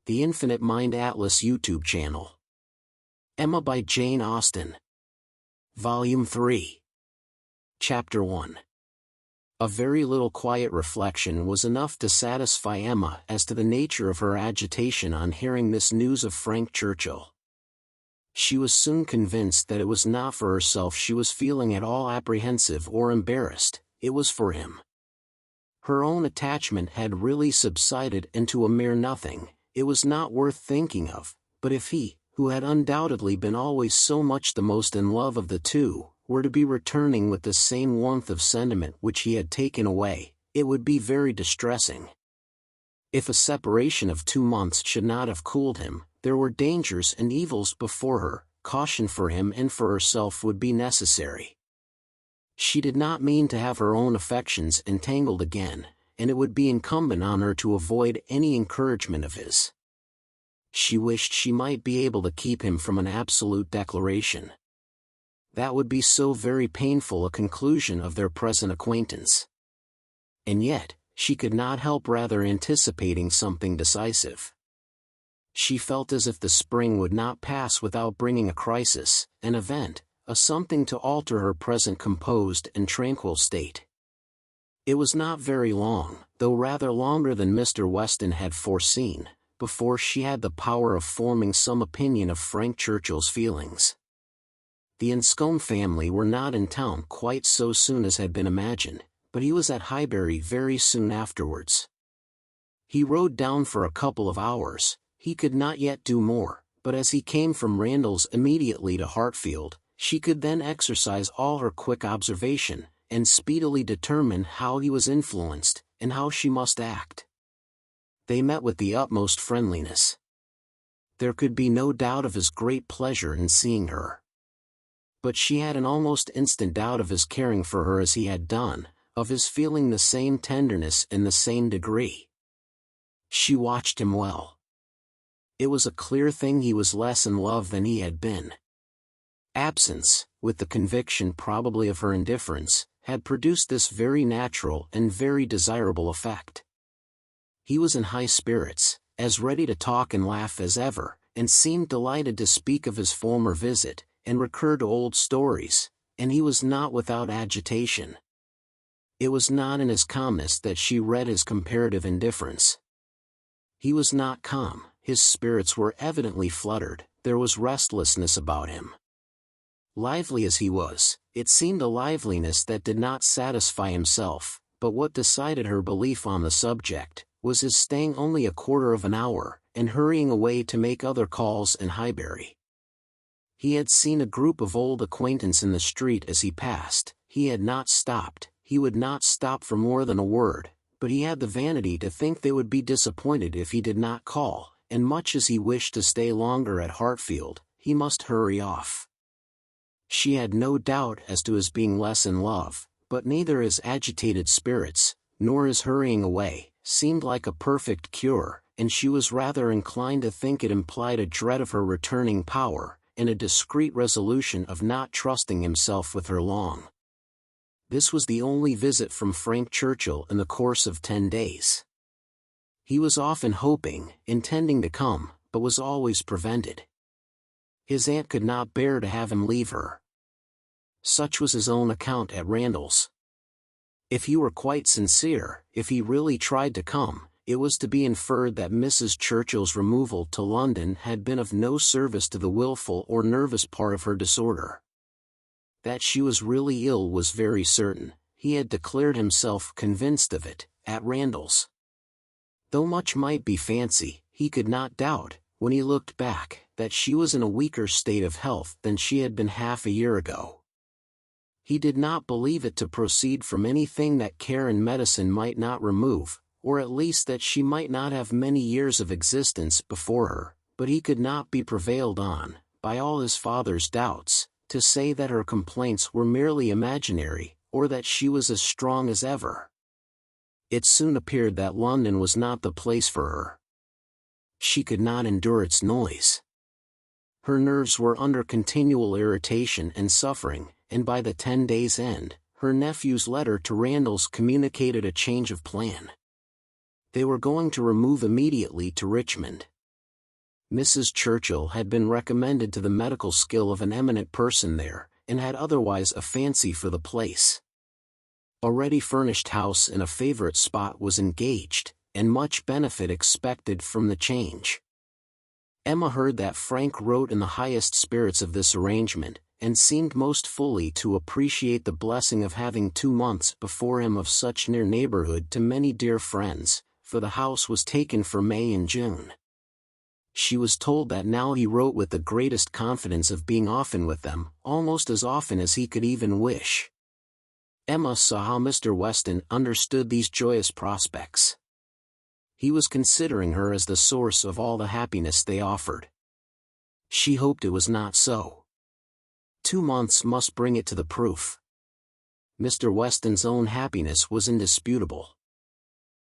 The Infinite Mind Atlas YouTube channel. Emma by Jane Austen. Volume 3. Chapter 1. A very little quiet reflection was enough to satisfy Emma as to the nature of her agitation on hearing this news of Frank Churchill. She was soon convinced that it was not for herself she was feeling at all apprehensive or embarrassed, it was for him. Her own attachment had really subsided into a mere nothing. It was not worth thinking of, but if he, who had undoubtedly been always so much the most in love of the two, were to be returning with the same warmth of sentiment which he had taken away, it would be very distressing. If a separation of 2 months should not have cooled him, there were dangers and evils before her, caution for him and for herself would be necessary. She did not mean to have her own affections entangled again, and it would be incumbent on her to avoid any encouragement of his. She wished she might be able to keep him from an absolute declaration. That would be so very painful a conclusion of their present acquaintance. And yet, she could not help rather anticipating something decisive. She felt as if the spring would not pass without bringing a crisis, an event, a something to alter her present composed and tranquil state. It was not very long, though rather longer than Mr. Weston had foreseen, before she had the power of forming some opinion of Frank Churchill's feelings. The Enscombe family were not in town quite so soon as had been imagined, but he was at Highbury very soon afterwards. He rode down for a couple of hours. He could not yet do more, but as he came from Randalls immediately to Hartfield, she could then exercise all her quick observation, and speedily determine how he was influenced, and how she must act. They met with the utmost friendliness. There could be no doubt of his great pleasure in seeing her. But she had an almost instant doubt of his caring for her as he had done, of his feeling the same tenderness in the same degree. She watched him well. It was a clear thing he was less in love than he had been. Absence, with the conviction probably of her indifference, had produced this very natural and very desirable effect. He was in high spirits, as ready to talk and laugh as ever, and seemed delighted to speak of his former visit, and recur to old stories, and he was not without agitation. It was not in his calmness that she read his comparative indifference. He was not calm, his spirits were evidently fluttered, there was restlessness about him. Lively as he was, it seemed a liveliness that did not satisfy himself, but what decided her belief on the subject was his staying only a quarter of an hour, and hurrying away to make other calls in Highbury. He had seen a group of old acquaintance in the street as he passed. He had not stopped, he would not stop for more than a word, but he had the vanity to think they would be disappointed if he did not call, and much as he wished to stay longer at Hartfield, he must hurry off. She had no doubt as to his being less in love, but neither his agitated spirits, nor his hurrying away, seemed like a perfect cure, and she was rather inclined to think it implied a dread of her returning power, and a discreet resolution of not trusting himself with her long. This was the only visit from Frank Churchill in the course of 10 days. He was often hoping, intending to come, but was always prevented. His aunt could not bear to have him leave her. Such was his own account at Randalls. If he were quite sincere, if he really tried to come, it was to be inferred that Mrs. Churchill's removal to London had been of no service to the wilful or nervous part of her disorder. That she was really ill was very certain. He had declared himself convinced of it, at Randalls. Though much might be fancy, he could not doubt, when he looked back, that she was in a weaker state of health than she had been half a year ago. He did not believe it to proceed from anything that care and medicine might not remove, or at least that she might not have many years of existence before her, but he could not be prevailed on, by all his father's doubts, to say that her complaints were merely imaginary, or that she was as strong as ever. It soon appeared that London was not the place for her. She could not endure its noise. Her nerves were under continual irritation and suffering, and by the 10 days' end, her nephew's letter to Randalls communicated a change of plan. They were going to remove immediately to Richmond. Mrs. Churchill had been recommended to the medical skill of an eminent person there, and had otherwise a fancy for the place. A ready-furnished house in a favorite spot was engaged, and much benefit expected from the change. Emma heard that Frank wrote in the highest spirits of this arrangement, and seemed most fully to appreciate the blessing of having 2 months before him of such near neighborhood to many dear friends, for the house was taken for May and June. She was told that now he wrote with the greatest confidence of being often with them, almost as often as he could even wish. Emma saw how Mr. Weston understood these joyous prospects. He was considering her as the source of all the happiness they offered. She hoped it was not so. 2 months must bring it to the proof. Mr. Weston's own happiness was indisputable.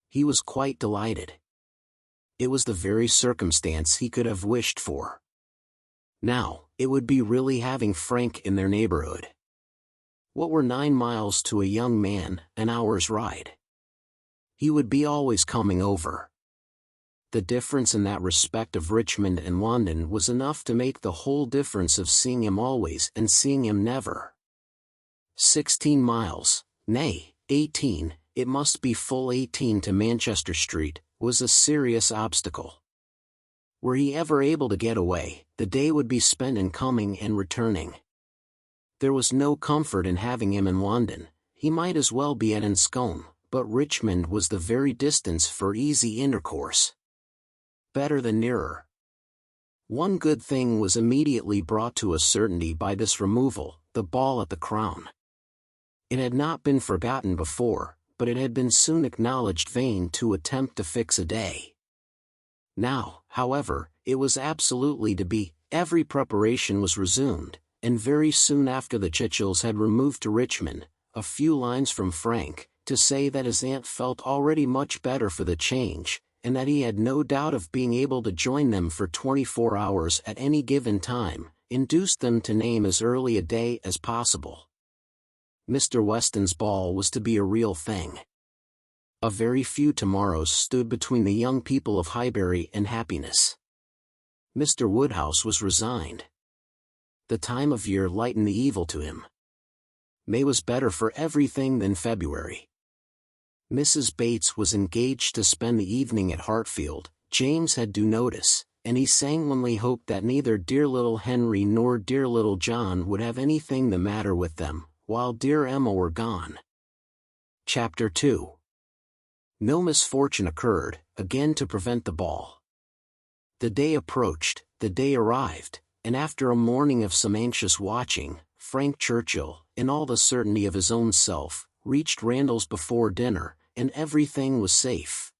He was quite delighted. It was the very circumstance he could have wished for. Now, it would be really having Frank in their neighborhood. What were 9 miles to a young man, an hour's ride? He would be always coming over. The difference in that respect of Richmond and London was enough to make the whole difference of seeing him always and seeing him never. 16 miles, nay, 18, it must be full 18 to Manchester Street, was a serious obstacle. Were he ever able to get away, the day would be spent in coming and returning. There was no comfort in having him in London. He might as well be at Enscombe, but Richmond was the very distance for easy intercourse. Better than nearer. One good thing was immediately brought to a certainty by this removal, the ball at the Crown. It had not been forgotten before, but it had been soon acknowledged vain to attempt to fix a day. Now, however, it was absolutely to be. Every preparation was resumed, and very soon after the Churchills had removed to Richmond, a few lines from Frank, to say that his aunt felt already much better for the change, and that he had no doubt of being able to join them for 24 hours at any given time, induced them to name as early a day as possible. Mr. Weston's ball was to be a real thing. A very few tomorrows stood between the young people of Highbury and happiness. Mr. Woodhouse was resigned. The time of year lightened the evil to him. May was better for everything than February. Mrs. Bates was engaged to spend the evening at Hartfield. James had due notice, and he sanguinely hoped that neither dear little Henry nor dear little John would have anything the matter with them, while dear Emma were gone. Chapter 2. No misfortune occurred, again to prevent the ball. The day approached, the day arrived, and after a morning of some anxious watching, Frank Churchill, in all the certainty of his own self, reached Randalls before dinner, and everything was safe.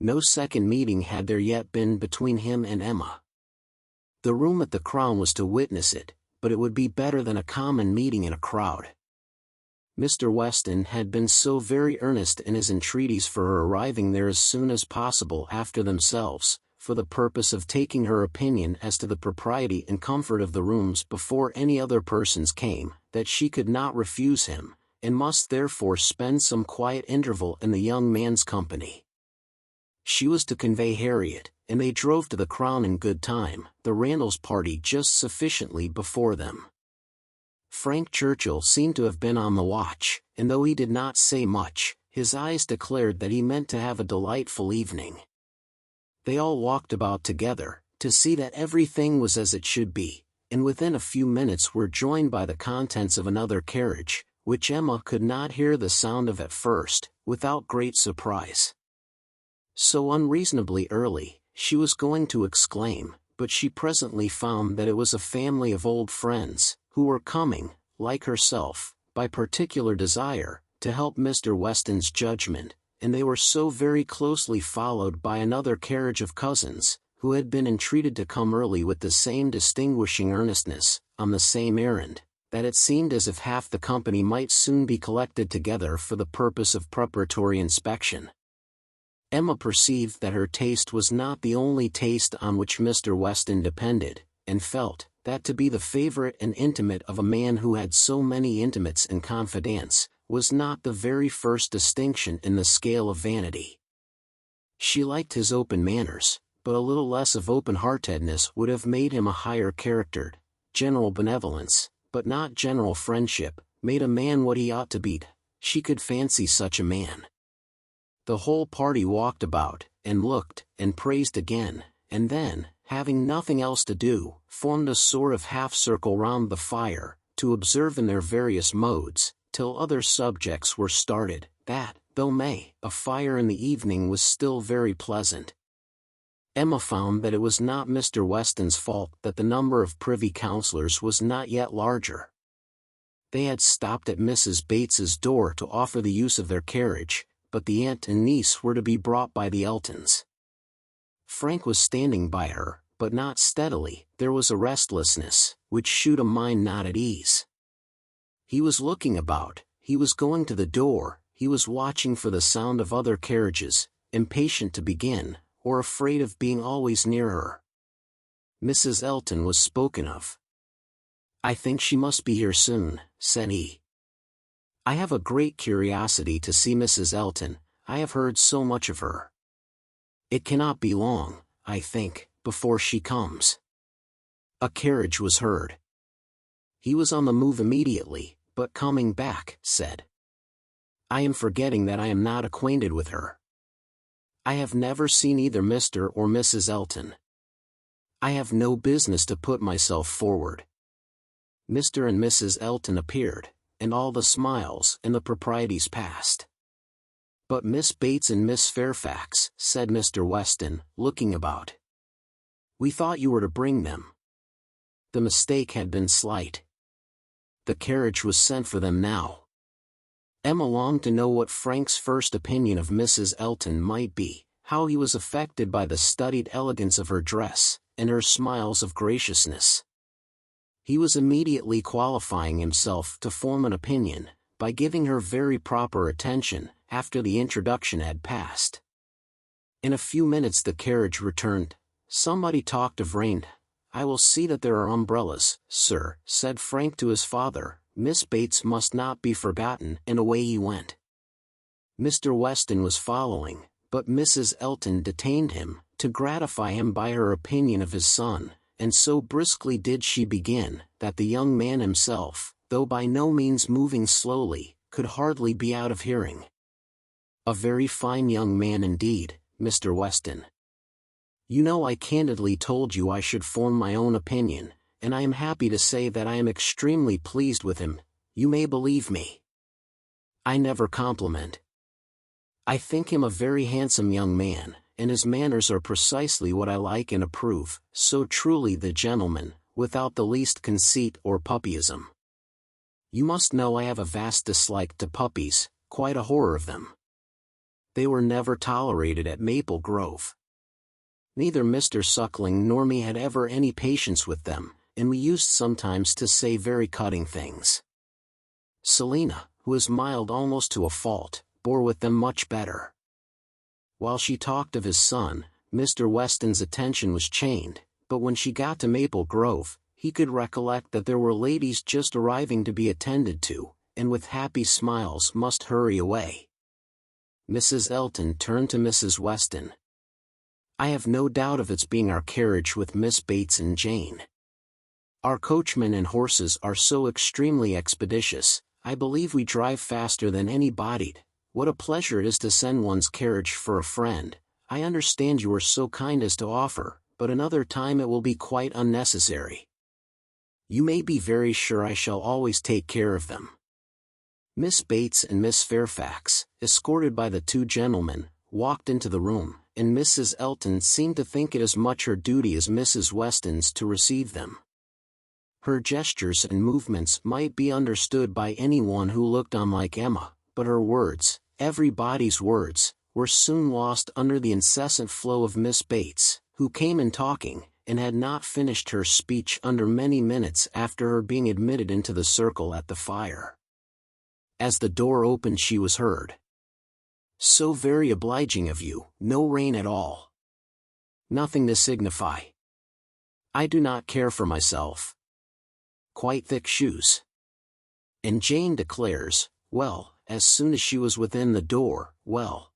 No second meeting had there yet been between him and Emma. The room at the Crown was to witness it, but it would be better than a common meeting in a crowd. Mr. Weston had been so very earnest in his entreaties for her arriving there as soon as possible after themselves, for the purpose of taking her opinion as to the propriety and comfort of the rooms before any other persons came, that she could not refuse him, and must therefore spend some quiet interval in the young man's company. She was to convey Harriet, and they drove to the Crown in good time, the Randalls party just sufficiently before them. Frank Churchill seemed to have been on the watch, and though he did not say much, his eyes declared that he meant to have a delightful evening. They all walked about together, to see that everything was as it should be, and within a few minutes were joined by the contents of another carriage, which Emma could not hear the sound of at first, without great surprise. So unreasonably early, she was going to exclaim, but she presently found that it was a family of old friends, who were coming, like herself, by particular desire, to help Mr. Weston's judgment, and they were so very closely followed by another carriage of cousins, who had been entreated to come early with the same distinguishing earnestness, on the same errand, that it seemed as if half the company might soon be collected together for the purpose of preparatory inspection. Emma perceived that her taste was not the only taste on which Mr. Weston depended, and felt that to be the favorite and intimate of a man who had so many intimates and confidants, was not the very first distinction in the scale of vanity. She liked his open manners, but a little less of open-heartedness would have made him a higher charactered. General benevolence, but not general friendship, made a man what he ought to be. She could fancy such a man. The whole party walked about, and looked, and praised again, and then, having nothing else to do, formed a sort of half-circle round the fire, to observe in their various modes, till other subjects were started, that, though a fire in the evening was still very pleasant. Emma found that it was not Mr. Weston's fault that the number of privy councillors was not yet larger. They had stopped at Mrs. Bates's door to offer the use of their carriage, but the aunt and niece were to be brought by the Eltons. Frank was standing by her, but not steadily. There was a restlessness, which shewed a mind not at ease. He was looking about, he was going to the door, he was watching for the sound of other carriages, impatient to begin, or afraid of being always near her. Mrs. Elton was spoken of. "I think she must be here soon," said he. "I have a great curiosity to see Mrs. Elton, I have heard so much of her. It cannot be long, I think, before she comes." A carriage was heard. He was on the move immediately, but coming back, said, "I am forgetting that I am not acquainted with her. I have never seen either Mr. or Mrs. Elton. I have no business to put myself forward." Mr. and Mrs. Elton appeared, and all the smiles and the proprieties passed. "But Miss Bates and Miss Fairfax," said Mr. Weston, looking about. "We thought you were to bring them." The mistake had been slight. The carriage was sent for them now. Emma longed to know what Frank's first opinion of Mrs. Elton might be, how he was affected by the studied elegance of her dress, and her smiles of graciousness. He was immediately qualifying himself to form an opinion, by giving her very proper attention, after the introduction had passed. In a few minutes the carriage returned. Somebody talked of rain. "I will see that there are umbrellas, sir," said Frank to his father. "Miss Bates must not be forgotten," and away he went. Mr. Weston was following, but Mrs. Elton detained him, to gratify him by her opinion of his son, and so briskly did she begin, that the young man himself, though by no means moving slowly, could hardly be out of hearing. "A very fine young man indeed, Mr. Weston. You know I candidly told you I should form my own opinion, and I am happy to say that I am extremely pleased with him. You may believe me. I never compliment. I think him a very handsome young man, and his manners are precisely what I like and approve, so truly the gentleman, without the least conceit or puppyism. You must know I have a vast dislike to puppies, quite a horror of them. They were never tolerated at Maple Grove. Neither Mr. Suckling nor me had ever any patience with them, and we used sometimes to say very cutting things. Selina, who is mild almost to a fault, bore with them much better." While she talked of his son, Mr. Weston's attention was chained, but when she got to Maple Grove, he could recollect that there were ladies just arriving to be attended to, and with happy smiles must hurry away. Mrs. Elton turned to Mrs. Weston. "I have no doubt of its being our carriage with Miss Bates and Jane. Our coachman and horses are so extremely expeditious, I believe we drive faster than anybody. What a pleasure it is to send one's carriage for a friend. I understand you are so kind as to offer, but another time it will be quite unnecessary. You may be very sure I shall always take care of them." Miss Bates and Miss Fairfax, escorted by the two gentlemen, walked into the room, and Mrs. Elton seemed to think it as much her duty as Mrs. Weston's to receive them. Her gestures and movements might be understood by anyone who looked on like Emma, but her words, everybody's words, were soon lost under the incessant flow of Miss Bates, who came in talking, and had not finished her speech under many minutes after her being admitted into the circle at the fire. As the door opened she was heard. "So very obliging of you, no rain at all. Nothing to signify. I do not care for myself. Quite thick shoes." And Jane declares, well, as soon as she was within the door, "Well,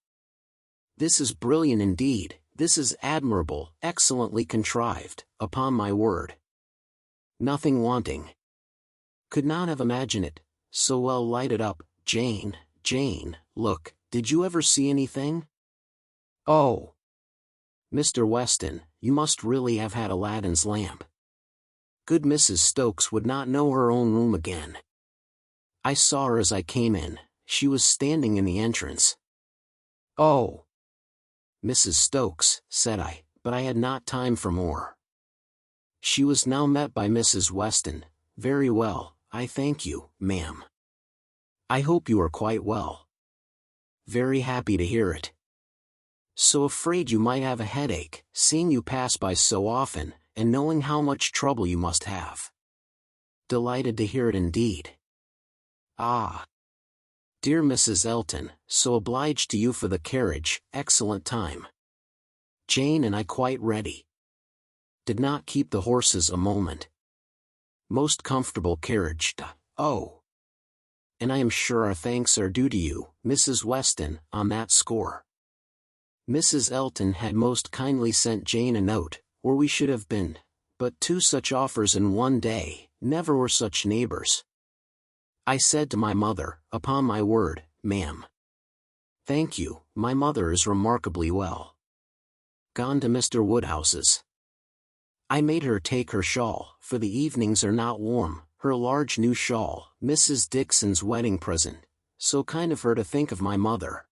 this is brilliant indeed, This is admirable, excellently contrived, upon my word. Nothing wanting. Could not have imagined it, so well lighted up. Jane, look, did you ever see anything? Oh! Mr. Weston, you must really have had Aladdin's lamp. Good Mrs. Stokes would not know her own room again. I saw her as I came in, she was standing in the entrance. Oh! Mrs. Stokes, said I, but I had not time for more. She was now met by Mrs. Weston. Very well, I thank you, ma'am. I hope you are quite well. Very happy to hear it. So afraid you might have a headache, seeing you pass by so often, and knowing how much trouble you must have. Delighted to hear it indeed. Ah! Dear Mrs. Elton, so obliged to you for the carriage, excellent time. Jane and I quite ready. Did not keep the horses a moment. Most comfortable carriage, oh! And I am sure our thanks are due to you, Mrs. Weston, on that score. Mrs. Elton had most kindly sent Jane a note, or we should have been, but 2 such offers in one day, never were such neighbors. I said to my mother, upon my word, ma'am. Thank you, my mother is remarkably well. Gone to Mr. Woodhouse's. I made her take her shawl, for the evenings are not warm, her large new shawl, Mrs. Dixon's wedding present, so kind of her to think of my mother.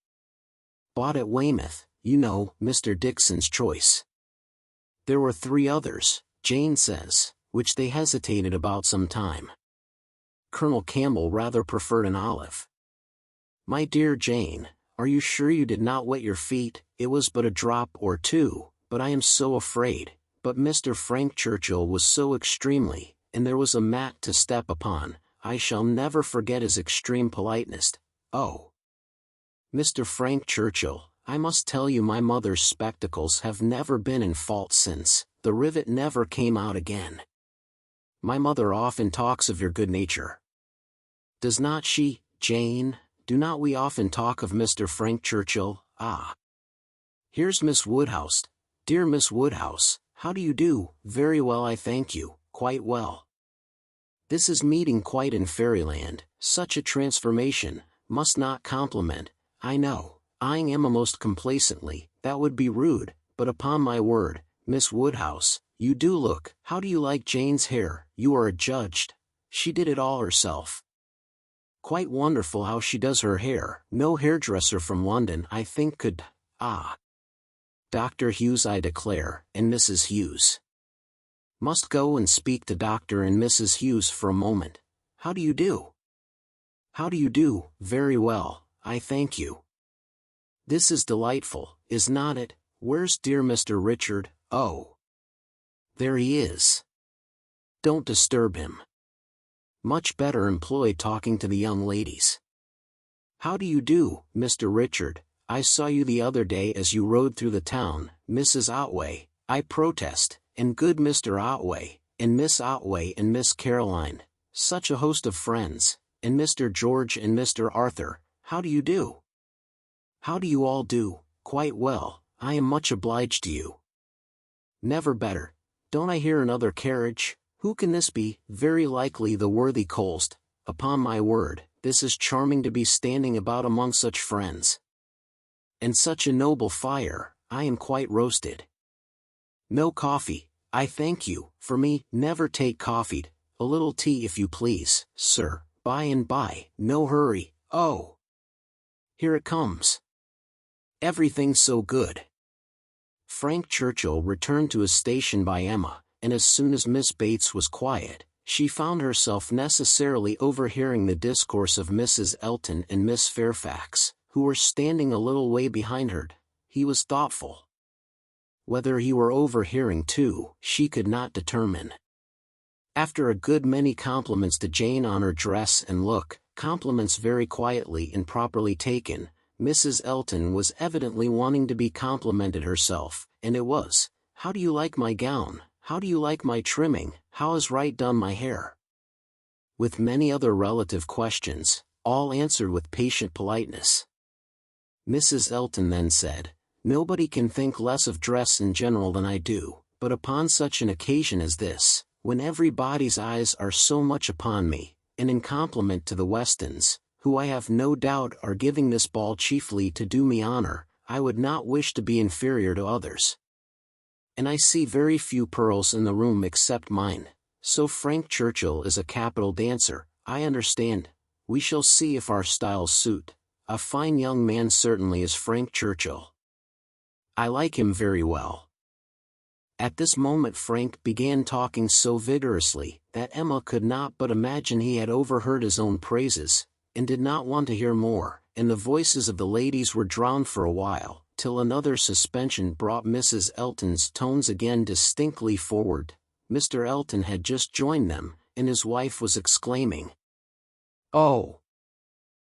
Bought at Weymouth, you know, Mr. Dixon's choice. There were 3 others, Jane says, which they hesitated about some time. Colonel Campbell rather preferred an olive. My dear Jane, are you sure you did not wet your feet? It was but a drop or 2, but I am so afraid. But Mr. Frank Churchill was so extremely, and there was a mat to step upon, I shall never forget his extreme politeness. Oh! Mr. Frank Churchill, I must tell you my mother's spectacles have never been in fault since, the rivet never came out again. My mother often talks of your good nature. Does not she, Jane? Do not we often talk of Mr. Frank Churchill? Ah! Here's Miss Woodhouse. Dear Miss Woodhouse, how do you do? Very well, I thank you, quite well. This is meeting quite in fairyland, such a transformation, must not compliment, I know, eyeing Emma most complacently, that would be rude, but upon my word, Miss Woodhouse, you do look. How do you like Jane's hair? You are adjudged. She did it all herself. Quite wonderful how she does her hair. No hairdresser from London, I think, could. Ah! Dr. Hughes, I declare, and Mrs. Hughes. Must go and speak to Dr. and Mrs. Hughes for a moment. How do you do? How do you do? Very well, I thank you. This is delightful, is not it? Where's dear Mr. Richard? Oh! There he is. Don't disturb him. Much better employed talking to the young ladies. How do you do, Mr. Richard? I saw you the other day as you rode through the town, Mrs. Otway, I protest, and good Mr. Otway, and Miss Otway and Miss Caroline, such a host of friends, and Mr. George and Mr. Arthur, how do you do? How do you all do? Quite well, I am much obliged to you. Never better. Don't I hear another carriage? Who can this be? Very likely the worthy Colst. Upon my word, this is charming to be standing about among such friends. And such a noble fire, I am quite roasted. No coffee, I thank you, for me, never take coffee, a little tea if you please, sir, by and by, no hurry, oh! Here it comes. Everything so good. Frank Churchill returned to his station by Emma, and as soon as Miss Bates was quiet, she found herself necessarily overhearing the discourse of Mrs. Elton and Miss Fairfax, who were standing a little way behind her. He was thoughtful. Whether he were overhearing too, she could not determine. After a good many compliments to Jane on her dress and look, compliments very quietly and properly taken, Mrs. Elton was evidently wanting to be complimented herself, and it was, "How do you like my gown? How do you like my trimming? How is right done my hair?" With many other relative questions, all answered with patient politeness. Mrs. Elton then said, Nobody can think less of dress in general than I do, but upon such an occasion as this, when everybody's eyes are so much upon me, and in compliment to the Westons, who I have no doubt are giving this ball chiefly to do me honor, I would not wish to be inferior to others. And I see very few pearls in the room except mine, so Frank Churchill is a capital dancer, I understand. We shall see if our styles suit. A fine young man certainly is Frank Churchill. I like him very well. At this moment Frank began talking so vigorously that Emma could not but imagine he had overheard his own praises, and did not want to hear more, and the voices of the ladies were drowned for a while, till another suspension brought Mrs. Elton's tones again distinctly forward. Mr. Elton had just joined them, and his wife was exclaiming, "Oh!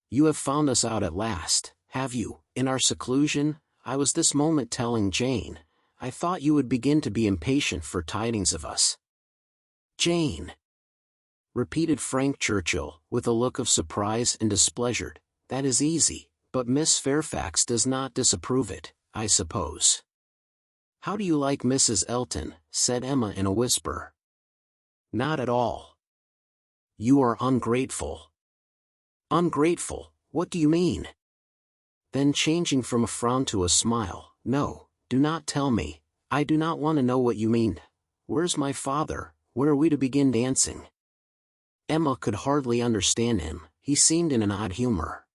You have found us out at last, have you, in our seclusion? I was this moment telling Jane. I thought you would begin to be impatient for tidings of us." "Jane!" repeated Frank Churchill, with a look of surprise and displeasure. "That is easy, but Miss Fairfax does not disapprove it, I suppose." "How do you like Mrs. Elton?" said Emma in a whisper. "Not at all." "You are ungrateful." "Ungrateful? What do you mean?" Then changing from a frown to a smile, "No, do not tell me. I do not want to know what you mean. Where's my father? Where are we to begin dancing?" Emma could hardly understand him. He seemed in an odd humor.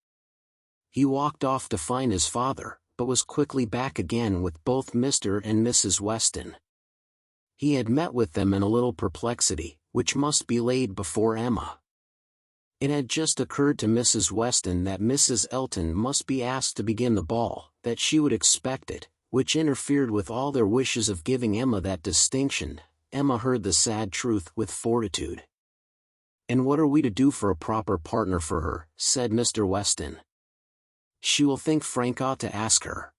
He walked off to find his father, but was quickly back again with both Mr. and Mrs. Weston. He had met with them in a little perplexity, which must be laid before Emma. It had just occurred to Mrs. Weston that Mrs. Elton must be asked to begin the ball, that she would expect it, which interfered with all their wishes of giving Emma that distinction. Emma heard the sad truth with fortitude. "And what are we to do for a proper partner for her?" said Mr. Weston. "She will think Frank ought to ask her."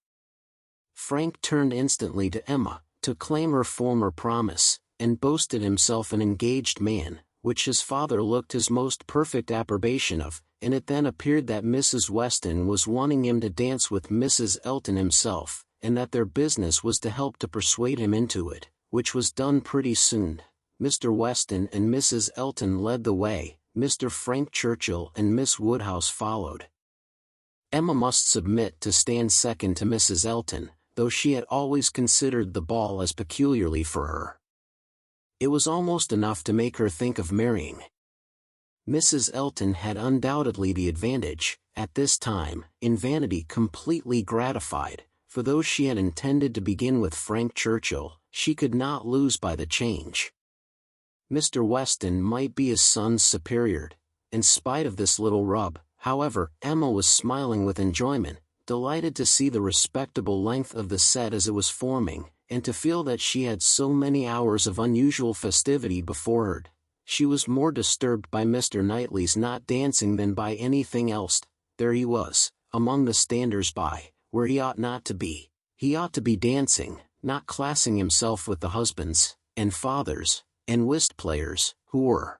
Frank turned instantly to Emma, to claim her former promise, and boasted himself an engaged man, which his father looked his most perfect approbation of, and it then appeared that Mrs. Weston was wanting him to dance with Mrs. Elton himself, and that their business was to help to persuade him into it, which was done pretty soon. Mr. Weston and Mrs. Elton led the way, Mr. Frank Churchill and Miss Woodhouse followed. Emma must submit to stand second to Mrs. Elton, though she had always considered the ball as peculiarly for her. It was almost enough to make her think of marrying. Mrs. Elton had undoubtedly the advantage, at this time, in vanity completely gratified, for though she had intended to begin with Frank Churchill, she could not lose by the change. Mr. Weston might be his son's superior. In spite of this little rub, however, Emma was smiling with enjoyment, delighted to see the respectable length of the set as it was forming, and to feel that she had so many hours of unusual festivity before her. She was more disturbed by Mr. Knightley's not dancing than by anything else. There he was, among the standers-by, where he ought not to be. He ought to be dancing, not classing himself with the husbands, and fathers, and whist players, who were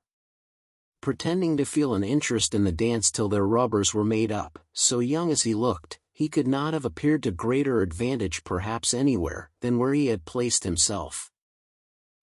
pretending to feel an interest in the dance till their rubbers were made up. So young as he looked, he could not have appeared to greater advantage perhaps anywhere than where he had placed himself.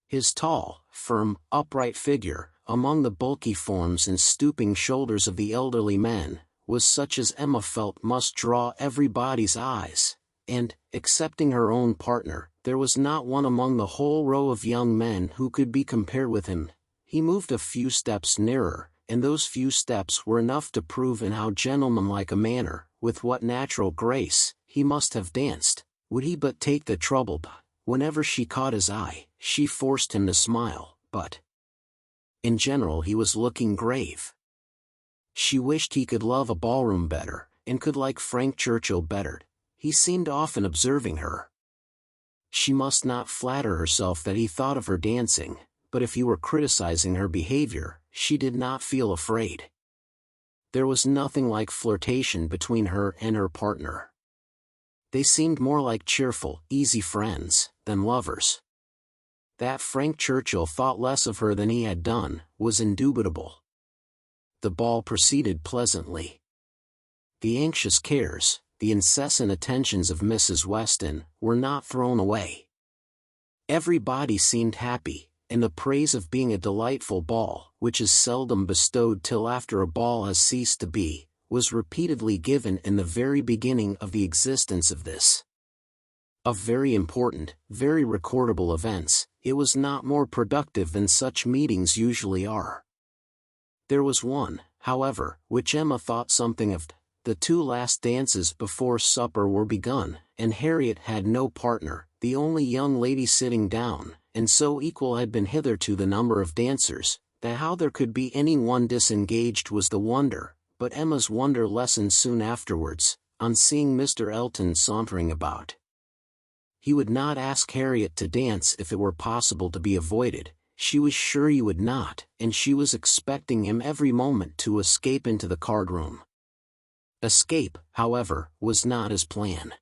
His tall, firm, upright figure, among the bulky forms and stooping shoulders of the elderly men, was such as Emma felt must draw everybody's eyes, and, excepting her own partner, there was not one among the whole row of young men who could be compared with him. He moved a few steps nearer, and those few steps were enough to prove in how gentlemanlike a manner, with what natural grace, he must have danced, would he but take the trouble. Whenever she caught his eye, she forced him to smile, but in general he was looking grave. She wished he could love a ballroom better, and could like Frank Churchill better. He seemed often observing her. She must not flatter herself that he thought of her dancing, but if he were criticizing her behavior, she did not feel afraid. There was nothing like flirtation between her and her partner. They seemed more like cheerful, easy friends, than lovers. That Frank Churchill thought less of her than he had done, was indubitable. The ball proceeded pleasantly. The anxious cares, the incessant attentions of Mrs. Weston, were not thrown away. Everybody seemed happy, and the praise of being a delightful ball, which is seldom bestowed till after a ball has ceased to be, was repeatedly given in the very beginning of the existence of this. Of very important, very recordable events, it was not more productive than such meetings usually are. There was one, however, which Emma thought something of. The 2 last dances before supper were begun, and Harriet had no partner, the only young lady sitting down, and so equal had been hitherto the number of dancers, that how there could be any one disengaged was the wonder, but Emma's wonder lessened soon afterwards, on seeing Mr. Elton sauntering about. He would not ask Harriet to dance if it were possible to be avoided. She was sure he would not, and she was expecting him every moment to escape into the card-room. Escape, however, was not his plan.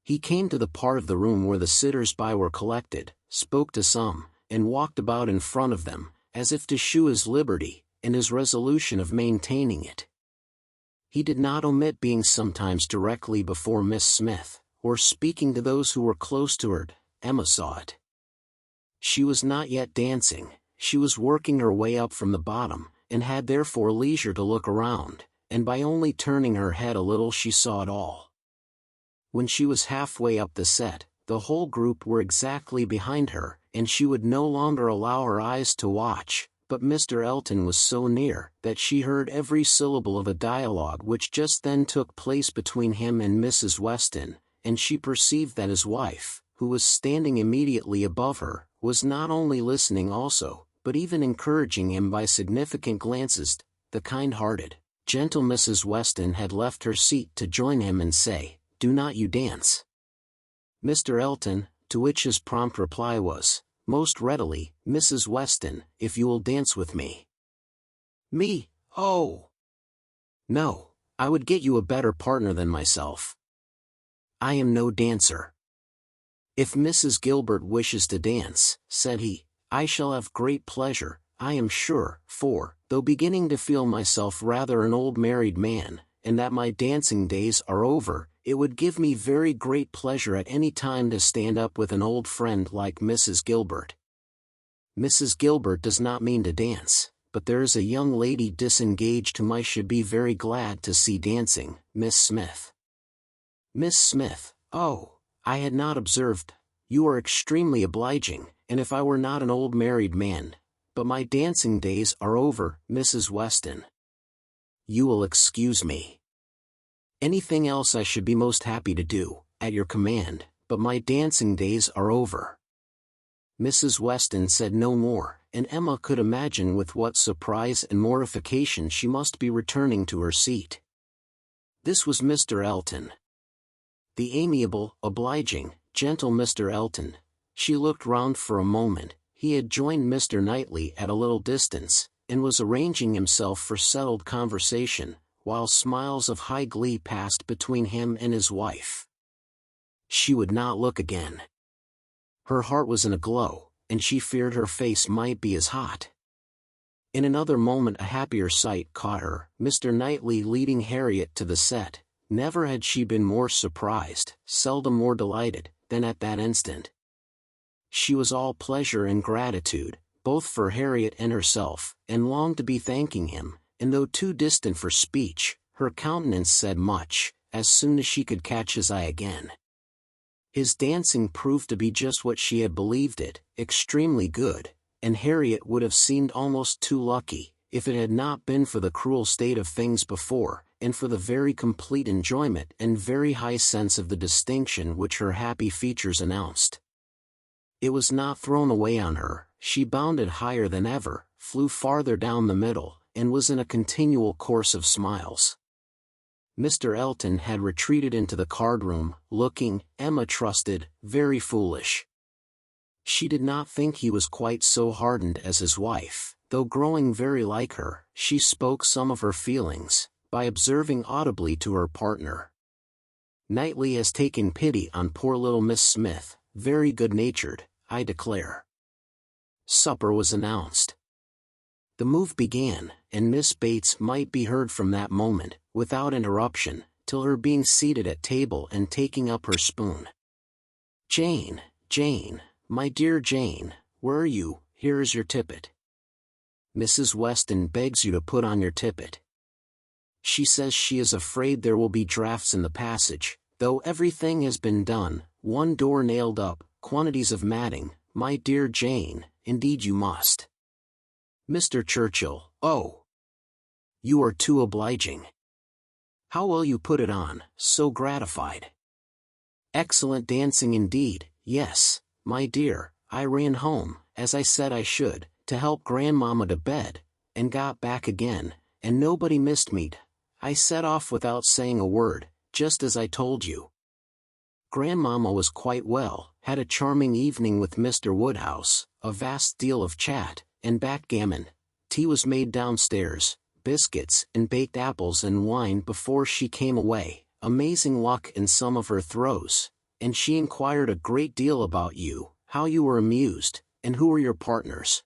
He came to the part of the room where the sitters-by were collected, spoke to some, and walked about in front of them, as if to shew his liberty, and his resolution of maintaining it. He did not omit being sometimes directly before Miss Smith, or speaking to those who were close to her. Emma saw it. She was not yet dancing, she was working her way up from the bottom, and had therefore leisure to look around, and by only turning her head a little she saw it all. When she was halfway up the set, the whole group were exactly behind her, and she would no longer allow her eyes to watch, but Mr. Elton was so near that she heard every syllable of a dialogue which just then took place between him and Mrs. Weston, and she perceived that his wife, who was standing immediately above her, was not only listening also, but even encouraging him by significant glances. The kind-hearted, gentle Mrs. Weston had left her seat to join him and say, "Do not you dance?" Mr. Elton, to which his prompt reply was, "Most readily, Mrs. Weston, if you will dance with me." "Me? Oh! No, I would get you a better partner than myself. I am no dancer." "If Mrs. Gilbert wishes to dance," said he, "I shall have great pleasure, I am sure, for, though beginning to feel myself rather an old married man, and that my dancing days are over, it would give me very great pleasure at any time to stand up with an old friend like Mrs. Gilbert." Mrs. Gilbert does not mean to dance, but there is a young lady disengaged whom I should be very glad to see dancing, Miss Smith. Miss Smith, oh, I had not observed. You are extremely obliging, and if I were not an old married man, but my dancing days are over, Mrs. Weston. You will excuse me. Anything else I should be most happy to do, at your command, but my dancing days are over. Mrs. Weston said no more, and Emma could imagine with what surprise and mortification she must be returning to her seat. This was Mr. Elton. The amiable, obliging, gentle Mr. Elton. She looked round for a moment. He had joined Mr. Knightley at a little distance, and was arranging himself for settled conversation, while smiles of high glee passed between him and his wife. She would not look again. Her heart was in a glow, and she feared her face might be as hot. In another moment a happier sight caught her, Mr. Knightley leading Harriet to the set. Never had she been more surprised, seldom more delighted, than at that instant. She was all pleasure and gratitude, both for Harriet and herself, and longed to be thanking him, and though too distant for speech, her countenance said much, as soon as she could catch his eye again. His dancing proved to be just what she had believed it, extremely good, and Harriet would have seemed almost too lucky, if it had not been for the cruel state of things before, and for the very complete enjoyment and very high sense of the distinction which her happy features announced. It was not thrown away on her, she bounded higher than ever, flew farther down the middle, and was in a continual course of smiles. Mr. Elton had retreated into the card-room, looking, Emma trusted, very foolish. She did not think he was quite so hardened as his wife, though growing very like her, she spoke some of her feelings, by observing audibly to her partner, "Knightley has taken pity on poor little Miss Smith, very good-natured, I declare." Supper was announced. The move began, and Miss Bates might be heard from that moment, without interruption, till her being seated at table and taking up her spoon. "Jane, Jane, my dear Jane, where are you? Here is your tippet. Mrs. Weston begs you to put on your tippet. She says she is afraid there will be draughts in the passage, though everything has been done, one door nailed up, quantities of matting. My dear Jane, indeed you must. Mr. Churchill, oh! You are too obliging. How will you put it on? So gratified. Excellent dancing indeed, yes, my dear. I ran home, as I said I should, to help Grandmamma to bed, and got back again, and nobody missed me. I set off without saying a word, just as I told you. Grandmamma was quite well, had a charming evening with Mr. Woodhouse, a vast deal of chat, and backgammon. Tea was made downstairs, biscuits and baked apples and wine before she came away, amazing luck in some of her throws, and she inquired a great deal about you, how you were amused, and who were your partners.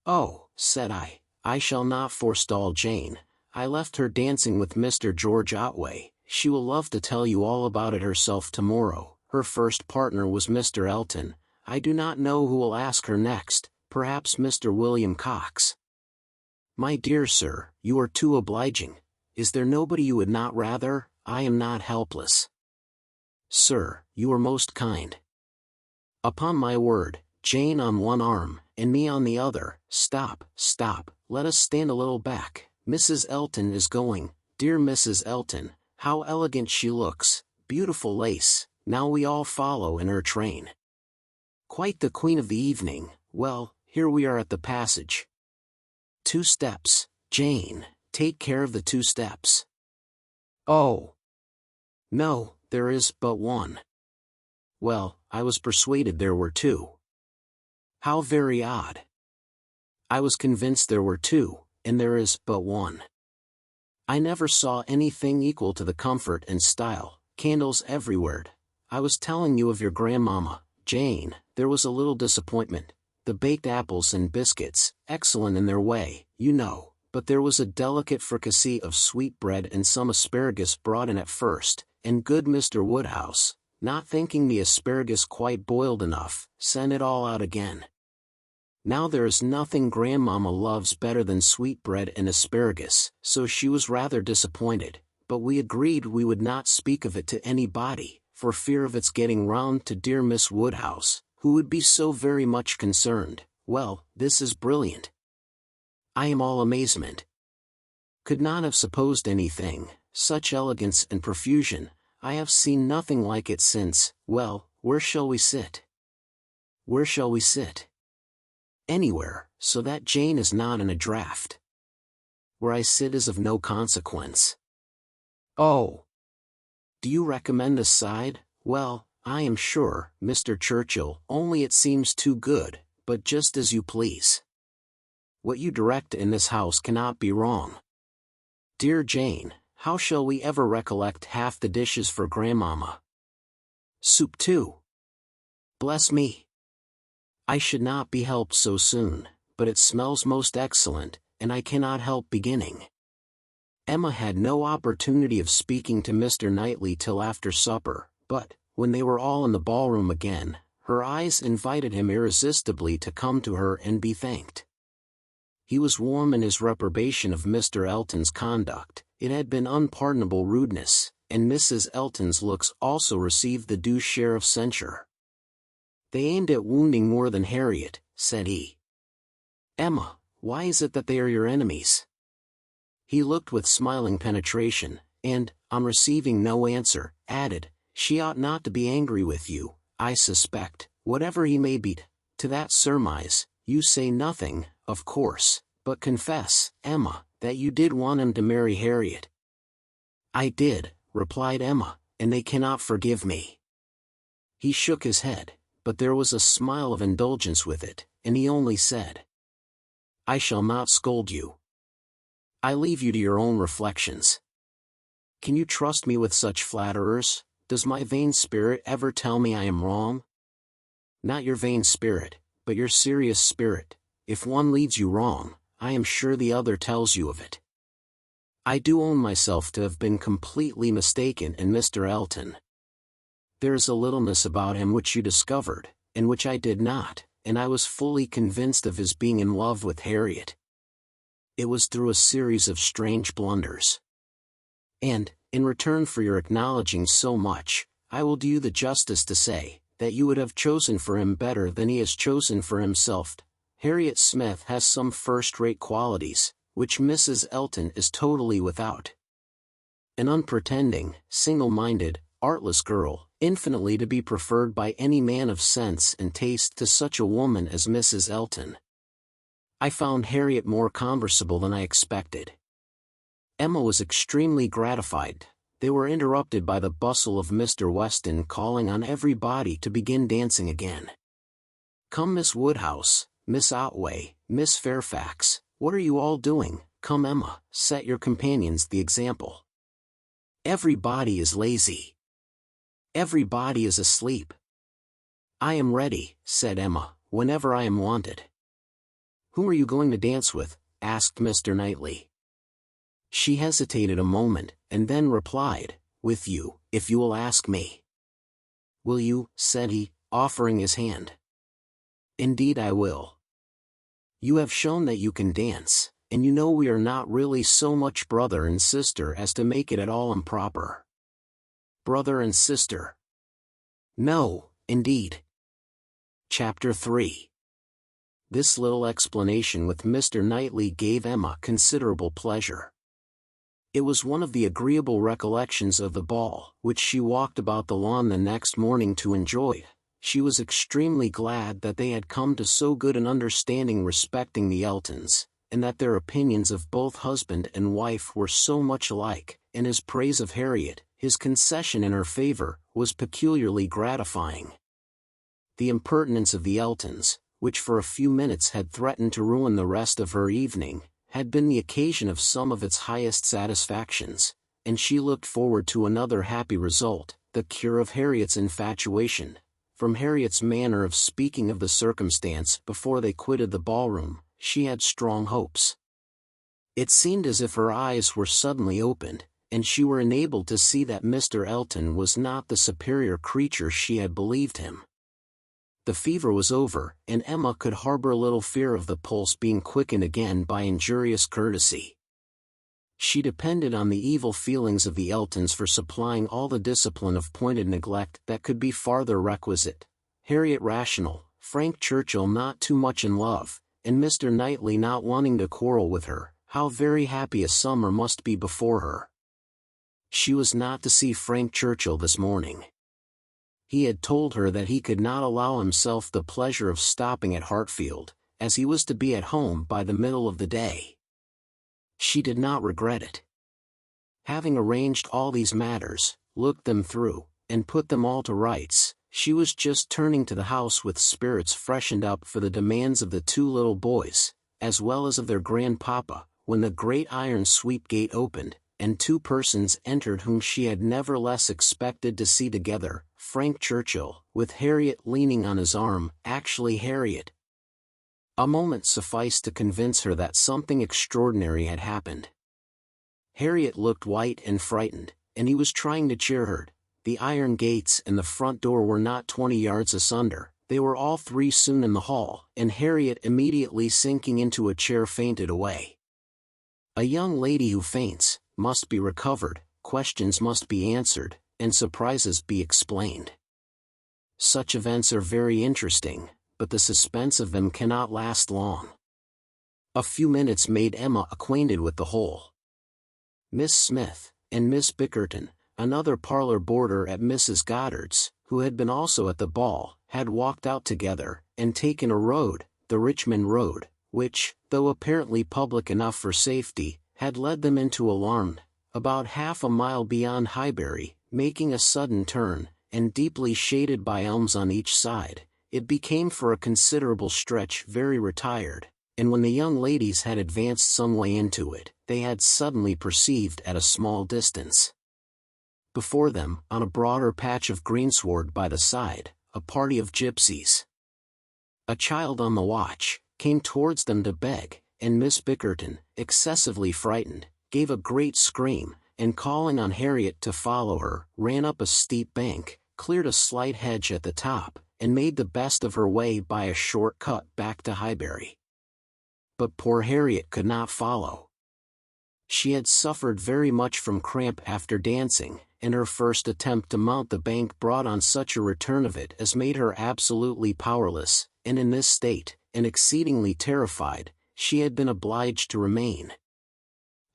Oh, said I shall not forestall Jane. I left her dancing with Mr. George Otway. She will love to tell you all about it herself tomorrow. Her first partner was Mr. Elton. I do not know who will ask her next, perhaps Mr. William Cox. My dear sir, you are too obliging. Is there nobody you would not rather? I am not helpless. Sir, you are most kind. Upon my word, Jane on one arm, and me on the other. Stop, let us stand a little back. Mrs. Elton is going. Dear Mrs. Elton, how elegant she looks, beautiful lace, now we all follow in her train. Quite the queen of the evening. Well, here we are at the passage. 2 steps, Jane, take care of the 2 steps. Oh! No, there is but one. Well, I was persuaded there were 2. How very odd. I was convinced there were 2, and there is but one. I never saw anything equal to the comfort and style, candles everywhere. I was telling you of your grandmamma, Jane. There was a little disappointment. The baked apples and biscuits, excellent in their way, you know, but there was a delicate fricassee of sweetbread and some asparagus brought in at first, and good Mr. Woodhouse, not thinking the asparagus quite boiled enough, sent it all out again. Now there is nothing Grandmamma loves better than sweetbread and asparagus, so she was rather disappointed, but we agreed we would not speak of it to anybody, for fear of its getting round to dear Miss Woodhouse, who would be so very much concerned. Well, this is brilliant. I am all amazement. Could not have supposed anything, such elegance and profusion. I have seen nothing like it since. Well, where shall we sit? Where shall we sit? Anywhere, so that Jane is not in a draught. Where I sit is of no consequence. Oh! Do you recommend this side? Well, I am sure, Mr. Churchill, only it seems too good, but just as you please. What you direct in this house cannot be wrong. Dear Jane, how shall we ever recollect half the dishes for Grandmamma? Soup too. Bless me! I should not be helped so soon, but it smells most excellent, and I cannot help beginning. Emma had no opportunity of speaking to Mr. Knightley till after supper, but, when they were all in the ballroom again, her eyes invited him irresistibly to come to her and be thanked. He was warm in his reprobation of Mr. Elton's conduct. It had been unpardonable rudeness, and Mrs. Elton's looks also received the due share of censure. They aimed at wounding more than Harriet, said he. Emma, why is it that they are your enemies? He looked with smiling penetration, and, on receiving no answer, added, she ought not to be angry with you, I suspect, whatever he may be. To that surmise, you say nothing, of course, but confess, Emma, that you did want him to marry Harriet. I did, replied Emma, and they cannot forgive me. He shook his head, but there was a smile of indulgence with it, and he only said, I shall not scold you. I leave you to your own reflections. Can you trust me with such flatterers? Does my vain spirit ever tell me I am wrong? Not your vain spirit, but your serious spirit. If one leads you wrong, I am sure the other tells you of it. I do own myself to have been completely mistaken in Mr. Elton. There is a littleness about him which you discovered, and which I did not, and I was fully convinced of his being in love with Harriet. It was through a series of strange blunders. And, in return for your acknowledging so much, I will do you the justice to say, that you would have chosen for him better than he has chosen for himself. Harriet Smith has some first-rate qualities, which Mrs. Elton is totally without. An unpretending, single-minded, artless girl, infinitely to be preferred by any man of sense and taste to such a woman as Mrs. Elton. I found Harriet more conversable than I expected. Emma was extremely gratified. They were interrupted by the bustle of Mr. Weston calling on everybody to begin dancing again. "Come, Miss Woodhouse, Miss Otway, Miss Fairfax, what are you all doing? Come, Emma, set your companions the example. Everybody is lazy. Everybody is asleep." "I am ready," said Emma, "whenever I am wanted." "Whom are you going to dance with?" asked Mr. Knightley. She hesitated a moment, and then replied, "With you, if you will ask me." "Will you?" said he, offering his hand. "Indeed I will. You have shown that you can dance, and you know we are not really so much brother and sister as to make it at all improper." "Brother and sister? No, indeed." Chapter 3. This little explanation with Mr. Knightley gave Emma considerable pleasure. It was one of the agreeable recollections of the ball, which she walked about the lawn the next morning to enjoy. She was extremely glad that they had come to so good an understanding respecting the Eltons, and that their opinions of both husband and wife were so much alike, and his praise of Harriet, his concession in her favor, was peculiarly gratifying. The impertinence of the Eltons, which for a few minutes had threatened to ruin the rest of her evening, had been the occasion of some of its highest satisfactions, and she looked forward to another happy result, the cure of Harriet's infatuation. From Harriet's manner of speaking of the circumstance before they quitted the ballroom, she had strong hopes. It seemed as if her eyes were suddenly opened, and she were enabled to see that Mr. Elton was not the superior creature she had believed him. The fever was over, and Emma could harbor a little fear of the pulse being quickened again by injurious courtesy. She depended on the evil feelings of the Eltons for supplying all the discipline of pointed neglect that could be farther requisite. Harriet rational, Frank Churchill not too much in love, and Mr. Knightley not wanting to quarrel with her, how very happy a summer must be before her. She was not to see Frank Churchill this morning. He had told her that he could not allow himself the pleasure of stopping at Hartfield, as he was to be at home by the middle of the day. She did not regret it. Having arranged all these matters, looked them through, and put them all to rights, she was just turning to the house with spirits freshened up for the demands of the two little boys, as well as of their grandpapa, when the great iron sweep gate opened, and two persons entered whom she had never less expected to see together, Frank Churchill, with Harriet leaning on his arm, actually Harriet. A moment sufficed to convince her that something extraordinary had happened. Harriet looked white and frightened, and he was trying to cheer her. The iron gates and the front door were not 20 yards asunder. They were all three soon in the hall, and Harriet immediately sinking into a chair fainted away. A young lady who faints must be recovered, questions must be answered, and surprises be explained. Such events are very interesting, but the suspense of them cannot last long. A few minutes made Emma acquainted with the whole. Miss Smith, and Miss Bickerton, another parlor boarder at Mrs. Goddard's, who had been also at the ball, had walked out together, and taken a road, the Richmond Road, which, though apparently public enough for safety, had led them into a lawn, about half a mile beyond Highbury. Making a sudden turn, and deeply shaded by elms on each side, it became for a considerable stretch very retired, and when the young ladies had advanced some way into it, they had suddenly perceived at a small distance, before them, on a broader patch of greensward by the side, a party of gypsies. A child on the watch came towards them to beg, and Miss Bickerton, excessively frightened, gave a great scream, and calling on Harriet to follow her, ran up a steep bank, cleared a slight hedge at the top, and made the best of her way by a short cut back to Highbury. But poor Harriet could not follow. She had suffered very much from cramp after dancing, and her first attempt to mount the bank brought on such a return of it as made her absolutely powerless, and in this state, and exceedingly terrified, she had been obliged to remain.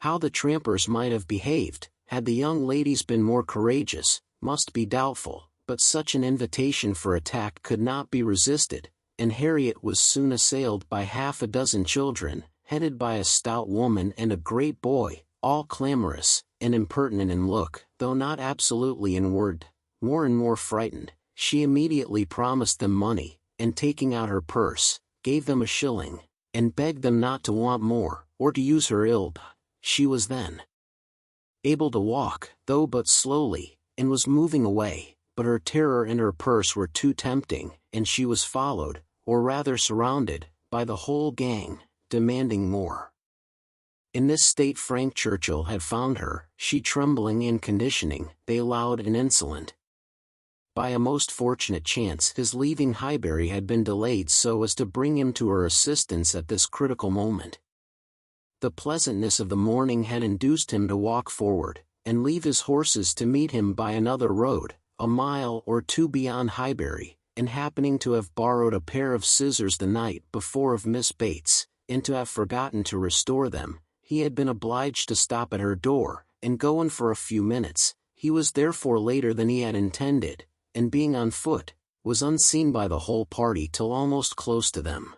How the trampers might have behaved, had the young ladies been more courageous, must be doubtful, but such an invitation for attack could not be resisted, and Harriet was soon assailed by half a dozen children, headed by a stout woman and a great boy, all clamorous, and impertinent in look, though not absolutely in word. More and more frightened, she immediately promised them money, and taking out her purse, gave them a shilling, and begged them not to want more, or to use her ill. She was then able to walk, though but slowly, and was moving away, but her terror and her purse were too tempting, and she was followed, or rather surrounded, by the whole gang, demanding more. In this state Frank Churchill had found her, she trembling and conditioning, they loud and insolent. By a most fortunate chance his leaving Highbury had been delayed so as to bring him to her assistance at this critical moment. The pleasantness of the morning had induced him to walk forward, and leave his horses to meet him by another road, a mile or two beyond Highbury, and happening to have borrowed a pair of scissors the night before of Miss Bates, and to have forgotten to restore them, he had been obliged to stop at her door, and go in for a few minutes. He was therefore later than he had intended, and being on foot, was unseen by the whole party till almost close to them.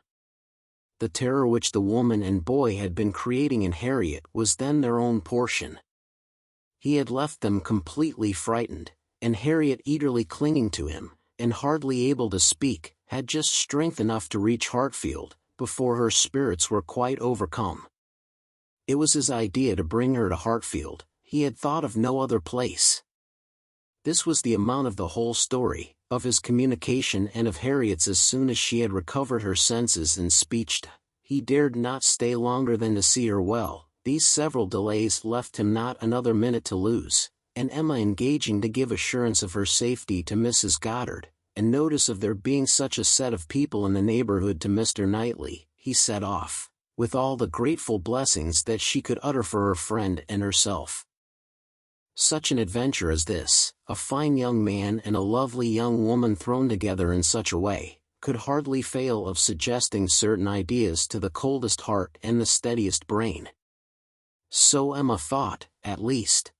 The terror which the woman and boy had been creating in Harriet was then their own portion. He had left them completely frightened, and Harriet eagerly clinging to him, and hardly able to speak, had just strength enough to reach Hartfield, before her spirits were quite overcome. It was his idea to bring her to Hartfield, he had thought of no other place. This was the amount of the whole story, of his communication and of Harriet's as soon as she had recovered her senses and speech. He dared not stay longer than to see her well. These several delays left him not another minute to lose, and Emma engaging to give assurance of her safety to Mrs. Goddard, and notice of there being such a set of people in the neighborhood to Mr. Knightley, he set off, with all the grateful blessings that she could utter for her friend and herself. Such an adventure as this, a fine young man and a lovely young woman thrown together in such a way, could hardly fail of suggesting certain ideas to the coldest heart and the steadiest brain. So Emma thought, at least.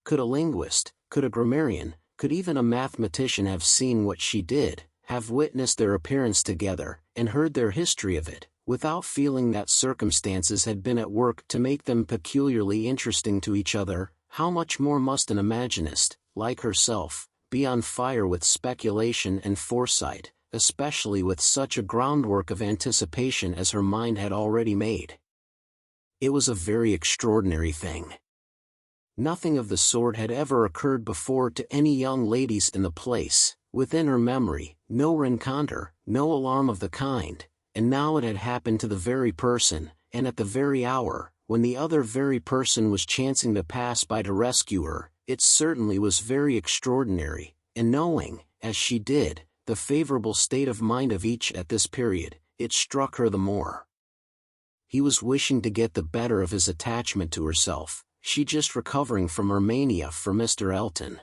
Could a linguist, could a grammarian, could even a mathematician have seen what she did, have witnessed their appearance together, and heard their history of it, without feeling that circumstances had been at work to make them peculiarly interesting to each other, how much more must an imaginist, like herself, be on fire with speculation and foresight, especially with such a groundwork of anticipation as her mind had already made. It was a very extraordinary thing. Nothing of the sort had ever occurred before to any young ladies in the place, within her memory, no rencontre, no alarm of the kind, and now it had happened to the very person, and at the very hour, when the other very person was chancing to pass by to rescue her. It certainly was very extraordinary, and knowing, as she did, the favorable state of mind of each at this period, it struck her the more. He was wishing to get the better of his attachment to herself, she just recovering from her mania for Mr. Elton.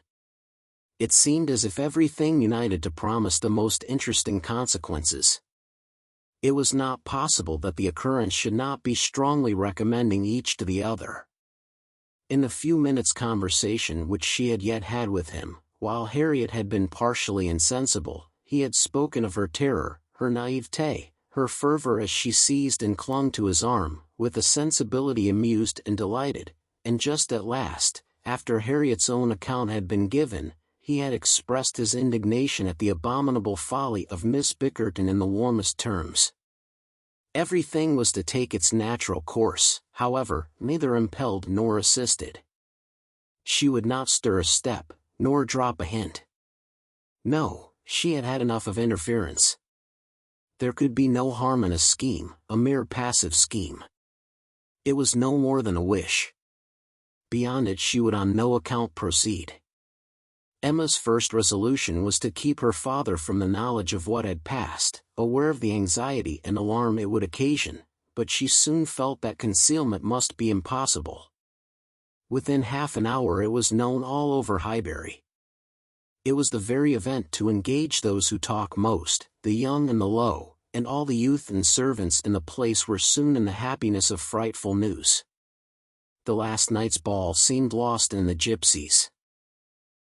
It seemed as if everything united to promise the most interesting consequences. It was not possible that the occurrence should not be strongly recommending each to the other. In the few minutes' conversation which she had yet had with him, while Harriet had been partially insensible, he had spoken of her terror, her naivete, her fervor as she seized and clung to his arm, with a sensibility amused and delighted, and just at last, after Harriet's own account had been given, he had expressed his indignation at the abominable folly of Miss Bickerton in the warmest terms. Everything was to take its natural course, however, neither impelled nor assisted. She would not stir a step, nor drop a hint. No, she had had enough of interference. There could be no harm in a scheme, a mere passive scheme. It was no more than a wish. beyond it she would on no account proceed. Emma's first resolution was to keep her father from the knowledge of what had passed, aware of the anxiety and alarm it would occasion, but she soon felt that concealment must be impossible. Within half an hour it was known all over Highbury. It was the very event to engage those who talk most, the young and the low, and all the youth and servants in the place were soon in the happiness of frightful news. The last night's ball seemed lost in the gypsies.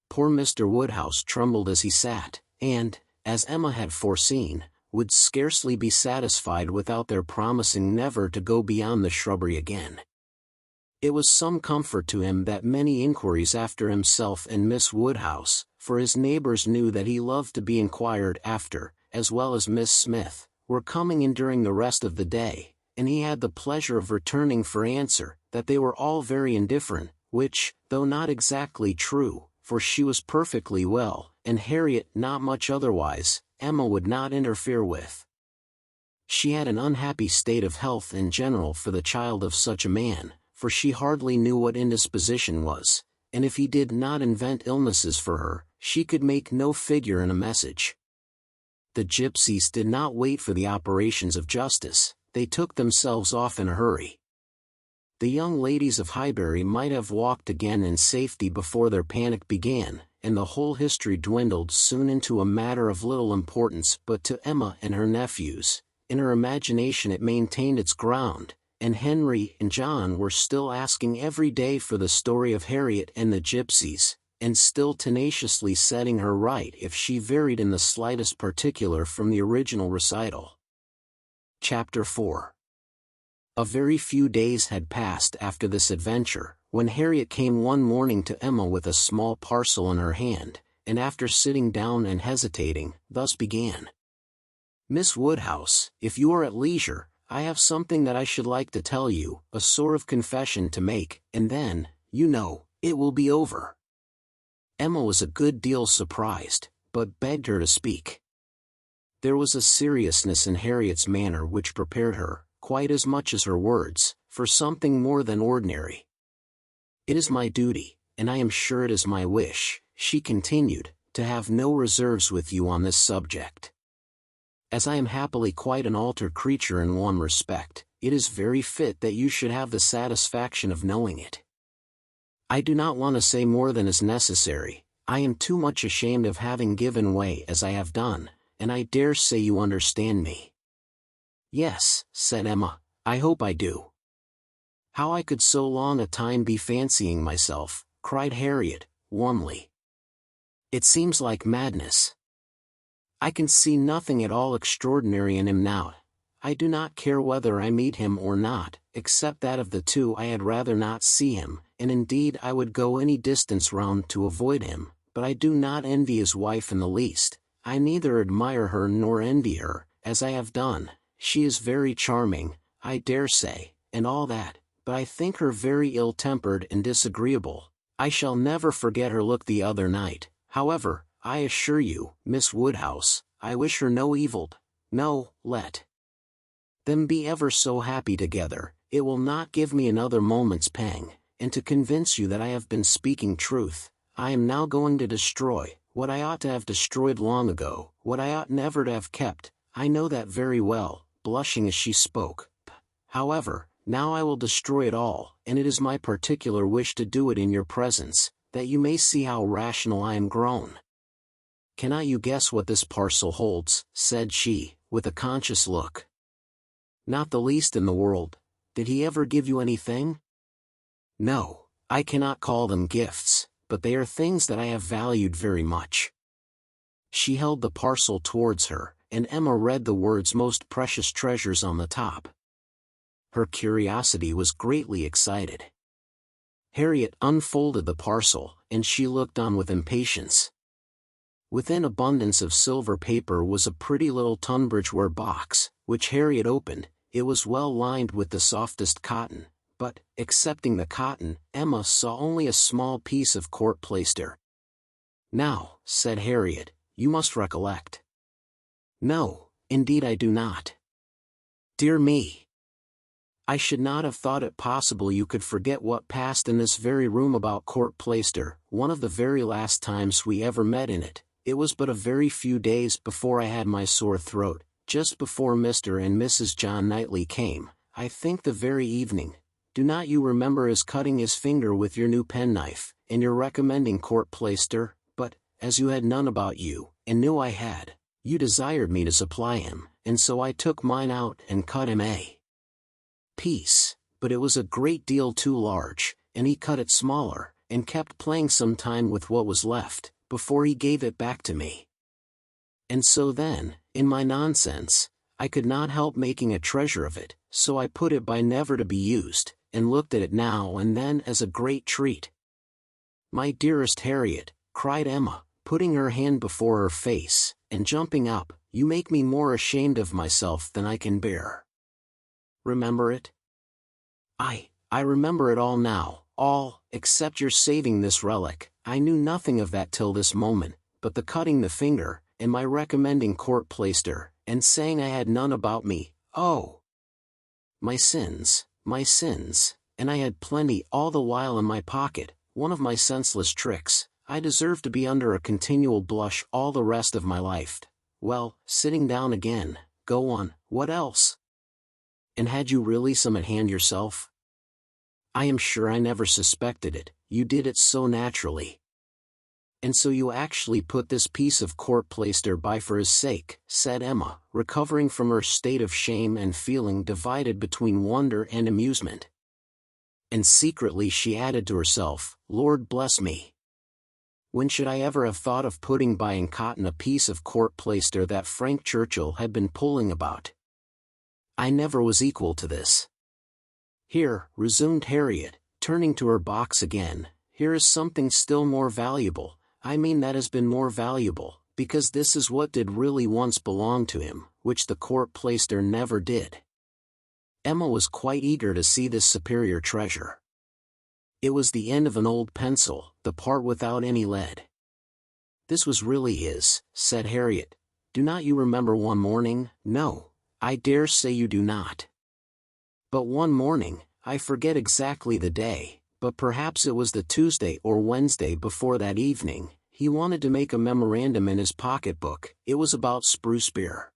Poor Mr. Woodhouse trembled as he sat, and, as Emma had foreseen, would scarcely be satisfied without their promising never to go beyond the shrubbery again. It was some comfort to him that many inquiries after himself and Miss Woodhouse, for his neighbors knew that he loved to be inquired after, as well as Miss Smith, were coming in during the rest of the day, and he had the pleasure of returning for answer, that they were all very indifferent, which, though not exactly true, for she was perfectly well, and Harriet not much otherwise, Emma would not interfere with. She had an unhappy state of health in general for the child of such a man, for she hardly knew what indisposition was, and if he did not invent illnesses for her, she could make no figure in a message. The gypsies did not wait for the operations of justice, they took themselves off in a hurry. The young ladies of Highbury might have walked again in safety before their panic began, and the whole history dwindled soon into a matter of little importance, but to Emma and her nephews, in her imagination it maintained its ground, and Henry and John were still asking every day for the story of Harriet and the gypsies, and still tenaciously setting her right if she varied in the slightest particular from the original recital. Chapter 4. A very few days had passed after this adventure, when Harriet came one morning to Emma with a small parcel in her hand, and after sitting down and hesitating, thus began. "Miss Woodhouse, if you are at leisure, I have something that I should like to tell you, a sort of confession to make, and then, you know, it will be over." Emma was a good deal surprised, but begged her to speak. There was a seriousness in Harriet's manner which prepared her, quite as much as her words, for something more than ordinary. "It is my duty, and I am sure it is my wish," she continued, "to have no reserves with you on this subject. As I am happily quite an altered creature in one respect, it is very fit that you should have the satisfaction of knowing it. I do not want to say more than is necessary. I am too much ashamed of having given way as I have done, and I dare say you understand me." "Yes," said Emma, "I hope I do." "How I could so long a time be fancying myself," cried Harriet, warmly. "It seems like madness. I can see nothing at all extraordinary in him now. I do not care whether I meet him or not, except that of the two I had rather not see him, and indeed I would go any distance round to avoid him, but I do not envy his wife in the least. I neither admire her nor envy her, as I have done. She is very charming, I dare say, and all that, but I think her very ill-tempered and disagreeable. I shall never forget her look the other night. However, I assure you, Miss Woodhouse, I wish her no evil. No, let them be ever so happy together, it will not give me another moment's pang, and to convince you that I have been speaking truth, I am now going to destroy, what I ought to have destroyed long ago, what I ought never to have kept. I know that very well," blushing as she spoke. "However, now I will destroy it all, and it is my particular wish to do it in your presence, that you may see how rational I am grown. Cannot you guess what this parcel holds?" said she, with a conscious look. "Not the least in the world. Did he ever give you anything?" "No, I cannot call them gifts, but they are things that I have valued very much." She held the parcel towards her, and Emma read the words "most precious treasures" on the top. Her curiosity was greatly excited. Harriet unfolded the parcel, and she looked on with impatience. Within abundance of silver paper was a pretty little Tunbridge ware box, which Harriet opened. It was well lined with the softest cotton, but, excepting the cotton, Emma saw only a small piece of court plaister. "Now," said Harriet, "you must recollect." "No, indeed I do not." "Dear me! I should not have thought it possible you could forget what passed in this very room about court plaister, one of the very last times we ever met in it. It was but a very few days before I had my sore throat, just before Mr. and Mrs. John Knightley came, I think the very evening. Do not you remember his cutting his finger with your new penknife, and your recommending court plaister? But, as you had none about you, and knew I had, you desired me to supply him, and so I took mine out and cut him a piece, but it was a great deal too large, and he cut it smaller, and kept playing some time with what was left, before he gave it back to me. And so then, in my nonsense, I could not help making a treasure of it, so I put it by never to be used, and looked at it now and then as a great treat. My dearest Harriet, cried Emma, putting her hand before her face, and jumping up, you make me more ashamed of myself than I can bear. Remember it? I remember it all now, all, except your saving this relic. I knew nothing of that till this moment, but the cutting the finger, and my recommending court plaister, and saying I had none about me. Oh! My sins, and I had plenty all the while in my pocket, one of my senseless tricks. I deserve to be under a continual blush all the rest of my life. Well, sitting down again, go on, what else? And had you really some at hand yourself? I am sure I never suspected it, you did it so naturally. And so you actually put this piece of court plaister by for his sake, said Emma, recovering from her state of shame and feeling divided between wonder and amusement. And secretly she added to herself, Lord bless me! When should I ever have thought of putting by in cotton a piece of court plaister that Frank Churchill had been pulling about? I never was equal to this. Here, resumed Harriet, turning to her box again, here is something still more valuable. I mean that has been more valuable, because this is what did really once belong to him, which the court plaister never did. Emma was quite eager to see this superior treasure. It was the end of an old pencil, the part without any lead. This was really his, said Harriet. Do not you remember one morning? No, I dare say you do not. But one morning, I forget exactly the day, but perhaps it was the Tuesday or Wednesday before that evening, he wanted to make a memorandum in his pocketbook. It was about spruce beer.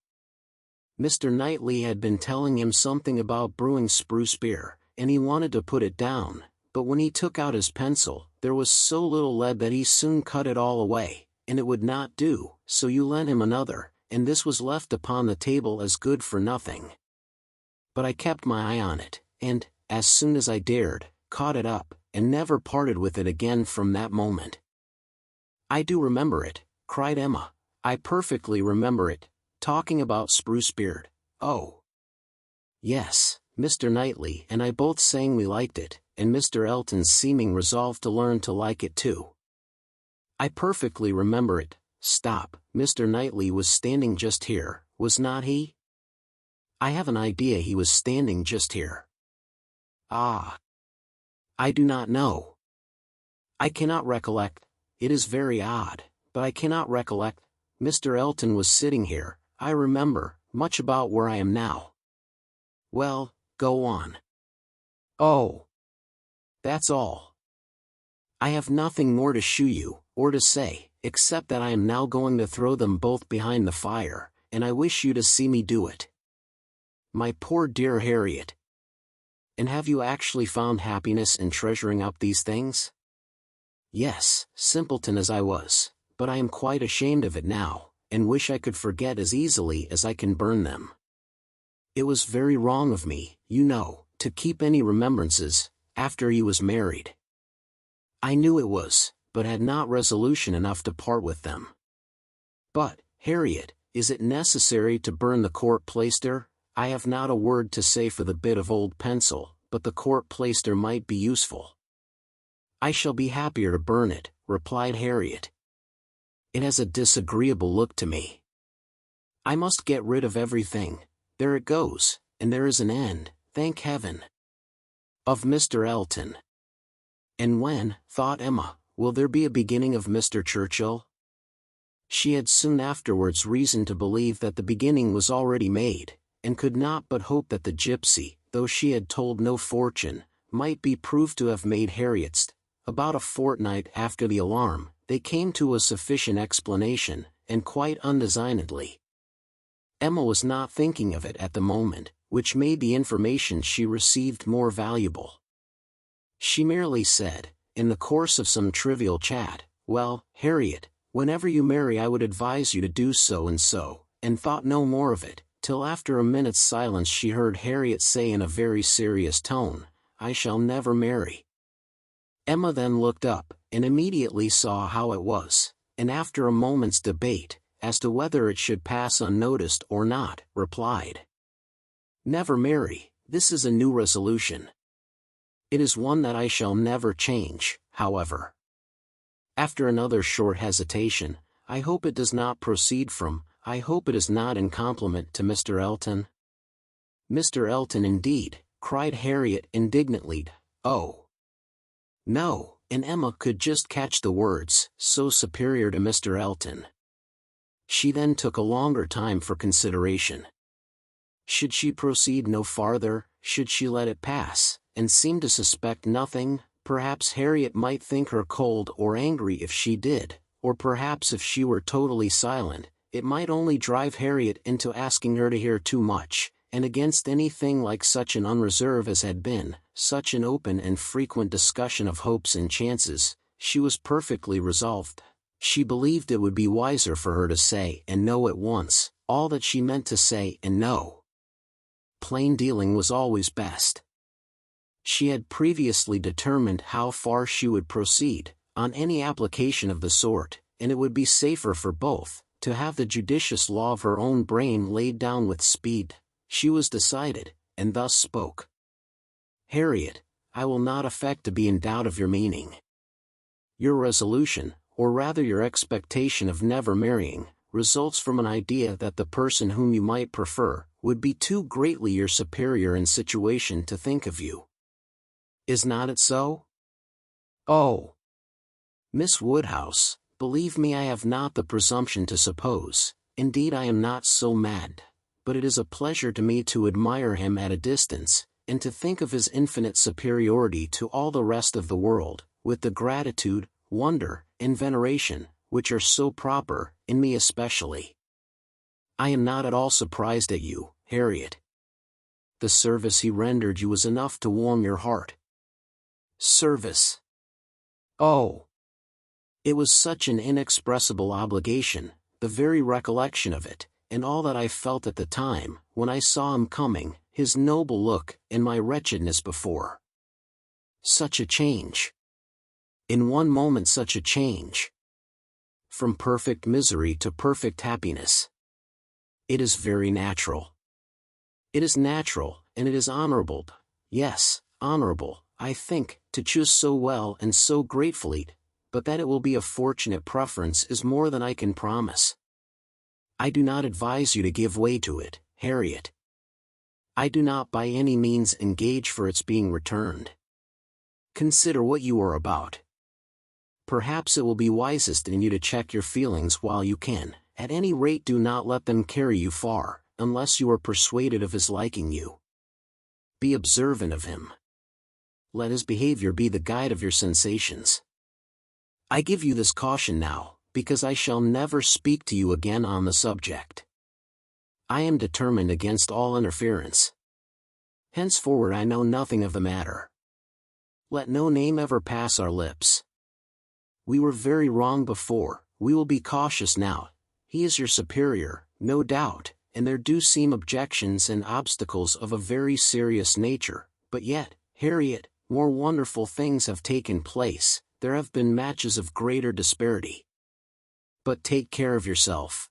Mr. Knightley had been telling him something about brewing spruce beer, and he wanted to put it down, but when he took out his pencil, there was so little lead that he soon cut it all away, and it would not do, so you lent him another, and this was left upon the table as good for nothing. But I kept my eye on it, and, as soon as I dared, caught it up, and never parted with it again from that moment. I do remember it, cried Emma. I perfectly remember it, talking about spruce beer. Oh! Yes, Mr. Knightley and I both saying we liked it, and Mr. Elton's seeming resolve to learn to like it too. I perfectly remember it. Stop, Mr. Knightley was standing just here, was not he? I have an idea he was standing just here. Ah! I do not know. I cannot recollect. It is very odd, but I cannot recollect. Mr. Elton was sitting here, I remember, much about where I am now. Well, go on. Oh! That's all. I have nothing more to shew you, or to say, except that I am now going to throw them both behind the fire, and I wish you to see me do it. My poor dear Harriet. And have you actually found happiness in treasuring up these things? Yes, simpleton as I was, but I am quite ashamed of it now, and wish I could forget as easily as I can burn them. It was very wrong of me, you know, to keep any remembrances, after he was married. I knew it was, but had not resolution enough to part with them. But, Harriet, is it necessary to burn the court plaister? I have not a word to say for the bit of old pencil, but the court plaister might be useful. I shall be happier to burn it, replied Harriet. It has a disagreeable look to me. I must get rid of everything. There it goes, and there is an end, thank heaven. Of Mr. Elton. And when, thought Emma, will there be a beginning of Mr. Churchill? She had soon afterwards reason to believe that the beginning was already made, and could not but hope that the gypsy, though she had told no fortune, might be proved to have made Harriet's. About a fortnight after the alarm, they came to a sufficient explanation, and quite undesignedly. Emma was not thinking of it at the moment, which made the information she received more valuable. She merely said, in the course of some trivial chat, "Well, Harriet, whenever you marry I would advise you to do so, and thought no more of it, till after a minute's silence she heard Harriet say in a very serious tone, 'I shall never marry.' Emma then looked up, and immediately saw how it was, and after a moment's debate, as to whether it should pass unnoticed or not, replied, 'Never marry, this is a new resolution. It is one that I shall never change, however.' After another short hesitation, 'I hope it does not proceed from, I hope it is not in compliment to Mr. Elton?' 'Mr. Elton indeed,' cried Harriet indignantly. 'Oh, no,' and Emma could just catch the words, 'so superior to Mr. Elton.' She then took a longer time for consideration. Should she proceed no farther, should she let it pass, and seem to suspect nothing? Perhaps Harriet might think her cold or angry if she did, or perhaps if she were totally silent, it might only drive Harriet into asking her to hear too much, and against anything like such an unreserve as had been, such an open and frequent discussion of hopes and chances, she was perfectly resolved. She believed it would be wiser for her to say and know at once, all that she meant to say and know. Plain dealing was always best. She had previously determined how far she would proceed, on any application of the sort, and it would be safer for both, to have the judicious law of her own brain laid down with speed. She was decided, and thus spoke. "Harriet, I will not affect to be in doubt of your meaning. Your resolution, or rather your expectation of never marrying, results from an idea that the person whom you might prefer, would be too greatly your superior in situation to think of you. Is not it so?" "Oh, Miss Woodhouse, believe me, I have not the presumption to suppose, indeed I am not so mad, but it is a pleasure to me to admire him at a distance, and to think of his infinite superiority to all the rest of the world, with the gratitude, wonder, and veneration, which are so proper, in me especially. I am not at all surprised at you, Harriet. The service he rendered you was enough to warm your heart." Service! Oh! It was such an inexpressible obligation, the very recollection of it, and all that I felt at the time, when I saw him coming, his noble look, and my wretchedness before. Such a change! In one moment such a change! From perfect misery to perfect happiness. It is very natural. It is natural, and it is honorable, yes, honorable, I think, to choose so well and so gratefully, but that it will be a fortunate preference is more than I can promise. I do not advise you to give way to it, Harriet. I do not by any means engage for its being returned. Consider what you are about. Perhaps it will be wisest in you to check your feelings while you can, at any rate do not let them carry you far, unless you are persuaded of his liking you. Be observant of him. Let his behavior be the guide of your sensations. I give you this caution now, because I shall never speak to you again on the subject. I am determined against all interference. Henceforward I know nothing of the matter. Let no name ever pass our lips. We were very wrong before, we will be cautious now. He is your superior, no doubt, and there do seem objections and obstacles of a very serious nature, but yet, Harriet, more wonderful things have taken place, there have been matches of greater disparity. But take care of yourself.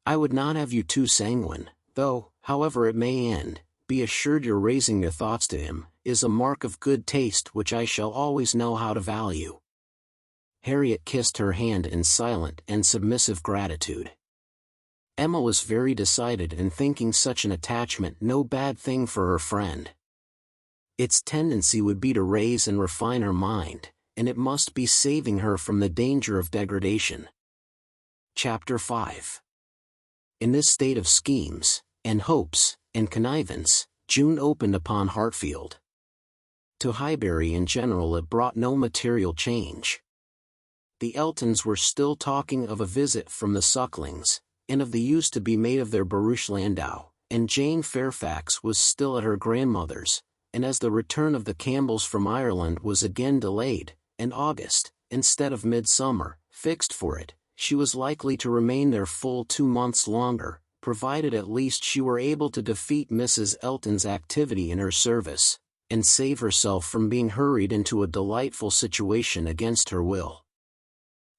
I would not have you too sanguine, though, however it may end, be assured your raising your thoughts to him, is a mark of good taste which I shall always know how to value." Harriet kissed her hand in silent and submissive gratitude. Emma was very decided in thinking such an attachment no bad thing for her friend. Its tendency would be to raise and refine her mind, and it must be saving her from the danger of degradation. Chapter 5. In this state of schemes, and hopes, and connivance, June opened upon Hartfield. To Highbury in general it brought no material change. The Eltons were still talking of a visit from the Sucklings, and of the use to be made of their barouche landau, and Jane Fairfax was still at her grandmother's, and as the return of the Campbells from Ireland was again delayed, and August, instead of midsummer, fixed for it, she was likely to remain there full 2 months longer, provided at least she were able to defeat Mrs. Elton's activity in her service, and save herself from being hurried into a delightful situation against her will.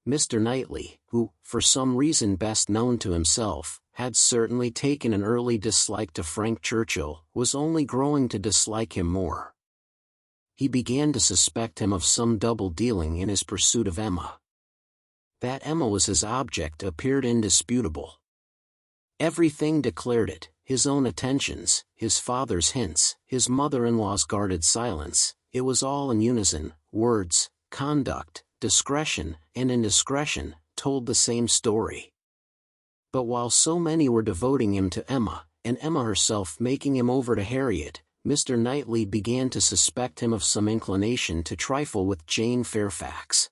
Mr. Knightley, who, for some reason best known to himself, had certainly taken an early dislike to Frank Churchill, was only growing to dislike him more. He began to suspect him of some double-dealing in his pursuit of Emma. That Emma was his object appeared indisputable. Everything declared it, his own attentions, his father's hints, his mother-in-law's guarded silence, it was all in unison, words, conduct, discretion, and indiscretion, told the same story. But while so many were devoting him to Emma, and Emma herself making him over to Harriet, Mr. Knightley began to suspect him of some inclination to trifle with Jane Fairfax.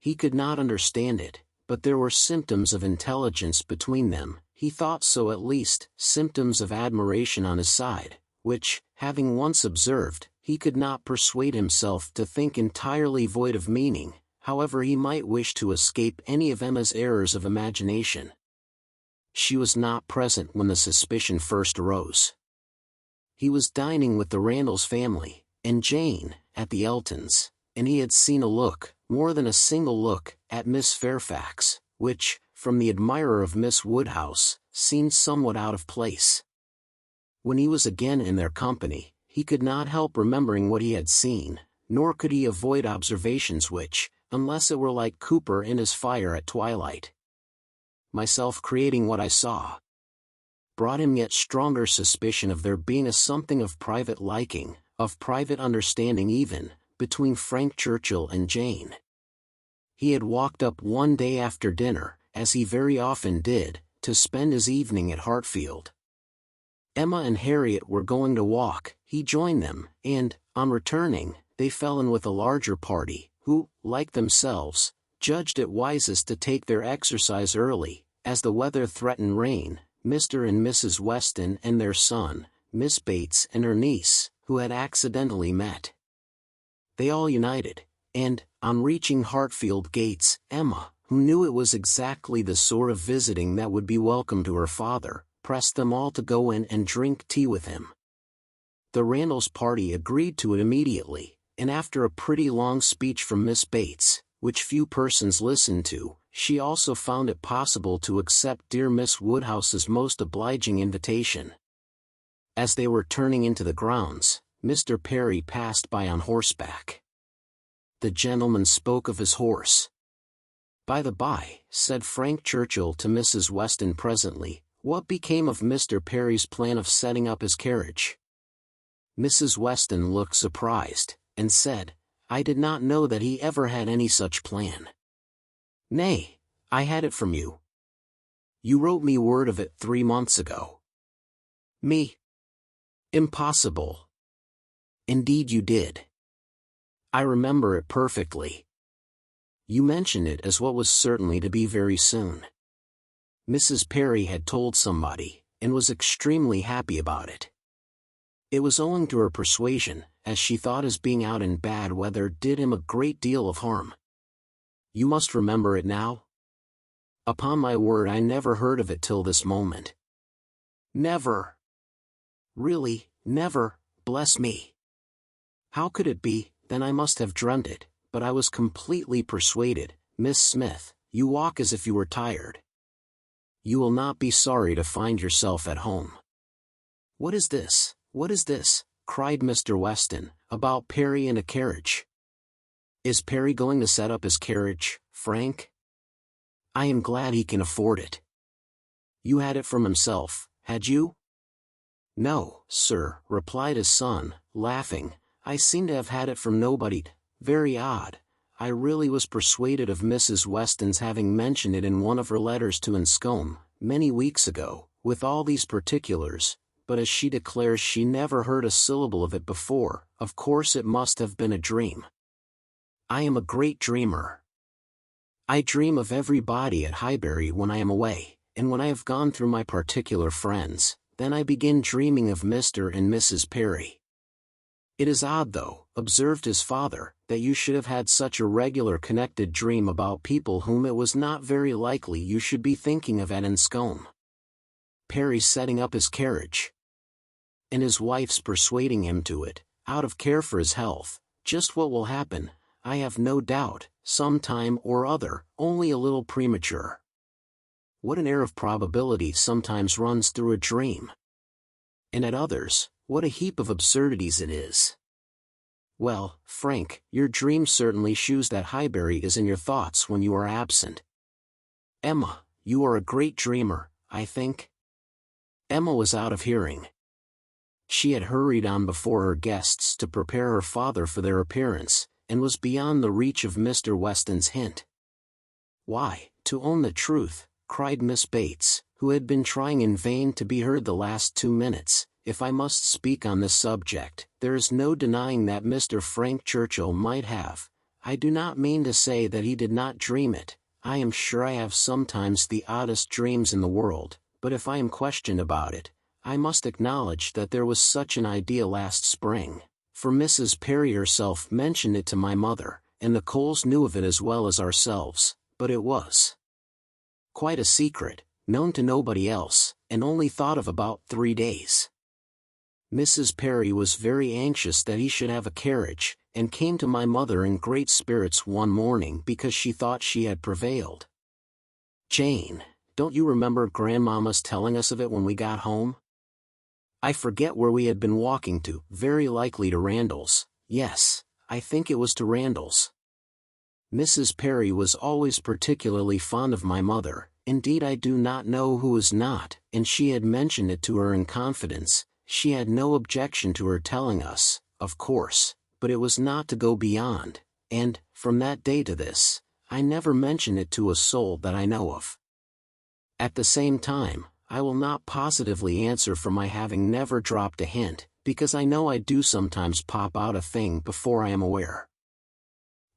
He could not understand it, but there were symptoms of intelligence between them, he thought so at least, symptoms of admiration on his side, which, having once observed, he could not persuade himself to think entirely void of meaning, however he might wish to escape any of Emma's errors of imagination. She was not present when the suspicion first arose. He was dining with the Randalls family, and Jane, at the Eltons, and he had seen a look, more than a single look, at Miss Fairfax, which, from the admirer of Miss Woodhouse, seemed somewhat out of place. When he was again in their company, he could not help remembering what he had seen, nor could he avoid observations which, unless it were like Cooper in his fire at twilight, myself creating what I saw, brought him yet stronger suspicion of there being a something of private liking, of private understanding even, between Frank Churchill and Jane. He had walked up one day after dinner, as he very often did, to spend his evening at Hartfield. Emma and Harriet were going to walk, he joined them, and, on returning, they fell in with a larger party, who, like themselves, judged it wisest to take their exercise early, as the weather threatened rain. Mr. and Mrs. Weston and their son, Miss Bates and her niece, who had accidentally met. They all united, and, on reaching Hartfield gates, Emma, who knew it was exactly the sort of visiting that would be welcome to her father, pressed them all to go in and drink tea with him. The Randalls party agreed to it immediately, and after a pretty long speech from Miss Bates, which few persons listened to, she also found it possible to accept dear Miss Woodhouse's most obliging invitation. As they were turning into the grounds, Mr. Perry passed by on horseback. The gentleman spoke of his horse. "By the by," said Frank Churchill to Mrs. Weston presently, "what became of Mr. Perry's plan of setting up his carriage?" Mrs. Weston looked surprised, and said, "I did not know that he ever had any such plan." "Nay, I had it from you. You wrote me word of it 3 months ago." "Me? Impossible." "Indeed you did. I remember it perfectly. You mentioned it as what was certainly to be very soon." Mrs. Perry had told somebody, and was extremely happy about it. It was owing to her persuasion, as she thought his being out in bad weather did him a great deal of harm. "You must remember it now?" "Upon my word I never heard of it till this moment." "Never? Really, never, bless me. How could it be? Then I must have dreamt it, but I was completely persuaded. Miss Smith, you walk as if you were tired. You will not be sorry to find yourself at home." "What is this? What is this?" cried Mr. Weston, "about Perry and a carriage? Is Perry going to set up his carriage, Frank? I am glad he can afford it. You had it from himself, had you?" "No, sir," replied his son, laughing, "I seem to have had it from nobody. Very odd. I really was persuaded of Mrs. Weston's having mentioned it in one of her letters to Enscombe, many weeks ago, with all these particulars, but as she declares she never heard a syllable of it before, of course it must have been a dream. I am a great dreamer. I dream of everybody at Highbury when I am away, and when I have gone through my particular friends, then I begin dreaming of Mr. and Mrs. Perry. It is odd though, observed his father, that you should have had such a regular connected dream about people whom it was not very likely you should be thinking of at Enscombe. Perry's setting up his carriage, and his wife's persuading him to it, out of care for his health. Just what will happen, I have no doubt, some time or other, only a little premature. What an air of probability sometimes runs through a dream! And at others, what a heap of absurdities it is. Well, Frank, your dream certainly shews that Highbury is in your thoughts when you are absent. Emma, you are a great dreamer, I think. Emma was out of hearing. She had hurried on before her guests to prepare her father for their appearance, and was beyond the reach of Mr. Weston's hint. Why, to own the truth, cried Miss Bates, who had been trying in vain to be heard the last 2 minutes, if I must speak on this subject, there is no denying that Mr. Frank Churchill might have. I do not mean to say that he did not dream it. I am sure I have sometimes the oddest dreams in the world, but if I am questioned about it, I must acknowledge that there was such an idea last spring, for Mrs. Perry herself mentioned it to my mother, and the Coles knew of it as well as ourselves, but it was quite a secret, known to nobody else, and only thought of about 3 days. Mrs. Perry was very anxious that he should have a carriage, and came to my mother in great spirits one morning because she thought she had prevailed. Jane, don't you remember Grandmama's telling us of it when we got home? I forget where we had been walking to, very likely to Randall's. Yes, I think it was to Randall's. Mrs. Perry was always particularly fond of my mother, indeed I do not know who is not, and she had mentioned it to her in confidence. She had no objection to her telling us, of course, but it was not to go beyond, and, from that day to this, I never mentioned it to a soul that I know of. At the same time, I will not positively answer for my having never dropped a hint, because I know I do sometimes pop out a thing before I am aware.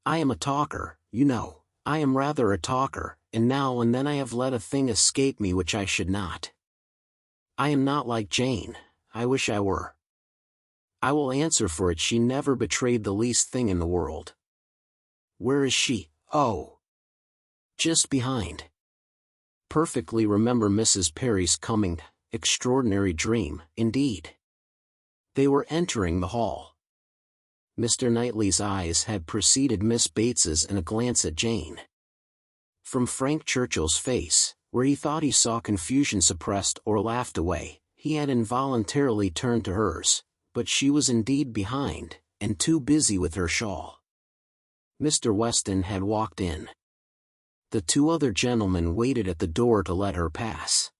I am a talker, you know, I am rather a talker, and now and then I have let a thing escape me which I should not. I am not like Jane, I wish I were. I will answer for it she never betrayed the least thing in the world. Where is she? Oh! Just behind. Perfectly remember Mrs. Perry's coming. Extraordinary dream, indeed. They were entering the hall. Mr. Knightley's eyes had preceded Miss Bates's in a glance at Jane. From Frank Churchill's face, where he thought he saw confusion suppressed or laughed away, he had involuntarily turned to hers, but she was indeed behind, and too busy with her shawl. Mr. Weston had walked in. The 2 other gentlemen waited at the door to let her pass.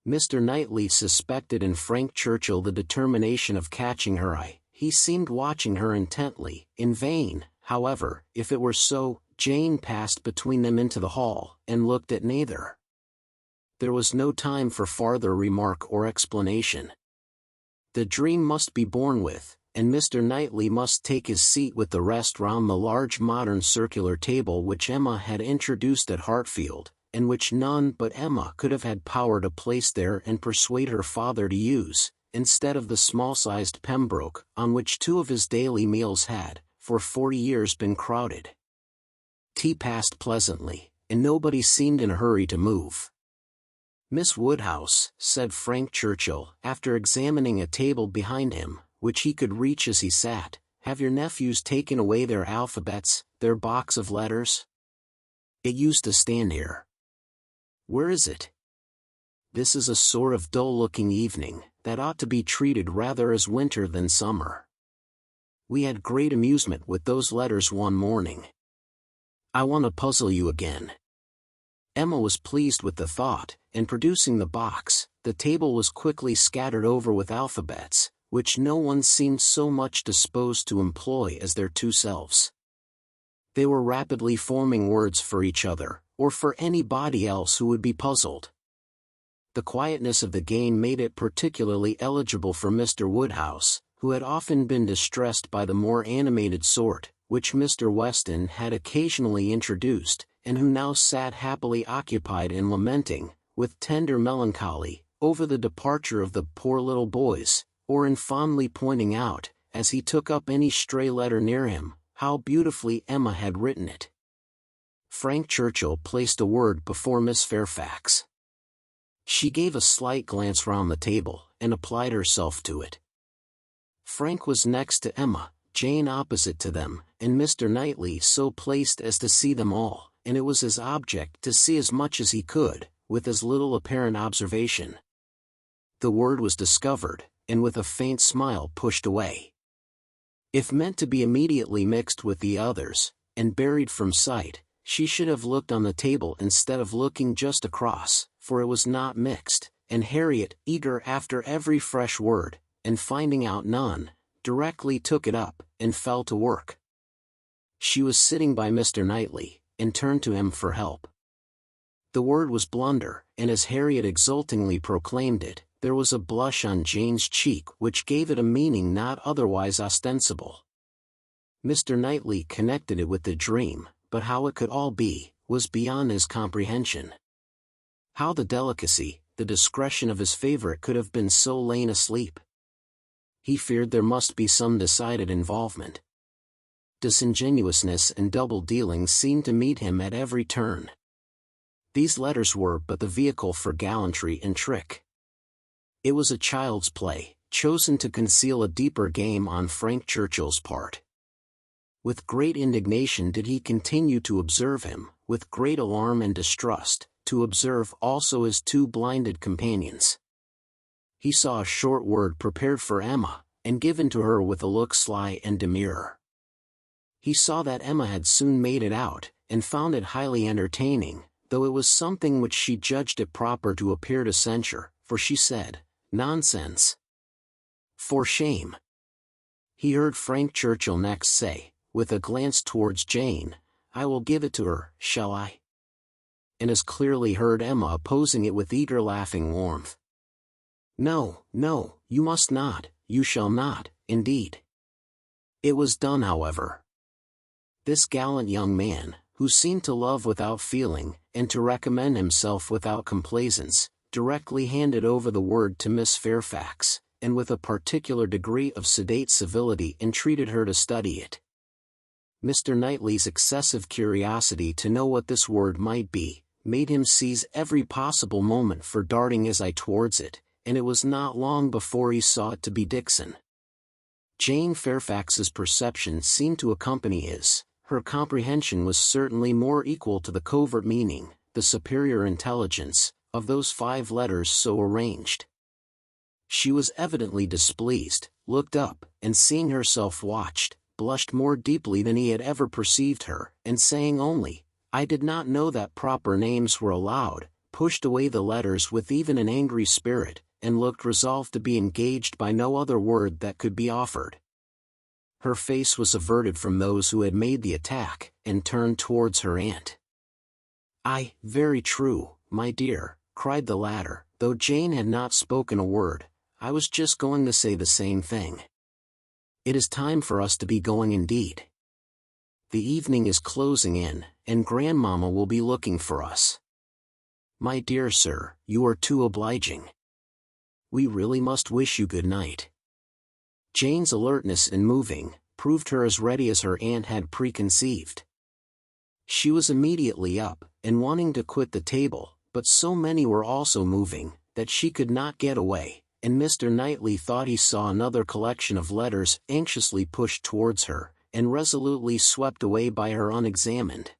Mr. Knightley suspected in Frank Churchill the determination of catching her eye. He seemed watching her intently, in vain, however, if it were so. Jane passed between them into the hall, and looked at neither. There was no time for farther remark or explanation. The dream must be borne with, and Mr. Knightley must take his seat with the rest round the large modern circular table which Emma had introduced at Hartfield, and which none but Emma could have had power to place there and persuade her father to use, instead of the small-sized Pembroke, on which 2 of his daily meals had, for 40 years been crowded. Tea passed pleasantly, and nobody seemed in a hurry to move. Miss Woodhouse, said Frank Churchill, after examining a table behind him, which he could reach as he sat, have your nephews taken away their alphabets, their box of letters? It used to stand here. Where is it? This is a sort of dull-looking evening, that ought to be treated rather as winter than summer. We had great amusement with those letters one morning. I want to puzzle you again. Emma was pleased with the thought, and producing the box, the table was quickly scattered over with alphabets, which no one seemed so much disposed to employ as their 2 selves. They were rapidly forming words for each other, or for anybody else who would be puzzled. The quietness of the game made it particularly eligible for Mr. Woodhouse, who had often been distressed by the more animated sort, which Mr. Weston had occasionally introduced, and who now sat happily occupied in lamenting, with tender melancholy, over the departure of the poor little boys, or in fondly pointing out, as he took up any stray letter near him, how beautifully Emma had written it. Frank Churchill placed a word before Miss Fairfax. She gave a slight glance round the table, and applied herself to it. Frank was next to Emma, Jane opposite to them, and Mr. Knightley so placed as to see them all, and it was his object to see as much as he could, with as little apparent observation. The word was discovered, and with a faint smile pushed away. If meant to be immediately mixed with the others, and buried from sight, she should have looked on the table instead of looking just across, for it was not mixed, and Harriet, eager after every fresh word, and finding out none, directly took it up, and fell to work. She was sitting by Mr. Knightley, and turned to him for help. The word was blunder, and as Harriet exultingly proclaimed it, there was a blush on Jane's cheek which gave it a meaning not otherwise ostensible. Mr. Knightley connected it with the dream, but how it could all be, was beyond his comprehension. How the delicacy, the discretion of his favorite could have been so lain asleep. He feared there must be some decided involvement. Disingenuousness and double-dealing seemed to meet him at every turn. These letters were but the vehicle for gallantry and trick. It was a child's play, chosen to conceal a deeper game on Frank Churchill's part. With great indignation did he continue to observe him, with great alarm and distrust, to observe also his two blinded companions. He saw a short word prepared for Emma, and given to her with a look sly and demure. He saw that Emma had soon made it out, and found it highly entertaining, though it was something which she judged it proper to appear to censure, for she said, "Nonsense! For shame!" He heard Frank Churchill next say, with a glance towards Jane, "I will give it to her, shall I?" And as clearly heard Emma opposing it with eager laughing warmth. "No, no, you must not, you shall not, indeed." It was done, however. This gallant young man, who seemed to love without feeling, and to recommend himself without complaisance, directly handed over the word to Miss Fairfax, and with a particular degree of sedate civility entreated her to study it. Mr. Knightley's excessive curiosity to know what this word might be, made him seize every possible moment for darting his eye towards it, and it was not long before he saw it to be Dixon. Jane Fairfax's perception seemed to accompany his. Her comprehension was certainly more equal to the covert meaning, the superior intelligence, of those 5 letters so arranged. She was evidently displeased, looked up, and seeing herself watched, blushed more deeply than he had ever perceived her, and saying only, "I did not know that proper names were allowed," pushed away the letters with even an angry spirit, and looked resolved to be engaged by no other word that could be offered. Her face was averted from those who had made the attack, and turned towards her aunt. "Aye, very true, my dear," cried the latter, though Jane had not spoken a word. "I was just going to say the same thing. It is time for us to be going indeed. The evening is closing in, and grandmamma will be looking for us. My dear sir, you are too obliging. We really must wish you good night." Jane's alertness in moving, proved her as ready as her aunt had preconceived. She was immediately up, and wanting to quit the table, but so many were also moving, that she could not get away, and Mr. Knightley thought he saw another collection of letters anxiously pushed towards her, and resolutely swept away by her unexamined.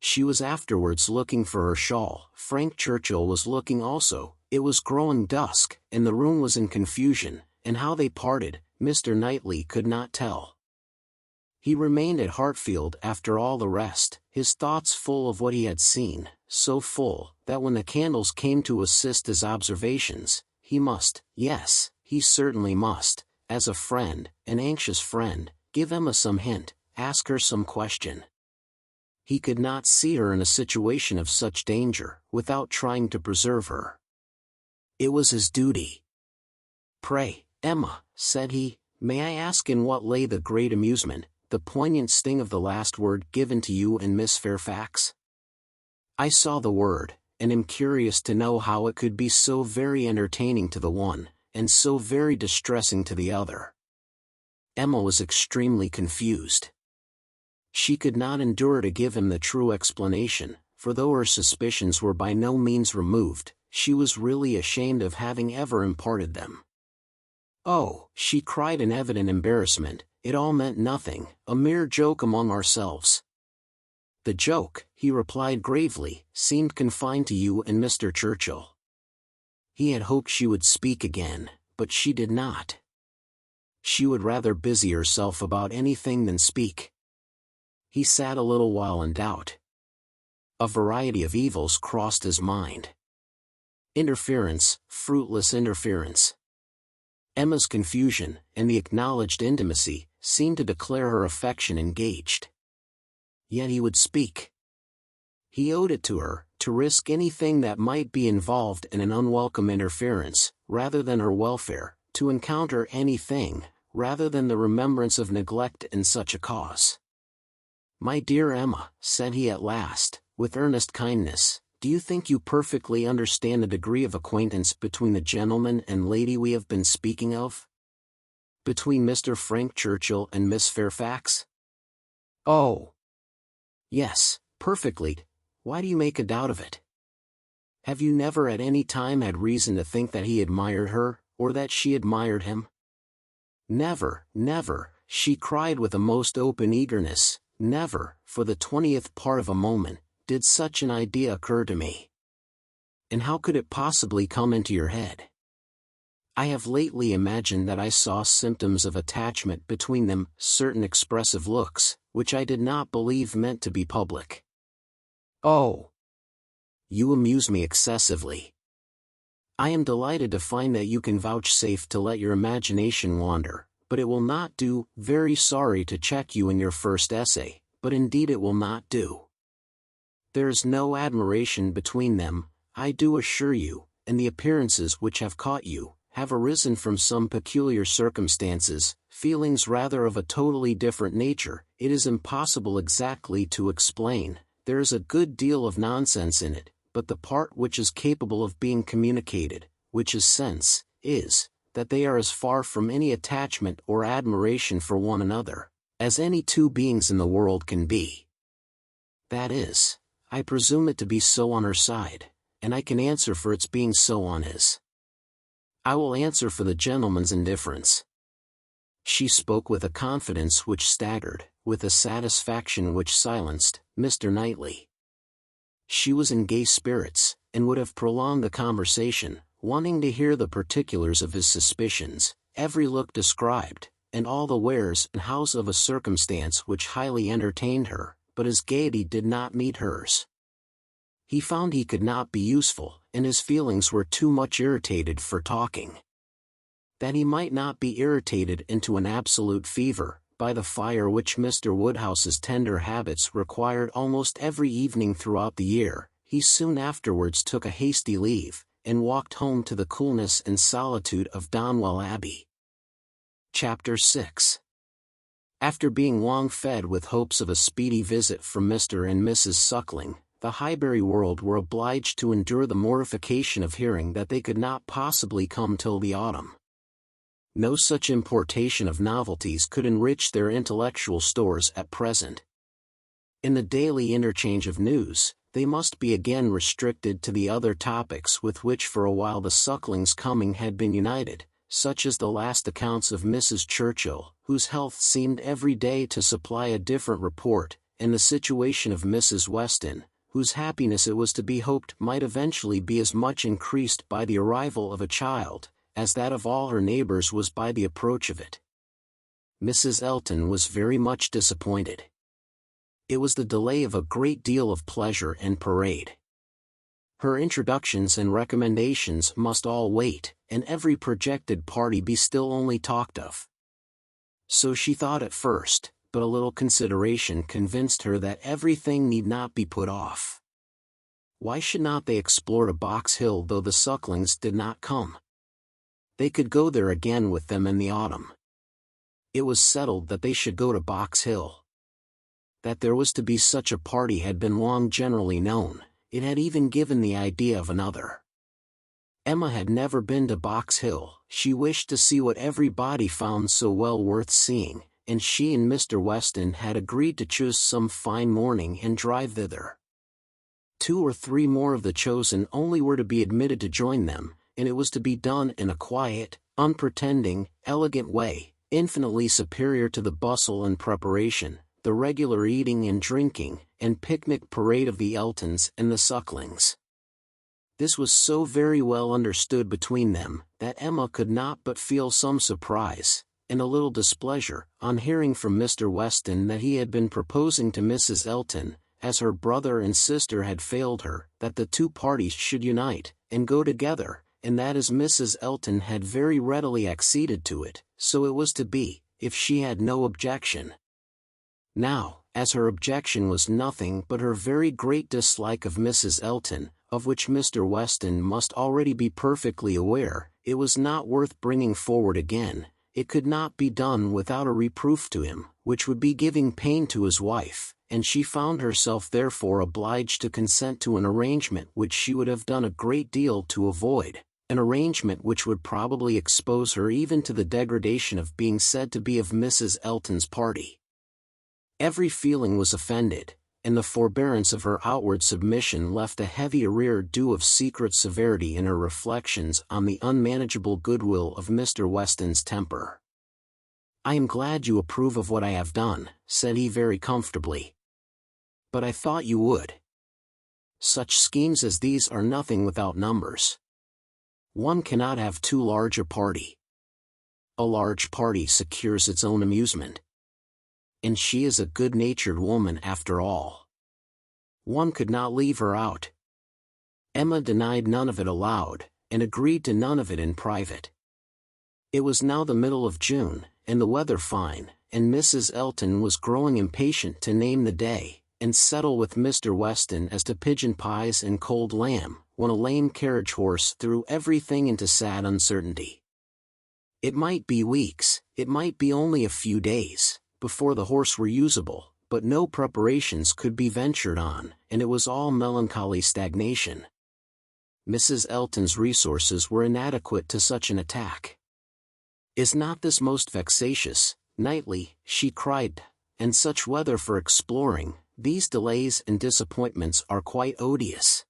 She was afterwards looking for her shawl. Frank Churchill was looking also. It was growing dusk, and the room was in confusion, and how they parted, Mr. Knightley could not tell. He remained at Hartfield after all the rest, his thoughts full of what he had seen, so full, that when the candles came to assist his observations, he must, yes, he certainly must, as a friend, an anxious friend, give Emma some hint, ask her some question. He could not see her in a situation of such danger, without trying to preserve her. It was his duty. "Pray, Emma," said he, "may I ask in what lay the great amusement, the poignant sting of the last word given to you and Miss Fairfax? I saw the word, and am curious to know how it could be so very entertaining to the one, and so very distressing to the other." Emma was extremely confused. She could not endure to give him the true explanation, for though her suspicions were by no means removed, she was really ashamed of having ever imparted them. "Oh," she cried in evident embarrassment, "it all meant nothing, a mere joke among ourselves." "The joke," he replied gravely, "seemed confined to you and Mr. Churchill." He had hoped she would speak again, but she did not. She would rather busy herself about anything than speak. He sat a little while in doubt. A variety of evils crossed his mind. Interference, fruitless interference. Emma's confusion, and the acknowledged intimacy, seemed to declare her affection engaged. Yet he would speak. He owed it to her, to risk anything that might be involved in an unwelcome interference, rather than her welfare, to encounter anything, rather than the remembrance of neglect in such a cause. "My dear Emma," said he at last, with earnest kindness, "do you think you perfectly understand the degree of acquaintance between the gentleman and lady we have been speaking of? Between Mr. Frank Churchill and Miss Fairfax?" "Oh, yes, perfectly. Why do you make a doubt of it? Have you never at any time had reason to think that he admired her, or that she admired him?" "Never, never," she cried with a most open eagerness, "never, for the 20th part of a moment, did such an idea occur to me. And how could it possibly come into your head? I have lately imagined that I saw symptoms of attachment between them, certain expressive looks, which I did not believe meant to be public." "Oh, you amuse me excessively. I am delighted to find that you can vouchsafe to let your imagination wander, but it will not do. Very sorry to check you in your first essay, but indeed it will not do. There is no admiration between them, I do assure you, and the appearances which have caught you, have arisen from some peculiar circumstances, feelings rather of a totally different nature. It is impossible exactly to explain. There is a good deal of nonsense in it, but the part which is capable of being communicated, which is sense, is, that they are as far from any attachment or admiration for one another, as any two beings in the world can be. That is, I presume it to be so on her side, and I can answer for its being so on his. I will answer for the gentleman's indifference." She spoke with a confidence which staggered, with a satisfaction which silenced, Mr. Knightley. She was in gay spirits, and would have prolonged the conversation, wanting to hear the particulars of his suspicions, every look described, and all the wheres and hows of a circumstance which highly entertained her, but his gaiety did not meet hers. He found he could not be useful, and his feelings were too much irritated for talking. That he might not be irritated into an absolute fever, by the fire which Mr. Woodhouse's tender habits required almost every evening throughout the year, he soon afterwards took a hasty leave, and walked home to the coolness and solitude of Donwell Abbey. Chapter 6. After being long fed with hopes of a speedy visit from Mr. and Mrs. Suckling, the Highbury world were obliged to endure the mortification of hearing that they could not possibly come till the autumn. No such importation of novelties could enrich their intellectual stores at present. In the daily interchange of news, they must be again restricted to the other topics with which for a while the Sucklings' coming had been united, such as the last accounts of Mrs. Churchill, whose health seemed every day to supply a different report, and the situation of Mrs. Weston, whose happiness it was to be hoped might eventually be as much increased by the arrival of a child, as that of all her neighbors was by the approach of it. Mrs. Elton was very much disappointed. It was the delay of a great deal of pleasure and parade. Her introductions and recommendations must all wait, and every projected party be still only talked of. So she thought at first, but a little consideration convinced her that everything need not be put off. Why should not they explore to Box Hill though the sucklings did not come? They could go there again with them in the autumn. It was settled that they should go to Box Hill. That there was to be such a party had been long generally known, it had even given the idea of another. Emma had never been to Box Hill, she wished to see what everybody found so well worth seeing, and she and Mr. Weston had agreed to choose some fine morning and drive thither. 2 or 3 more of the chosen only were to be admitted to join them, and it was to be done in a quiet, unpretending, elegant way, infinitely superior to the bustle and preparation, the regular eating and drinking, and picnic parade of the Eltons and the Sucklings. This was so very well understood between them, that Emma could not but feel some surprise, and a little displeasure, on hearing from Mr. Weston that he had been proposing to Mrs. Elton, as her brother and sister had failed her, that the 2 parties should unite, and go together, and that as Mrs. Elton had very readily acceded to it, so it was to be, if she had no objection. Now, as her objection was nothing but her very great dislike of Mrs. Elton, of which Mr. Weston must already be perfectly aware, it was not worth bringing forward again, it could not be done without a reproof to him, which would be giving pain to his wife, and she found herself therefore obliged to consent to an arrangement which she would have done a great deal to avoid, an arrangement which would probably expose her even to the degradation of being said to be of Mrs. Elton's party. Every feeling was offended, and the forbearance of her outward submission left a heavy arrear due of secret severity in her reflections on the unmanageable goodwill of Mr. Weston's temper. "I am glad you approve of what I have done," said he very comfortably. "But I thought you would. Such schemes as these are nothing without numbers. One cannot have too large a party. A large party secures its own amusement. And she is a good-natured woman after all. One could not leave her out." Emma denied none of it aloud, and agreed to none of it in private. It was now the middle of June, and the weather fine, and Mrs. Elton was growing impatient to name the day, and settle with Mr. Weston as to pigeon pies and cold lamb, when a lame carriage horse threw everything into sad uncertainty. It might be weeks, it might be only a few days, before the horse were usable, but no preparations could be ventured on, and it was all melancholy stagnation. Mrs. Elton's resources were inadequate to such an attack. "Is not this most vexatious, Knightley?" she cried, "and such weather for exploring, these delays and disappointments are quite odious.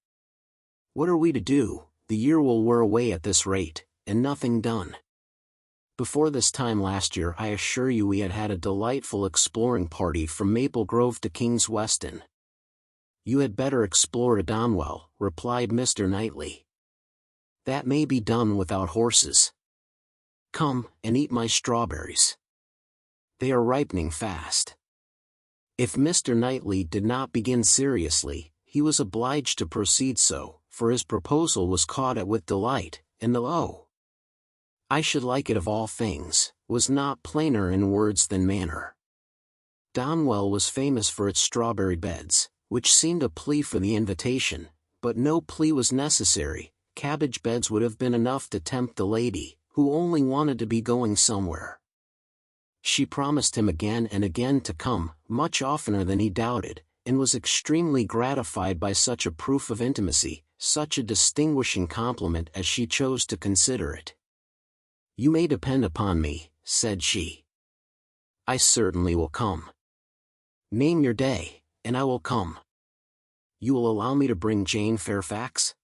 What are we to do? The year will wear away at this rate, and nothing done. Before this time last year I assure you we had had a delightful exploring party from Maple Grove to King's Weston." "You had better explore to Donwell," replied Mr. Knightley. "That may be done without horses. Come, and eat my strawberries. They are ripening fast." If Mr. Knightley did not begin seriously, he was obliged to proceed so, for his proposal was caught at with delight, and the "Oh, I should like it of all things," was not plainer in words than manner. Donwell was famous for its strawberry beds, which seemed a plea for the invitation, but no plea was necessary. Cabbage beds would have been enough to tempt the lady, who only wanted to be going somewhere. She promised him again and again to come, much oftener than he doubted, and was extremely gratified by such a proof of intimacy, such a distinguishing compliment as she chose to consider it. "You may depend upon me," said she. "I certainly will come. Name your day, and I will come. You will allow me to bring Jane Fairfax?"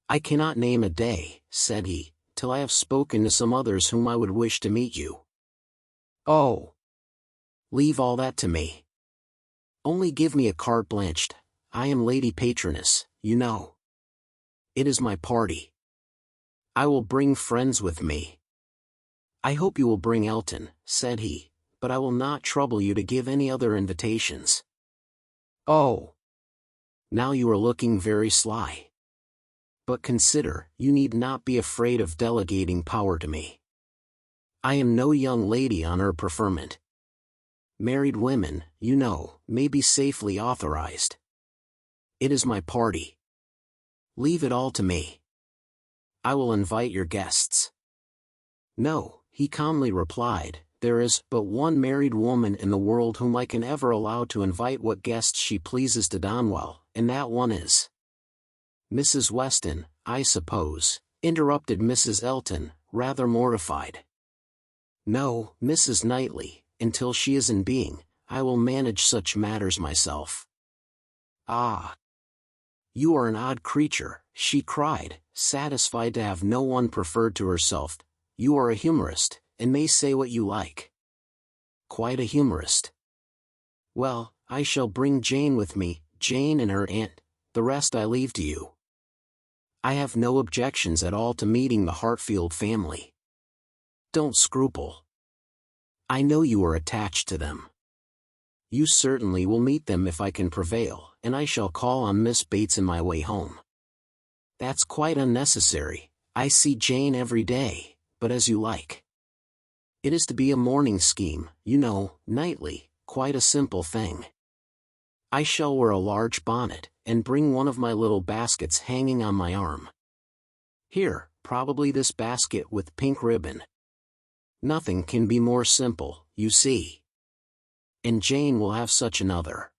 "I cannot name a day," said he, "till I have spoken to some others whom I would wish to meet you." "Oh, leave all that to me. Only give me a carte blanche. I am Lady Patroness, you know. It is my party. I will bring friends with me." "I hope you will bring Elton," said he, "but I will not trouble you to give any other invitations." "Oh, now you are looking very sly. But consider, you need not be afraid of delegating power to me. I am no young lady on her preferment. Married women, you know, may be safely authorized. It is my party. Leave it all to me. I will invite your guests. No, he calmly replied, there is but one married woman in the world whom I can ever allow to invite what guests she pleases to Donwell, and that one is Mrs. Weston, I suppose, interrupted Mrs. Elton, rather mortified. No, Mrs. Knightley, until she is in being, I will manage such matters myself. Ah! You are an odd creature, she cried, satisfied to have no one preferred to herself. You are a humorist, and may say what you like. Quite a humorist. Well, I shall bring Jane with me, Jane and her aunt, the rest I leave to you. I have no objections at all to meeting the Hartfield family. Don't scruple. I know you are attached to them. You certainly will meet them if I can prevail, and I shall call on Miss Bates in my way home. That's quite unnecessary, I see Jane every day, but as you like. It is to be a morning scheme, you know, Knightley, quite a simple thing. I shall wear a large bonnet, and bring one of my little baskets hanging on my arm. Here, probably this basket with pink ribbon. Nothing can be more simple, you see. And Jane will have such another.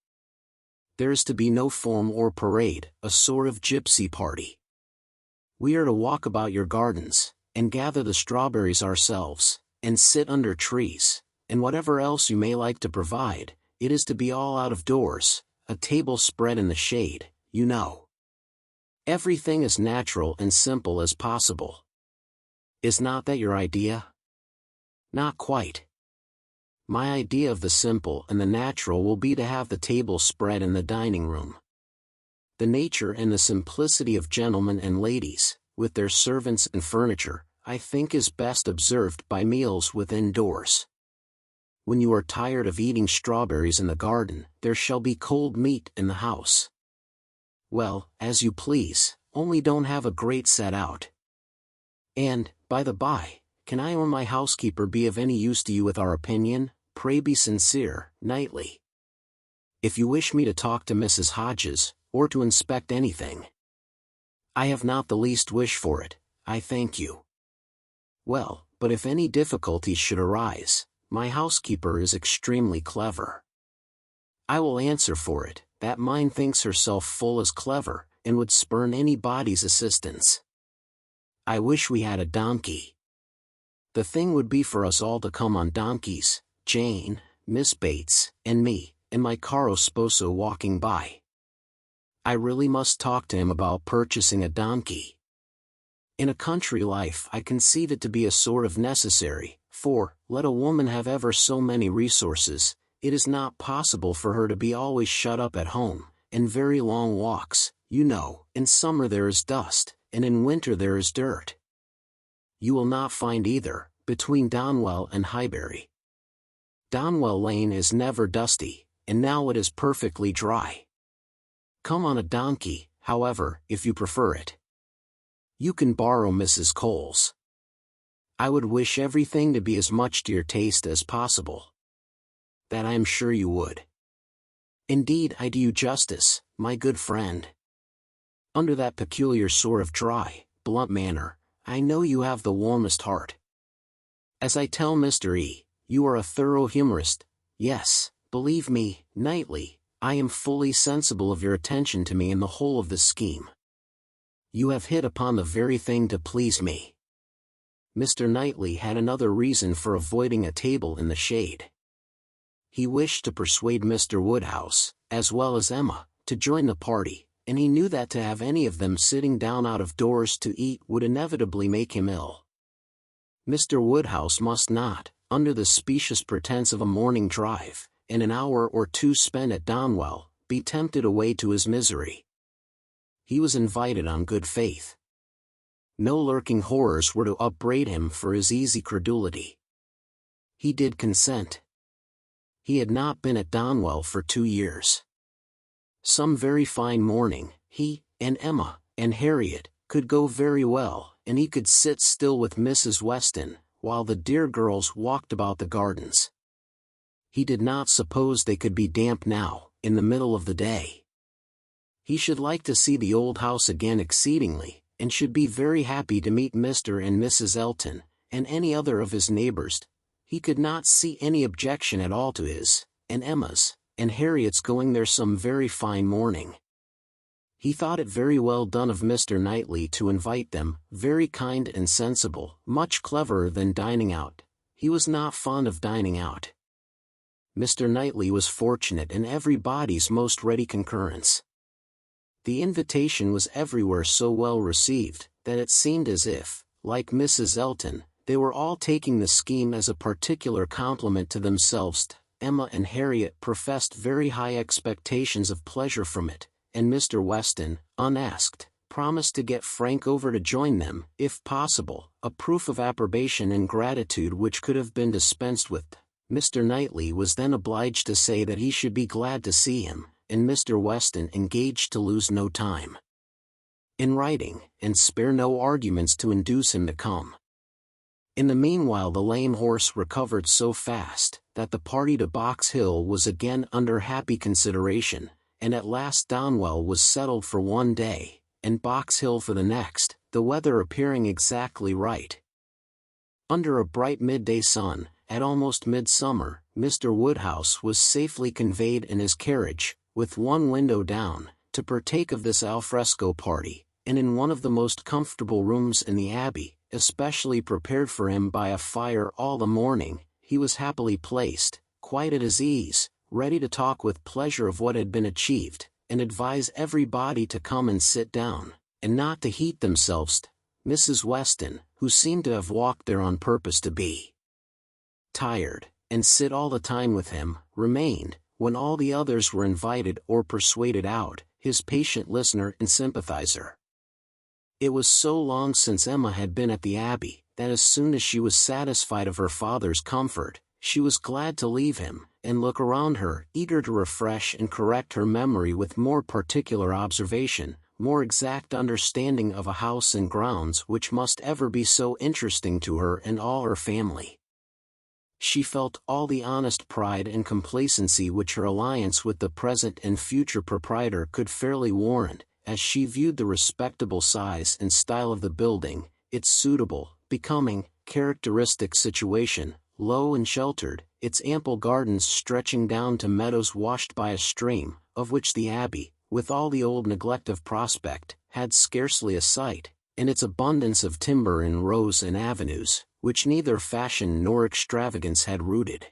There is to be no form or parade, a sort of gypsy party. We are to walk about your gardens, and gather the strawberries ourselves, and sit under trees, and whatever else you may like to provide, it is to be all out of doors, a table spread in the shade, you know. Everything as natural and simple as possible. Is not that your idea? Not quite. My idea of the simple and the natural will be to have the table spread in the dining room. The nature and the simplicity of gentlemen and ladies, with their servants and furniture, I think is best observed by meals within doors. When you are tired of eating strawberries in the garden, there shall be cold meat in the house. Well, as you please, only don't have a great set out. And, by the by, can I or my housekeeper be of any use to you with our opinion? Pray be sincere, Knightley. If you wish me to talk to Mrs. Hodges, or to inspect anything, I have not the least wish for it, I thank you. Well, but if any difficulties should arise, my housekeeper is extremely clever. I will answer for it, that mine thinks herself full as clever, and would spurn anybody's assistance. I wish we had a donkey. The thing would be for us all to come on donkeys, Jane, Miss Bates, and me, and my caro sposo walking by. I really must talk to him about purchasing a donkey. In a country life I conceive it to be a sort of necessary, for, let a woman have ever so many resources, it is not possible for her to be always shut up at home, and very long walks, you know, in summer there is dust, and in winter there is dirt. You will not find either, between Donwell and Highbury. Donwell Lane is never dusty, and now it is perfectly dry. Come on a donkey, however, if you prefer it. You can borrow Mrs. Cole's. I would wish everything to be as much to your taste as possible. That I am sure you would. Indeed I do you justice, my good friend. Under that peculiar sort of dry, blunt manner, I know you have the warmest heart. As I tell Mr. E., you are a thorough humorist. Yes, believe me, Knightley, I am fully sensible of your attention to me in the whole of this scheme. You have hit upon the very thing to please me. Mr. Knightley had another reason for avoiding a table in the shade. He wished to persuade Mr. Woodhouse, as well as Emma, to join the party, and he knew that to have any of them sitting down out of doors to eat would inevitably make him ill. Mr. Woodhouse must not, under the specious pretense of a morning drive, and an hour or two spent at Donwell, be tempted away to his misery. He was invited on good faith. No lurking horrors were to upbraid him for his easy credulity. He did consent. He had not been at Donwell for 2 years. Some very fine morning, he, and Emma, and Harriet, could go very well, and he could sit still with Mrs. Weston, while the dear girls walked about the gardens. He did not suppose they could be damp now, in the middle of the day. He should like to see the old house again exceedingly, and should be very happy to meet Mr. and Mrs. Elton, and any other of his neighbors. He could not see any objection at all to his, and Emma's, and Harriet's going there some very fine morning. He thought it very well done of Mr. Knightley to invite them, very kind and sensible, much cleverer than dining out. He was not fond of dining out. Mr. Knightley was fortunate in everybody's most ready concurrence. The invitation was everywhere so well received, that it seemed as if, like Mrs. Elton, they were all taking the scheme as a particular compliment to themselves. Emma and Harriet professed very high expectations of pleasure from it, and Mr. Weston, unasked, promised to get Frank over to join them, if possible, a proof of approbation and gratitude which could have been dispensed with. Mr. Knightley was then obliged to say that he should be glad to see him, and Mr. Weston engaged to lose no time in writing, and spare no arguments to induce him to come. In the meanwhile the lame horse recovered so fast, that the party to Box Hill was again under happy consideration, and at last Donwell was settled for one day, and Box Hill for the next, the weather appearing exactly right. Under a bright midday sun, at almost midsummer, Mr. Woodhouse was safely conveyed in his carriage, with one window down, to partake of this alfresco party, and in one of the most comfortable rooms in the Abbey, especially prepared for him by a fire all the morning, he was happily placed, quite at his ease, ready to talk with pleasure of what had been achieved, and advise everybody to come and sit down, and not to heat themselves. Mrs. Weston, who seemed to have walked there on purpose to be tired, and sit all the time with him, remained, when all the others were invited or persuaded out, his patient listener and sympathizer. It was so long since Emma had been at the Abbey, that as soon as she was satisfied of her father's comfort, she was glad to leave him, and look around her, eager to refresh and correct her memory with more particular observation, more exact understanding of a house and grounds which must ever be so interesting to her and all her family. She felt all the honest pride and complacency which her alliance with the present and future proprietor could fairly warrant, as she viewed the respectable size and style of the building, its suitable, becoming, characteristic situation, low and sheltered, its ample gardens stretching down to meadows washed by a stream, of which the Abbey, with all the old neglect of prospect, had scarcely a sight, and its abundance of timber in rows and avenues, which neither fashion nor extravagance had rooted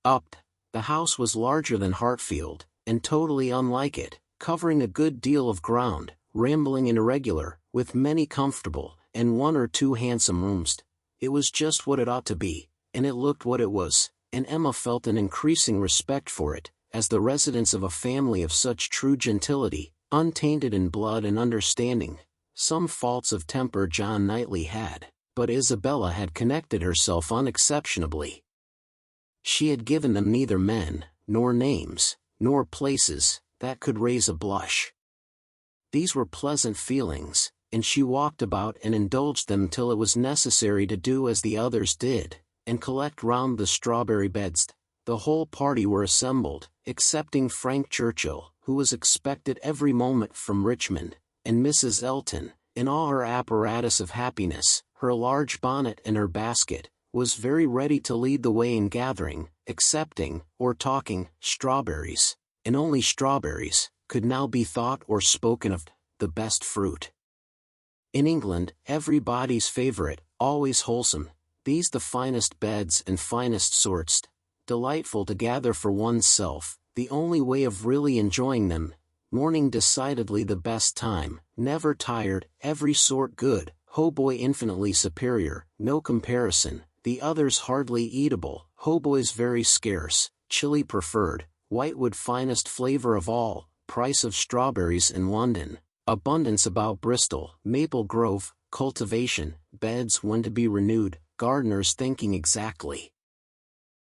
up. The house was larger than Hartfield, and totally unlike it, covering a good deal of ground, rambling and irregular, with many comfortable, and one or two handsome rooms. It was just what it ought to be, and it looked what it was, and Emma felt an increasing respect for it, as the residence of a family of such true gentility, untainted in blood and understanding. Some faults of temper John Knightley had, but Isabella had connected herself unexceptionably. She had given them neither men, nor names, nor places, that could raise a blush. These were pleasant feelings, and she walked about and indulged them till it was necessary to do as the others did, and collect round the strawberry beds. The whole party were assembled, excepting Frank Churchill, who was expected every moment from Richmond, and Mrs. Elton, in all her apparatus of happiness, her large bonnet and her basket, was very ready to lead the way in gathering, accepting, or talking, strawberries, and only strawberries, could now be thought or spoken of, the best fruit. In England, everybody's favourite, always wholesome, these the finest beds and finest sorts, delightful to gather for one's self, the only way of really enjoying them, morning decidedly the best time, never tired, every sort good, hautboy infinitely superior, no comparison, the others hardly eatable, hautboys very scarce, chili preferred, whitewood finest flavour of all, price of strawberries in London, abundance about Bristol, Maple Grove, cultivation, beds when to be renewed, gardeners thinking exactly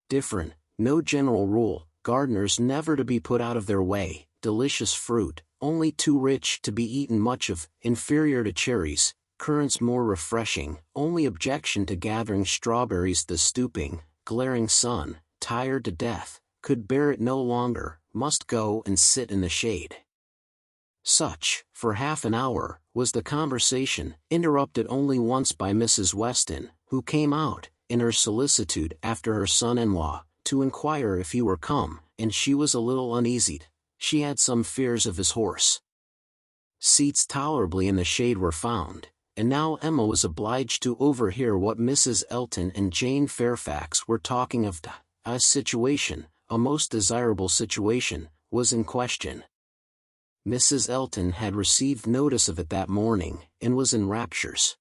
different, no general rule, gardeners never to be put out of their way, delicious fruit, only too rich to be eaten much of, inferior to cherries, currants more refreshing, only objection to gathering strawberries the stooping, glaring sun, tired to death, could bear it no longer, must go and sit in the shade. Such, for half an hour, was the conversation, interrupted only once by Mrs. Weston, who came out, in her solicitude after her son-in-law, to inquire if he were come, and she was a little uneasy. She had some fears of his horse. Seats tolerably in the shade were found, and now Emma was obliged to overhear what Mrs. Elton and Jane Fairfax were talking of. A situation, a most desirable situation, was in question. Mrs. Elton had received notice of it that morning, and was in raptures.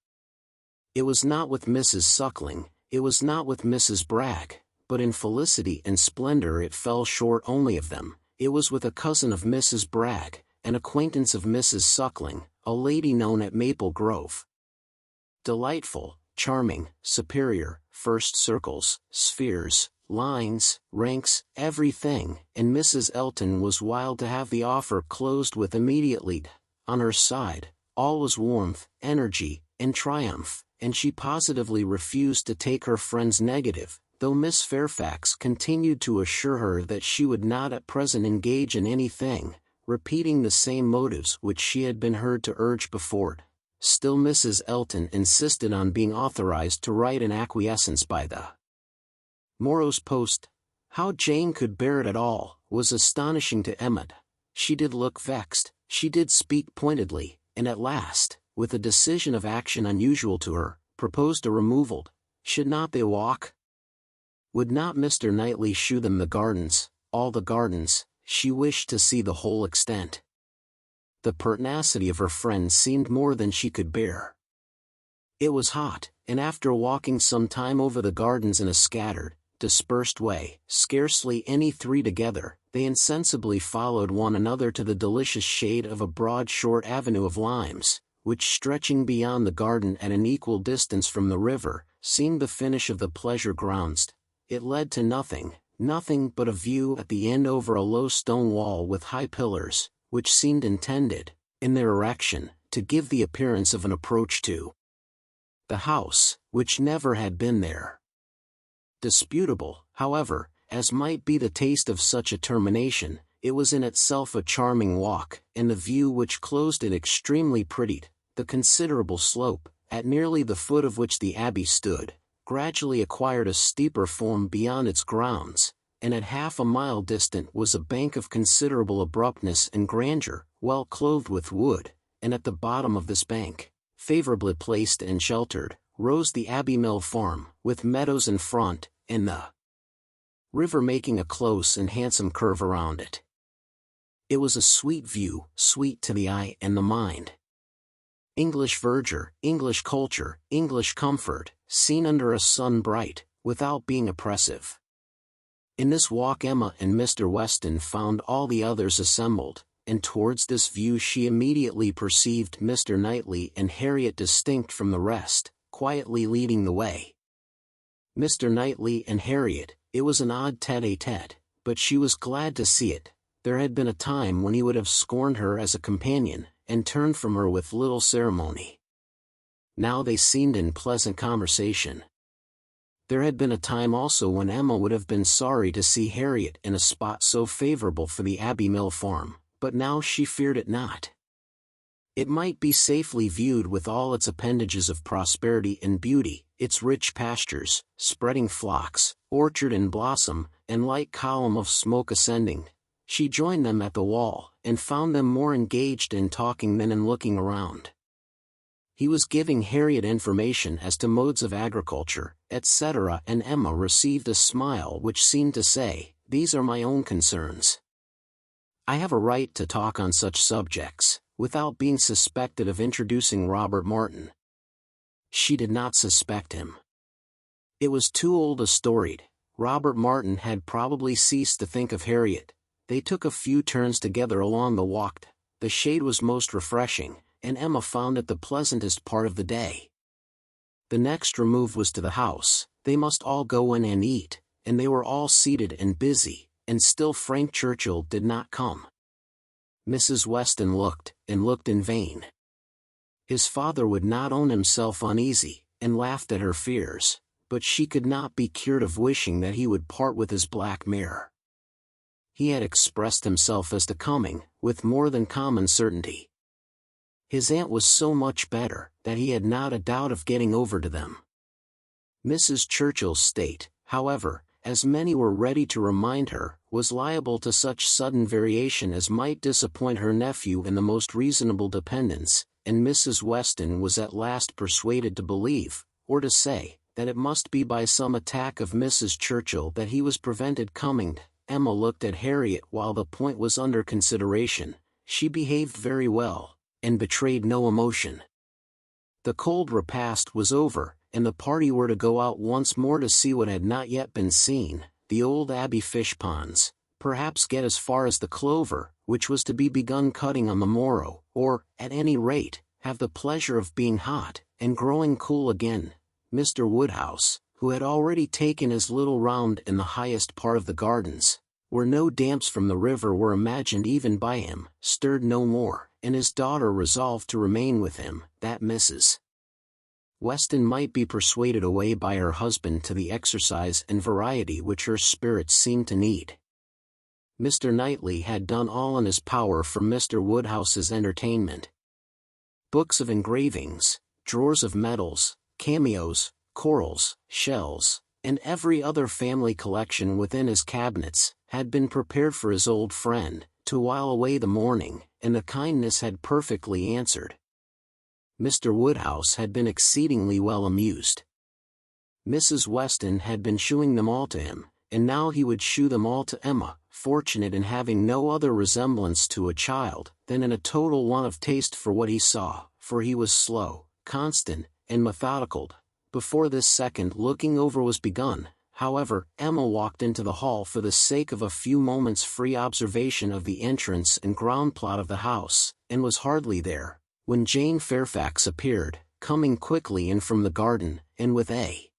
It was not with Mrs. Suckling, it was not with Mrs. Bragg, but in felicity and splendor it fell short only of them. It was with a cousin of Mrs. Bragg, an acquaintance of Mrs. Suckling, a lady known at Maple Grove. Delightful, charming, superior, first circles, spheres, lines, ranks, everything, and Mrs. Elton was wild to have the offer closed with immediately. On her side, all was warmth, energy, and triumph, and she positively refused to take her friend's negative, though Miss Fairfax continued to assure her that she would not at present engage in anything, repeating the same motives which she had been heard to urge before. Still Mrs. Elton insisted on being authorized to write an acquiescence by the morrow's post. How Jane could bear it at all, was astonishing to Emma. She did look vexed, she did speak pointedly, and at last, with a decision of action unusual to her, proposed a removal. Should not they walk? Would not Mr. Knightley shew them the gardens, all the gardens? She wished to see the whole extent. The pertinacity of her friend seemed more than she could bear. It was hot, and after walking some time over the gardens in a scattered, dispersed way, scarcely any three together, they insensibly followed one another to the delicious shade of a broad short avenue of limes, which stretching beyond the garden at an equal distance from the river, seemed the finish of the pleasure grounds. It led to nothing, nothing but a view at the end over a low stone wall with high pillars, which seemed intended, in their erection, to give the appearance of an approach to the house, which never had been there. Disputable, however, as might be the taste of such a termination, it was in itself a charming walk, and the view which closed it extremely pretty. The considerable slope, at nearly the foot of which the abbey stood, gradually acquired a steeper form beyond its grounds, and at half a mile distant was a bank of considerable abruptness and grandeur, well clothed with wood, and at the bottom of this bank, favorably placed and sheltered, rose the Abbey Mill farm, with meadows in front, and the river making a close and handsome curve around it. It was a sweet view, sweet to the eye and the mind. English verdure, English culture, English comfort, seen under a sun bright, without being oppressive. In this walk Emma and Mr. Weston found all the others assembled, and towards this view she immediately perceived Mr. Knightley and Harriet distinct from the rest, quietly leading the way. Mr. Knightley and Harriet, it was an odd tête-à-tête, but she was glad to see it. There had been a time when he would have scorned her as a companion, and turned from her with little ceremony. Now they seemed in pleasant conversation. There had been a time also when Emma would have been sorry to see Harriet in a spot so favorable for the Abbey Mill farm, but now she feared it not. It might be safely viewed with all its appendages of prosperity and beauty, its rich pastures, spreading flocks, orchard in blossom, and light column of smoke ascending. She joined them at the wall, and found them more engaged in talking than in looking around. He was giving Harriet information as to modes of agriculture, etc., and Emma received a smile which seemed to say, "These are my own concerns. I have a right to talk on such subjects, without being suspected of introducing Robert Martin." She did not suspect him. It was too old a story. Robert Martin had probably ceased to think of Harriet. They took a few turns together along the walk. The shade was most refreshing, and Emma found it the pleasantest part of the day. The next remove was to the house. They must all go in and eat, and they were all seated and busy, and still Frank Churchill did not come. Mrs. Weston looked, and looked in vain. His father would not own himself uneasy, and laughed at her fears, but she could not be cured of wishing that he would part with his black mare. he had expressed himself as to coming, with more than common certainty. His aunt was so much better, that he had not a doubt of getting over to them. Mrs. Churchill's state, however, as many were ready to remind her, was liable to such sudden variation as might disappoint her nephew and the most reasonable dependents, and Mrs. Weston was at last persuaded to believe, or to say, that it must be by some attack of Mrs. Churchill that he was prevented coming. Emma looked at Harriet while the point was under consideration. She behaved very well, and betrayed no emotion. The cold repast was over, and the party were to go out once more to see what had not yet been seen, the old Abbey fish ponds, perhaps get as far as the clover, which was to be begun cutting on the morrow, or, at any rate, have the pleasure of being hot, and growing cool again. Mr. Woodhouse, who had already taken his little round in the highest part of the gardens, where no damps from the river were imagined even by him, stirred no more, and his daughter resolved to remain with him, that Mrs. Weston might be persuaded away by her husband to the exercise and variety which her spirits seemed to need. Mr. Knightley had done all in his power for Mr. Woodhouse's entertainment. Books of engravings, drawers of medals, cameos, corals, shells, and every other family collection within his cabinets, had been prepared for his old friend, to while away the morning, and the kindness had perfectly answered. Mr. Woodhouse had been exceedingly well amused. Mrs. Weston had been shewing them all to him, and now he would shew them all to Emma, fortunate in having no other resemblance to a child, than in a total want of taste for what he saw, for he was slow, constant, and methodical. Before this second looking over was begun, however, Emma walked into the hall for the sake of a few moments' free observation of the entrance and ground plot of the house, and was hardly there, when Jane Fairfax appeared, coming quickly in from the garden, and with a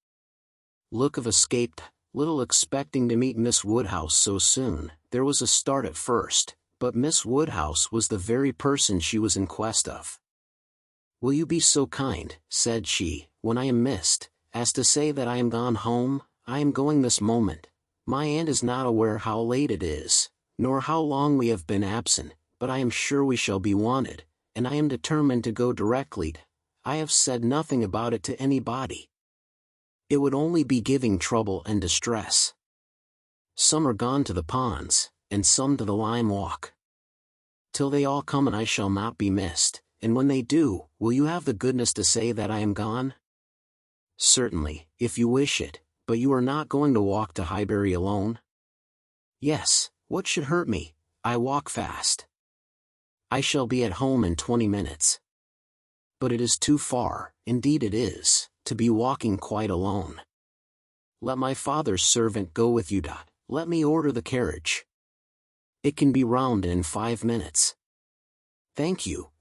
look of escaped, little expecting to meet Miss Woodhouse so soon. There was a start at first, but Miss Woodhouse was the very person she was in quest of. "Will you be so kind," said she, "when I am missed, as to say that I am gone home? I am going this moment. My aunt is not aware how late it is, nor how long we have been absent, but I am sure we shall be wanted, and I am determined to go directly. I have said nothing about it to anybody. It would only be giving trouble and distress. Some are gone to the ponds, and some to the lime walk. Till they all come and I shall not be missed, and when they do, will you have the goodness to say that I am gone?" "Certainly, if you wish it, but you are not going to walk to Highbury alone?" "Yes, what should hurt me? I walk fast. I shall be at home in 20 minutes. But it is too far, indeed it is, to be walking quite alone. Let my father's servant go with you. Let me order the carriage. It can be round in 5 minutes. Thank you,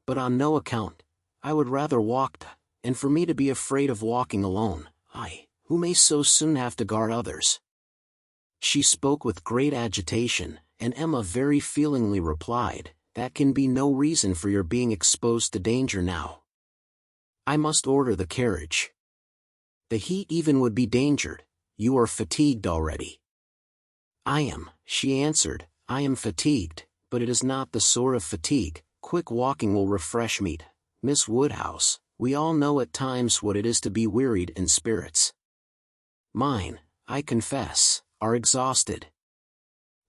but on no account. I would rather walk, and for me to be afraid of walking alone, I, who may so soon have to guard others." She spoke with great agitation, and Emma very feelingly replied, "That can be no reason for your being exposed to danger now. I must order the carriage. The heat even would be dangered. You are fatigued already." "I am," she answered, "I am fatigued, but it is not the sort of fatigue. Quick walking will refresh me. Miss Woodhouse, we all know at times what it is to be wearied in spirits. Mine, I confess, are exhausted.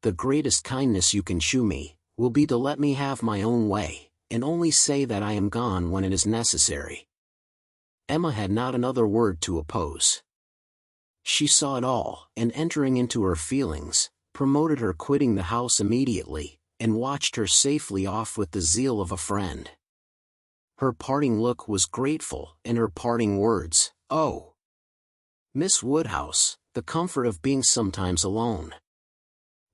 The greatest kindness you can shew me, will be to let me have my own way, and only say that I am gone when it is necessary." Emma had not another word to oppose. She saw it all, and entering into her feelings, promoted her quitting the house immediately, and watched her safely off with the zeal of a friend. Her parting look was grateful, and her parting words, "Oh, Miss Woodhouse, the comfort of being sometimes alone,"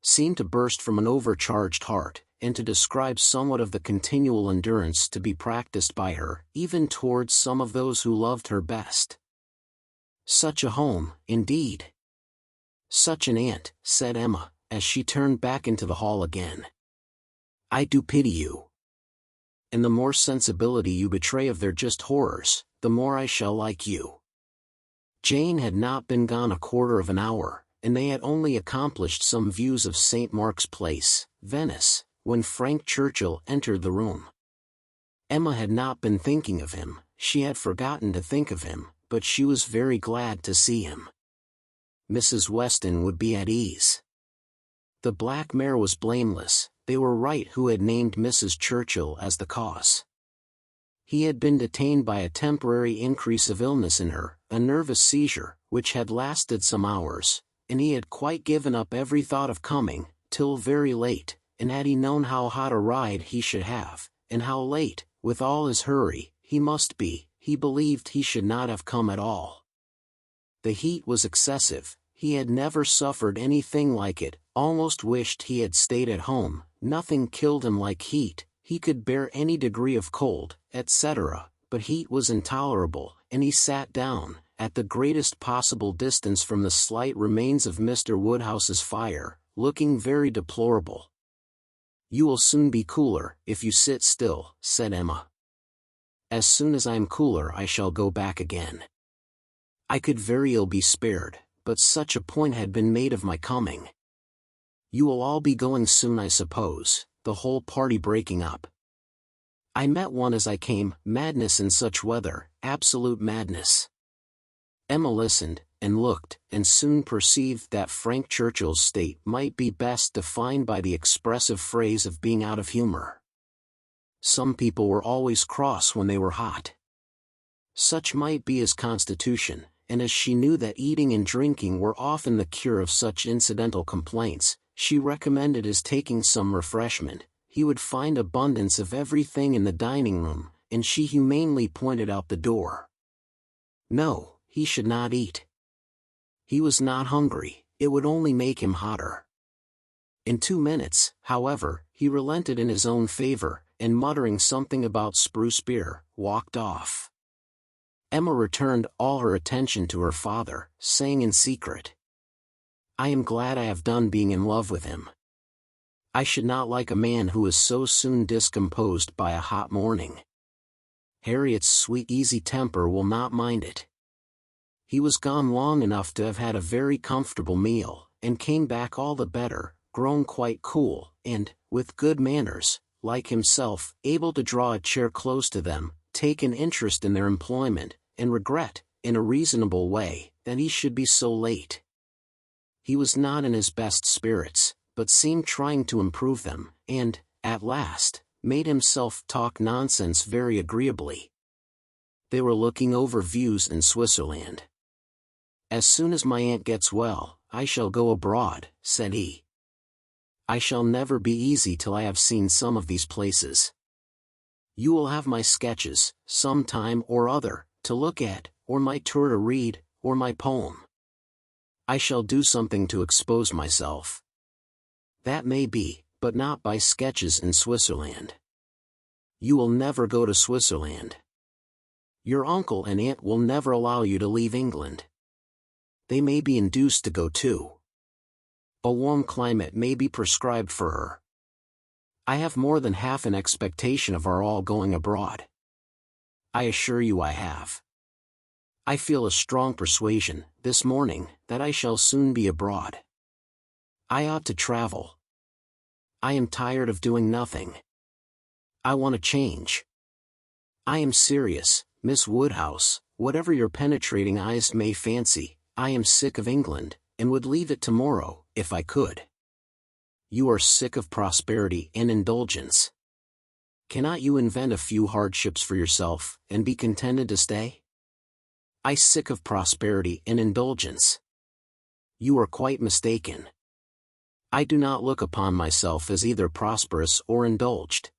seemed to burst from an overcharged heart, and to describe somewhat of the continual endurance to be practiced by her, even towards some of those who loved her best. "Such a home, indeed! Such an aunt," said Emma, as she turned back into the hall again. "I do pity you. And the more sensibility you betray of their just horrors, the more I shall like you." Jane had not been gone a quarter of an hour, and they had only accomplished some views of St. Mark's Place, Venice, when Frank Churchill entered the room. Emma had not been thinking of him, she had forgotten to think of him, but she was very glad to see him. Mrs. Weston would be at ease. The black mare was blameless, they were right who had named Mrs. Churchill as the cause. He had been detained by a temporary increase of illness in her, a nervous seizure, which had lasted some hours, and he had quite given up every thought of coming, till very late, and had he known how hot a ride he should have, and how late, with all his hurry, he must be, he believed he should not have come at all. The heat was excessive, he had never suffered anything like it, almost wished he had stayed at home, nothing killed him like heat, he could bear any degree of cold, etc., but heat was intolerable, and he sat down, at the greatest possible distance from the slight remains of Mr. Woodhouse's fire, looking very deplorable. "You will soon be cooler, if you sit still," said Emma. "As soon as I am cooler I shall go back again. I could very ill be spared, but such a point had been made of my coming. You will all be going soon, I suppose, the whole party breaking up. I met one as I came, madness in such weather, absolute madness." Emma listened, and looked, and soon perceived that Frank Churchill's state might be best defined by the expressive phrase of being out of humor. Some people were always cross when they were hot. Such might be his constitution, and as she knew that eating and drinking were often the cure of such incidental complaints, she recommended his taking some refreshment. He would find abundance of everything in the dining room, and she humanely pointed out the door. No, he should not eat. He was not hungry, it would only make him hotter. In 2 minutes, however, he relented in his own favor, and muttering something about spruce beer, walked off. Emma returned all her attention to her father, saying in secret, "I am glad I have done being in love with him. I should not like a man who is so soon discomposed by a hot morning. Harriet's sweet easy temper will not mind it." He was gone long enough to have had a very comfortable meal, and came back all the better, grown quite cool, and, with good manners, like himself, able to draw a chair close to them, take an interest in their employment, and regret, in a reasonable way, that he should be so late. He was not in his best spirits, but seemed trying to improve them, and, at last, made himself talk nonsense very agreeably. They were looking over views in Switzerland. "As soon as my aunt gets well, I shall go abroad," said he. "I shall never be easy till I have seen some of these places. You will have my sketches, some time or other, to look at, or my tour to read, or my poem. I shall do something to expose myself. That may be, but not by sketches in Switzerland. You will never go to Switzerland. Your uncle and aunt will never allow you to leave England. They may be induced to go too. A warm climate may be prescribed for her. I have more than half an expectation of our all going abroad. I assure you I have. I feel a strong persuasion, this morning, that I shall soon be abroad. I ought to travel. I am tired of doing nothing. I want a change. I am serious, Miss Woodhouse, whatever your penetrating eyes may fancy, I am sick of England, and would leave it tomorrow, if I could. You are sick of prosperity and indulgence. Cannot you invent a few hardships for yourself, and be contented to stay? I sick of prosperity and indulgence. You are quite mistaken. I do not look upon myself as either prosperous or indulged.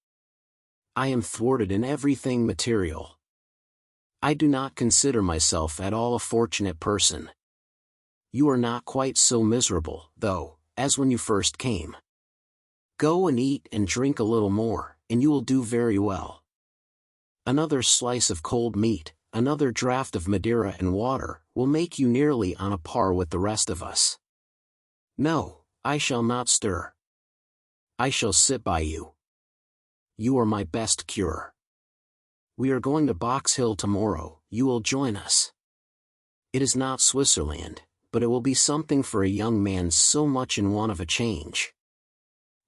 I am thwarted in everything material. I do not consider myself at all a fortunate person. You are not quite so miserable, though, as when you first came. Go and eat and drink a little more, and you will do very well. Another slice of cold meat, another draught of Madeira and water, will make you nearly on a par with the rest of us. No, I shall not stir. I shall sit by you. You are my best cure. We are going to Box Hill tomorrow, you will join us. It is not Switzerland, but it will be something for a young man so much in want of a change.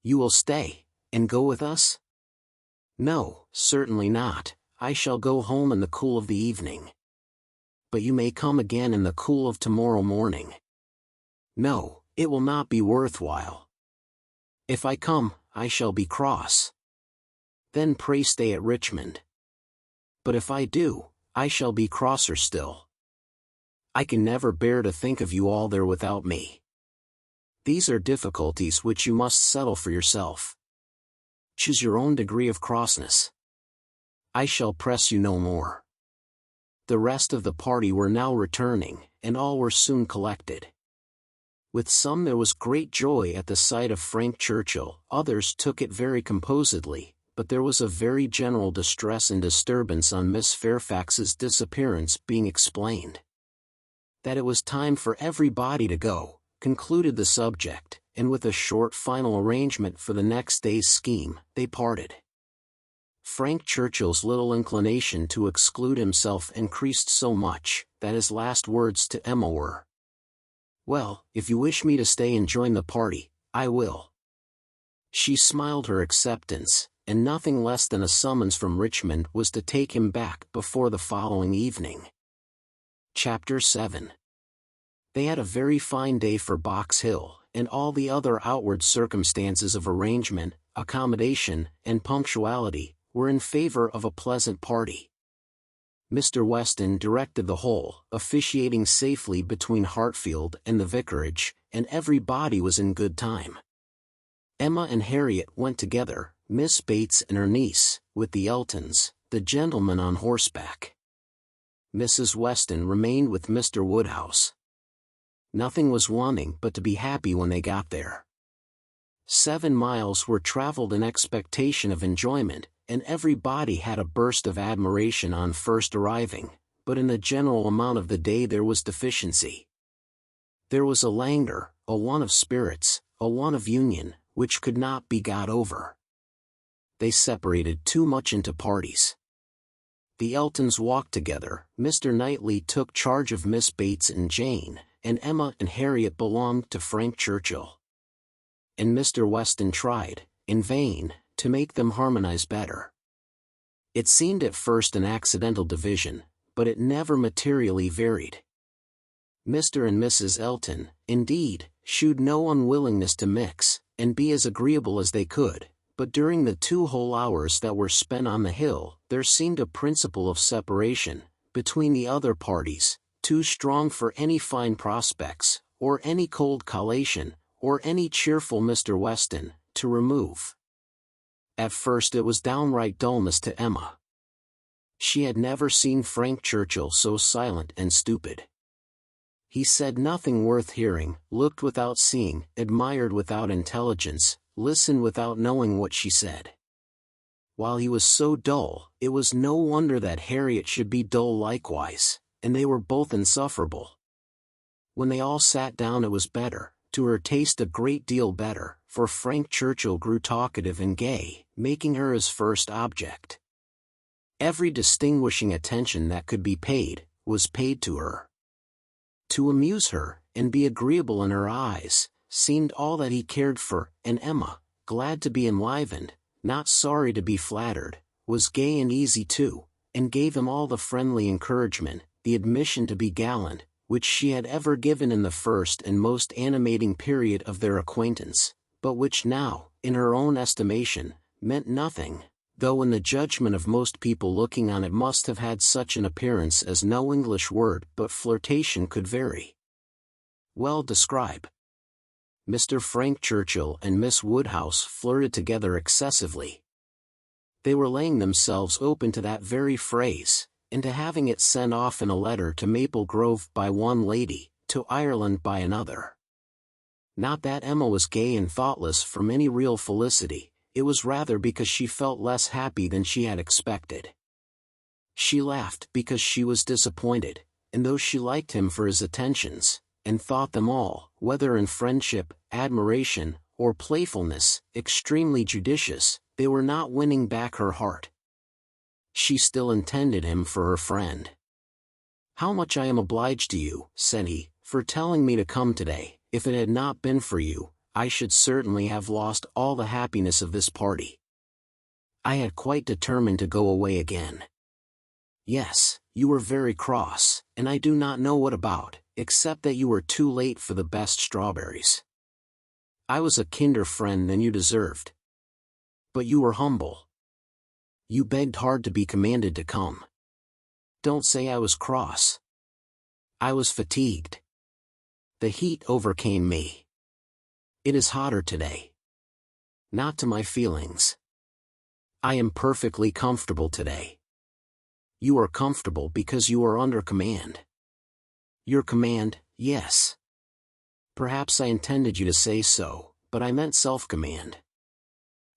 You will stay, and go with us? No, certainly not. I shall go home in the cool of the evening. But you may come again in the cool of tomorrow morning. No, it will not be worthwhile. If I come, I shall be cross. Then pray stay at Richmond. But if I do, I shall be crosser still. I can never bear to think of you all there without me. These are difficulties which you must settle for yourself. Choose your own degree of crossness. I shall press you no more. The rest of the party were now returning, and all were soon collected. With some there was great joy at the sight of Frank Churchill, others took it very composedly, but there was a very general distress and disturbance on Miss Fairfax's disappearance being explained. That it was time for everybody to go, concluded the subject, and with a short final arrangement for the next day's scheme, they parted. Frank Churchill's little inclination to exclude himself increased so much, that his last words to Emma were, "Well, if you wish me to stay and join the party, I will." She smiled her acceptance, and nothing less than a summons from Richmond was to take him back before the following evening. Chapter 7. They had a very fine day for Box Hill, and all the other outward circumstances of arrangement, accommodation, and punctuality were in favor of a pleasant party. Mr. Weston directed the whole, officiating safely between Hartfield and the vicarage, and everybody was in good time. Emma and Harriet went together, Miss Bates and her niece, with the Eltons, the gentleman on horseback. Mrs. Weston remained with Mr. Woodhouse. Nothing was wanting but to be happy when they got there. 7 miles were travelled in expectation of enjoyment, and everybody had a burst of admiration on first arriving, but in the general amount of the day there was deficiency. There was a languor, a want of spirits, a want of union, which could not be got over. They separated too much into parties. The Eltons walked together, Mr. Knightley took charge of Miss Bates and Jane, and Emma and Harriet belonged to Frank Churchill. And Mr. Weston tried, in vain, to make them harmonize better. It seemed at first an accidental division, but it never materially varied. Mr. and Mrs. Elton, indeed, shewed no unwillingness to mix, and be as agreeable as they could, but during the 2 whole hours that were spent on the hill, there seemed a principle of separation, between the other parties, too strong for any fine prospects, or any cold collation, or any cheerful Mr. Weston, to remove. At first it was downright dullness to Emma. She had never seen Frank Churchill so silent and stupid. He said nothing worth hearing, looked without seeing, admired without intelligence, listened without knowing what she said. While he was so dull, it was no wonder that Harriet should be dull likewise, and they were both insufferable. When they all sat down it was better, to her taste a great deal better, for Frank Churchill grew talkative and gay, making her his first object. Every distinguishing attention that could be paid, was paid to her. To amuse her, and be agreeable in her eyes, seemed all that he cared for, and Emma, glad to be enlivened, not sorry to be flattered, was gay and easy too, and gave him all the friendly encouragement, the admission to be gallant, which she had ever given in the first and most animating period of their acquaintance, but which now, in her own estimation, meant nothing, though in the judgment of most people looking on it must have had such an appearance as no English word but flirtation could very well describe. Mr. Frank Churchill and Miss Woodhouse flirted together excessively. They were laying themselves open to that very phrase, and to having it sent off in a letter to Maple Grove by one lady, to Ireland by another. Not that Emma was gay and thoughtless from any real felicity, it was rather because she felt less happy than she had expected. She laughed because she was disappointed, and though she liked him for his attentions, and thought them all, whether in friendship, admiration, or playfulness, extremely judicious, they were not winning back her heart. She still intended him for her friend. "How much I am obliged to you," said he, for telling me to come today. If it had not been for you, I should certainly have lost all the happiness of this party. I had quite determined to go away again. Yes, you were very cross, and I do not know what about, except that you were too late for the best strawberries. I was a kinder friend than you deserved. But you were humble. You begged hard to be commanded to come. Don't say I was cross. I was fatigued. The heat overcame me. It is hotter today. Not to my feelings. I am perfectly comfortable today. You are comfortable because you are under command. Your command, yes. Perhaps I intended you to say so, but I meant self-command.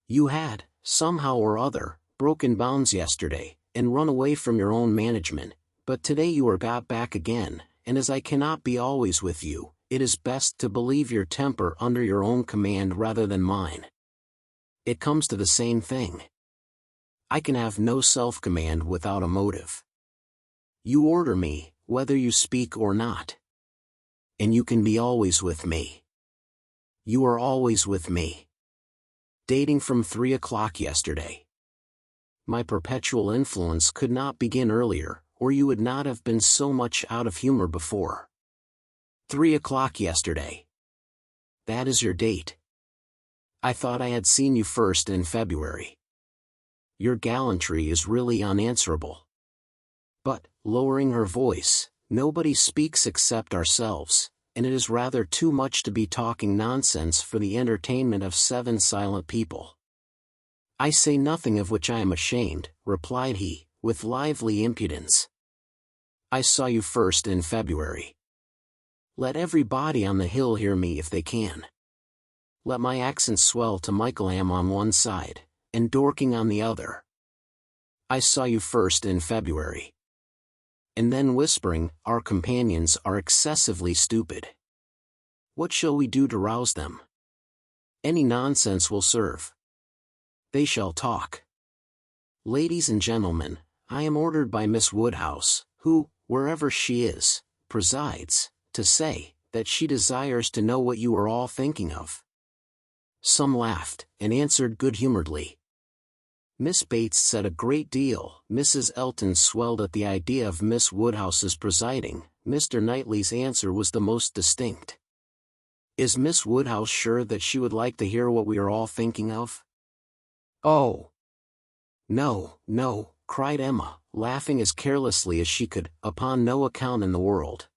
You had, somehow or other, broken bounds yesterday, and run away from your own management, but today you are got back again, and as I cannot be always with you, it is best to believe your temper under your own command rather than mine. It comes to the same thing. I can have no self-command without a motive. You order me, whether you speak or not. And you can be always with me. You are always with me. Dating from 3 o'clock yesterday. My perpetual influence could not begin earlier, or you would not have been so much out of humor before. 3 o'clock yesterday. That is your date. I thought I had seen you first in February. Your gallantry is really unanswerable. But, lowering her voice, nobody speaks except ourselves, and it is rather too much to be talking nonsense for the entertainment of 7 silent people. I say nothing of which I am ashamed, replied he, with lively impudence. I saw you first in February. Let everybody on the hill hear me if they can. Let my accent swell to Michaelam on one side, and Dorking on the other. I saw you first in February. And then whispering, our companions are excessively stupid. What shall we do to rouse them? Any nonsense will serve. They shall talk. Ladies and gentlemen, I am ordered by Miss Woodhouse, who, wherever she is, presides, to say, that she desires to know what you are all thinking of. Some laughed, and answered good-humoredly. Miss Bates said a great deal. Mrs. Elton swelled at the idea of Miss Woodhouse's presiding. Mr. Knightley's answer was the most distinct. Is Miss Woodhouse sure that she would like to hear what we are all thinking of? Oh! No, no, cried Emma, laughing as carelessly as she could, upon no account in the world.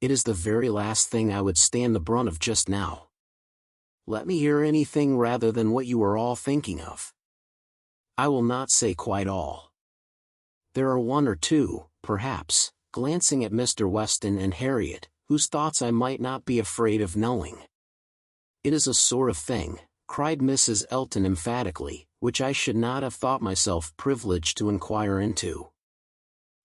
It is the very last thing I would stand the brunt of just now. Let me hear anything rather than what you are all thinking of. I will not say quite all. There are 1 or 2, perhaps, glancing at Mr. Weston and Harriet, whose thoughts I might not be afraid of knowing. It is a sort of thing, cried Mrs. Elton emphatically, which I should not have thought myself privileged to inquire into.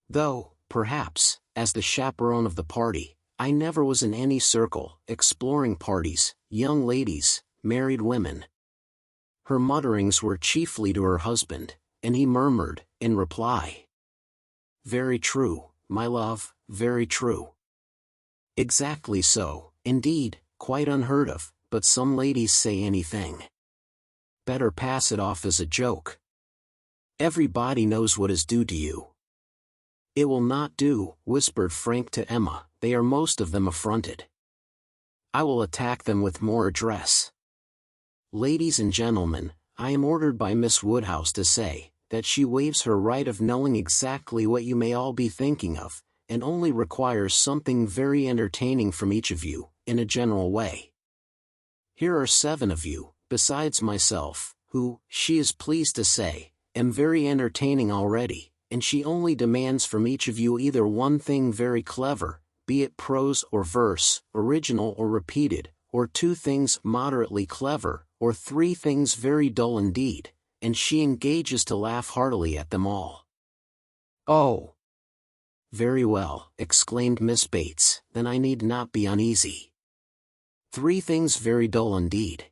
Though, perhaps, as the chaperone of the party, I never was in any circle, exploring parties, young ladies, married women. Her mutterings were chiefly to her husband, and he murmured, in reply, very true, my love, very true. Exactly so, indeed, quite unheard of, but some ladies say anything. Better pass it off as a joke. Everybody knows what is due to you. It will not do, whispered Frank to Emma, they are most of them affronted. I will attack them with more address. Ladies and gentlemen, I am ordered by Miss Woodhouse to say, that she waives her right of knowing exactly what you may all be thinking of, and only requires something very entertaining from each of you, in a general way. Here are 7 of you, besides myself, who, she is pleased to say, am very entertaining already, and she only demands from each of you either one thing very clever, be it prose or verse, original or repeated, or 2 things moderately clever, or 3 things very dull indeed, and she engages to laugh heartily at them all. Oh! Very well, exclaimed Miss Bates, then I need not be uneasy. 3 things very dull indeed.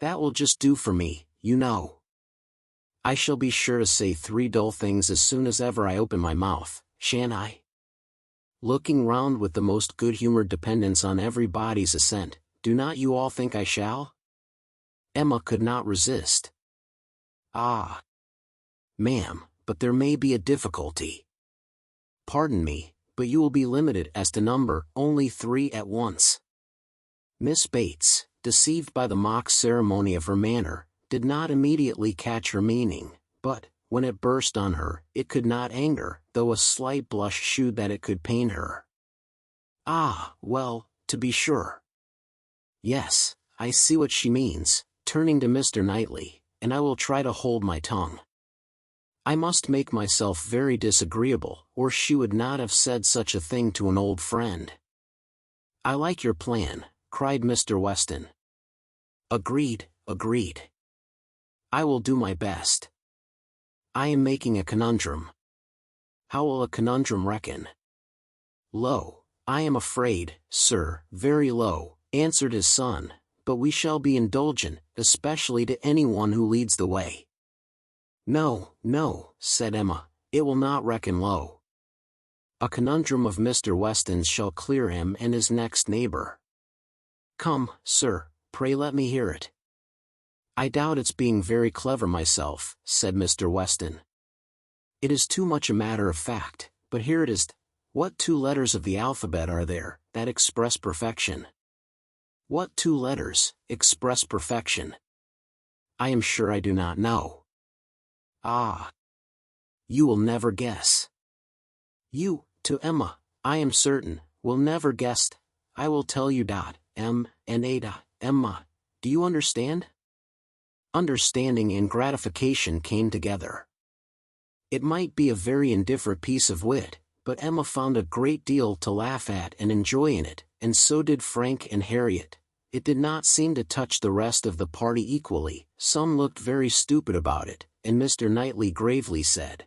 That will just do for me, you know. I shall be sure to say 3 dull things as soon as ever I open my mouth, shan't I? looking round with the most good-humored dependence on everybody's assent. "Do not you all think I shall?" Emma could not resist. "Ah, ma'am, but there may be a difficulty. Pardon me, but you will be limited as to number, only 3 at once." Miss Bates, deceived by the mock ceremony of her manner, did not immediately catch her meaning, but, when it burst on her, it could not anger, though a slight blush shewed that it could pain her. "Ah, well, to be sure. Yes, I see what she means," turning to Mr. Knightley, "and I will try to hold my tongue. I must make myself very disagreeable, or she would not have said such a thing to an old friend." "I like your plan," cried Mr. Weston. "Agreed, agreed. I will do my best. I am making a conundrum." "How will a conundrum reckon?" "Low, I am afraid, sir, very low," answered his son, "but we shall be indulgent, especially to anyone who leads the way." "No, no," said Emma, "it will not reckon low. A conundrum of Mr. Weston's shall clear him and his next neighbor. Come, sir, pray let me hear it." "I doubt its being very clever myself," said Mr. Weston. "It is too much a matter of fact, but here it is. What 2 letters of the alphabet are there that express perfection?" "What 2 letters express perfection?" "I am sure I do not know." "Ah, you will never guess." "You," to Emma, "I am certain, will never guess. I will tell you. M and A. Emma, do you understand?" Understanding and gratification came together. It might be a very indifferent piece of wit, but Emma found a great deal to laugh at and enjoy in it, and so did Frank and Harriet. It did not seem to touch the rest of the party equally. Some looked very stupid about it, and Mr. Knightley gravely said,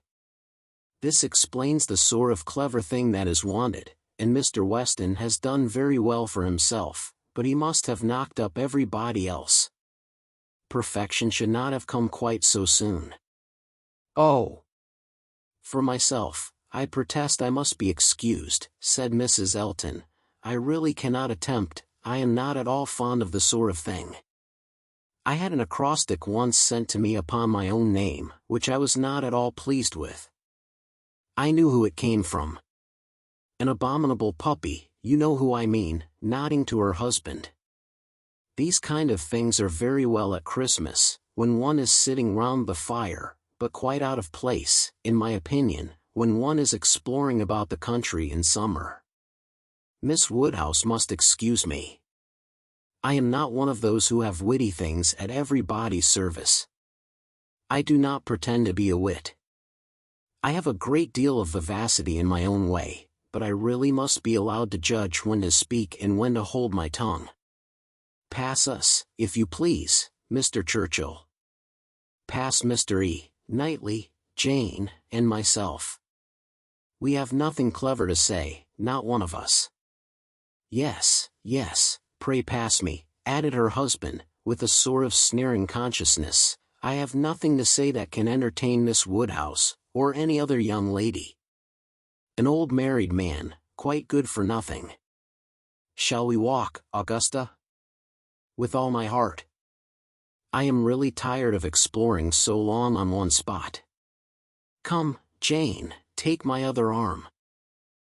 "This explains the sort of clever thing that is wanted, and Mr. Weston has done very well for himself, but he must have knocked up everybody else. Perfection should not have come quite so soon." "Oh, for myself, I protest I must be excused," said Mrs. Elton. "I really cannot attempt. I am not at all fond of the sort of thing. I had an acrostic once sent to me upon my own name, which I was not at all pleased with. I knew who it came from. An abominable puppy, you know who I mean," nodding to her husband. "These kind of things are very well at Christmas, when one is sitting round the fire, but quite out of place, in my opinion, when one is exploring about the country in summer. Miss Woodhouse must excuse me. I am not one of those who have witty things at everybody's service. I do not pretend to be a wit. I have a great deal of vivacity in my own way, but I really must be allowed to judge when to speak and when to hold my tongue. Pass us, if you please, Mr. Churchill. Pass Mr. Knightley, Jane, and myself. We have nothing clever to say, not one of us." "Yes, yes, pray pass me," added her husband, with a sort of sneering consciousness. "I have nothing to say that can entertain Miss Woodhouse, or any other young lady. An old married man, quite good for nothing. Shall we walk, Augusta?" "With all my heart. I am really tired of exploring so long on one spot. Come, Jane, take my other arm."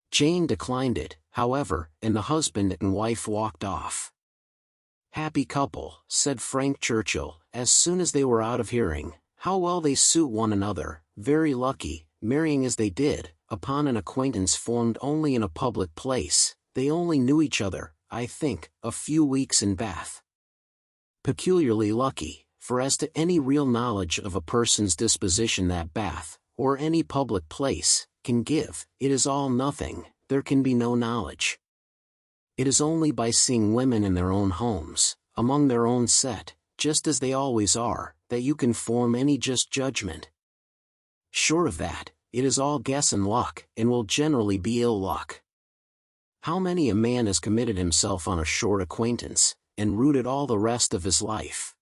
Jane declined it, however, and the husband and wife walked off. "Happy couple," said Frank Churchill, as soon as they were out of hearing. "How well they suit one another, very lucky, marrying as they did, upon an acquaintance formed only in a public place. They only knew each other, I think, a few weeks in Bath. Peculiarly lucky, for as to any real knowledge of a person's disposition that Bath, or any public place, can give, it is all nothing. There can be no knowledge. It is only by seeing women in their own homes, among their own set, just as they always are, that you can form any just judgment. Short of that, it is all guess and luck, and will generally be ill luck. How many a man has committed himself on a short acquaintance, and rooted all the rest of his life?"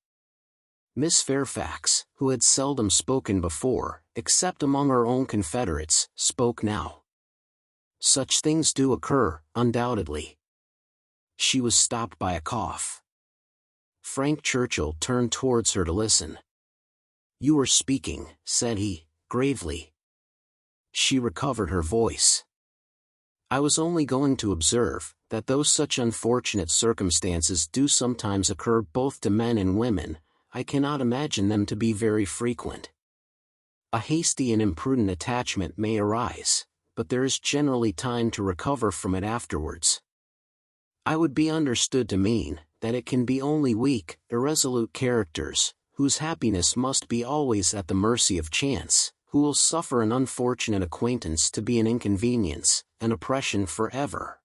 Miss Fairfax, who had seldom spoken before, except among her own confederates, spoke now. Such things do occur, undoubtedly. She was stopped by a cough. Frank Churchill turned towards her to listen. "You were speaking," said he, gravely. She recovered her voice. "I was only going to observe, that though such unfortunate circumstances do sometimes occur both to men and women, I cannot imagine them to be very frequent. A hasty and imprudent attachment may arise, but there is generally time to recover from it afterwards. I would be understood to mean, that it can be only weak, irresolute characters, whose happiness must be always at the mercy of chance, who will suffer an unfortunate acquaintance to be an inconvenience, an oppression forever."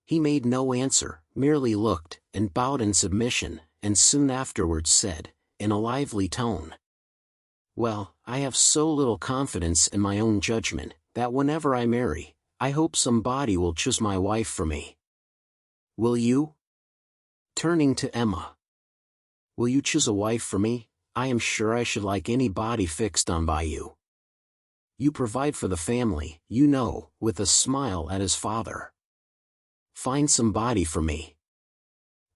He made no answer, merely looked, and bowed in submission, and soon afterwards said, in a lively tone, "Well, I have so little confidence in my own judgment, that whenever I marry, I hope somebody will choose my wife for me. Will you?" Turning to Emma. "Will you choose a wife for me? I am sure I should like anybody fixed on by you. You provide for the family, you know," with a smile at his father. "Find somebody for me.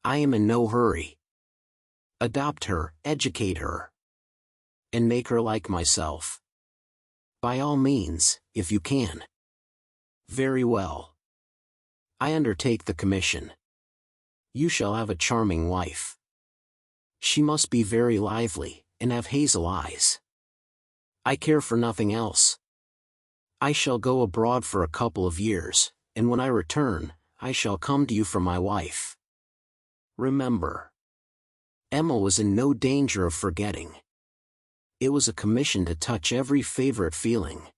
I am in no hurry. Adopt her, educate her, and make her like myself. By all means, if you can." "Very well. I undertake the commission. You shall have a charming wife. She must be very lively, and have hazel eyes. I care for nothing else. I shall go abroad for a couple of years, and when I return, I shall come to you for my wife. Remember." Emma was in no danger of forgetting. It was a commission to touch every favorite feeling.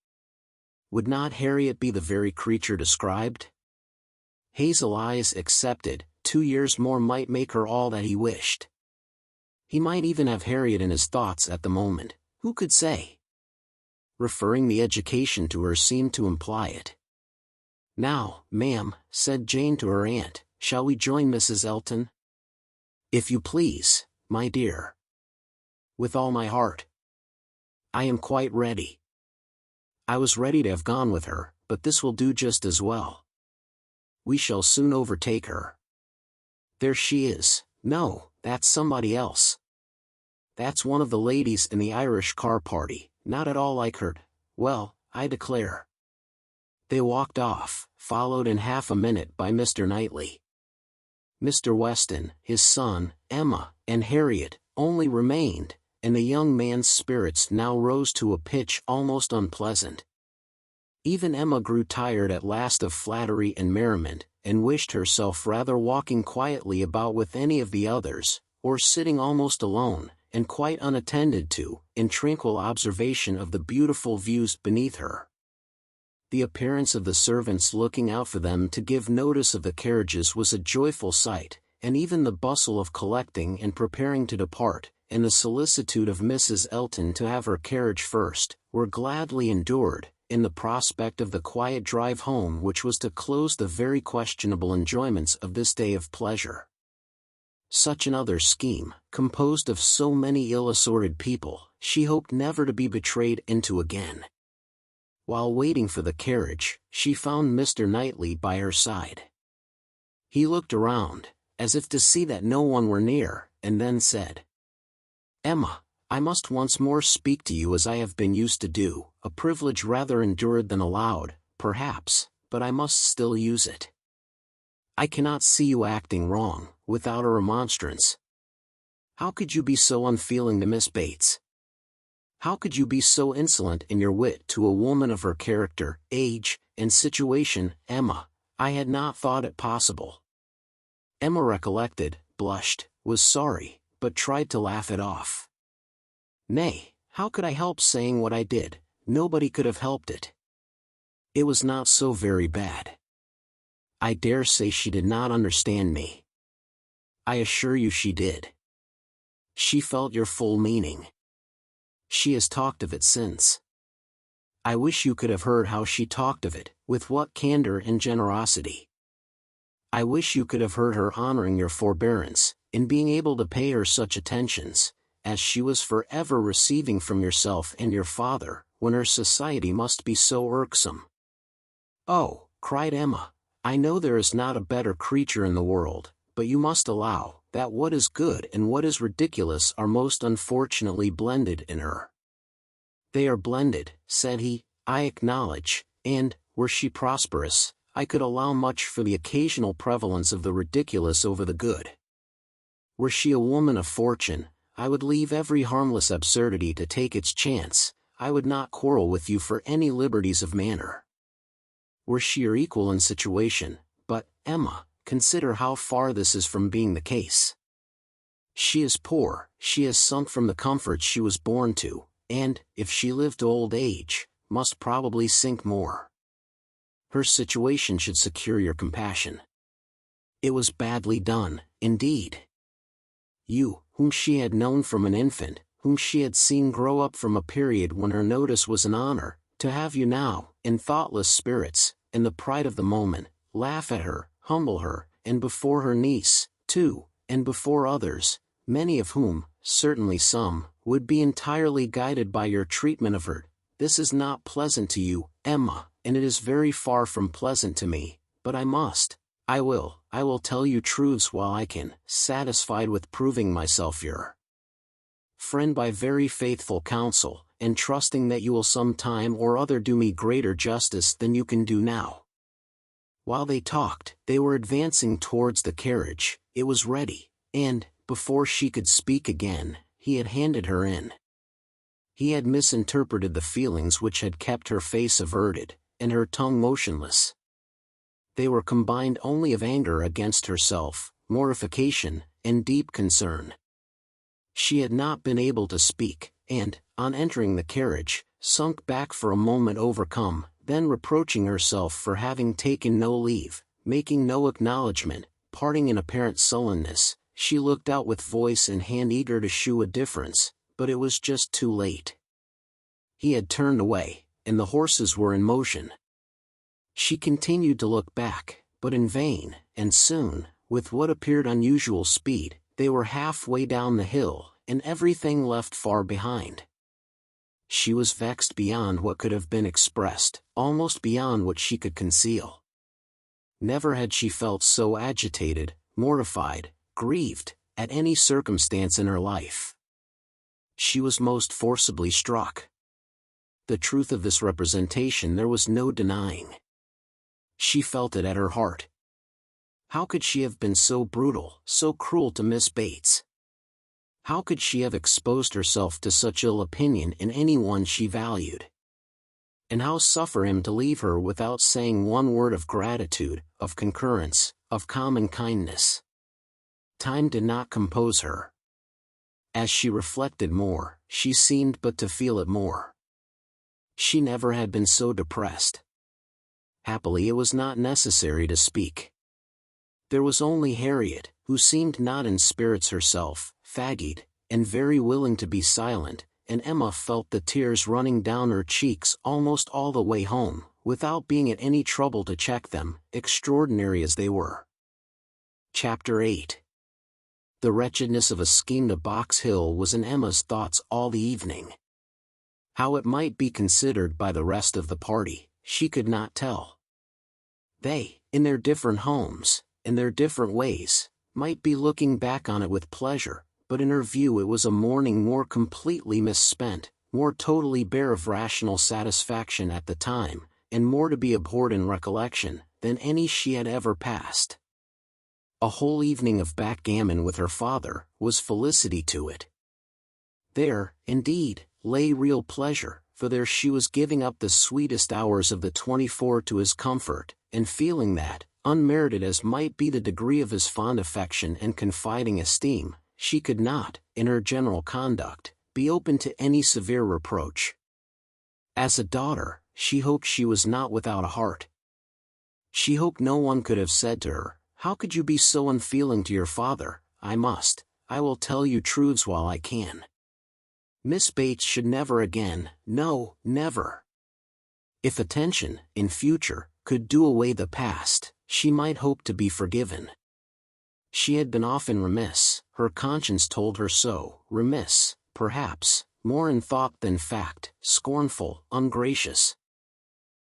Would not Harriet be the very creature described? Hazel eyes accepted, 2 years more might make her all that he wished. He might even have Harriet in his thoughts at the moment, who could say? Referring the education to her seemed to imply it. "Now, ma'am," said Jane to her aunt, "shall we join Mrs. Elton?" "If you please, my dear." "With all my heart. I am quite ready. I was ready to have gone with her, but this will do just as well. We shall soon overtake her. There she is. No, that's somebody else. That's one of the ladies in the Irish car party, not at all like her. Well, I declare." They walked off, followed in half a minute by Mr. Knightley. Mr. Weston, his son, Emma, and Harriet, only remained, and the young man's spirits now rose to a pitch almost unpleasant. Even Emma grew tired at last of flattery and merriment, and wished herself rather walking quietly about with any of the others, or sitting almost alone, and quite unattended to, in tranquil observation of the beautiful views beneath her. The appearance of the servants looking out for them to give notice of the carriages was a joyful sight, and even the bustle of collecting and preparing to depart, and the solicitude of Mrs. Elton to have her carriage first, were gladly endured, in the prospect of the quiet drive home which was to close the very questionable enjoyments of this day of pleasure. Such another scheme, composed of so many ill-assorted people, she hoped never to be betrayed into again. While waiting for the carriage, she found Mr. Knightley by her side. He looked around, as if to see that no one were near, and then said, "Emma, I must once more speak to you as I have been used to do, a privilege rather endured than allowed, perhaps, but I must still use it. I cannot see you acting wrong, without a remonstrance. How could you be so unfeeling to Miss Bates? How could you be so insolent in your wit to a woman of her character, age, and situation, Emma? I had not thought it possible." Emma recollected, blushed, was sorry, but tried to laugh it off. "Nay, how could I help saying what I did? Nobody could have helped it. It was not so very bad. I dare say she did not understand me. I assure you she did. She felt your full meaning. She has talked of it since. I wish you could have heard how she talked of it, with what candor and generosity. I wish you could have heard her honoring your forbearance, in being able to pay her such attentions, as she was forever receiving from yourself and your father, when her society must be so irksome. "Oh," cried Emma, "I know there is not a better creature in the world, but you must allow that what is good and what is ridiculous are most unfortunately blended in her." "They are blended," said he, "I acknowledge, and, were she prosperous, I could allow much for the occasional prevalence of the ridiculous over the good. Were she a woman of fortune, I would leave every harmless absurdity to take its chance, I would not quarrel with you for any liberties of manner. Were she your equal in situation, but, Emma, consider how far this is from being the case. She is poor, she has sunk from the comforts she was born to, and, if she lived to old age, must probably sink more. Her situation should secure your compassion. It was badly done, indeed. You, whom she had known from an infant, whom she had seen grow up from a period when her notice was an honor, to have you now, in thoughtless spirits, in the pride of the moment, laugh at her, humble her, and before her niece, too, and before others, many of whom, certainly some, would be entirely guided by your treatment of her. This is not pleasant to you, Emma, and it is very far from pleasant to me, but I will tell you truths while I can, satisfied with proving myself your friend by very faithful counsel, and trusting that you will some time or other do me greater justice than you can do now." While they talked, they were advancing towards the carriage. It was ready, and, before she could speak again, he had handed her in. He had misinterpreted the feelings which had kept her face averted, and her tongue motionless. They were combined only of anger against herself, mortification, and deep concern. She had not been able to speak, and, on entering the carriage, sunk back for a moment overcome, then reproaching herself for having taken no leave, making no acknowledgment, parting in apparent sullenness, she looked out with voice and hand eager to shew a difference, but it was just too late. He had turned away, and the horses were in motion. She continued to look back, but in vain, and soon, with what appeared unusual speed, they were halfway down the hill, and everything left far behind. She was vexed beyond what could have been expressed, almost beyond what she could conceal. Never had she felt so agitated, mortified, grieved, at any circumstance in her life. She was most forcibly struck. The truth of this representation there was no denying. She felt it at her heart. How could she have been so brutal, so cruel to Miss Bates? How could she have exposed herself to such ill opinion in any one she valued? And how suffer him to leave her without saying one word of gratitude, of concurrence, of common kindness? Time did not compose her. As she reflected more, she seemed but to feel it more. She never had been so depressed. Happily it was not necessary to speak. There was only Harriet, who seemed not in spirits herself, fagged, and very willing to be silent, and Emma felt the tears running down her cheeks almost all the way home, without being at any trouble to check them, extraordinary as they were. Chapter 8. The wretchedness of a scheme to Box Hill was in Emma's thoughts all the evening. How it might be considered by the rest of the party, she could not tell. They, in their different homes, in their different ways, might be looking back on it with pleasure, but in her view it was a morning more completely misspent, more totally bare of rational satisfaction at the time, and more to be abhorred in recollection, than any she had ever passed. A whole evening of backgammon with her father was felicity to it. There, indeed, lay real pleasure, for there she was giving up the sweetest hours of the 24 to his comfort, and feeling that, unmerited as might be the degree of his fond affection and confiding esteem, she could not, in her general conduct, be open to any severe reproach. As a daughter, she hoped she was not without a heart. She hoped no one could have said to her, "How could you be so unfeeling to your father?" I will tell you truths while I can. Miss Bates should never again, no, never. If attention, in future, could do away the past, she might hope to be forgiven. She had been often remiss, her conscience told her so, remiss, perhaps, more in thought than fact, scornful, ungracious.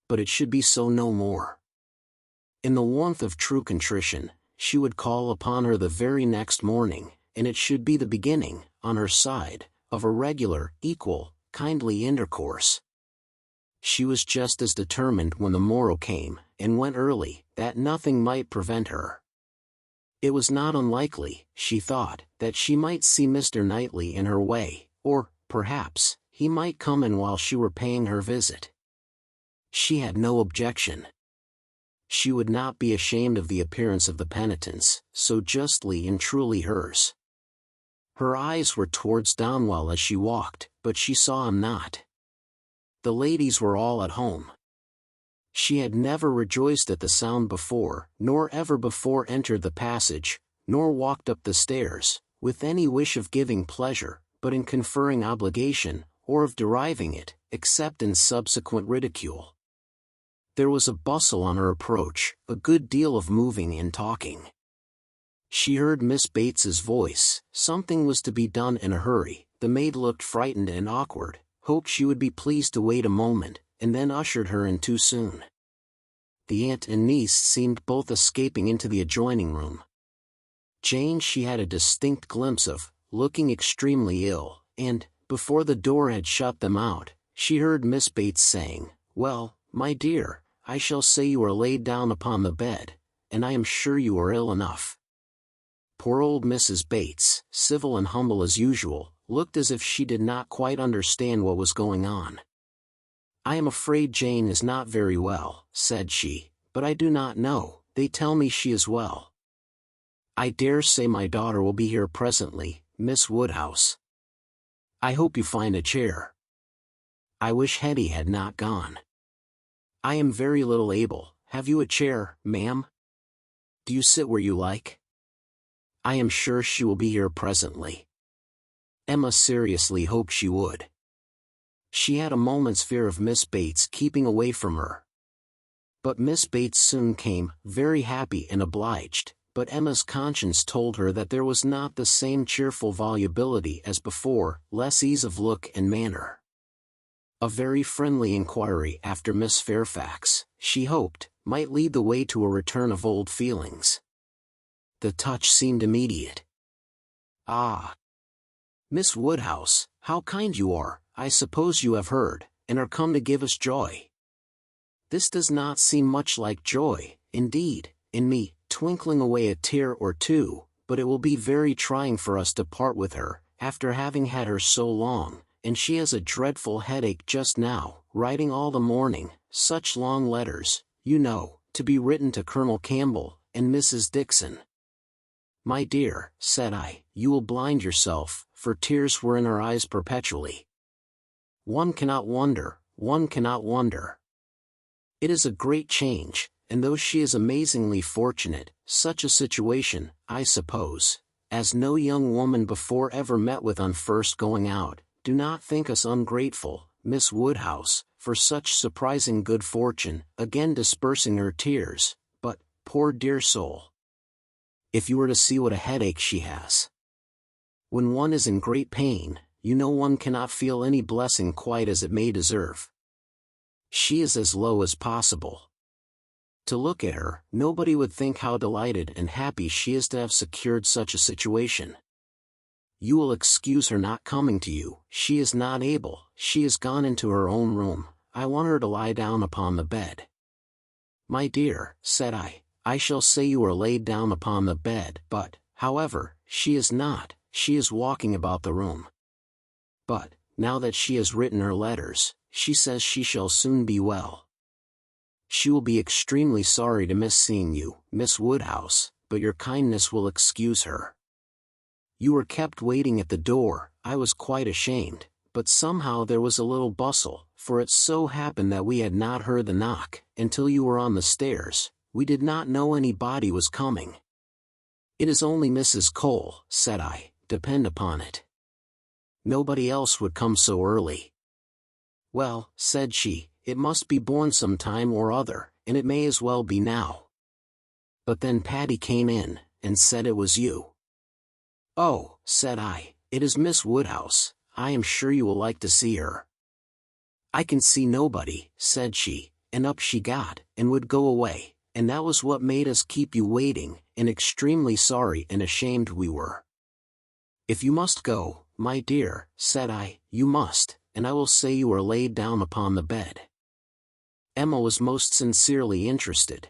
but it should be so no more. In the warmth of true contrition, she would call upon her the very next morning, and it should be the beginning, on her side, of a regular, equal, kindly intercourse. She was just as determined when the morrow came, and went early, that nothing might prevent her. It was not unlikely, she thought, that she might see Mr. Knightley in her way, or, perhaps, he might come in while she were paying her visit. She had no objection. She would not be ashamed of the appearance of the penitents, so justly and truly hers. Her eyes were towards Donwell as she walked, but she saw him not. The ladies were all at home. She had never rejoiced at the sound before, nor ever before entered the passage, nor walked up the stairs, with any wish of giving pleasure, but in conferring obligation, or of deriving it, except in subsequent ridicule. There was a bustle on her approach, a good deal of moving and talking. She heard Miss Bates's voice, something was to be done in a hurry, the maid looked frightened and awkward, hoped she would be pleased to wait a moment, and then ushered her in too soon. The aunt and niece seemed both escaping into the adjoining room. Jane she had a distinct glimpse of, looking extremely ill, and, before the door had shut them out, she heard Miss Bates saying, "Well, my dear, I shall say you are laid down upon the bed, and I am sure you are ill enough." Poor old Mrs. Bates, civil and humble as usual, looked as if she did not quite understand what was going on. "I am afraid Jane is not very well," said she, "but I do not know, they tell me she is well. I dare say my daughter will be here presently, Miss Woodhouse. I hope you find a chair. I wish Hetty had not gone. I am very little able. Have you a chair, ma'am? Do you sit where you like? I am sure she will be here presently." Emma seriously hoped she would. She had a moment's fear of Miss Bates keeping away from her. But Miss Bates soon came, very happy and obliged, but Emma's conscience told her that there was not the same cheerful volubility as before, less ease of look and manner. A very friendly inquiry after Miss Fairfax, she hoped, might lead the way to a return of old feelings. The touch seemed immediate. "Ah, Miss Woodhouse, how kind you are! I suppose you have heard, and are come to give us joy." This does not seem much like joy, indeed, in me, twinkling away a tear or two, but it will be very trying for us to part with her, after having had her so long, and she has a dreadful headache just now, writing all the morning, such long letters, you know, to be written to Colonel Campbell, and Mrs. Dixon. "My dear," said I, "you will blind yourself," for tears were in her eyes perpetually. One cannot wonder, one cannot wonder. It is a great change, and though she is amazingly fortunate, such a situation, I suppose, as no young woman before ever met with on first going out, do not think us ungrateful, Miss Woodhouse, for such surprising good fortune, again dispersing her tears, but, poor dear soul, if you were to see what a headache she has. When one is in great pain, you know one cannot feel any blessing quite as it may deserve. She is as low as possible. To look at her, nobody would think how delighted and happy she is to have secured such a situation. You will excuse her not coming to you, she is not able, she has gone into her own room, I want her to lie down upon the bed." "My dear," said I shall say you are laid down upon the bed, but, however, she is not, she is walking about the room. But, now that she has written her letters, she says she shall soon be well. She will be extremely sorry to miss seeing you, Miss Woodhouse, but your kindness will excuse her. You were kept waiting at the door, I was quite ashamed, but somehow there was a little bustle, for it so happened that we had not heard the knock, until you were on the stairs, we did not know anybody was coming." "It is only Mrs. Cole," said I, "depend upon it. Nobody else would come so early." "Well," said she, "it must be borne some time or other, and it may as well be now." But then Patty came in, and said it was you. "Oh," said I, "it is Miss Woodhouse, I am sure you will like to see her." "I can see nobody," said she, and up she got, and would go away, and that was what made us keep you waiting, and extremely sorry and ashamed we were. If you must go, my dear, said I, you must, and I will say you are laid down upon the bed. Emma was most sincerely interested.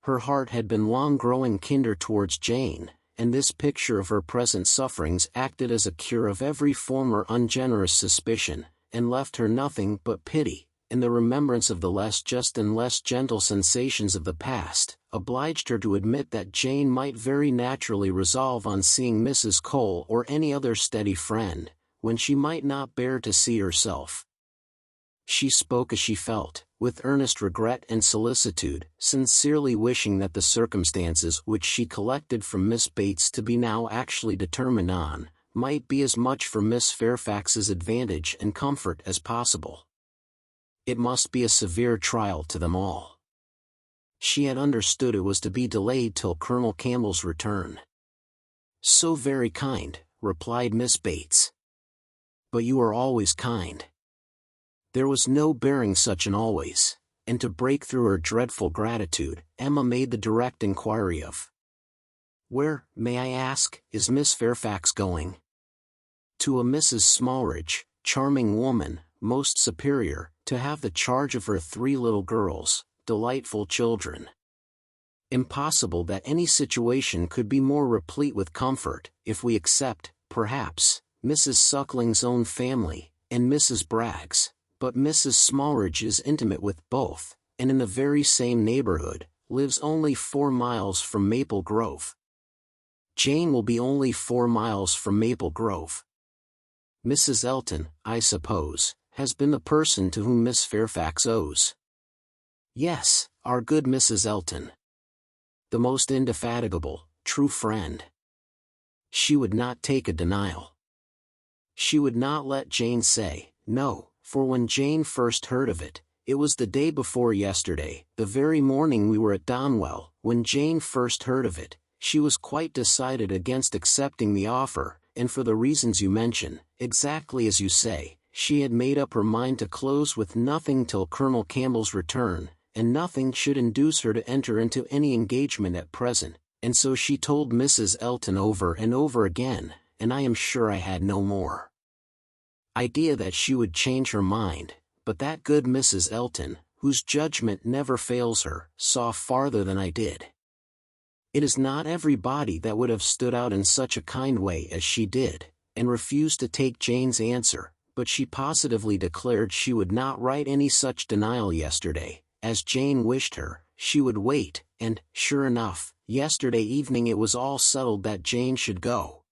Her heart had been long growing kinder towards Jane, and this picture of her present sufferings acted as a cure of every former ungenerous suspicion, and left her nothing but pity, and the remembrance of the less just and less gentle sensations of the past, obliged her to admit that Jane might very naturally resolve on seeing Mrs. Cole or any other steady friend, when she might not bear to see herself. She spoke as she felt, with earnest regret and solicitude, sincerely wishing that the circumstances which she collected from Miss Bates to be now actually determined on, might be as much for Miss Fairfax's advantage and comfort as possible. It must be a severe trial to them all. She had understood it was to be delayed till Colonel Campbell's return. So very kind, replied Miss Bates. But you are always kind. There was no bearing such an always, and to break through her dreadful gratitude, Emma made the direct inquiry of, where, may I ask, is Miss Fairfax going? To a Mrs. Smallridge, charming woman, most superior, to have the charge of her 3 little girls, delightful children. Impossible that any situation could be more replete with comfort, if we except, perhaps, Mrs. Suckling's own family, and Mrs. Bragg's. But Mrs. Smallridge is intimate with both, and in the very same neighborhood, lives only 4 miles from Maple Grove. Jane will be only 4 miles from Maple Grove. Mrs. Elton, I suppose, has been the person to whom Miss Fairfax owes. Yes, our good Mrs. Elton. The most indefatigable, true friend. She would not take a denial. She would not let Jane say, no. For when Jane first heard of it, it was the day before yesterday, the very morning we were at Donwell, when Jane first heard of it, she was quite decided against accepting the offer, and for the reasons you mention, exactly as you say, she had made up her mind to close with nothing till Colonel Campbell's return, and nothing should induce her to enter into any engagement at present, and so she told Mrs. Elton over and over again, and I am sure I had no more idea that she would change her mind, but that good Mrs. Elton, whose judgment never fails her, saw farther than I did. It is not everybody that would have stood out in such a kind way as she did, and refused to take Jane's answer, but she positively declared she would not write any such denial yesterday, as Jane wished her, she would wait, and, sure enough, yesterday evening it was all settled that Jane should go.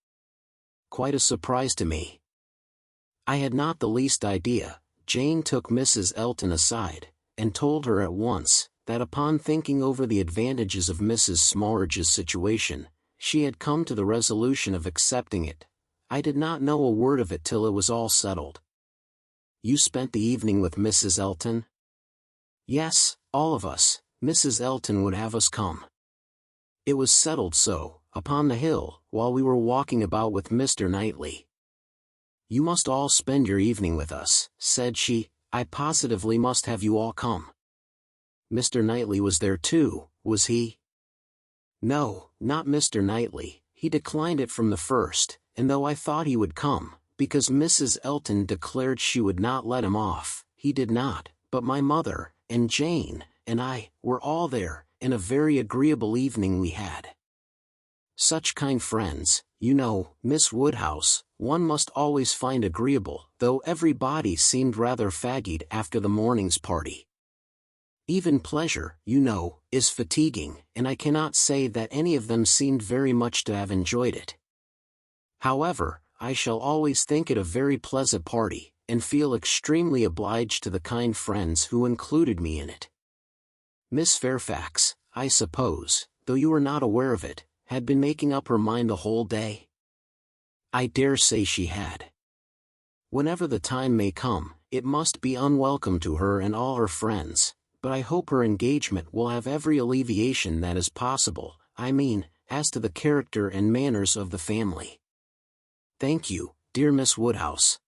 Quite a surprise to me. I had not the least idea. Jane took Mrs. Elton aside, and told her at once, that upon thinking over the advantages of Mrs. Smallridge's situation, she had come to the resolution of accepting it. I did not know a word of it till it was all settled. You spent the evening with Mrs. Elton? Yes, all of us. Mrs. Elton would have us come. It was settled so, upon the hill, while we were walking about with Mr. Knightley. You must all spend your evening with us, said she. I positively must have you all come. Mr. Knightley was there too, was he? No, not Mr. Knightley, he declined it from the first, and though I thought he would come, because Mrs. Elton declared she would not let him off, he did not, but my mother, and Jane, and I, were all there, and a very agreeable evening we had. Such kind friends, you know, Miss Woodhouse, one must always find agreeable, though everybody seemed rather fagged after the morning's party. Even pleasure, you know, is fatiguing, and I cannot say that any of them seemed very much to have enjoyed it. However, I shall always think it a very pleasant party, and feel extremely obliged to the kind friends who included me in it. Miss Fairfax, I suppose, though you were not aware of it, had been making up her mind the whole day? I dare say she had. Whenever the time may come, it must be unwelcome to her and all her friends, but I hope her engagement will have every alleviation that is possible, I mean, as to the character and manners of the family. Thank you, dear Miss Woodhouse.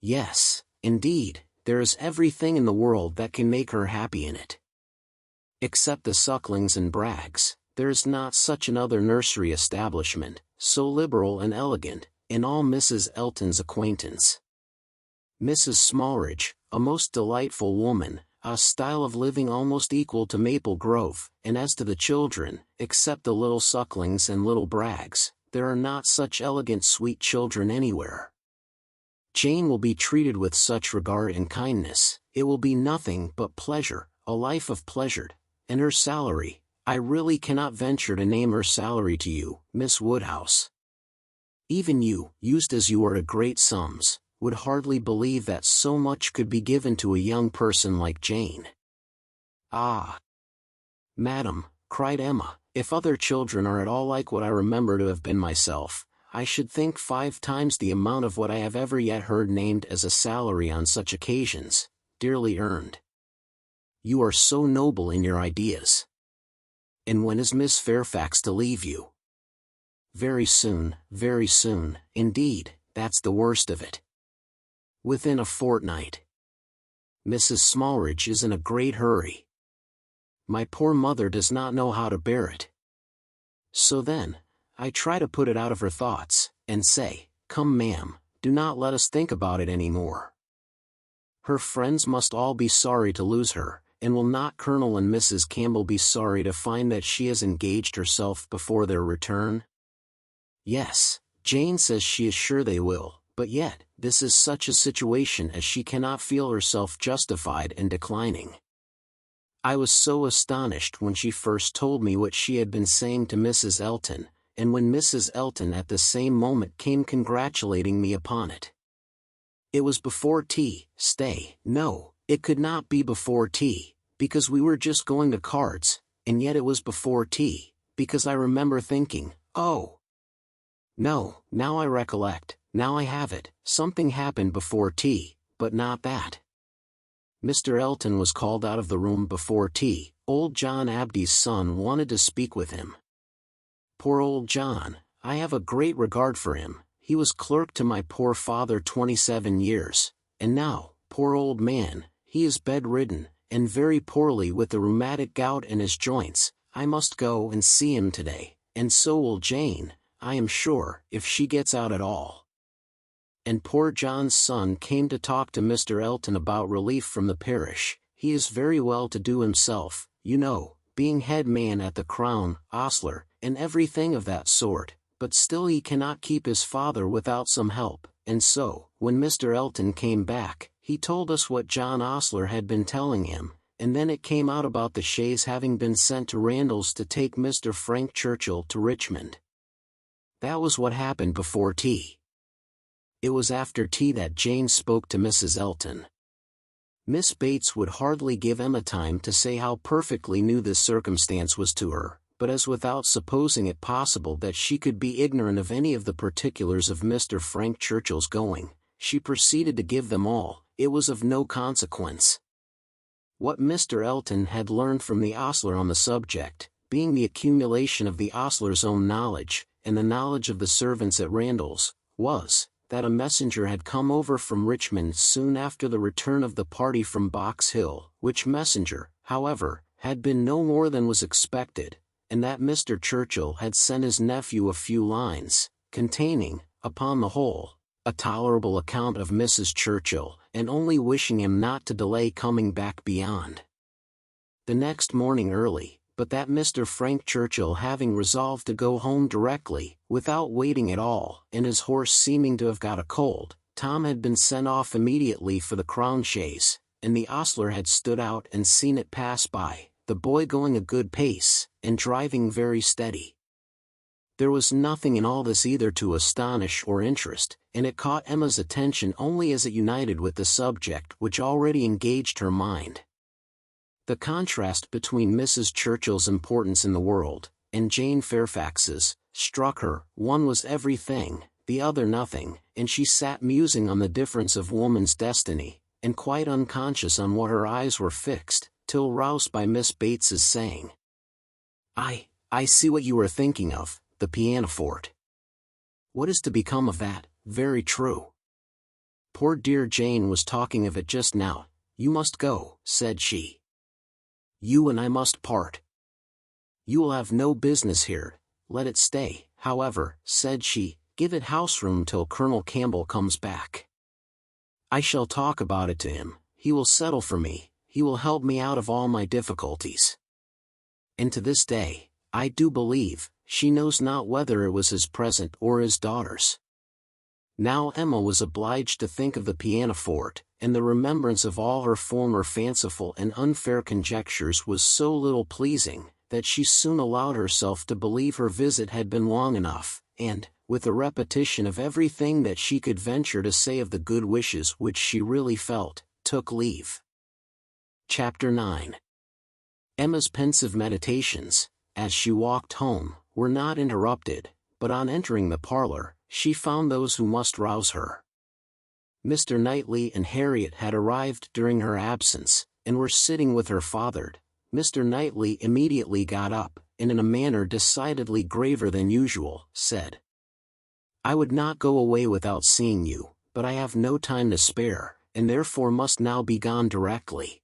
Yes, indeed, there is everything in the world that can make her happy in it. Except the Sucklings and Braggs, there is not such another nursery establishment, so liberal and elegant, in all Mrs. Elton's acquaintance. Mrs. Smallridge, a most delightful woman, a style of living almost equal to Maple Grove, and as to the children, except the little Sucklings and little Braggs, there are not such elegant sweet children anywhere. Jane will be treated with such regard and kindness, it will be nothing but pleasure, a life of pleasure, and her salary, I really cannot venture to name her salary to you, Miss Woodhouse. Even you, used as you are to great sums, would hardly believe that so much could be given to a young person like Jane. Ah! Madam, cried Emma, if other children are at all like what I remember to have been myself, I should think 5 times the amount of what I have ever yet heard named as a salary on such occasions, dearly earned. You are so noble in your ideas. And when is Miss Fairfax to leave you? Very soon, indeed, that's the worst of it. Within a fortnight. Mrs. Smallridge is in a great hurry. My poor mother does not know how to bear it. So then, I try to put it out of her thoughts, and say, come ma'am, do not let us think about it any more. Her friends must all be sorry to lose her, and will not Colonel and Mrs. Campbell be sorry to find that she has engaged herself before their return? Yes, Jane says she is sure they will, but yet, this is such a situation as she cannot feel herself justified in declining. I was so astonished when she first told me what she had been saying to Mrs. Elton, and when Mrs. Elton at the same moment came congratulating me upon it. It was before tea, no, it could not be before tea, because we were just going to cards, and yet it was before tea, because I remember thinking, oh! No, now I recollect, now I have it, something happened before tea, but not that. Mr. Elton was called out of the room before tea, old John Abdy's son wanted to speak with him. Poor old John, I have a great regard for him, he was clerk to my poor father 27 years, and now, poor old man, he is bedridden, and very poorly with the rheumatic gout in his joints. I must go and see him today, and so will Jane, I am sure, if she gets out at all. And poor John's son came to talk to Mr. Elton about relief from the parish. He is very well to do himself, you know, being head man at the Crown, ostler, and everything of that sort, but still he cannot keep his father without some help, and so, when Mr. Elton came back, he told us what John Ostler had been telling him, and then it came out about the chaise having been sent to Randall's to take Mr. Frank Churchill to Richmond. That was what happened before tea. It was after tea that Jane spoke to Mrs. Elton. Miss Bates would hardly give Emma time to say how perfectly new this circumstance was to her, but as without supposing it possible that she could be ignorant of any of the particulars of Mr. Frank Churchill's going, she proceeded to give them all. It was of no consequence. What Mr. Elton had learned from the ostler on the subject, being the accumulation of the ostler's own knowledge, and the knowledge of the servants at Randall's, was, that a messenger had come over from Richmond soon after the return of the party from Box Hill, which messenger, however, had been no more than was expected, and that Mr. Churchill had sent his nephew a few lines, containing, upon the whole, a tolerable account of Mrs. Churchill, and only wishing him not to delay coming back beyond the next morning early, but that Mr. Frank Churchill having resolved to go home directly, without waiting at all, and his horse seeming to have got a cold, Tom had been sent off immediately for the Crown chaise, and the ostler had stood out and seen it pass by, the boy going a good pace, and driving very steady. There was nothing in all this either to astonish or interest, and it caught Emma's attention only as it united with the subject which already engaged her mind. The contrast between Mrs. Churchill's importance in the world, and Jane Fairfax's, struck her. One was everything, the other nothing, and she sat musing on the difference of woman's destiny, and quite unconscious on what her eyes were fixed, till roused by Miss Bates's saying, I see what you are thinking of, the pianoforte. What is to become of that? Very true. poor dear Jane was talking of it just now. You must go, said she. You and I must part. You will have no business here. Let it stay, however, said she. Give it house room till Colonel Campbell comes back. I shall talk about it to him. He will settle for me. He will help me out of all my difficulties. And to this day, I do believe, she knows not whether it was his present or his daughter's. Now Emma was obliged to think of the pianoforte, and the remembrance of all her former fanciful and unfair conjectures was so little pleasing, that she soon allowed herself to believe her visit had been long enough, and, with a repetition of everything that she could venture to say of the good wishes which she really felt, took leave. Chapter 9. Emma's pensive meditations, as she walked home, were not interrupted, but on entering the parlor, she found those who must rouse her. Mr. Knightley and Harriet had arrived during her absence, and were sitting with her father. Mr. Knightley immediately got up, and in a manner decidedly graver than usual, said, I would not go away without seeing you, but I have no time to spare, and therefore must now be gone directly.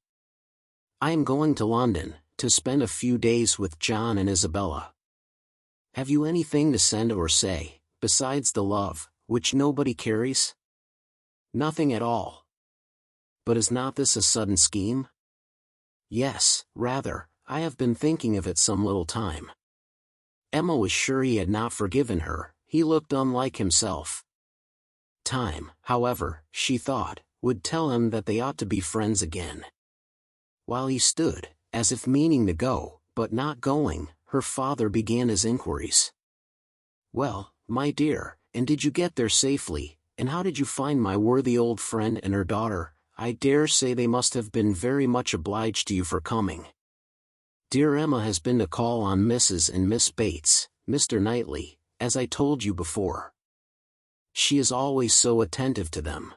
I am going to London, to spend a few days with John and Isabella. Have you anything to send or say, besides the love, which nobody carries? Nothing at all. But is not this a sudden scheme? Yes, rather, I have been thinking of it some little time. Emma was sure he had not forgiven her, he looked unlike himself. Time, however, she thought, would tell him that they ought to be friends again. While he stood, as if meaning to go, but not going, her father began his inquiries. Well, my dear, and did you get there safely, and how did you find my worthy old friend and her daughter? I dare say they must have been very much obliged to you for coming. Dear Emma has been to call on Mrs. and Miss Bates, Mr. Knightley, as I told you before. She is always so attentive to them.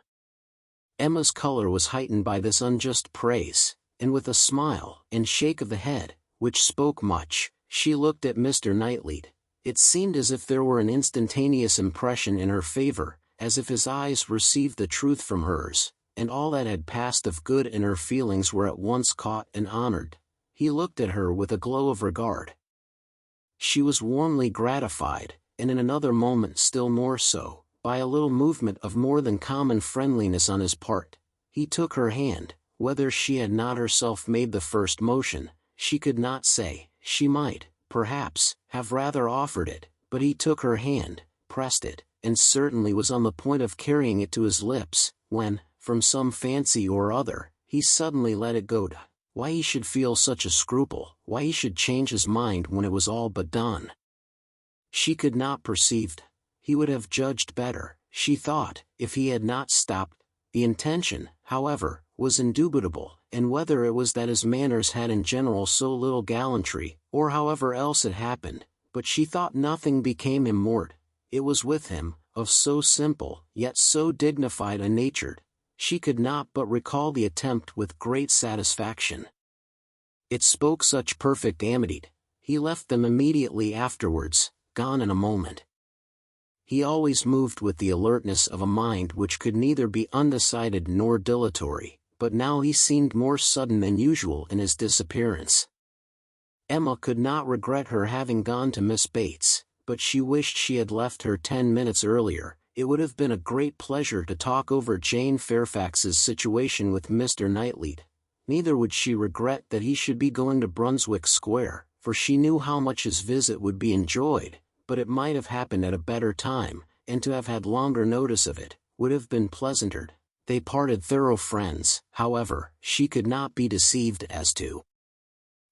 Emma's color was heightened by this unjust praise, and with a smile and shake of the head, which spoke much, she looked at Mr. Knightley. It seemed as if there were an instantaneous impression in her favor, as if his eyes received the truth from hers, and all that had passed of good in her feelings were at once caught and honored. He looked at her with a glow of regard. She was warmly gratified, and in another moment still more so, by a little movement of more than common friendliness on his part. He took her hand. Whether she had not herself made the first motion, she could not say. She might, perhaps, have rather offered it, but he took her hand, pressed it, and certainly was on the point of carrying it to his lips, when, from some fancy or other, he suddenly let it go. Why he should feel such a scruple, why he should change his mind when it was all but done, she could not perceive. He would have judged better, she thought, if he had not stopped. The intention, however, was indubitable, and whether it was that his manners had in general so little gallantry, or however else it happened, but she thought nothing became him more. It was with him, of so simple, yet so dignified a nature. She could not but recall the attempt with great satisfaction. It spoke such perfect amity. He left them immediately afterwards, gone in a moment. He always moved with the alertness of a mind which could neither be undecided nor dilatory, but now he seemed more sudden than usual in his disappearance. Emma could not regret her having gone to Miss Bates, but she wished she had left her 10 minutes earlier. It would have been a great pleasure to talk over Jane Fairfax's situation with Mr. Knightley. Neither would she regret that he should be going to Brunswick Square, for she knew how much his visit would be enjoyed, but it might have happened at a better time, and to have had longer notice of it, would have been pleasanter. They parted thorough friends, however, she could not be deceived as to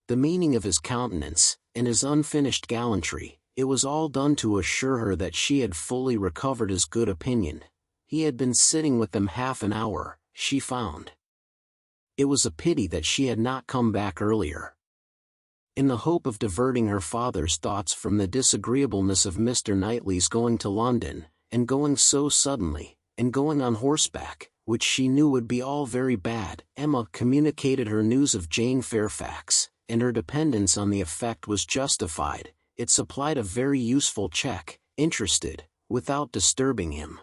the meaning of his countenance, and his unfinished gallantry. It was all done to assure her that she had fully recovered his good opinion. He had been sitting with them half an hour, she found. It was a pity that she had not come back earlier. In the hope of diverting her father's thoughts from the disagreeableness of Mr. Knightley's going to London, and going so suddenly, and going on horseback, which she knew would be all very bad, Emma communicated her news of Jane Fairfax, and her dependence on the effect was justified. It supplied a very useful check, interested, without disturbing him.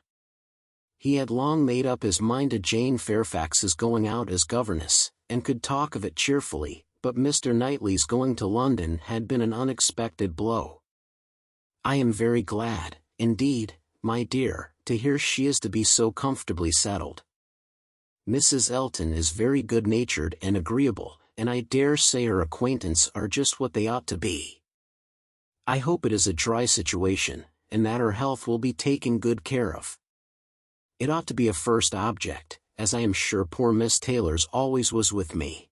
He had long made up his mind to Jane Fairfax's going out as governess, and could talk of it cheerfully, but Mr. Knightley's going to London had been an unexpected blow. "I am very glad, indeed, my dear, to hear she is to be so comfortably settled. Mrs. Elton is very good-natured and agreeable, and I dare say her acquaintance are just what they ought to be. I hope it is a dry situation, and that her health will be taken good care of. It ought to be a first object, as I am sure poor Miss Taylor's always was with me.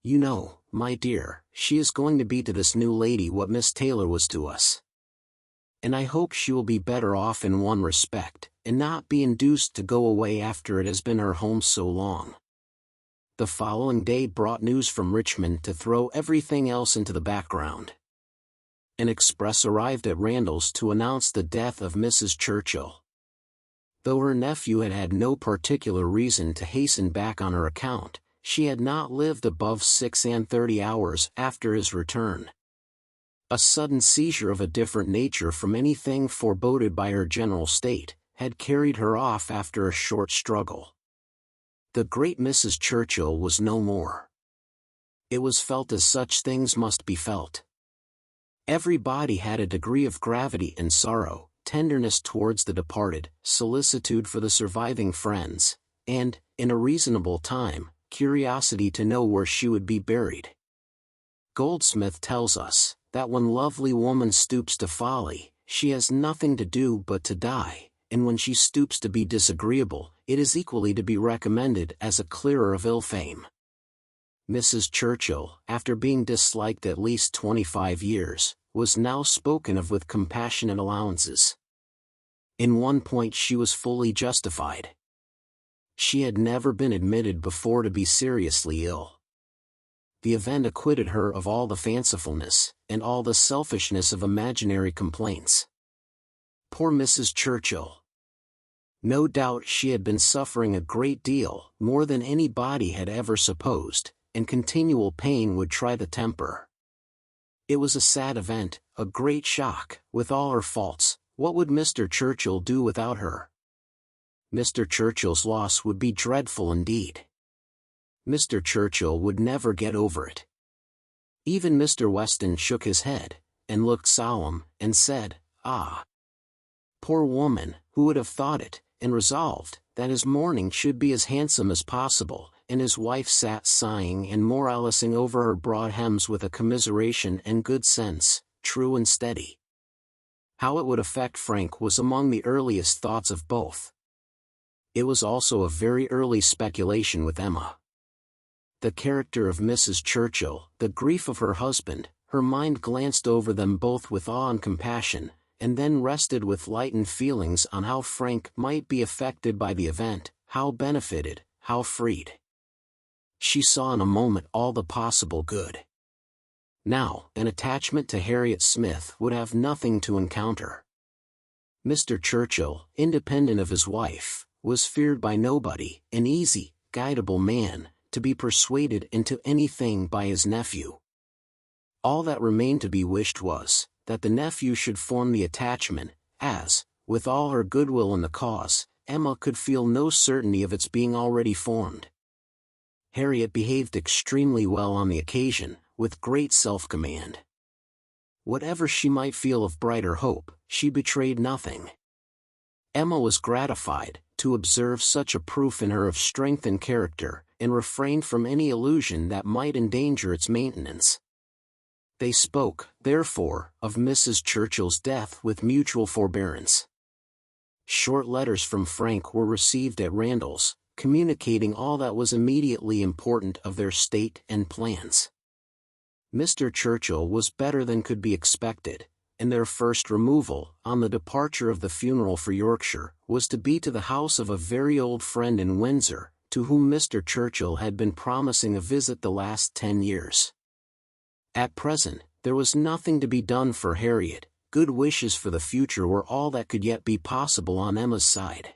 You know, my dear, she is going to be to this new lady what Miss Taylor was to us. And I hope she will be better off in one respect, and not be induced to go away after it has been her home so long." The following day brought news from Richmond to throw everything else into the background. An express arrived at Randalls to announce the death of Mrs. Churchill. Though her nephew had had no particular reason to hasten back on her account, she had not lived above 36 hours after his return. A sudden seizure of a different nature from anything foreboded by her general state, had carried her off after a short struggle. The great Mrs. Churchill was no more. It was felt as such things must be felt. Everybody had a degree of gravity and sorrow, tenderness towards the departed, solicitude for the surviving friends, and, in a reasonable time, curiosity to know where she would be buried. Goldsmith tells us, that when lovely woman stoops to folly, she has nothing to do but to die, and when she stoops to be disagreeable, it is equally to be recommended as a clearer of ill fame. Mrs. Churchill, after being disliked at least 25 years, was now spoken of with compassionate allowances. In one point she was fully justified. She had never been admitted before to be seriously ill. The event acquitted her of all the fancifulness, and all the selfishness of imaginary complaints. Poor Mrs. Churchill! No doubt she had been suffering a great deal, more than anybody had ever supposed, and continual pain would try the temper. It was a sad event, a great shock. With all her faults, what would Mr. Churchill do without her? Mr. Churchill's loss would be dreadful indeed. Mr. Churchill would never get over it. Even Mr. Weston shook his head, and looked solemn, and said, "Ah! Poor woman, who would have thought it," and resolved that his mourning should be as handsome as possible, and his wife sat sighing and moralising over her broad hems with a commiseration and good sense, true and steady. How it would affect Frank was among the earliest thoughts of both. It was also a very early speculation with Emma. The character of Mrs. Churchill, the grief of her husband, her mind glanced over them both with awe and compassion, and then rested with lightened feelings on how Frank might be affected by the event, how benefited, how freed. She saw in a moment all the possible good. Now, an attachment to Harriet Smith would have nothing to encounter. Mr. Churchill, independent of his wife, was feared by nobody, an easy, guidable man, to be persuaded into anything by his nephew. All that remained to be wished was, that the nephew should form the attachment, as, with all her goodwill in the cause, Emma could feel no certainty of its being already formed. Harriet behaved extremely well on the occasion, with great self-command. Whatever she might feel of brighter hope, she betrayed nothing. Emma was gratified to observe such a proof in her of strength and character, and refrained from any illusion that might endanger its maintenance. They spoke, therefore, of Mrs. Churchill's death with mutual forbearance. Short letters from Frank were received at Randalls, communicating all that was immediately important of their state and plans. Mr. Churchill was better than could be expected, and their first removal, on the departure of the funeral for Yorkshire, was to be to the house of a very old friend in Windsor, to whom Mr. Churchill had been promising a visit the last 10 years. At present, there was nothing to be done for Harriet. Good wishes for the future were all that could yet be possible on Emma's side.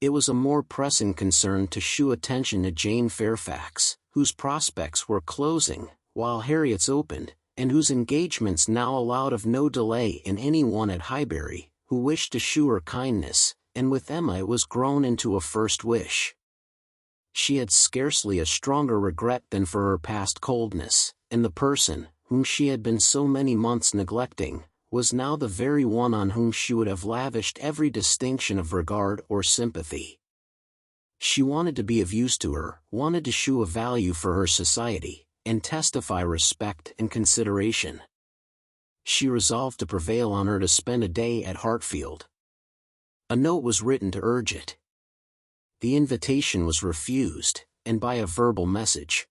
It was a more pressing concern to shew attention to Jane Fairfax, whose prospects were closing, while Harriet's opened, and whose engagements now allowed of no delay in any one at Highbury, who wished to shew her kindness, and with Emma it was grown into a first wish. She had scarcely a stronger regret than for her past coldness, and the person, whom she had been so many months neglecting, was now the very one on whom she would have lavished every distinction of regard or sympathy. She wanted to be of use to her, wanted to shew a value for her society, and testify respect and consideration. She resolved to prevail on her to spend a day at Hartfield. A note was written to urge it. The invitation was refused, and by a verbal message.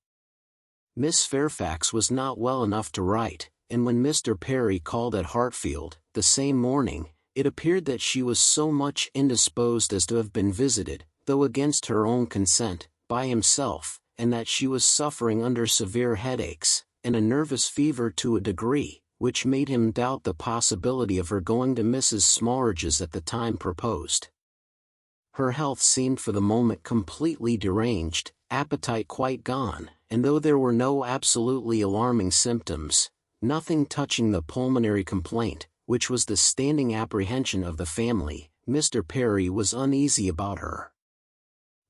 Miss Fairfax was not well enough to write, and when Mr. Perry called at Hartfield, the same morning, it appeared that she was so much indisposed as to have been visited, though against her own consent, by himself, and that she was suffering under severe headaches, and a nervous fever to a degree, which made him doubt the possibility of her going to Mrs. Smarridge's at the time proposed. Her health seemed for the moment completely deranged, appetite quite gone, and though there were no absolutely alarming symptoms, nothing touching the pulmonary complaint, which was the standing apprehension of the family, Mr. Perry was uneasy about her.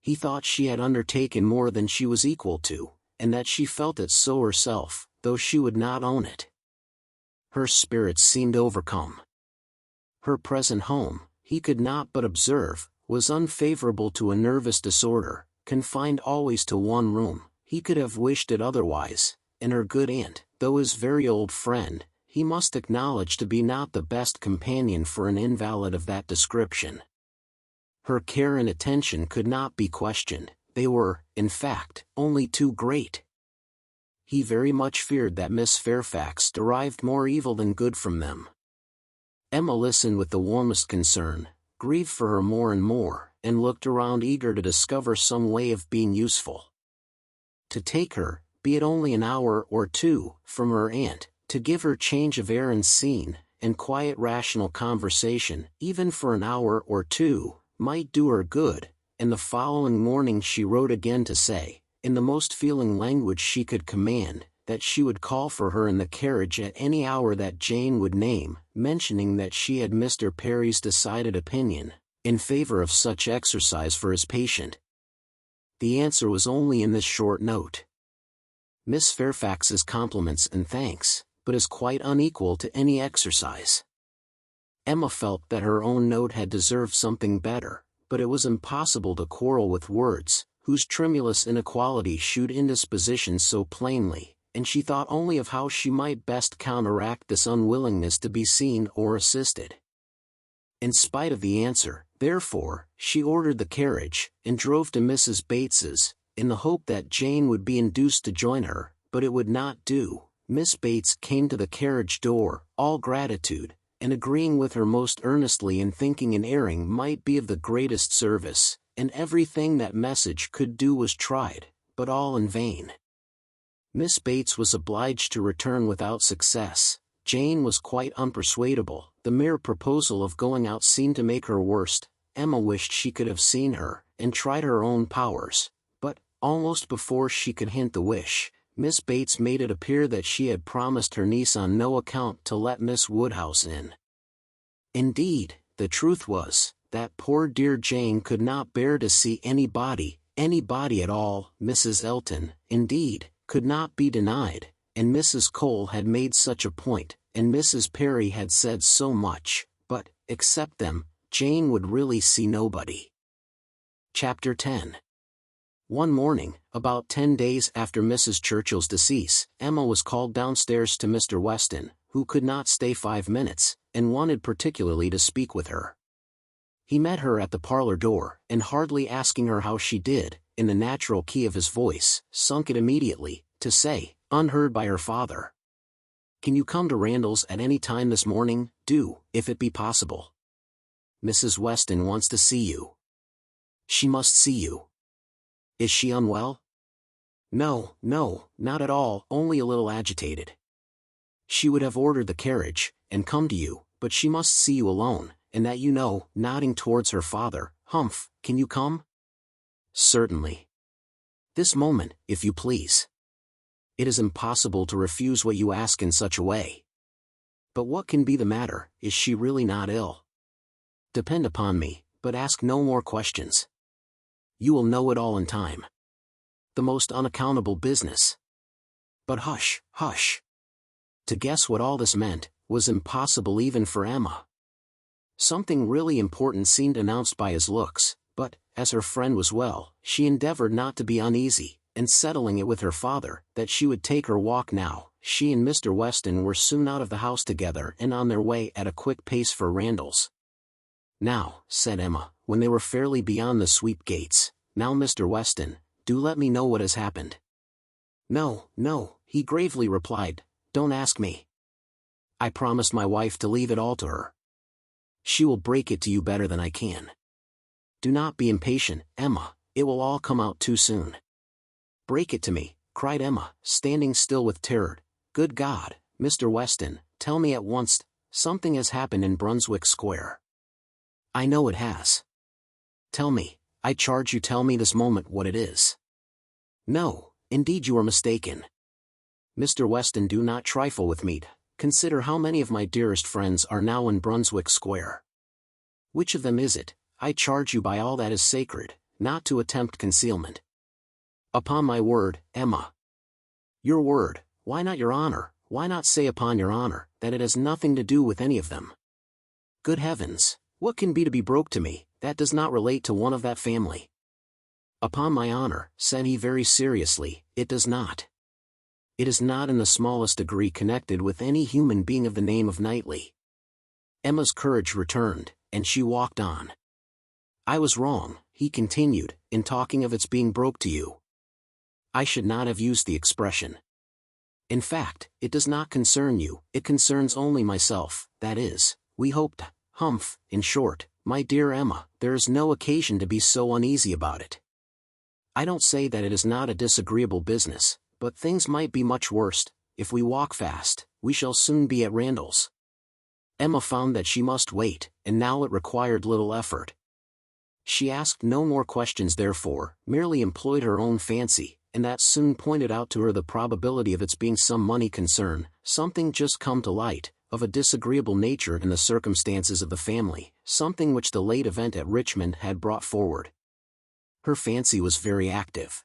He thought she had undertaken more than she was equal to, and that she felt it so herself, though she would not own it. Her spirits seemed overcome. Her present home, he could not but observe, was unfavorable to a nervous disorder, confined always to one room. He could have wished it otherwise, and her good aunt, though his very old friend, he must acknowledge to be not the best companion for an invalid of that description. Her care and attention could not be questioned, they were, in fact, only too great. He very much feared that Miss Fairfax derived more evil than good from them. Emma listened with the warmest concern, grieved for her more and more, and looked around eager to discover some way of being useful. To take her, be it only an hour or two, from her aunt, to give her change of air and scene, and quiet rational conversation, even for an hour or two, might do her good, and the following morning she wrote again to say, in the most feeling language she could command, that she would call for her in the carriage at any hour that Jane would name, mentioning that she had Mr. Perry's decided opinion in favor of such exercise for his patient. The answer was only in this short note. Miss Fairfax's compliments and thanks, but is quite unequal to any exercise. Emma felt that her own note had deserved something better, but it was impossible to quarrel with words, whose tremulous inequality shewed indisposition so plainly, and she thought only of how she might best counteract this unwillingness to be seen or assisted. In spite of the answer, therefore, she ordered the carriage, and drove to Mrs. Bates's, in the hope that Jane would be induced to join her, but it would not do. Miss Bates came to the carriage door, all gratitude, and agreeing with her most earnestly in thinking an airing might be of the greatest service, and everything that message could do was tried, but all in vain. Miss Bates was obliged to return without success. Jane was quite unpersuadable. The mere proposal of going out seemed to make her worse. Emma wished she could have seen her, and tried her own powers, but, almost before she could hint the wish, Miss Bates made it appear that she had promised her niece on no account to let Miss Woodhouse in. Indeed, the truth was, that poor dear Jane could not bear to see anybody at all. Mrs. Elton, indeed, could not be denied, and Mrs. Cole had made such a point, and Mrs. Perry had said so much, but, except them, Jane would really see nobody. Chapter 10. One morning, about 10 days after Mrs. Churchill's decease, Emma was called downstairs to Mr. Weston, who could not stay 5 minutes, and wanted particularly to speak with her. He met her at the parlor door, and hardly asking her how she did, in the natural key of his voice, sunk it immediately, to say, unheard by her father, "Can you come to Randall's at any time this morning? Do, if it be possible. Mrs. Weston wants to see you. She must see you. Is she unwell?" No, not at all, only a little agitated. She would have ordered the carriage, and come to you, but she must see you alone, and that you know," nodding towards her father. "Humph, can you come?" "Certainly. This moment, if you please. It is impossible to refuse what you ask in such a way. But what can be the matter? Is she really not ill?" "Depend upon me, but ask no more questions. You will know it all in time. The most unaccountable business. But hush, hush. To guess what all this meant was impossible even for Emma. Something really important seemed announced by his looks, but, as her friend was well, she endeavored not to be uneasy, and settling it with her father, that she would take her walk now. She and Mr. Weston were soon out of the house together and on their way at a quick pace for Randalls. "Now," said Emma, when they were fairly beyond the sweep gates, "now, Mr. Weston, do let me know what has happened." "No, no," he gravely replied, "don't ask me. I promised my wife to leave it all to her. She will break it to you better than I can. Do not be impatient, Emma, it will all come out too soon." "Break it to me," cried Emma, standing still with terror. "Good God, Mr. Weston, tell me at once, something has happened in Brunswick Square." "I know it has. Tell me, I charge you, tell me this moment what it is." "No, indeed you are mistaken. Mr. Weston, do not trifle with me. Consider how many of my dearest friends are now in Brunswick Square. Which of them is it, I charge you by all that is sacred, not to attempt concealment?" "Upon my word, Emma." "Your word, why not your honor? Why not say upon your honor, that it has nothing to do with any of them?" "Good heavens, what can be to be broke to me, that does not relate to one of that family?" "Upon my honor," said he very seriously, "it does not. It is not in the smallest degree connected with any human being of the name of Knightley." Emma's courage returned, and she walked on. "I was wrong," he continued, "in talking of its being broke to you. I should not have used the expression. In fact, it does not concern you, it concerns only myself, that is, we hoped, humph, in short, my dear Emma, there is no occasion to be so uneasy about it. I don't say that it is not a disagreeable business, but things might be much worse. If we walk fast, we shall soon be at Randalls." Emma found that she must wait, and now it required little effort. She asked no more questions therefore, merely employed her own fancy, and that soon pointed out to her the probability of its being some money concern, something just come to light, of a disagreeable nature in the circumstances of the family, something which the late event at Richmond had brought forward. Her fancy was very active.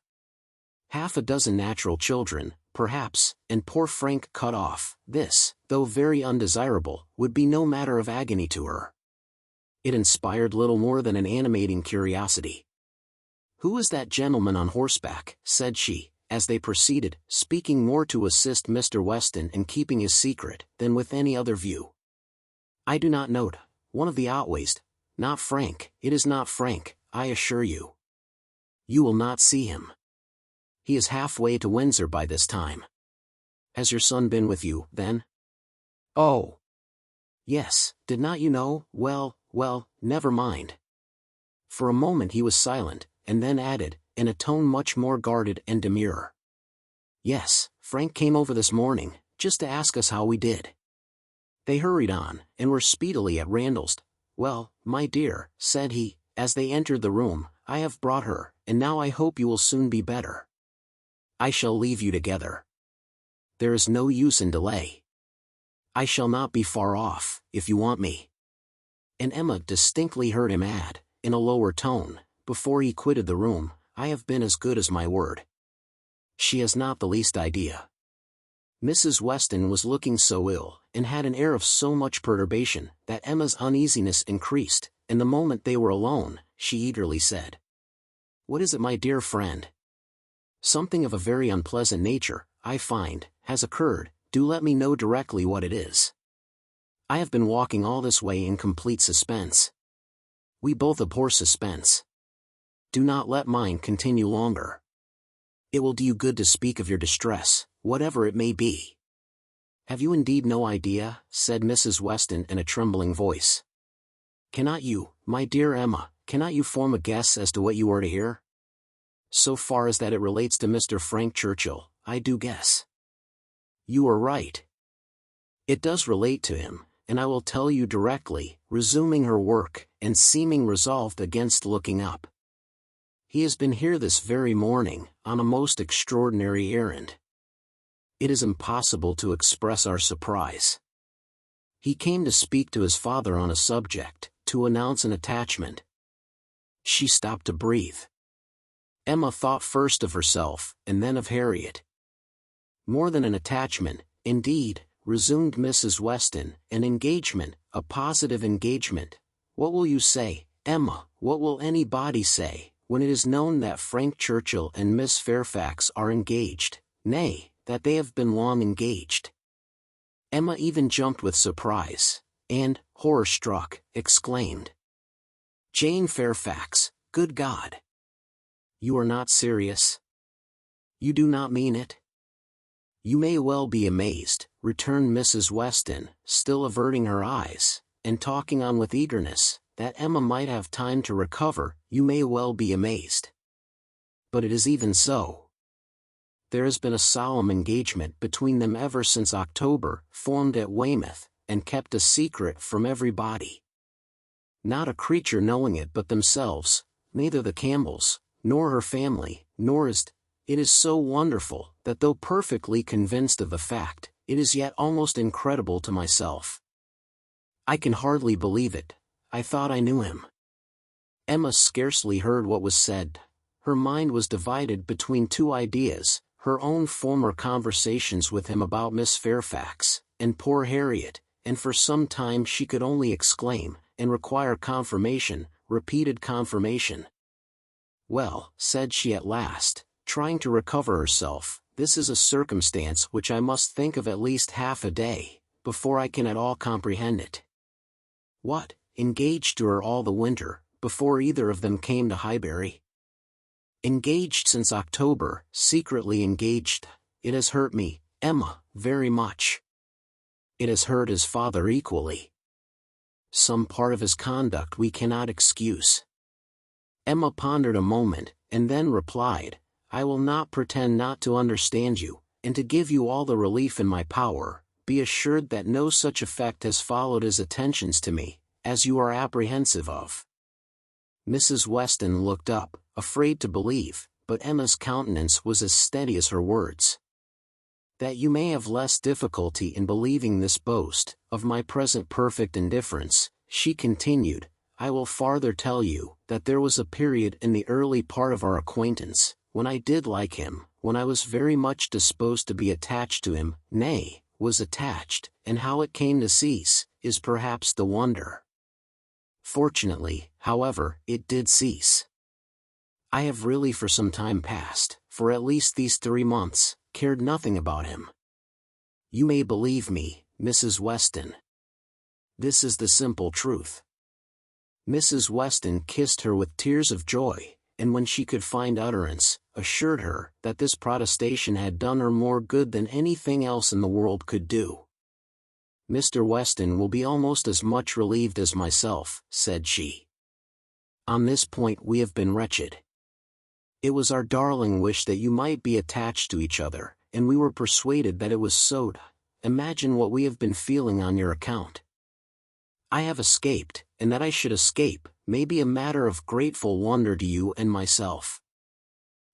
Half a dozen natural children, perhaps, and poor Frank cut off, this, though very undesirable, would be no matter of agony to her. It inspired little more than an animating curiosity. "Who is that gentleman on horseback?" said she, as they proceeded, speaking more to assist Mr. Weston in keeping his secret than with any other view. "I do not know. One of the Otways. Not Frank, it is not Frank, I assure you. You will not see him. He is halfway to Windsor by this time." "Has your son been with you, then?" "Oh, yes, did not you know? Well, well, never mind." For a moment he was silent, and then added, in a tone much more guarded and demure, "Yes, Frank came over this morning, just to ask us how we did." They hurried on, and were speedily at Randalls. "Well, my dear," said he, as they entered the room, "I have brought her, and now I hope you will soon be better. I shall leave you together. There is no use in delay. I shall not be far off, if you want me." And Emma distinctly heard him add, in a lower tone, before he quitted the room, "I have been as good as my word." She has not the least idea. Mrs. Weston was looking so ill, and had an air of so much perturbation, that Emma's uneasiness increased, and the moment they were alone, she eagerly said, "What is it, my dear friend?" "Something of a very unpleasant nature, I find, has occurred. Do let me know directly what it is. I have been walking all this way in complete suspense. We both abhor suspense. Do not let mine continue longer. It will do you good to speak of your distress, whatever it may be." "Have you indeed no idea?" said Mrs. Weston in a trembling voice. "Cannot you, my dear Emma, cannot you form a guess as to what you are to hear?" "So far as that it relates to Mr. Frank Churchill, I do guess." "You are right. It does relate to him, and I will tell you directly," resuming her work, and seeming resolved against looking up. "He has been here this very morning, on a most extraordinary errand. It is impossible to express our surprise. He came to speak to his father on a subject, to announce an attachment, She stopped to breathe. Emma thought first of herself, and then of Harriet. More than an attachment, indeed, resumed Mrs. Weston, an engagement, a positive engagement. What will you say, Emma, what will anybody say, when it is known that Frank Churchill and Miss Fairfax are engaged, nay, that they have been long engaged? Emma even jumped with surprise, and, horror-struck, exclaimed, "Jane Fairfax, good God! You are not serious? You do not mean it?" "You may well be amazed," returned Mrs. Weston, still averting her eyes, and talking on with eagerness, that Emma might have time to recover. "You may well be amazed. But it is even so. There has been a solemn engagement between them ever since October, formed at Weymouth, and kept a secret from everybody. Not a creature knowing it but themselves, neither the Campbells, nor her family, nor it is so wonderful, that though perfectly convinced of the fact, it is yet almost incredible to myself. I can hardly believe it. I thought I knew him." Emma scarcely heard what was said. Her mind was divided between two ideas, her own former conversations with him about Miss Fairfax, and poor Harriet, and for some time she could only exclaim, and require confirmation, repeated confirmation. "Well," said she at last, trying to recover herself, "this is a circumstance which I must think of at least half a day, before I can at all comprehend it." "What, engaged to her all the winter, before either of them came to Highbury?" "Engaged since October, secretly engaged. It has hurt me, Emma, very much. It has hurt his father equally. Some part of his conduct we cannot excuse." Emma pondered a moment, and then replied, "I will not pretend not to understand you, and to give you all the relief in my power. Be assured that no such effect has followed his attentions to me, as you are apprehensive of." Mrs. Weston looked up, afraid to believe, but Emma's countenance was as steady as her words. "That you may have less difficulty in believing this boast, of my present perfect indifference," she continued, "I will farther tell you, that there was a period in the early part of our acquaintance, when I did like him, when I was very much disposed to be attached to him, nay, was attached, and how it came to cease, is perhaps the wonder. Fortunately, however, it did cease. I have really for some time past, for at least these 3 months, cared nothing about him. You may believe me, Mrs. Weston. This is the simple truth." Mrs. Weston kissed her with tears of joy, and when she could find utterance, assured her that this protestation had done her more good than anything else in the world could do. "Mr. Weston will be almost as much relieved as myself," said she. "On this point we have been wretched. It was our darling wish that you might be attached to each other, and we were persuaded that it was so. Imagine what we have been feeling on your account. I have escaped, and that I should escape, may be a matter of grateful wonder to you and myself.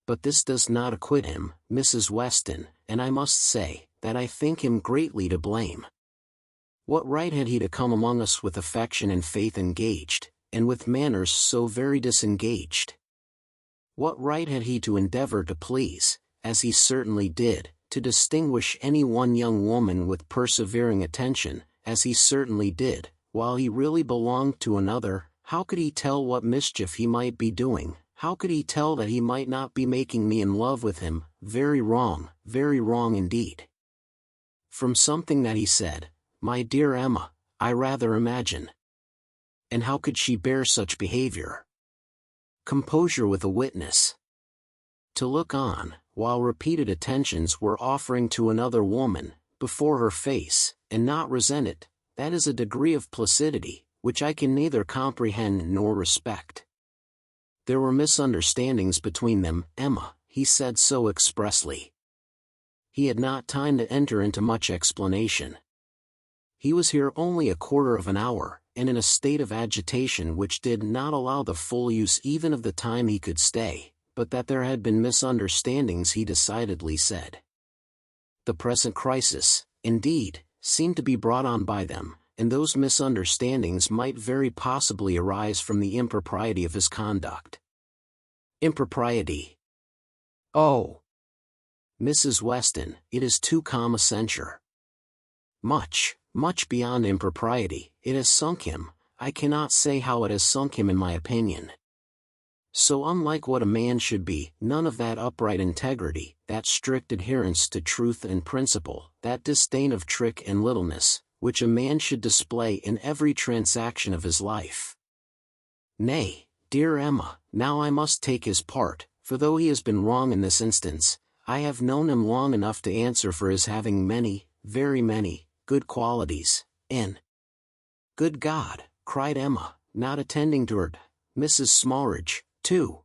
But this does not acquit him, Mrs. Weston, and I must say, that I think him greatly to blame. What right had he to come among us with affection and faith engaged, and with manners so very disengaged? What right had he to endeavor to please, as he certainly did, to distinguish any one young woman with persevering attention, as he certainly did, while he really belonged to another? How could he tell what mischief he might be doing? How could he tell that he might not be making me in love with him? Very wrong indeed. From something that he said, my dear Emma, I rather imagine. And how could she bear such behavior? Composure with a witness. To look on, while repeated attentions were offering to another woman, before her face, and not resent it, that is a degree of placidity, which I can neither comprehend nor respect. There were misunderstandings between them, Emma, he said so expressly. He had not time to enter into much explanation. He was here only a quarter of an hour, and in a state of agitation which did not allow the full use even of the time he could stay, but that there had been misunderstandings he decidedly said. The present crisis, indeed, seemed to be brought on by them, and those misunderstandings might very possibly arise from the impropriety of his conduct. Impropriety. Oh, Mrs. Weston, it is too calm a censure. Much, much beyond impropriety, it has sunk him. I cannot say how it has sunk him in my opinion. So unlike what a man should be, none of that upright integrity, that strict adherence to truth and principle, that disdain of trick and littleness, which a man should display in every transaction of his life. Nay, dear Emma, now I must take his part, for though he has been wrong in this instance, I have known him long enough to answer for his having many, very many, good qualities, and— Good God, cried Emma, not attending to her, Mrs. Smallridge, too.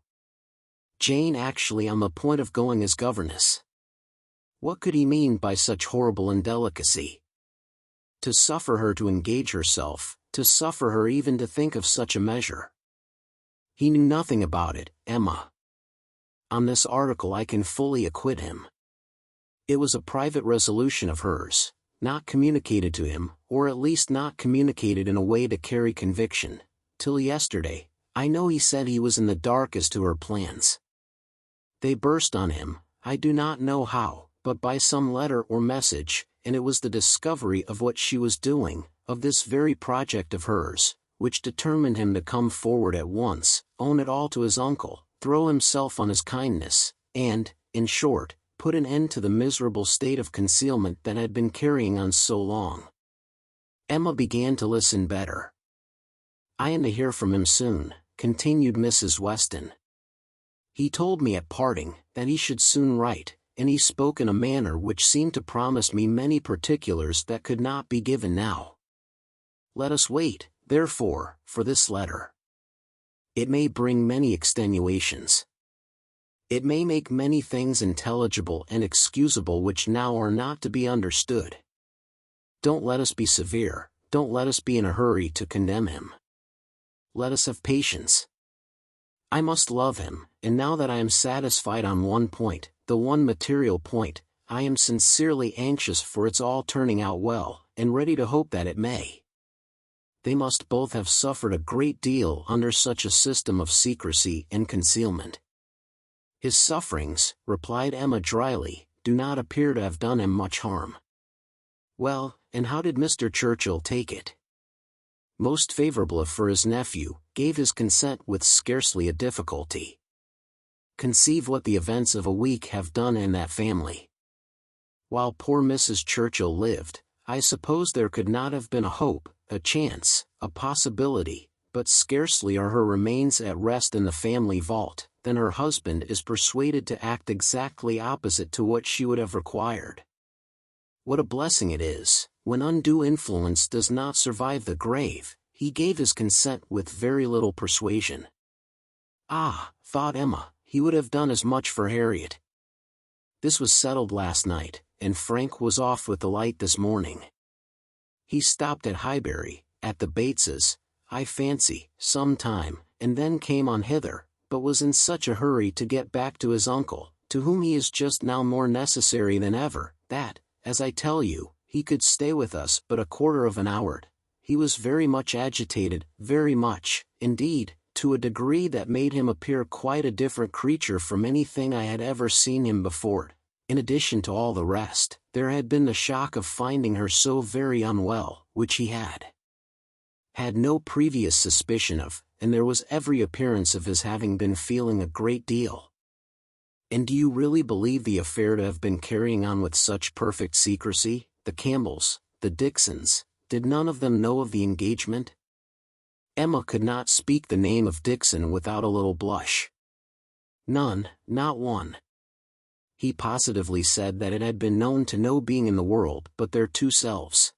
Jane actually on the point of going as governess. What could he mean by such horrible indelicacy? To suffer her to engage herself, to suffer her even to think of such a measure. He knew nothing about it, Emma. On this article I can fully acquit him. It was a private resolution of hers, not communicated to him, or at least not communicated in a way to carry conviction. Till yesterday, I know he said he was in the dark as to her plans. They burst on him, I do not know how, but by some letter or message, and it was the discovery of what she was doing, of this very project of hers, which determined him to come forward at once, own it all to his uncle, throw himself on his kindness, and, in short, put an end to the miserable state of concealment that had been carrying on so long. Emma began to listen better. I am to hear from him soon, continued Mrs. Weston. He told me at parting that he should soon write, and he spoke in a manner which seemed to promise me many particulars that could not be given now. Let us wait, therefore, for this letter. It may bring many extenuations. It may make many things intelligible and excusable which now are not to be understood. Don't let us be severe, don't let us be in a hurry to condemn him. Let us have patience. I must love him, and now that I am satisfied on one point, the one material point, I am sincerely anxious for its all turning out well, and ready to hope that it may. They must both have suffered a great deal under such a system of secrecy and concealment. His sufferings, replied Emma dryly, do not appear to have done him much harm. Well, and how did Mr. Churchill take it? Most favorable for his nephew, gave his consent with scarcely a difficulty. Conceive what the events of a week have done in that family. While poor Mrs. Churchill lived, I suppose there could not have been a hope, a chance, a possibility, but scarcely are her remains at rest in the family vault, than her husband is persuaded to act exactly opposite to what she would have required. What a blessing it is, when undue influence does not survive the grave. He gave his consent with very little persuasion. Ah, thought Emma, he would have done as much for Harriet. This was settled last night, and Frank was off with the light this morning. He stopped at Highbury, at the Bateses, I fancy, some time, and then came on hither, but was in such a hurry to get back to his uncle, to whom he is just now more necessary than ever, that, as I tell you, he could stay with us but a quarter of an hour. He was very much agitated, very much, indeed, to a degree that made him appear quite a different creature from anything I had ever seen him before. In addition to all the rest, there had been the shock of finding her so very unwell, which he had no previous suspicion of, and there was every appearance of his having been feeling a great deal. And do you really believe the affair to have been carrying on with such perfect secrecy? The Campbells, the Dixons, did none of them know of the engagement? Emma could not speak the name of Dixon without a little blush. None, not one. He positively said that it had been known to no being in the world but their two selves.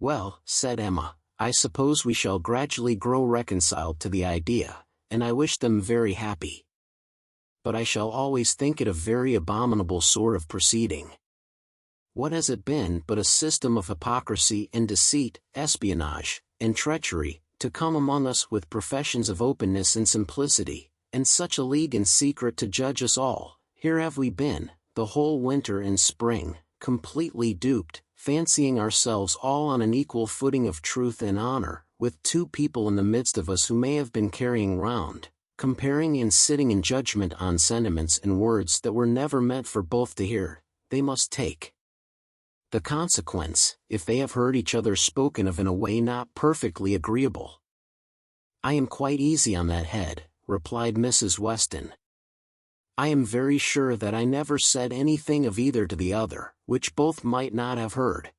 Well, said Emma, I suppose we shall gradually grow reconciled to the idea, and I wish them very happy. But I shall always think it a very abominable sort of proceeding. What has it been but a system of hypocrisy and deceit, espionage, and treachery, to come among us with professions of openness and simplicity, and such a league in secret to judge us all? Here have we been, the whole winter and spring, completely duped, fancying ourselves all on an equal footing of truth and honor, with two people in the midst of us who may have been carrying round, comparing and sitting in judgment on sentiments and words that were never meant for both to hear, they must take the consequence, if they have heard each other spoken of in a way not perfectly agreeable. I am quite easy on that head, replied Mrs. Weston. I am very sure that I never said anything of either to the other, which both might not have heard.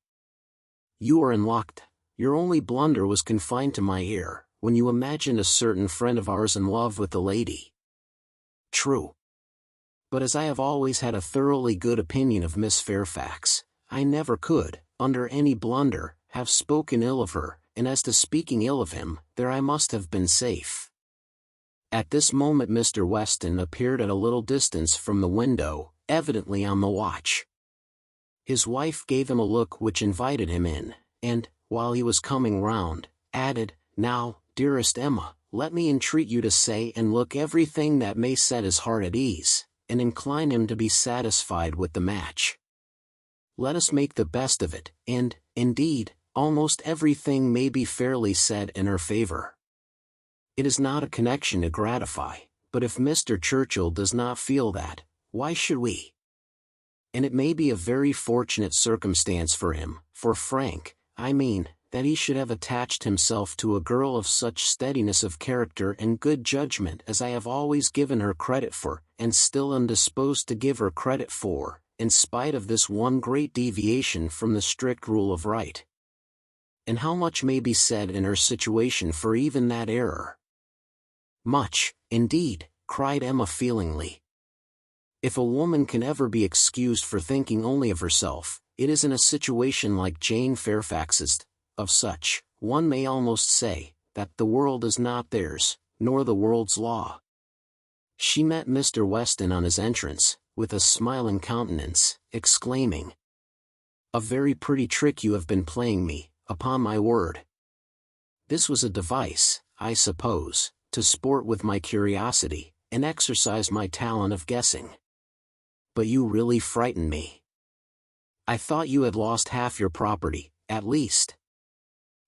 You are in luck. Your only blunder was confined to my ear, when you imagined a certain friend of ours in love with the lady. True. But as I have always had a thoroughly good opinion of Miss Fairfax, I never could, under any blunder, have spoken ill of her, and as to speaking ill of him, there I must have been safe. At this moment Mr. Weston appeared at a little distance from the window, evidently on the watch. His wife gave him a look which invited him in, and, while he was coming round, added, "Now, dearest Emma, let me entreat you to say and look everything that may set his heart at ease, and incline him to be satisfied with the match. Let us make the best of it, and, indeed, almost everything may be fairly said in her favor. It is not a connection to gratify, but if Mr. Churchill does not feel that, why should we? And it may be a very fortunate circumstance for him, for Frank, I mean, that he should have attached himself to a girl of such steadiness of character and good judgment as I have always given her credit for, and still am disposed to give her credit for, in spite of this one great deviation from the strict rule of right. And how much may be said in her situation for even that error?" "Much, indeed," cried Emma feelingly. "If a woman can ever be excused for thinking only of herself, it is in a situation like Jane Fairfax's. Of such, one may almost say, that the world is not theirs, nor the world's law." She met Mr. Weston on his entrance, with a smiling countenance, exclaiming, "A very pretty trick you have been playing me, upon my word. This was a device, I suppose, to sport with my curiosity, and exercise my talent of guessing. But you really frightened me. I thought you had lost half your property, at least.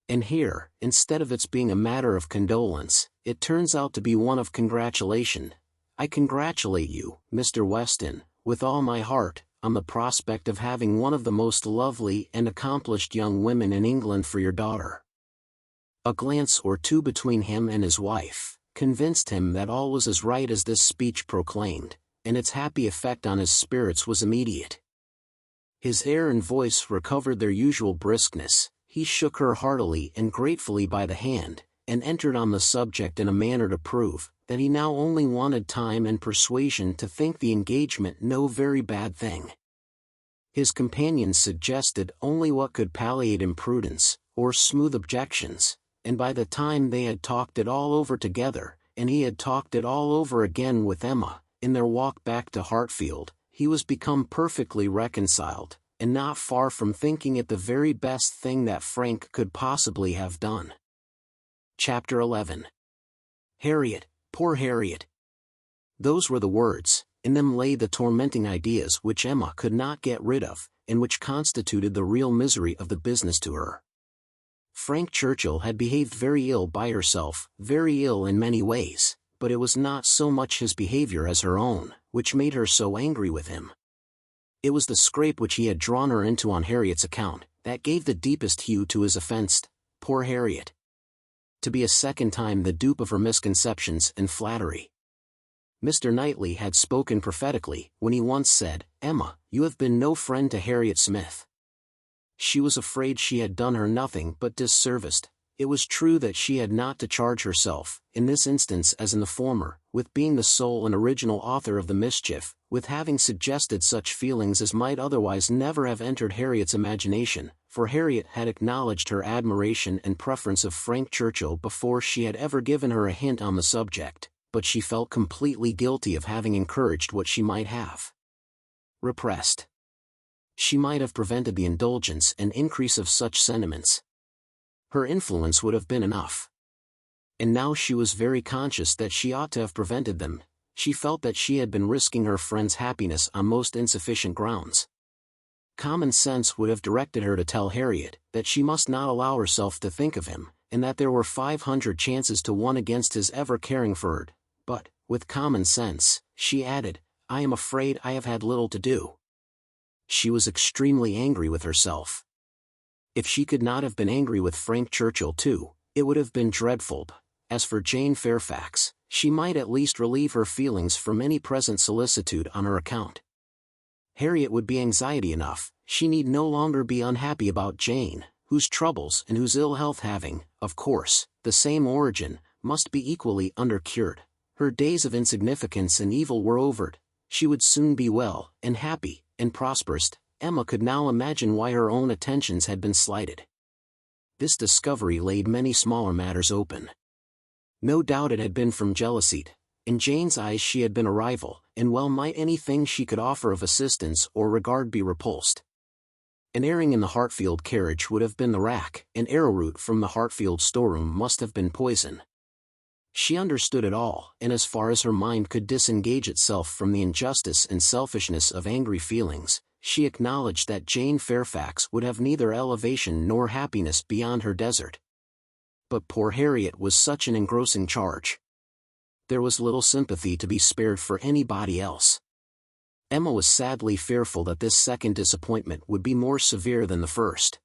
And here, instead of its being a matter of condolence, it turns out to be one of congratulation. I congratulate you, Mr. Weston, with all my heart, on the prospect of having one of the most lovely and accomplished young women in England for your daughter." A glance or two between him and his wife convinced him that all was as right as this speech proclaimed, and its happy effect on his spirits was immediate. His air and voice recovered their usual briskness, he shook her heartily and gratefully by the hand, and entered on the subject in a manner to prove that he now only wanted time and persuasion to think the engagement no very bad thing. His companions suggested only what could palliate imprudence, or smooth objections, and by the time they had talked it all over together, and he had talked it all over again with Emma, in their walk back to Hartfield, he was become perfectly reconciled, and not far from thinking it the very best thing that Frank could possibly have done. Chapter 11. Harriet, poor Harriet. Those were the words, in them lay the tormenting ideas which Emma could not get rid of, and which constituted the real misery of the business to her. Frank Churchill had behaved very ill by herself, very ill in many ways, but it was not so much his behavior as her own, which made her so angry with him. It was the scrape which he had drawn her into on Harriet's account, that gave the deepest hue to his offence. Poor Harriet! To be a second time the dupe of her misconceptions and flattery. Mr. Knightley had spoken prophetically, when he once said, "Emma, you have been no friend to Harriet Smith." She was afraid she had done her nothing but disservice. It was true that she had not to charge herself, in this instance as in the former, with being the sole and original author of the mischief, with having suggested such feelings as might otherwise never have entered Harriet's imagination, for Harriet had acknowledged her admiration and preference of Frank Churchill before she had ever given her a hint on the subject, but she felt completely guilty of having encouraged what she might have repressed. She might have prevented the indulgence and increase of such sentiments. Her influence would have been enough. And now she was very conscious that she ought to have prevented them. She felt that she had been risking her friend's happiness on most insufficient grounds. Common sense would have directed her to tell Harriet that she must not allow herself to think of him, and that there were 500 chances to 1 against his ever caring for her. But, with common sense, she added, I am afraid I have had little to do. She was extremely angry with herself. If she could not have been angry with Frank Churchill too, it would have been dreadful. As for Jane Fairfax, she might at least relieve her feelings from any present solicitude on her account. Harriet would be anxiety enough, she need no longer be unhappy about Jane, whose troubles and whose ill health having, of course, the same origin, must be equally undercured. Her days of insignificance and evil were over. She would soon be well, and happy, and prosperous. Emma could now imagine why her own attentions had been slighted. This discovery laid many smaller matters open. No doubt it had been from jealousy. In Jane's eyes she had been a rival, and well might anything she could offer of assistance or regard be repulsed. An airing in the Hartfield carriage would have been the rack, an arrowroot from the Hartfield storeroom must have been poison. She understood it all, and as far as her mind could disengage itself from the injustice and selfishness of angry feelings, she acknowledged that Jane Fairfax would have neither elevation nor happiness beyond her desert. But poor Harriet was such an engrossing charge. There was little sympathy to be spared for anybody else. Emma was sadly fearful that this second disappointment would be more severe than the first.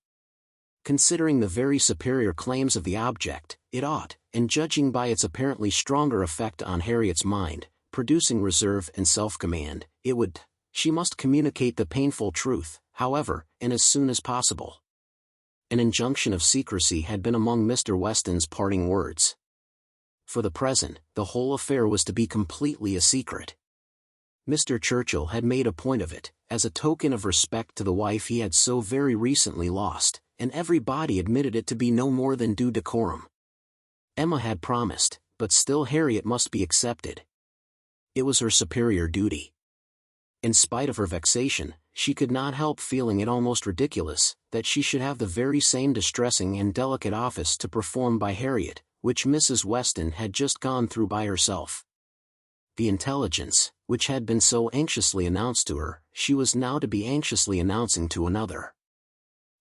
Considering the very superior claims of the object, it ought, and judging by its apparently stronger effect on Harriet's mind, producing reserve and self-command, it would. She must communicate the painful truth, however, and as soon as possible. An injunction of secrecy had been among Mr. Weston's parting words. For the present, the whole affair was to be completely a secret. Mr. Churchill had made a point of it, as a token of respect to the wife he had so very recently lost, and everybody admitted it to be no more than due decorum. Emma had promised, but still Harriet must be accepted. It was her superior duty. In spite of her vexation, she could not help feeling it almost ridiculous that she should have the very same distressing and delicate office to perform by Harriet, which Mrs. Weston had just gone through by herself. The intelligence, which had been so anxiously announced to her, she was now to be anxiously announcing to another.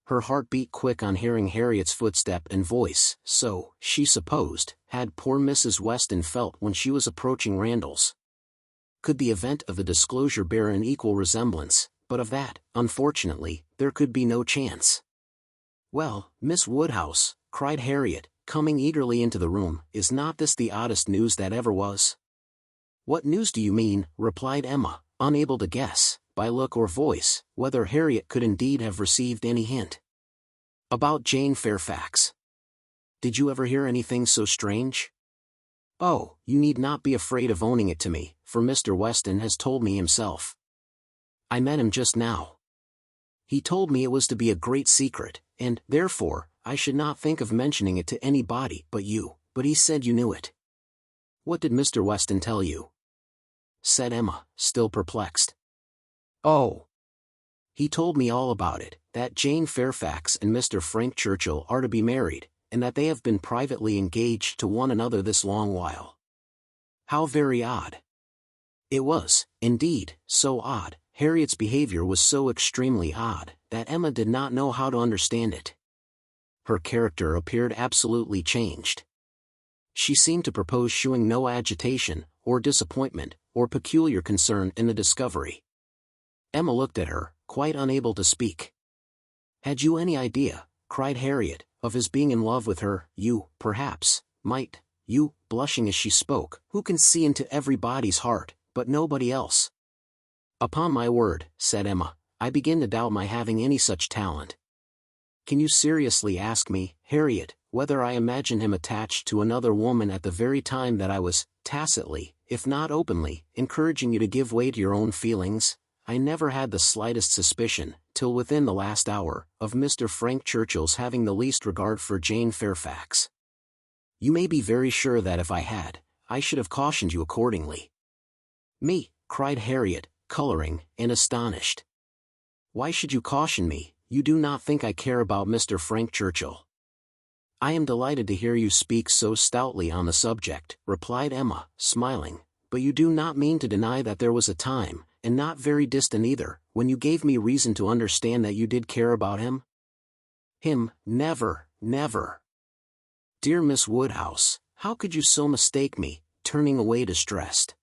Her heart beat quick on hearing Harriet's footstep and voice, so, she supposed, had poor Mrs. Weston felt when she was approaching Randalls. Could the event of the disclosure bear an equal resemblance, but of that, unfortunately, there could be no chance. Well, Miss Woodhouse, cried Harriet, coming eagerly into the room, is not this the oddest news that ever was? What news do you mean? Replied Emma, unable to guess, by look or voice, whether Harriet could indeed have received any hint. About Jane Fairfax. Did you ever hear anything so strange? Oh, you need not be afraid of owning it to me, for Mr. Weston has told me himself. I met him just now. He told me it was to be a great secret, and, therefore, I should not think of mentioning it to anybody but you, but he said you knew it. What did Mr. Weston tell you? Said Emma, still perplexed. Oh! He told me all about it, that Jane Fairfax and Mr. Frank Churchill are to be married, and that they have been privately engaged to one another this long while. How very odd. It was, indeed, so odd, Harriet's behavior was so extremely odd, that Emma did not know how to understand it. Her character appeared absolutely changed. She seemed to propose shewing no agitation, or disappointment, or peculiar concern in the discovery. Emma looked at her, quite unable to speak. Had you any idea, cried Harriet, of his being in love with her? You, perhaps, might, you, blushing as she spoke, who can see into everybody's heart, but nobody else. Upon my word, said Emma, I begin to doubt my having any such talent. Can you seriously ask me, Harriet, whether I imagine him attached to another woman at the very time that I was, tacitly, if not openly, encouraging you to give way to your own feelings? I never had the slightest suspicion, till within the last hour, of Mr. Frank Churchill's having the least regard for Jane Fairfax. You may be very sure that if I had, I should have cautioned you accordingly. Me, cried Harriet, coloring, and astonished. Why should you caution me? You do not think I care about Mr. Frank Churchill. I am delighted to hear you speak so stoutly on the subject, replied Emma, smiling, but you do not mean to deny that there was a time, and not very distant either, when you gave me reason to understand that you did care about him? Him, never, never. Dear Miss Woodhouse, how could you so mistake me, turning away distressed?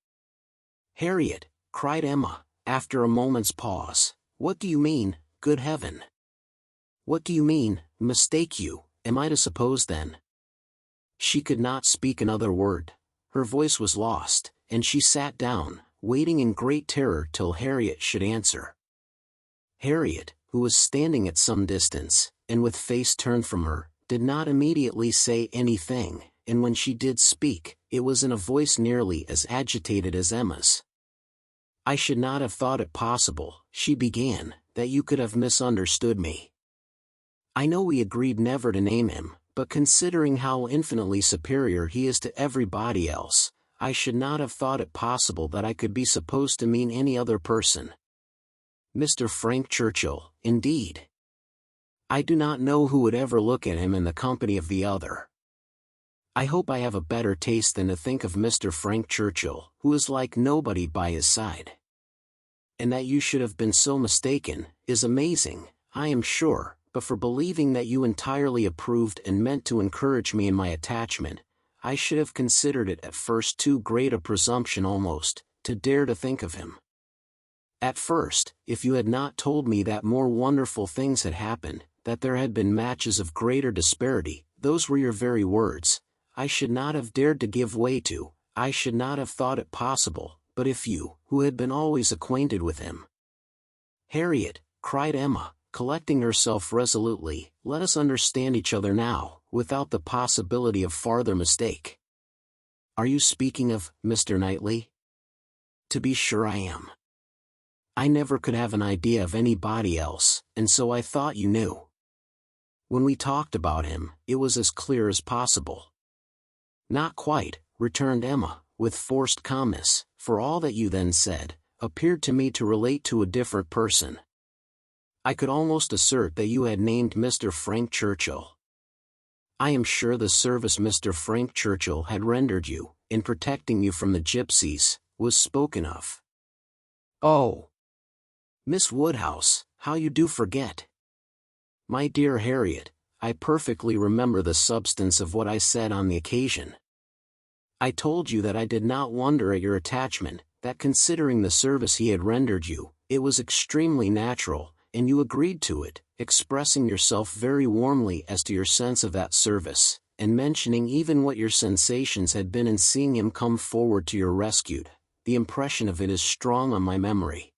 Harriet, cried Emma, after a moment's pause, what do you mean, good heaven? What do you mean, mistake you, am I to suppose then? She could not speak another word. Her voice was lost, and she sat down, waiting in great terror till Harriet should answer. Harriet, who was standing at some distance, and with face turned from her, did not immediately say anything, and when she did speak, it was in a voice nearly as agitated as Emma's. I should not have thought it possible, she began, that you could have misunderstood me. I know we agreed never to name him, but considering how infinitely superior he is to everybody else, I should not have thought it possible that I could be supposed to mean any other person. Mr. Frank Churchill, indeed. I do not know who would ever look at him in the company of the other. I hope I have a better taste than to think of Mr. Frank Churchill, who is like nobody by his side. And that you should have been so mistaken, is amazing, I am sure, but for believing that you entirely approved and meant to encourage me in my attachment, I should have considered it at first too great a presumption almost, to dare to think of him. At first, if you had not told me that more wonderful things had happened, that there had been matches of greater disparity, those were your very words, I should not have dared to give way to, I should not have thought it possible, but if you, who had been always acquainted with him. Harriet, cried Emma, collecting herself resolutely, let us understand each other now, without the possibility of farther mistake. Are you speaking of Mr. Knightley? To be sure I am. I never could have an idea of anybody else, and so I thought you knew. When we talked about him, it was as clear as possible. Not quite, returned Emma, with forced calmness, for all that you then said, appeared to me to relate to a different person. I could almost assert that you had named Mr. Frank Churchill. I am sure the service Mr. Frank Churchill had rendered you, in protecting you from the gypsies, was spoken of. Oh! Miss Woodhouse, how you do forget! My dear Harriet, I perfectly remember the substance of what I said on the occasion. I told you that I did not wonder at your attachment, that considering the service he had rendered you, it was extremely natural, and you agreed to it, expressing yourself very warmly as to your sense of that service, and mentioning even what your sensations had been in seeing him come forward to your rescue. The impression of it is strong on my memory.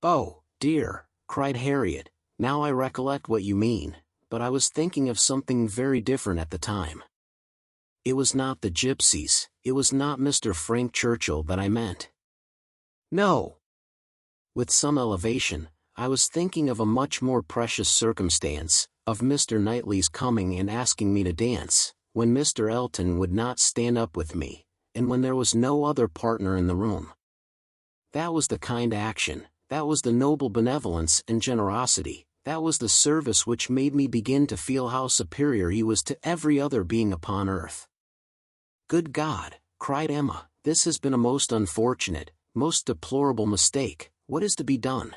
Oh, dear, cried Harriet, now I recollect what you mean, but I was thinking of something very different at the time. It was not the gypsies, it was not Mr. Frank Churchill that I meant. No. With some elevation, I was thinking of a much more precious circumstance, of Mr. Knightley's coming and asking me to dance, when Mr. Elton would not stand up with me, and when there was no other partner in the room. That was the kind action, that was the noble benevolence and generosity, that was the service which made me begin to feel how superior he was to every other being upon earth. Good God, cried Emma, this has been a most unfortunate, most deplorable mistake, what is to be done?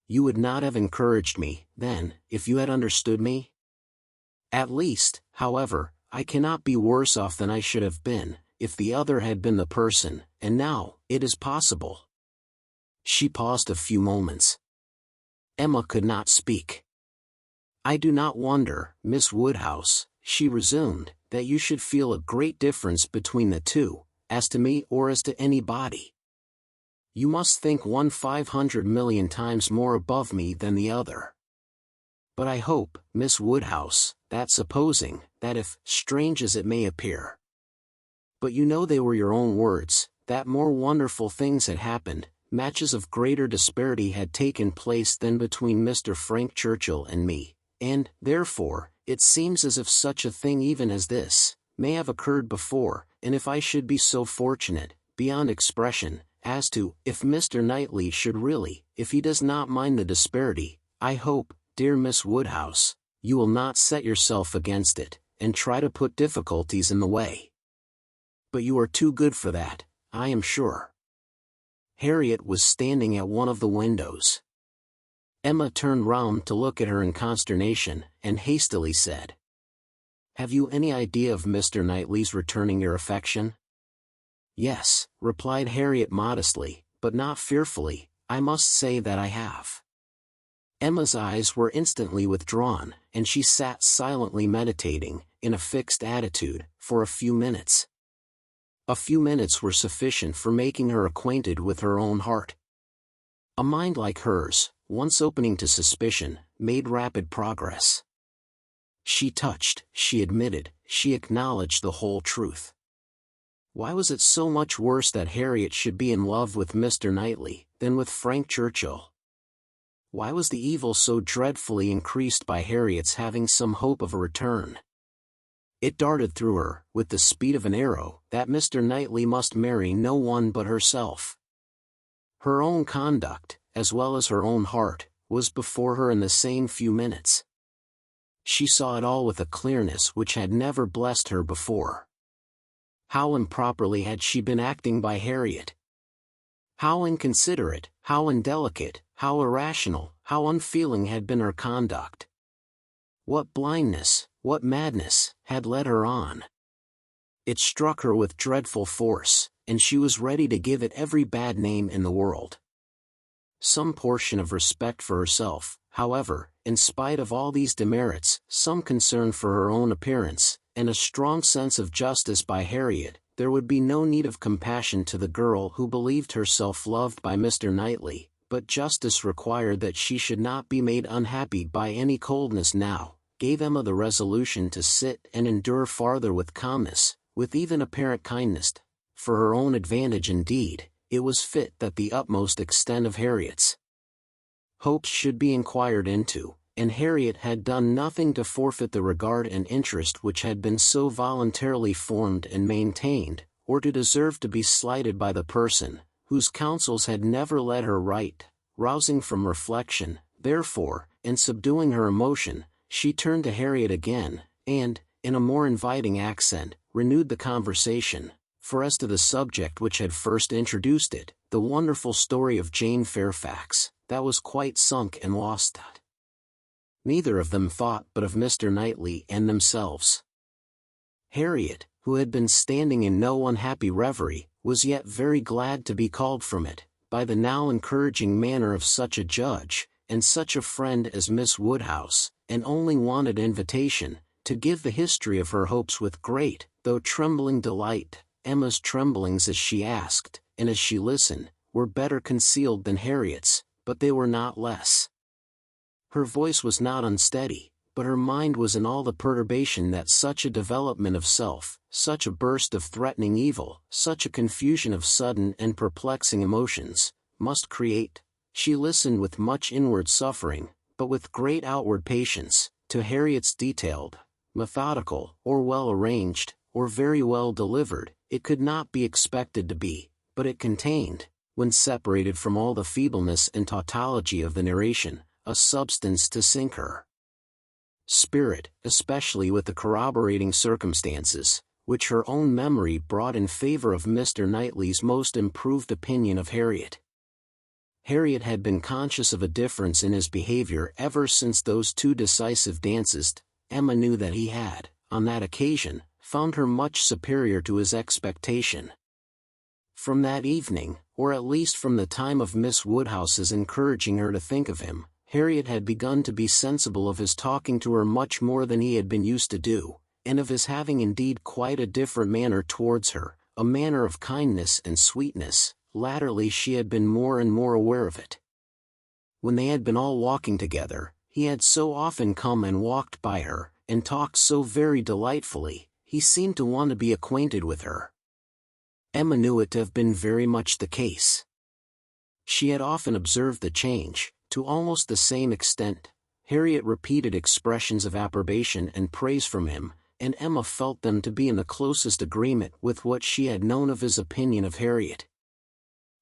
You would not have encouraged me, then, if you had understood me? At least, however, I cannot be worse off than I should have been, if the other had been the person, and now, it is possible. She paused a few moments. Emma could not speak. I do not wonder, Miss Woodhouse, she resumed, that you should feel a great difference between the two, as to me or as to anybody. You must think one 500 million times more above me than the other. But I hope, Miss Woodhouse, that supposing, that if, strange as it may appear, but you know they were your own words, that more wonderful things had happened, matches of greater disparity had taken place than between Mr. Frank Churchill and me, and, therefore, it seems as if such a thing even as this, may have occurred before, and if I should be so fortunate, beyond expression, as to, if Mr. Knightley should really, if he does not mind the disparity, I hope, dear Miss Woodhouse, you will not set yourself against it, and try to put difficulties in the way. But you are too good for that, I am sure. Harriet was standing at one of the windows. Emma turned round to look at her in consternation, and hastily said, "Have you any idea of Mr. Knightley's returning your affection?" "Yes," replied Harriet modestly, but not fearfully, "I must say that I have." Emma's eyes were instantly withdrawn, and she sat silently meditating, in a fixed attitude, for a few minutes. A few minutes were sufficient for making her acquainted with her own heart. A mind like hers, once opening to suspicion, made rapid progress. She touched, she admitted, she acknowledged the whole truth. Why was it so much worse that Harriet should be in love with Mr. Knightley, than with Frank Churchill? Why was the evil so dreadfully increased by Harriet's having some hope of a return? It darted through her, with the speed of an arrow, that Mr. Knightley must marry no one but herself. Her own conduct, as well as her own heart, was before her in the same few minutes. She saw it all with a clearness which had never blessed her before. How improperly had she been acting by Harriet! How inconsiderate, how indelicate, how irrational, how unfeeling had been her conduct! What blindness, what madness, had led her on! It struck her with dreadful force, and she was ready to give it every bad name in the world. Some portion of respect for herself, however, in spite of all these demerits, some concern for her own appearance, and a strong sense of justice by Harriet, there would be no need of compassion to the girl who believed herself loved by Mr. Knightley, but justice required that she should not be made unhappy by any coldness now, gave Emma the resolution to sit and endure farther with calmness, with even apparent kindness. For her own advantage indeed, it was fit that the utmost extent of Harriet's hopes should be inquired into, and Harriet had done nothing to forfeit the regard and interest which had been so voluntarily formed and maintained, or to deserve to be slighted by the person, whose counsels had never led her right. Rousing from reflection, therefore, and subduing her emotion, she turned to Harriet again, and, in a more inviting accent, renewed the conversation, for as to the subject which had first introduced it, the wonderful story of Jane Fairfax, that was quite sunk and lost. Neither of them thought but of Mr. Knightley and themselves. Harriet, who had been standing in no unhappy reverie, was yet very glad to be called from it, by the now encouraging manner of such a judge, and such a friend as Miss Woodhouse, and only wanted invitation, to give the history of her hopes with great, though trembling delight. Emma's tremblings as she asked, and as she listened, were better concealed than Harriet's, but they were not less. Her voice was not unsteady, but her mind was in all the perturbation that such a development of self, such a burst of threatening evil, such a confusion of sudden and perplexing emotions, must create. She listened with much inward suffering, but with great outward patience, to Harriet's detailed, methodical, or well-arranged, or very well delivered. It could not be expected to be, but it contained, when separated from all the feebleness and tautology of the narration, a substance to sink her spirit, especially with the corroborating circumstances, which her own memory brought in favor of Mr. Knightley's most improved opinion of Harriet. Harriet had been conscious of a difference in his behavior ever since those two decisive dances. Emma knew that he had, on that occasion, found her much superior to his expectation. From that evening, or at least from the time of Miss Woodhouse's encouraging her to think of him, Harriet had begun to be sensible of his talking to her much more than he had been used to do, and of his having indeed quite a different manner towards her, a manner of kindness and sweetness. Latterly she had been more and more aware of it. When they had been all walking together, he had so often come and walked by her, and talked so very delightfully, he seemed to want to be acquainted with her. Emma knew it to have been very much the case. She had often observed the change, to almost the same extent. Harriet repeated expressions of approbation and praise from him, and Emma felt them to be in the closest agreement with what she had known of his opinion of Harriet.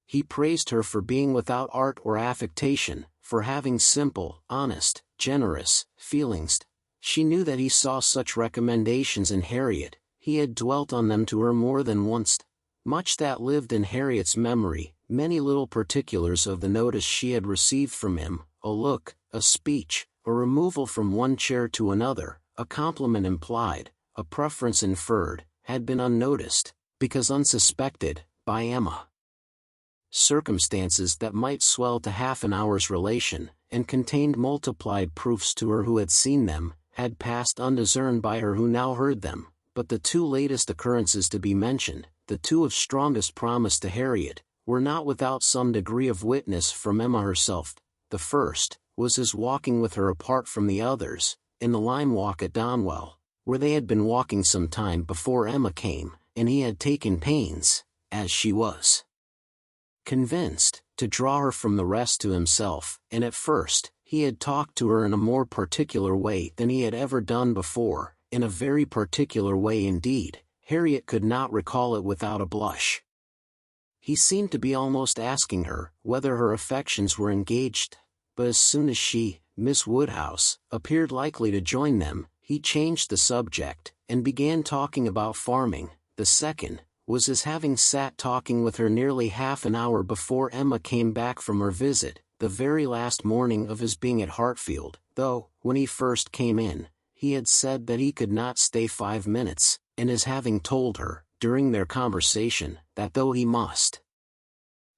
He praised her for being without art or affectation, for having simple, honest, generous feelings. She knew that he saw such recommendations in Harriet, he had dwelt on them to her more than once. Much that lived in Harriet's memory, Many little particulars of the notice she had received from him, a look, a speech, a removal from one chair to another, a compliment implied, a preference inferred, had been unnoticed, because unsuspected, by Emma. Circumstances that might swell to half an hour's relation, and contained multiplied proofs to her who had seen them, had passed undiscerned by her who now heard them, but the two latest occurrences to be mentioned, the two of strongest promise to Harriet, were not without some degree of witness from Emma herself. The first was his walking with her apart from the others, in the lime walk at Donwell, where they had been walking some time before Emma came, and he had taken pains, as she was convinced, to draw her from the rest to himself, and at first, he had talked to her in a more particular way than he had ever done before, in a very particular way indeed. Harriet could not recall it without a blush. He seemed to be almost asking her whether her affections were engaged, but as soon as she, Miss Woodhouse, appeared likely to join them, he changed the subject, and began talking about farming. The second was his having sat talking with her nearly half an hour before Emma came back from her visit, the very last morning of his being at Hartfield, though, when he first came in, he had said that he could not stay 5 minutes, and his having told her, during their conversation, that though he must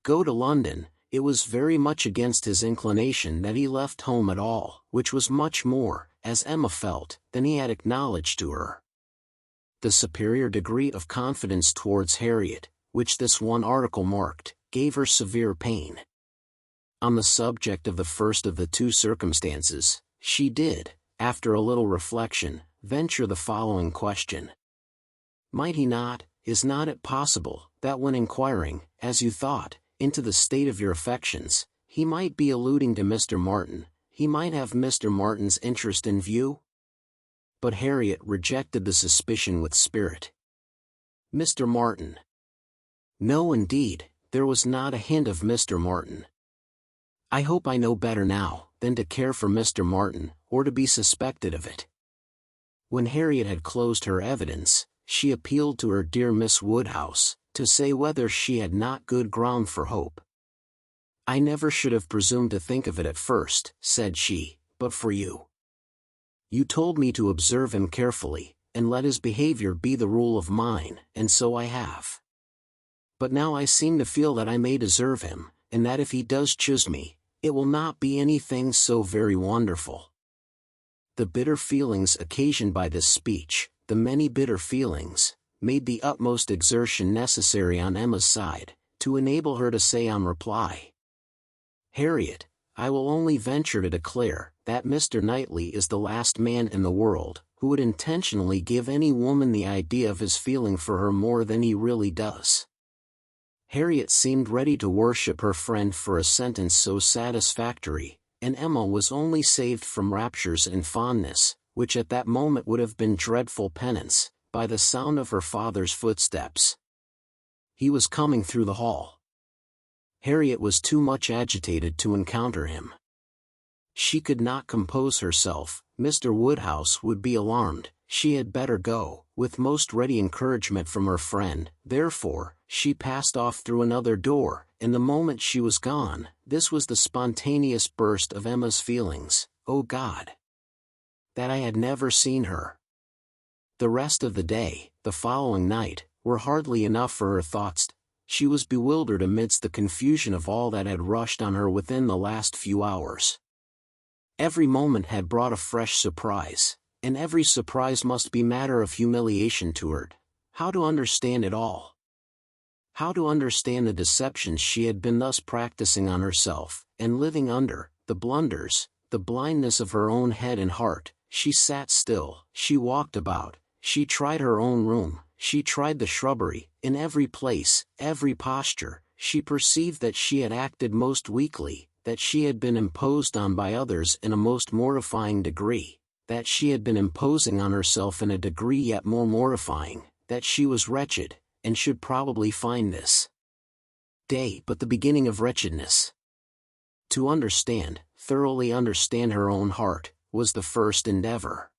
go to London, it was very much against his inclination that he left home at all, which was much more, as Emma felt, than he had acknowledged to her. The superior degree of confidence towards Harriet, which this one article marked, gave her severe pain. On the subject of the first of the two circumstances, she did, after a little reflection, venture the following question. Might he not, is not it possible, that when inquiring, as you thought, into the state of your affections, he might be alluding to Mr. Martin, he might have Mr. Martin's interest in view? But Harriet rejected the suspicion with spirit. Mr. Martin? No, indeed, there was not a hint of Mr. Martin. I hope I know better now, than to care for Mr. Martin, or to be suspected of it. When Harriet had closed her evidence, she appealed to her dear Miss Woodhouse, to say whether she had not good ground for hope. I never should have presumed to think of it at first, said she, but for you. You told me to observe him carefully, and let his behavior be the rule of mine, and so I have. But now I seem to feel that I may deserve him, and that if he does choose me, it will not be anything so very wonderful. The bitter feelings occasioned by this speech, the many bitter feelings, made the utmost exertion necessary on Emma's side, to enable her to say on reply, Harriet, I will only venture to declare, that Mr. Knightley is the last man in the world, who would intentionally give any woman the idea of his feeling for her more than he really does. Harriet seemed ready to worship her friend for a sentence so satisfactory, and Emma was only saved from raptures and fondness, which at that moment would have been dreadful penance, by the sound of her father's footsteps. He was coming through the hall. Harriet was too much agitated to encounter him. She could not compose herself. Mr. Woodhouse would be alarmed. She had better go, with most ready encouragement from her friend. Therefore, she passed off through another door, and the moment she was gone, this was the spontaneous burst of Emma's feelings. Oh God! That I had never seen her. The rest of the day, the following night, were hardly enough for her thoughts. She was bewildered amidst the confusion of all that had rushed on her within the last few hours. Every moment had brought a fresh surprise, and every surprise must be matter of humiliation to her. How to understand it all? How to understand the deceptions she had been thus practicing on herself, and living under, the blunders, the blindness of her own head and heart? She sat still, she walked about, she tried her own room, she tried the shrubbery. In every place, every posture, she perceived that she had acted most weakly, that she had been imposed on by others in a most mortifying degree, that she had been imposing on herself in a degree yet more mortifying, that she was wretched, and should probably find this day but the beginning of wretchedness. To understand, thoroughly understand her own heart, was the first endeavor.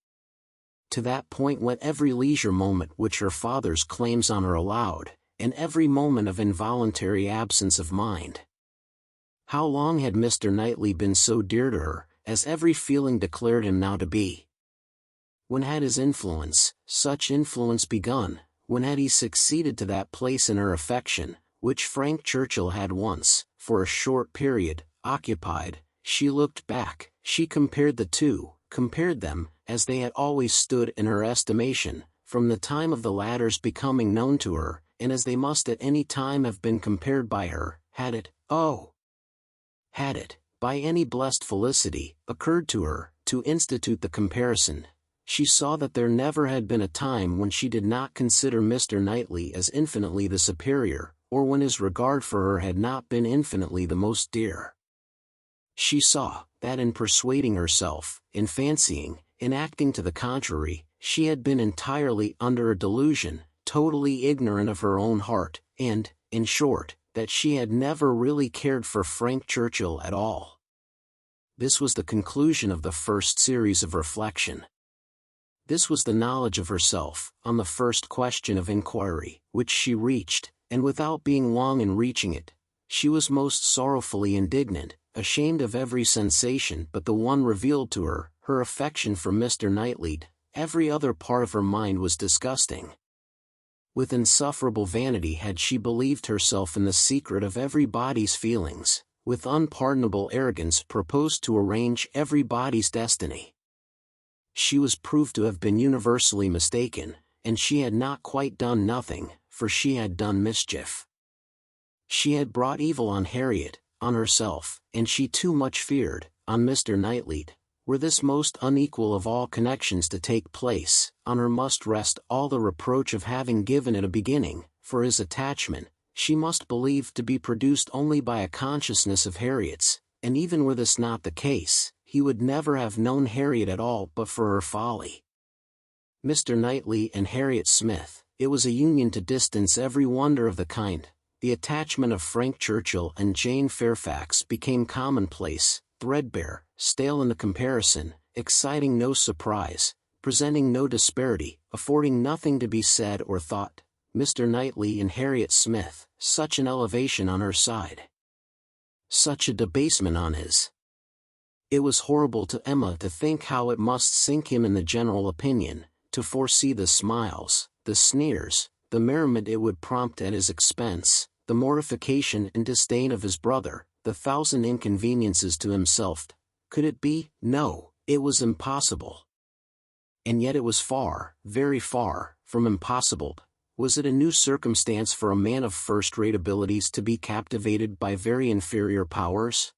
To that point went every leisure moment which her father's claims on her allowed, and every moment of involuntary absence of mind. How long had Mr. Knightley been so dear to her, as every feeling declared him now to be? When had his influence, such influence begun? When had he succeeded to that place in her affection, which Frank Churchill had once, for a short period, occupied? She looked back, she compared the two, compared them, as they had always stood in her estimation, from the time of the latter's becoming known to her, and as they must at any time have been compared by her, had it, by any blessed felicity, occurred to her, to institute the comparison. She saw that there never had been a time when she did not consider Mr. Knightley as infinitely the superior, or when his regard for her had not been infinitely the most dear. She saw, that in persuading herself, in fancying, in acting to the contrary, she had been entirely under a delusion, totally ignorant of her own heart, and, in short, that she had never really cared for Frank Churchill at all. This was the conclusion of the first series of reflection. This was the knowledge of herself, on the first question of inquiry, which she reached, and without being long in reaching it, she was most sorrowfully indignant, ashamed of every sensation but the one revealed to her, her affection for Mr. Knightley. Every other part of her mind was disgusting. With insufferable vanity had she believed herself in the secret of everybody's feelings, with unpardonable arrogance proposed to arrange everybody's destiny. She was proved to have been universally mistaken, and she had not quite done nothing, for she had done mischief. She had brought evil on Harriet, on herself, and she too much feared, on Mr. Knightley. Were this most unequal of all connections to take place, on her must rest all the reproach of having given it a beginning, for his attachment, she must believe to be produced only by a consciousness of Harriet's, and even were this not the case, he would never have known Harriet at all but for her folly. Mr. Knightley and Harriet Smith, it was a union to distance every wonder of the kind. The attachment of Frank Churchill and Jane Fairfax became commonplace, threadbare, stale in the comparison, exciting no surprise, presenting no disparity, affording nothing to be said or thought. Mr. Knightley and Harriet Smith, such an elevation on her side, such a debasement on his. It was horrible to Emma to think how it must sink him in the general opinion, to foresee the smiles, the sneers, the merriment it would prompt at his expense, the mortification and disdain of his brother, the thousand inconveniences to himself. Could it be? No, it was impossible. And yet it was far, very far, from impossible. Was it a new circumstance for a man of first-rate abilities to be captivated by very inferior powers?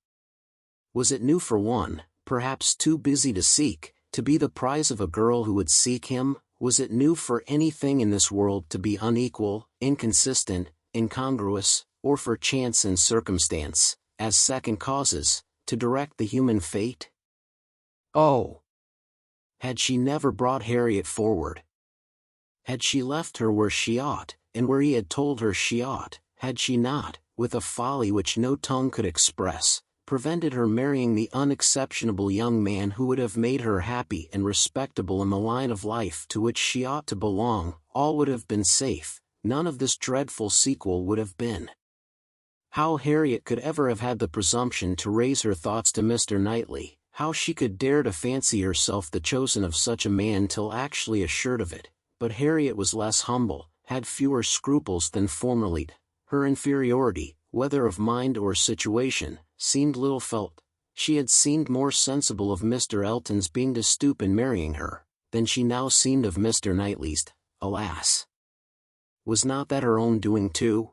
Was it new for one, perhaps too busy to seek, to be the prize of a girl who would seek him? Was it new for anything in this world to be unequal, inconsistent, incongruous, or for chance and circumstance, as second causes, to direct the human fate? Oh! Had she never brought Harriet forward? Had she left her where she ought, and where he had told her she ought? Had she not, with a folly which no tongue could express, prevented her marrying the unexceptionable young man who would have made her happy and respectable in the line of life to which she ought to belong? All would have been safe, none of this dreadful sequel would have been. How Harriet could ever have had the presumption to raise her thoughts to Mr. Knightley, how she could dare to fancy herself the chosen of such a man till actually assured of it. But Harriet was less humble, had fewer scruples than formerly. Her inferiority, whether of mind or situation, seemed little felt. She had seemed more sensible of Mr. Elton's being to stoop in marrying her, than she now seemed of Mr. Knightley's. Alas! Was not that her own doing too?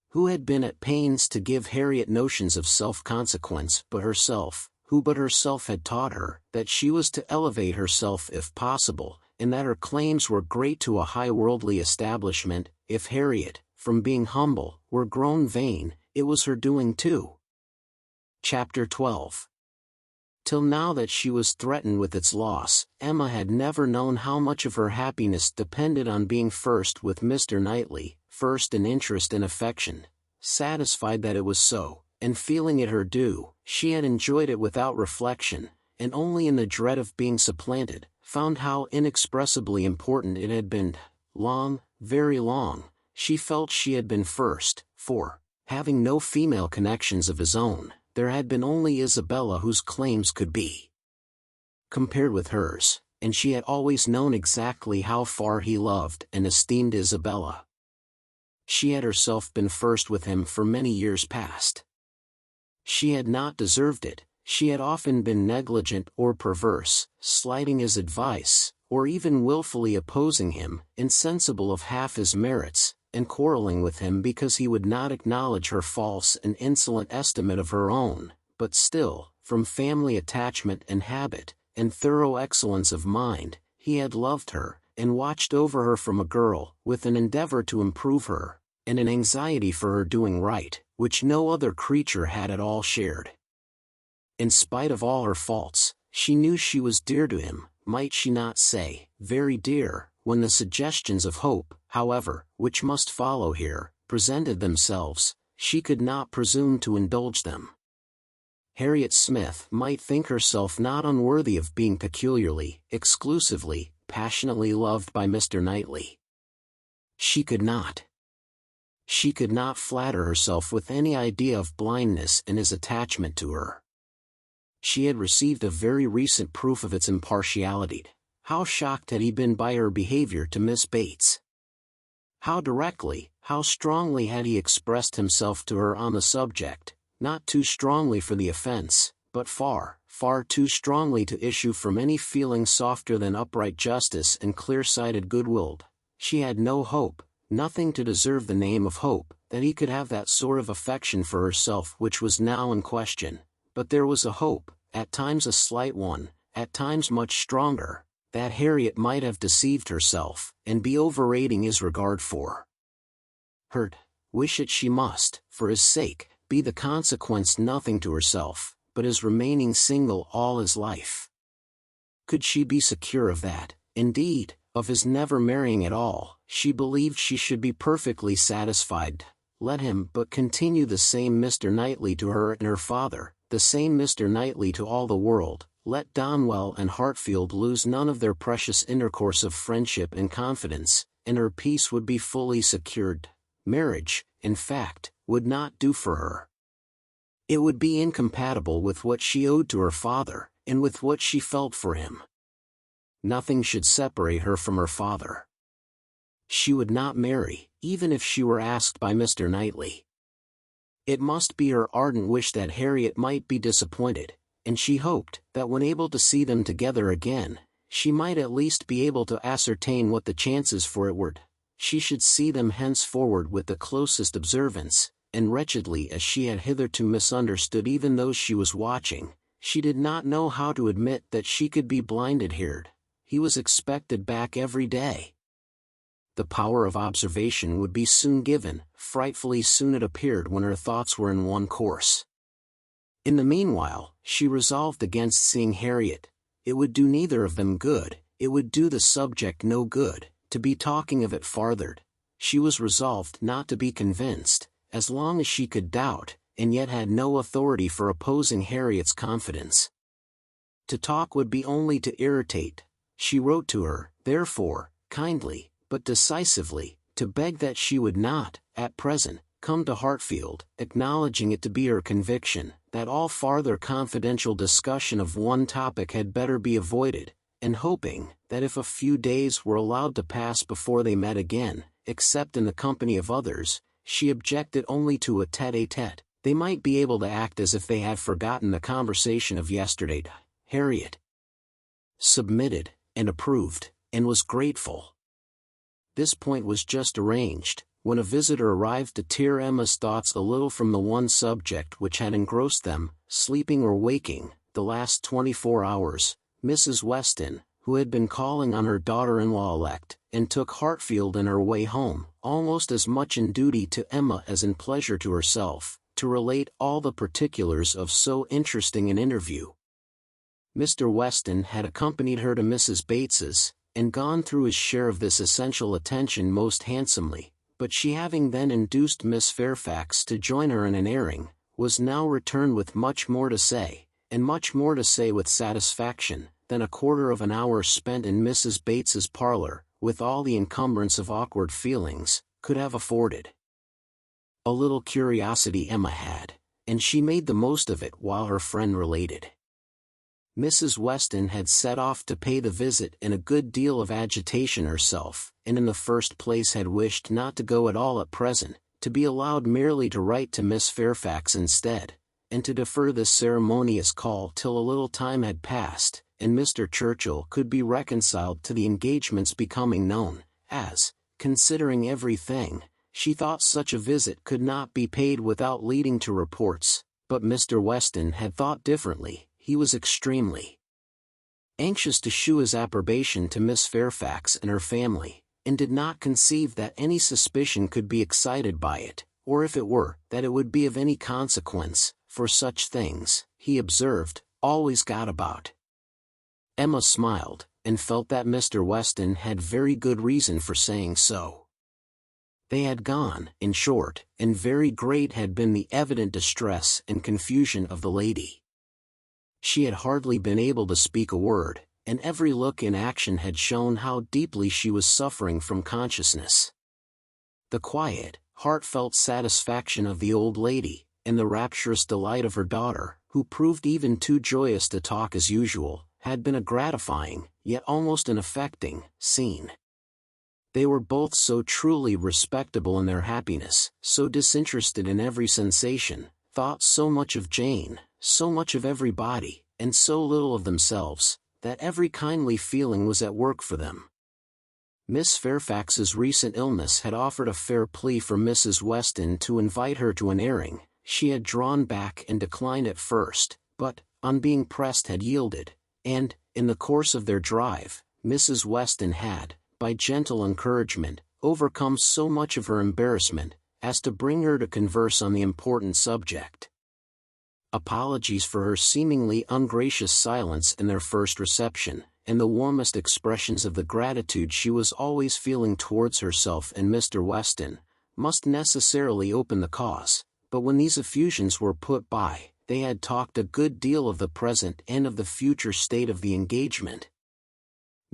Who had been at pains to give Harriet notions of self-consequence but herself? Who but herself had taught her that she was to elevate herself if possible, and that her claims were great to a high worldly establishment? If Harriet, from being humble, were grown vain, it was her doing too. Chapter 12. Till now that she was threatened with its loss, Emma had never known how much of her happiness depended on being first with Mr. Knightley, first in interest and affection. Satisfied that it was so, and feeling it her due, she had enjoyed it without reflection, and only in the dread of being supplanted, found how inexpressibly important it had been. Long, very long, she felt she had been first, for, having no female connections of his own, there had been only Isabella whose claims could be compared with hers, and she had always known exactly how far he loved and esteemed Isabella. She had herself been first with him for many years past. She had not deserved it, she had often been negligent or perverse, slighting his advice, or even willfully opposing him, insensible of half his merits, and quarreling with him because he would not acknowledge her false and insolent estimate of her own, but still, from family attachment and habit, and thorough excellence of mind, he had loved her, and watched over her from a girl, with an endeavor to improve her, and an anxiety for her doing right, which no other creature had at all shared. In spite of all her faults, she knew she was dear to him, might she not say, very dear, when the suggestions of hope, however, which must follow here, presented themselves, she could not presume to indulge them. Harriet Smith might think herself not unworthy of being peculiarly, exclusively, passionately loved by Mr. Knightley. She could not. She could not flatter herself with any idea of blindness in his attachment to her. She had received a very recent proof of its impartiality. How shocked had he been by her behavior to Miss Bates? How directly, how strongly had he expressed himself to her on the subject, not too strongly for the offense, but far, far too strongly to issue from any feeling softer than upright justice and clear-sighted good-will. She had no hope, nothing to deserve the name of hope, that he could have that sort of affection for herself which was now in question. But there was a hope, at times a slight one, at times much stronger, that Harriet might have deceived herself, and be overrating his regard for her. Wish it she must, for his sake, be the consequence nothing to herself, but his remaining single all his life. Could she be secure of that, indeed, of his never marrying at all? She believed she should be perfectly satisfied. Let him but continue the same Mr. Knightley to her and her father, the same Mr. Knightley to all the world. Let Donwell and Hartfield lose none of their precious intercourse of friendship and confidence, and her peace would be fully secured. Marriage, in fact, would not do for her. It would be incompatible with what she owed to her father, and with what she felt for him. Nothing should separate her from her father. She would not marry, even if she were asked by Mr. Knightley. It must be her ardent wish that Harriet might be disappointed, and she hoped that when able to see them together again, she might at least be able to ascertain what the chances for it were. She should see them henceforward with the closest observance, and wretchedly as she had hitherto misunderstood even those she was watching, she did not know how to admit that she could be blinded here. He was expected back every day. The power of observation would be soon given, frightfully soon it appeared when her thoughts were in one course. In the meanwhile, she resolved against seeing Harriet. It would do neither of them good, it would do the subject no good, to be talking of it farther. She was resolved not to be convinced, as long as she could doubt, and yet had no authority for opposing Harriet's confidence. To talk would be only to irritate. She wrote to her, therefore, kindly, but decisively, to beg that she would not, at present, come to Hartfield, acknowledging it to be her conviction, that all farther confidential discussion of one topic had better be avoided, and hoping, that if a few days were allowed to pass before they met again, except in the company of others, she objected only to a tête-à-tête, they might be able to act as if they had forgotten the conversation of yesterday. Harriet submitted, and approved, and was grateful. This point was just arranged, when a visitor arrived to tear Emma's thoughts a little from the one subject which had engrossed them, sleeping or waking, the last 24 hours, Mrs. Weston, who had been calling on her daughter-in-law-elect, and took Hartfield in her way home, almost as much in duty to Emma as in pleasure to herself, to relate all the particulars of so interesting an interview. Mr. Weston had accompanied her to Mrs. Bates's, and gone through his share of this essential attention most handsomely, but she having then induced Miss Fairfax to join her in an airing, was now returned with much more to say, and much more to say with satisfaction, than a quarter of an hour spent in Mrs. Bates's parlour, with all the encumbrance of awkward feelings, could have afforded. A little curiosity Emma had, and she made the most of it while her friend related. Mrs. Weston had set off to pay the visit in a good deal of agitation herself, and in the first place had wished not to go at all at present, to be allowed merely to write to Miss Fairfax instead, and to defer this ceremonious call till a little time had passed, and Mr. Churchill could be reconciled to the engagements becoming known, as, considering everything, she thought such a visit could not be paid without leading to reports, but Mr. Weston had thought differently. He was extremely anxious to shew his approbation to Miss Fairfax and her family, and did not conceive that any suspicion could be excited by it, or if it were, that it would be of any consequence, for such things, he observed, always got about. Emma smiled, and felt that Mr. Weston had very good reason for saying so. They had gone, in short, and very great had been the evident distress and confusion of the lady. She had hardly been able to speak a word, and every look and action had shown how deeply she was suffering from consciousness. The quiet, heartfelt satisfaction of the old lady, and the rapturous delight of her daughter, who proved even too joyous to talk as usual, had been a gratifying, yet almost an affecting, scene. They were both so truly respectable in their happiness, so disinterested in every sensation, thought so much of Jane, so much of everybody, and so little of themselves, that every kindly feeling was at work for them. Miss Fairfax's recent illness had offered a fair plea for Mrs. Weston to invite her to an airing. She had drawn back and declined at first, but, on being pressed had yielded, and, in the course of their drive, Mrs. Weston had, by gentle encouragement, overcome so much of her embarrassment, as to bring her to converse on the important subject. Apologies for her seemingly ungracious silence in their first reception, and the warmest expressions of the gratitude she was always feeling towards herself and Mr. Weston, must necessarily open the cause, but when these effusions were put by, they had talked a good deal of the present and of the future state of the engagement.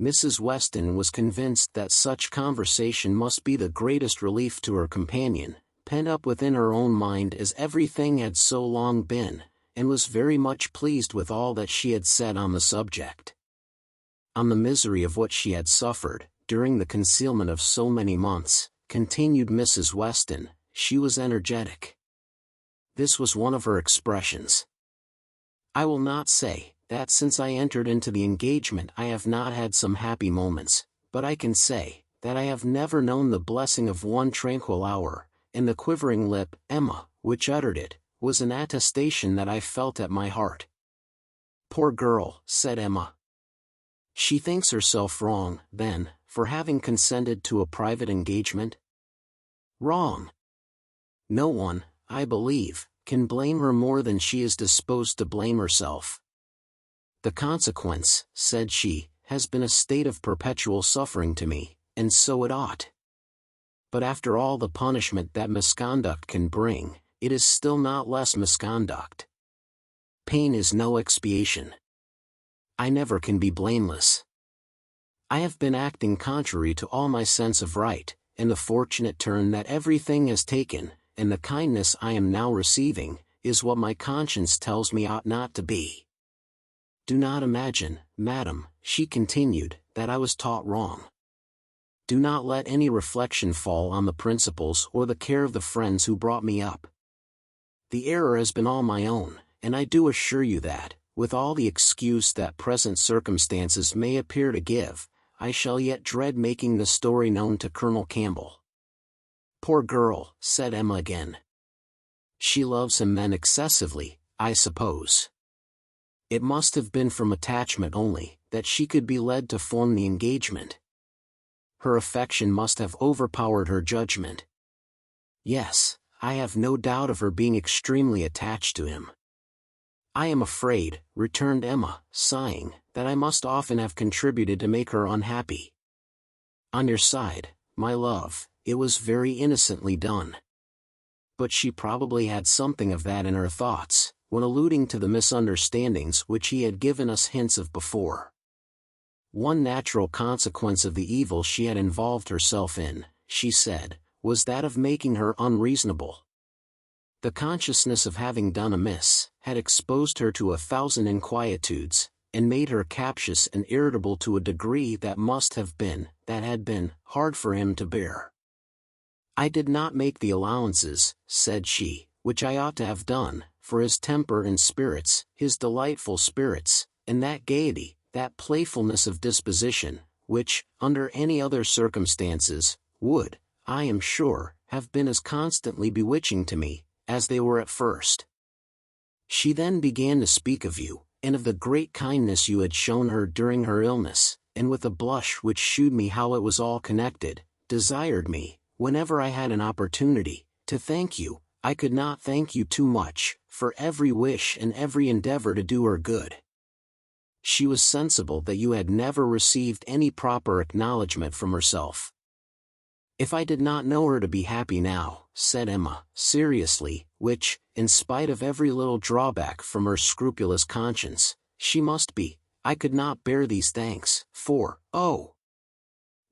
Mrs. Weston was convinced that such conversation must be the greatest relief to her companion, pent up within her own mind as everything had so long been, and was very much pleased with all that she had said on the subject. On the misery of what she had suffered, during the concealment of so many months, continued Mrs. Weston, she was energetic. This was one of her expressions. I will not say that since I entered into the engagement I have not had some happy moments, but I can say that I have never known the blessing of one tranquil hour, and the quivering lip, Emma, which uttered it, was an attestation that I felt at my heart. Poor girl, said Emma. She thinks herself wrong, then, for having consented to a private engagement? Wrong. No one, I believe, can blame her more than she is disposed to blame herself. The consequence, said she, has been a state of perpetual suffering to me, and so it ought. But after all the punishment that misconduct can bring, it is still not less misconduct. Pain is no expiation. I never can be blameless. I have been acting contrary to all my sense of right, and the fortunate turn that everything has taken, and the kindness I am now receiving, is what my conscience tells me ought not to be. Do not imagine, madam, she continued, that I was taught wrong. Do not let any reflection fall on the principles or the care of the friends who brought me up. The error has been all my own, and I do assure you that, with all the excuse that present circumstances may appear to give, I shall yet dread making the story known to Colonel Campbell. Poor girl, said Emma again. She loves him then excessively, I suppose. It must have been from attachment only, that she could be led to form the engagement. Her affection must have overpowered her judgment. Yes, I have no doubt of her being extremely attached to him. I am afraid, returned Emma, sighing, that I must often have contributed to make her unhappy. On your side, my love, it was very innocently done. But she probably had something of that in her thoughts, when alluding to the misunderstandings which he had given us hints of before. One natural consequence of the evil she had involved herself in, she said, was that of making her unreasonable. The consciousness of having done amiss had exposed her to 1,000 inquietudes, and made her captious and irritable to a degree that had been, hard for him to bear. "I did not make the allowances," said she, "which I ought to have done, for his temper and spirits, his delightful spirits, and that gaiety, that playfulness of disposition, which, under any other circumstances, would, I am sure, have been as constantly bewitching to me, as they were at first." She then began to speak of you, and of the great kindness you had shown her during her illness, and with a blush which shewed me how it was all connected, desired me, whenever I had an opportunity, to thank you. I could not thank you too much, for every wish and every endeavor to do her good. She was sensible that you had never received any proper acknowledgment from herself. "If I did not know her to be happy now," said Emma, seriously, which, in spite of every little drawback from her scrupulous conscience, she must be, "I could not bear these thanks, for, oh,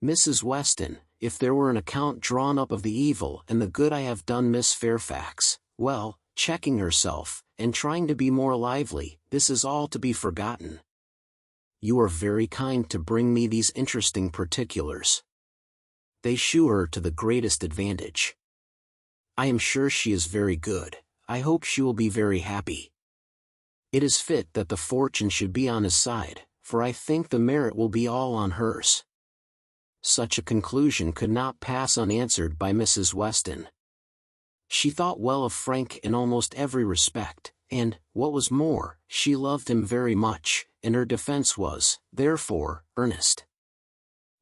Mrs. Weston, if there were an account drawn up of the evil and the good I have done Miss Fairfax, well," checking herself, and trying to be more lively, "this is all to be forgotten. You are very kind to bring me these interesting particulars. They shew her to the greatest advantage. I am sure she is very good. I hope she will be very happy. It is fit that the fortune should be on his side, for I think the merit will be all on hers." Such a conclusion could not pass unanswered by Mrs. Weston. She thought well of Frank in almost every respect, and, what was more, she loved him very much, and her defense was, therefore, earnest.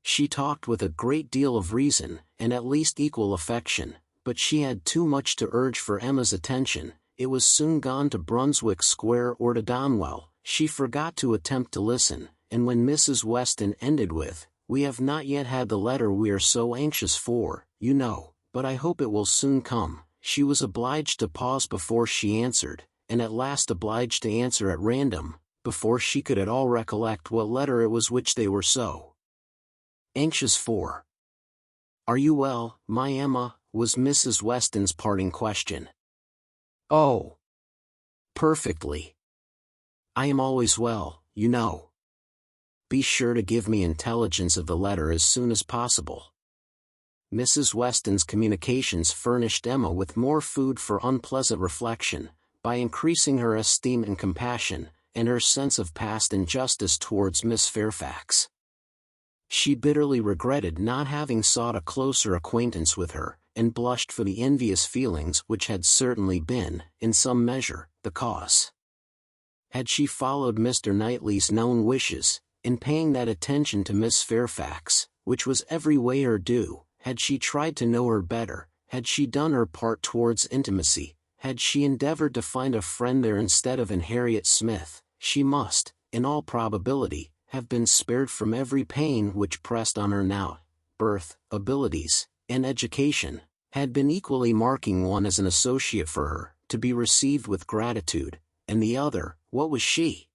She talked with a great deal of reason, and at least equal affection, but she had too much to urge for Emma's attention. It was soon gone to Brunswick Square or to Donwell. She forgot to attempt to listen, and when Mrs. Weston ended with, "We have not yet had the letter we are so anxious for, you know, but I hope it will soon come," she was obliged to pause before she answered, and at last obliged to answer at random, before she could at all recollect what letter it was which they were so anxious for. "Are you well, my Emma?" was Mrs. Weston's parting question. "Oh, perfectly. I am always well, you know. Be sure to give me intelligence of the letter as soon as possible." Mrs. Weston's communications furnished Emma with more food for unpleasant reflection, by increasing her esteem and compassion, and her sense of past injustice towards Miss Fairfax. She bitterly regretted not having sought a closer acquaintance with her, and blushed for the envious feelings which had certainly been, in some measure, the cause. Had she followed Mr. Knightley's known wishes, in paying that attention to Miss Fairfax, which was every way her due, had she tried to know her better, had she done her part towards intimacy, had she endeavored to find a friend there instead of in Harriet Smith, she must, in all probability, have been spared from every pain which pressed on her now. Birth, abilities, and education had been equally marking one as an associate for her, to be received with gratitude, and the other, what was she?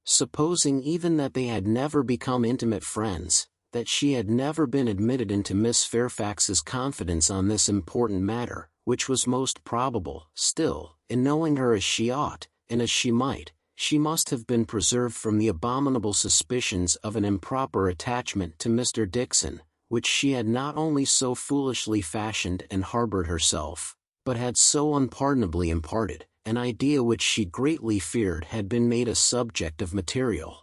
Supposing even that they had never become intimate friends, that she had never been admitted into Miss Fairfax's confidence on this important matter, which was most probable, still, in knowing her as she ought, and as she might, she must have been preserved from the abominable suspicions of an improper attachment to Mr. Dixon, which she had not only so foolishly fashioned and harbored herself, but had so unpardonably imparted, an idea which she greatly feared had been made a subject of material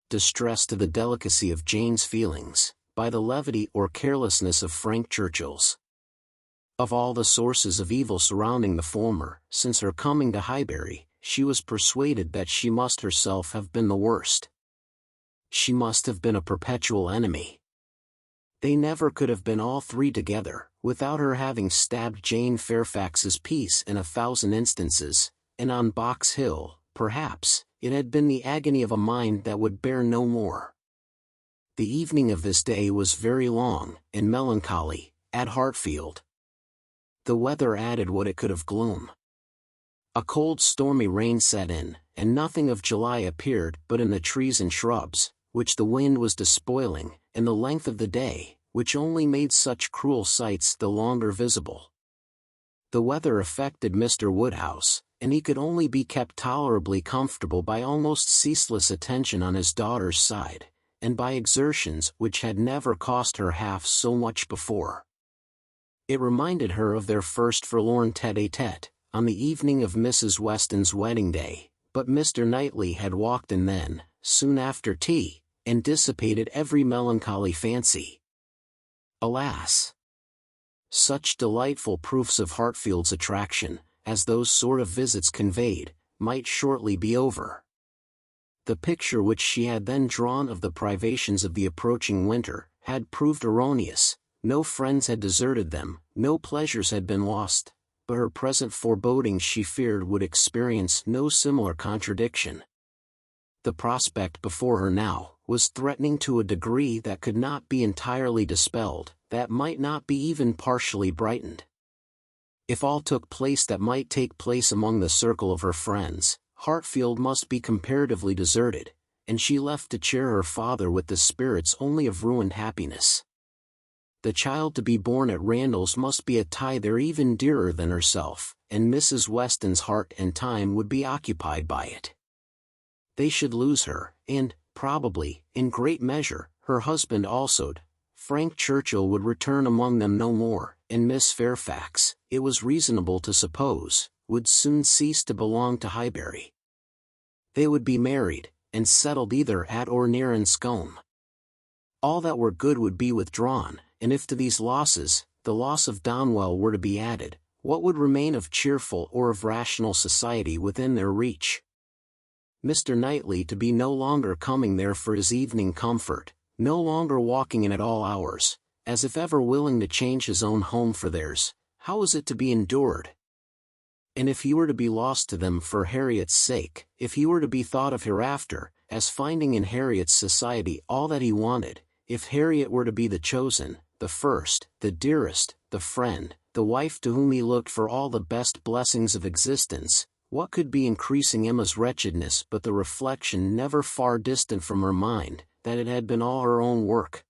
distress to the delicacy of Jane's feelings, by the levity or carelessness of Frank Churchill's. Of all the sources of evil surrounding the former, since her coming to Highbury, she was persuaded that she must herself have been the worst. She must have been a perpetual enemy. They never could have been all three together, without her having stabbed Jane Fairfax's peace in 1,000 instances, and on Box Hill, perhaps, it had been the agony of a mind that would bear no more. The evening of this day was very long, and melancholy, at Hartfield. The weather added what it could of gloom. A cold stormy rain set in, and nothing of July appeared but in the trees and shrubs, which the wind was despoiling, and the length of the day, which only made such cruel sights the longer visible. The weather affected Mr. Woodhouse, and he could only be kept tolerably comfortable by almost ceaseless attention on his daughter's side, and by exertions which had never cost her half so much before. It reminded her of their first forlorn tête-à-tête, on the evening of Mrs. Weston's wedding day, but Mr. Knightley had walked in then, soon after tea, and dissipated every melancholy fancy. Alas! Such delightful proofs of Hartfield's attraction, as those sort of visits conveyed, might shortly be over. The picture which she had then drawn of the privations of the approaching winter, had proved erroneous. No friends had deserted them, no pleasures had been lost, but her present forebodings she feared would experience no similar contradiction. The prospect before her now was threatening to a degree that could not be entirely dispelled, that might not be even partially brightened. If all took place that might take place among the circle of her friends, Hartfield must be comparatively deserted, and she left to cheer her father with the spirits only of ruined happiness. The child to be born at Randalls must be a tie there even dearer than herself, and Mrs. Weston's heart and time would be occupied by it. They should lose her, and, probably, in great measure, her husband also. Frank Churchill would return among them no more, and Miss Fairfax, it was reasonable to suppose, would soon cease to belong to Highbury. They would be married, and settled either at or near Enscombe. All that were good would be withdrawn, and if to these losses, the loss of Donwell were to be added, what would remain of cheerful or of rational society within their reach? Mr. Knightley to be no longer coming there for his evening comfort, no longer walking in at all hours, as if ever willing to change his own home for theirs, how was it to be endured? And if he were to be lost to them for Harriet's sake, if he were to be thought of hereafter, as finding in Harriet's society all that he wanted, if Harriet were to be the chosen, the first, the dearest, the friend, the wife to whom he looked for all the best blessings of existence, what could be increasing Emma's wretchedness but the reflection never far distant from her mind, that it had been all her own work?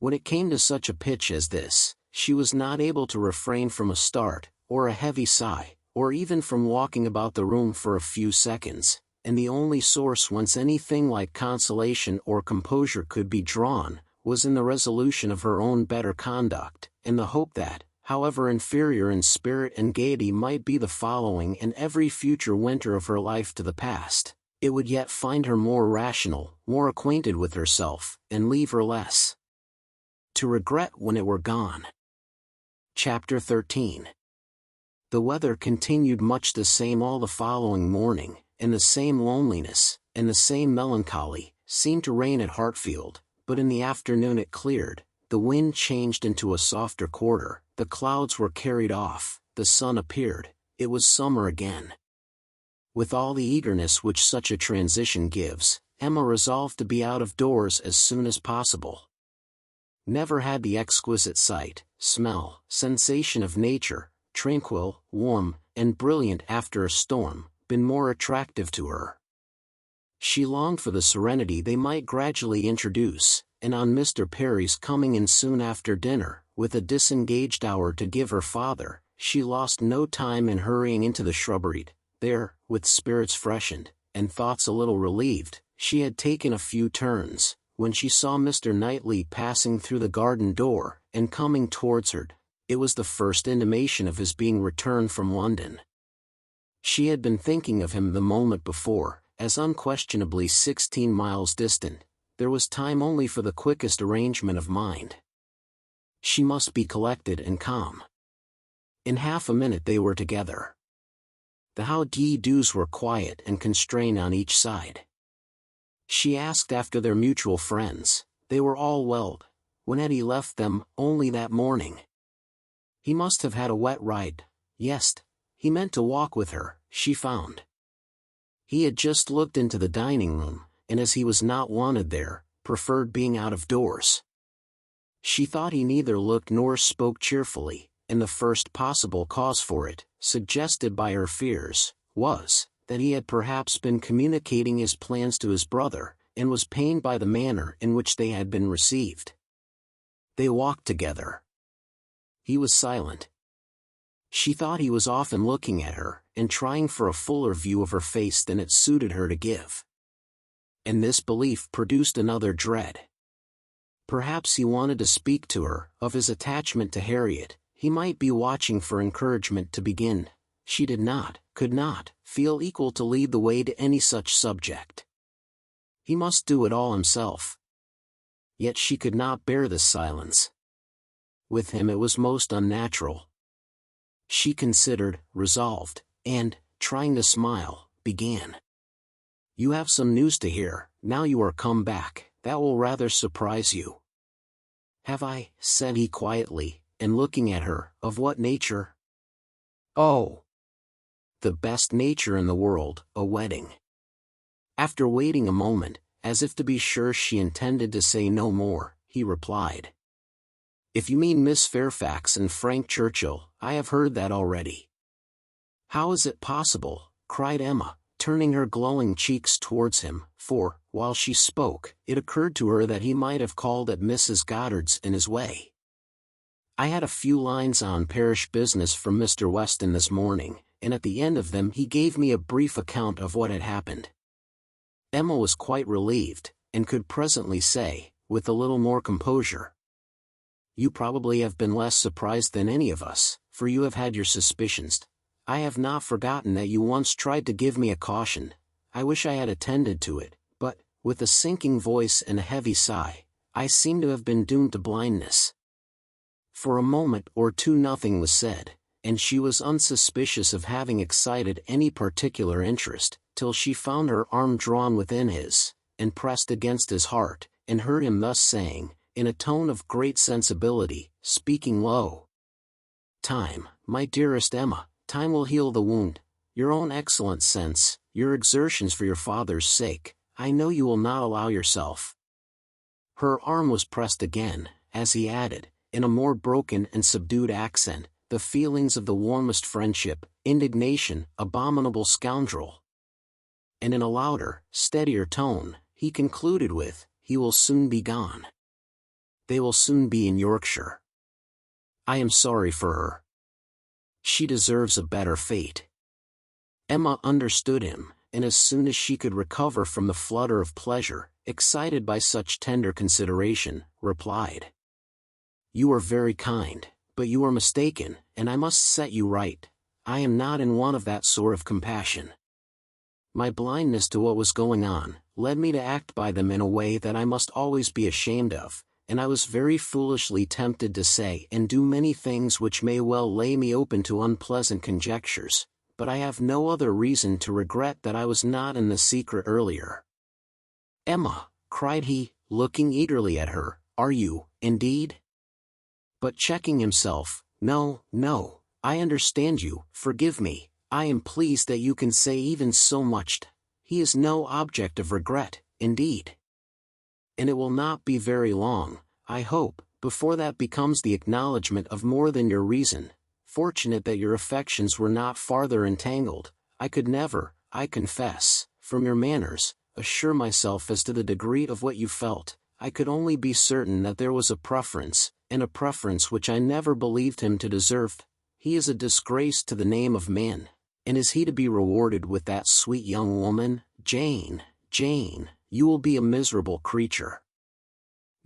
When it came to such a pitch as this, she was not able to refrain from a start, or a heavy sigh, or even from walking about the room for a few seconds, and the only source whence anything like consolation or composure could be drawn, was in the resolution of her own better conduct, and the hope that, however inferior in spirit and gaiety might be the following and every future winter of her life to the past, it would yet find her more rational, more acquainted with herself, and leave her less to regret when it were gone. Chapter 13. The weather continued much the same all the following morning, and the same loneliness, and the same melancholy, seemed to reign at Hartfield, but in the afternoon it cleared, the wind changed into a softer quarter, the clouds were carried off, the sun appeared, it was summer again. With all the eagerness which such a transition gives, Emma resolved to be out of doors as soon as possible. Never had the exquisite sight, smell, sensation of nature, tranquil, warm, and brilliant after a storm, been more attractive to her. She longed for the serenity they might gradually introduce, and on Mr. Perry's coming in soon after dinner, with a disengaged hour to give her father, she lost no time in hurrying into the shrubbery. There, with spirits freshened, and thoughts a little relieved, she had taken a few turns, when she saw Mr. Knightley passing through the garden door, and coming towards her. It was the first intimation of his being returned from London. She had been thinking of him the moment before, as unquestionably 16 miles distant. There was time only for the quickest arrangement of mind. She must be collected and calm. In half a minute they were together. The how-d'ye-dos were quiet and constrained on each side. She asked after their mutual friends. They were all well. When had he left them? Only that morning. He must have had a wet ride. Yes, he meant to walk with her, she found. He had just looked into the dining room, and as he was not wanted there, preferred being out of doors. She thought he neither looked nor spoke cheerfully, and the first possible cause for it, suggested by her fears, was, that he had perhaps been communicating his plans to his brother, and was pained by the manner in which they had been received. They walked together. He was silent. She thought he was often looking at her, and trying for a fuller view of her face than it suited her to give. And this belief produced another dread. Perhaps he wanted to speak to her, of his attachment to Harriet. He might be watching for encouragement to begin. She did not, could not, feel equal to lead the way to any such subject. He must do it all himself. Yet she could not bear this silence. With him it was most unnatural. She considered, resolved, and, trying to smile, began. "You have some news to hear, now you are come back, that will rather surprise you." "Have I?" said he quietly, and looking at her. "Of what nature?" "Oh, the best nature in the world, a wedding." After waiting a moment, as if to be sure she intended to say no more, he replied. "If you mean Miss Fairfax and Frank Churchill, I have heard that already." "How is it possible?" cried Emma, turning her glowing cheeks towards him, for, while she spoke, it occurred to her that he might have called at Mrs. Goddard's in his way. "I had a few lines on parish business from Mr. Weston this morning, and at the end of them he gave me a brief account of what had happened." Emma was quite relieved, and could presently say, with a little more composure, "You probably have been less surprised than any of us, for you have had your suspicions. I have not forgotten that you once tried to give me a caution. I wish I had attended to it, but," with a sinking voice and a heavy sigh, "I seem to have been doomed to blindness." For a moment or two nothing was said, and she was unsuspicious of having excited any particular interest, till she found her arm drawn within his, and pressed against his heart, and heard him thus saying, in a tone of great sensibility, speaking low, "Time, my dearest Emma, time will heal the wound. Your own excellent sense, your exertions for your father's sake, I know you will not allow yourself." Her arm was pressed again, as he added, in a more broken and subdued accent, "the feelings of the warmest friendship, indignation, abominable scoundrel." And in a louder, steadier tone, he concluded with, "He will soon be gone. They will soon be in Yorkshire. I am sorry for her. She deserves a better fate." Emma understood him, and as soon as she could recover from the flutter of pleasure, excited by such tender consideration, replied, "You are very kind, but you are mistaken, and I must set you right. I am not in want of that sort of compassion. My blindness to what was going on, led me to act by them in a way that I must always be ashamed of, and I was very foolishly tempted to say and do many things which may well lay me open to unpleasant conjectures, but I have no other reason to regret that I was not in the secret earlier." "Emma," cried he, looking eagerly at her, "are you, indeed?" But checking himself, "No, no, I understand you, forgive me, I am pleased that you can say even so much. He is no object of regret, indeed. And it will not be very long, I hope, before that becomes the acknowledgment of more than your reason. Fortunate that your affections were not farther entangled. I could never, I confess, from your manners, assure myself as to the degree of what you felt. I could only be certain that there was a preference, and a preference which I never believed him to deserve. He is a disgrace to the name of man, and is he to be rewarded with that sweet young woman? Jane, Jane, you will be a miserable creature."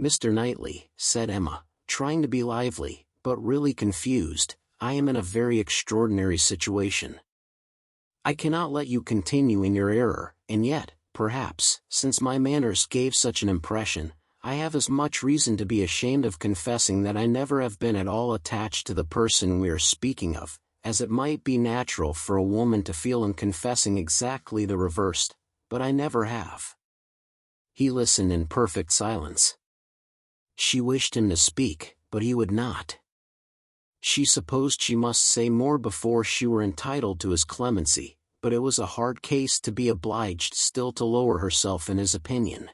"Mr. Knightley," said Emma, trying to be lively, but really confused, "I am in a very extraordinary situation. I cannot let you continue in your error, and yet, perhaps, since my manners gave such an impression, I have as much reason to be ashamed of confessing that I never have been at all attached to the person we are speaking of, as it might be natural for a woman to feel in confessing exactly the reverse, but I never have." He listened in perfect silence. She wished him to speak, but he would not. She supposed she must say more before she were entitled to his clemency, but it was a hard case to be obliged still to lower herself in his opinion.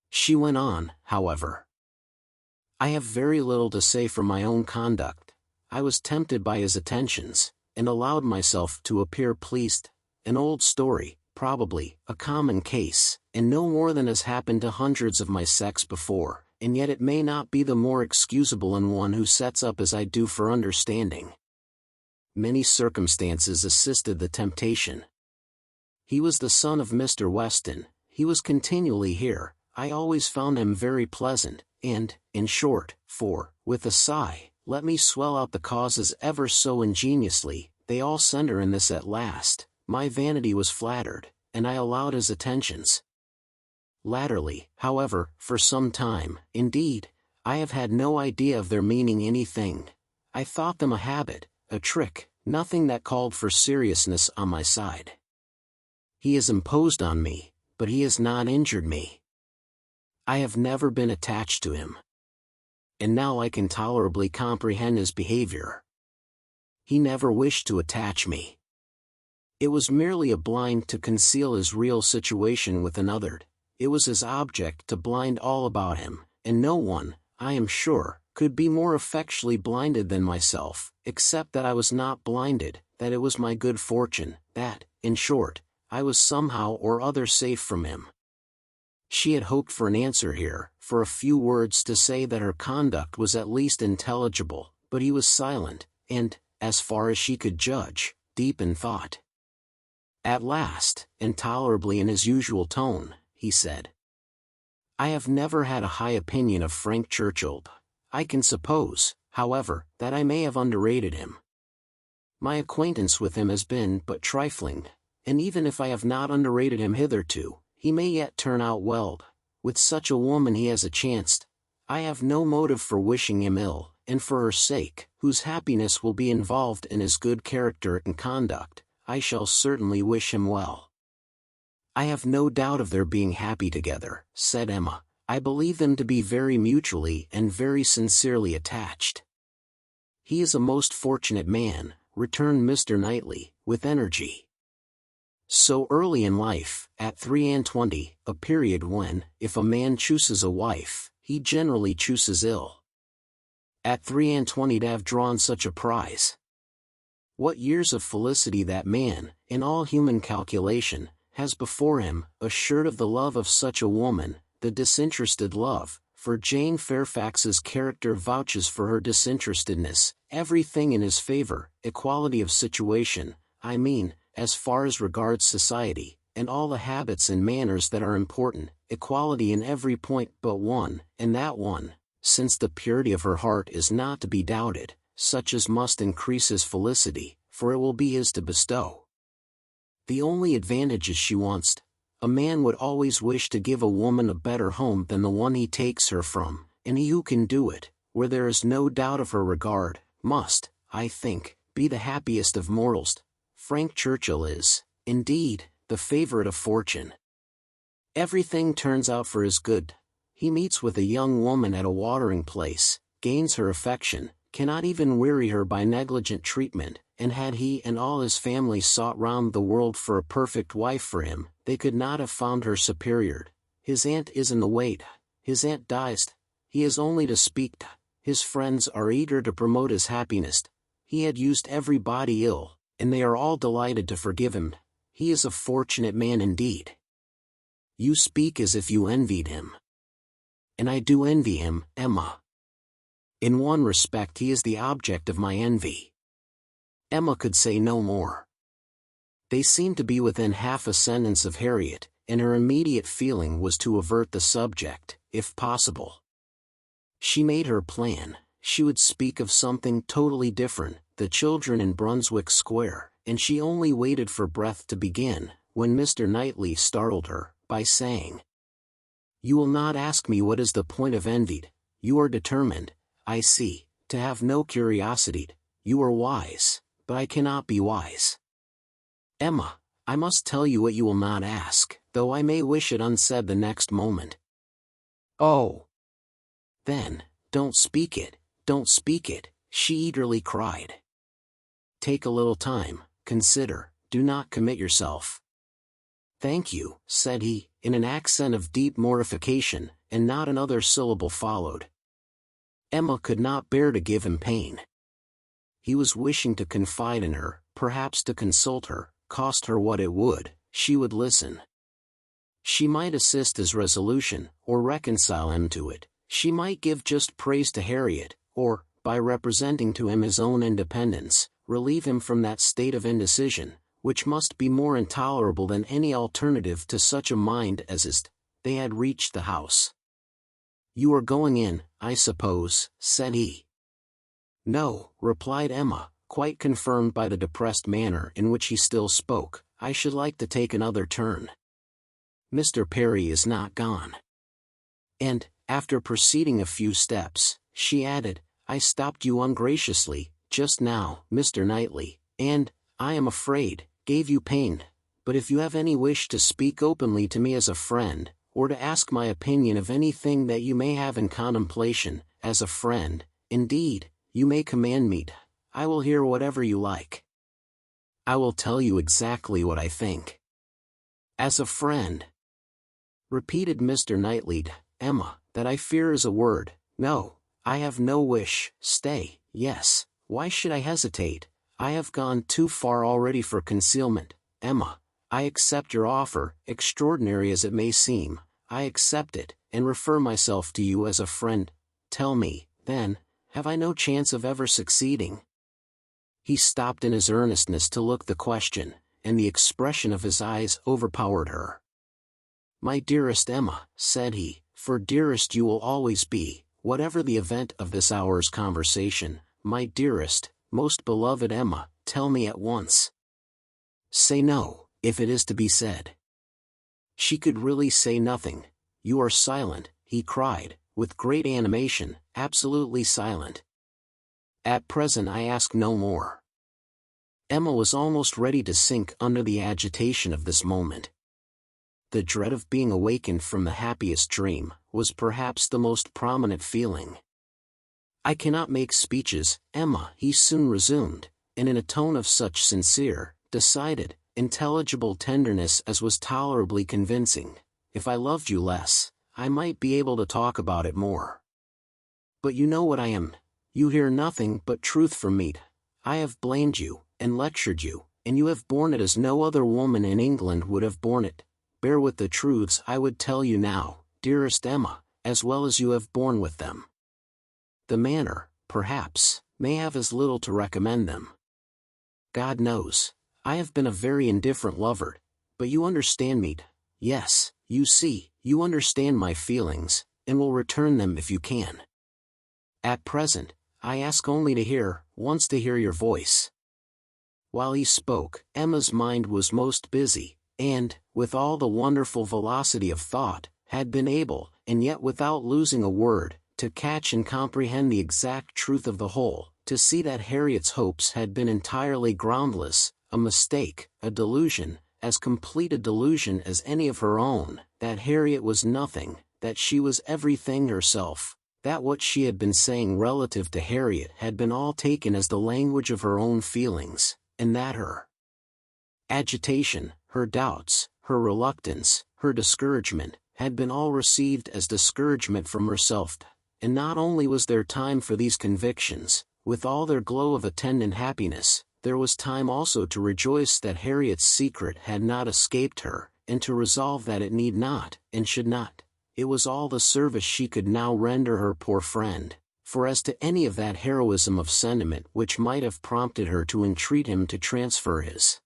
She went on, however. "I have very little to say for my own conduct. I was tempted by his attentions, and allowed myself to appear pleased. An old story, probably, a common case, and no more than has happened to hundreds of my sex before, and yet it may not be the more excusable in one who sets up as I do for understanding. Many circumstances assisted the temptation. He was the son of Mr. Weston, he was continually here, I always found him very pleasant, and, in short, with a sigh, let me swell out the causes ever so ingeniously, they all centre in this at last, my vanity was flattered, and I allowed his attentions. Latterly, however, for some time, indeed, I have had no idea of their meaning anything. I thought them a habit, a trick, nothing that called for seriousness on my side. He has imposed on me, but he has not injured me. I have never been attached to him. And now I can tolerably comprehend his behavior. He never wished to attach me. It was merely a blind to conceal his real situation with another. It was his object to blind all about him, and no one, I am sure, could be more effectually blinded than myself, except that I was not blinded, that it was my good fortune, that, in short, I was somehow or other safe from him. She had hoped for an answer here, for a few words to say that her conduct was at least intelligible, but he was silent, and, as far as she could judge, deep in thought. At last, intolerably in his usual tone, he said, I have never had a high opinion of Frank Churchill. I can suppose, however, that I may have underrated him. My acquaintance with him has been but trifling, and even if I have not underrated him hitherto, he may yet turn out well. With such a woman he has a chance. I have no motive for wishing him ill, and for her sake, whose happiness will be involved in his good character and conduct, I shall certainly wish him well. I have no doubt of their being happy together, said Emma. I believe them to be very mutually and very sincerely attached. He is a most fortunate man, returned Mr. Knightley, with energy. So early in life, at 23, a period when, if a man chooses a wife, he generally chooses ill. At 23 to have drawn such a prize. What years of felicity that man, in all human calculation, has before him, assured of the love of such a woman, the disinterested love, for Jane Fairfax's character vouches for her disinterestedness, everything in his favor, equality of situation, I mean, as far as regards society, and all the habits and manners that are important, equality in every point but one, and that one, since the purity of her heart is not to be doubted, such as must increase his felicity, for it will be his to bestow. The only advantages she wants. A man would always wish to give a woman a better home than the one he takes her from, and he who can do it, where there is no doubt of her regard, must, I think, be the happiest of mortals. Frank Churchill is, indeed, the favorite of fortune. Everything turns out for his good. He meets with a young woman at a watering place, gains her affection, cannot even weary her by negligent treatment, and had he and all his family sought round the world for a perfect wife for him, they could not have found her superior. His aunt is in the wait, his aunt dies, he has only to speak, his friends are eager to promote his happiness, he had used everybody ill, and they are all delighted to forgive him. He is a fortunate man indeed. You speak as if you envied him. And I do envy him, Emma. In one respect he is the object of my envy. Emma could say no more. They seemed to be within half a sentence of Harriet, and her immediate feeling was to avert the subject, if possible. She made her plan. She would speak of something totally different, the children in Brunswick Square, and she only waited for breath to begin, when Mr. Knightley startled her, by saying, You will not ask me what is the point of envy. You are determined, I see, to have no curiosity. You are wise, but I cannot be wise. Emma, I must tell you what you will not ask, though I may wish it unsaid the next moment. Oh! Then, don't speak it, she eagerly cried. Take a little time, consider, do not commit yourself. Thank you, said he, in an accent of deep mortification, and not another syllable followed. Emma could not bear to give him pain. He was wishing to confide in her, perhaps to consult her, cost her what it would, she would listen. She might assist his resolution, or reconcile him to it, She might give just praise to Harriet, or, by representing to him his own independence, relieve him from that state of indecision, which must be more intolerable than any alternative to such a mind as his. They had reached the house. "You are going in, I suppose," said he. "No," replied Emma, quite confirmed by the depressed manner in which he still spoke. "I should like to take another turn. Mr. Perry is not gone." And, after proceeding a few steps, she added, "I stopped you ungraciously, just now, Mr. Knightley, and, I am afraid, gave you pain, but if you have any wish to speak openly to me as a friend, or to ask my opinion of anything that you may have in contemplation, as a friend, indeed, you may command me. I will hear whatever you like. I will tell you exactly what I think." "As a friend," repeated Mr. Knightley. "Emma, that I fear is a word. No, I have no wish. Stay, yes, why should I hesitate? I have gone too far already for concealment. Emma, I accept your offer, extraordinary as it may seem. I accept it, and refer myself to you as a friend. Tell me, then, have I no chance of ever succeeding?" He stopped in his earnestness to look the question, and the expression of his eyes overpowered her. "My dearest Emma," said he, "for dearest you will always be, whatever the event of this hour's conversation, my dearest, most beloved Emma, tell me at once. Say no, if it is to be said." She could really say nothing. "You are silent," he cried, with great animation, "absolutely silent." "At present I ask no more." Emma was almost ready to sink under the agitation of this moment. The dread of being awakened from the happiest dream was perhaps the most prominent feeling. "I cannot make speeches, Emma," he soon resumed, and in a tone of such sincere, decided, intelligible tenderness as was tolerably convincing. "If I loved you less, I might be able to talk about it more. But you know what I am. You hear nothing but truth from me. I have blamed you, and lectured you, and you have borne it as no other woman in England would have borne it. Bear with the truths I would tell you now, dearest Emma, as well as you have borne with them. The manner, perhaps, may have as little to recommend them. God knows, I have been a very indifferent lover, but you understand me. Yes, you see, you understand my feelings, and will return them if you can. At present, I ask only to hear, once to hear your voice." While he spoke, Emma's mind was most busy, and, with all the wonderful velocity of thought, had been able, and yet without losing a word, to catch and comprehend the exact truth of the whole, to see that Harriet's hopes had been entirely groundless, a mistake, a delusion, as complete a delusion as any of her own, that Harriet was nothing, that she was everything herself, that what she had been saying relative to Harriet had been all taken as the language of her own feelings, and that her agitation, her doubts, her reluctance, her discouragement, had been all received as discouragement from herself. And not only was there time for these convictions, with all their glow of attendant happiness, there was time also to rejoice that Harriet's secret had not escaped her, and to resolve that it need not, and should not. It was all the service she could now render her poor friend, for as to any of that heroism of sentiment which might have prompted her to entreat him to transfer his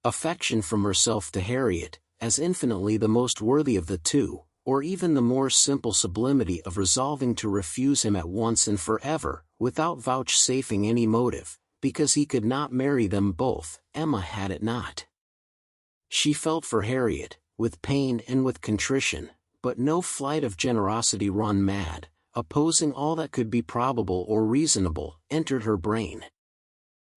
affection from herself to Harriet, as infinitely the most worthy of the two, or even the more simple sublimity of resolving to refuse him at once and forever, without vouchsafing any motive, because he could not marry them both, Emma had it not. She felt for Harriet, with pain and with contrition, but no flight of generosity run mad, opposing all that could be probable or reasonable, entered her brain.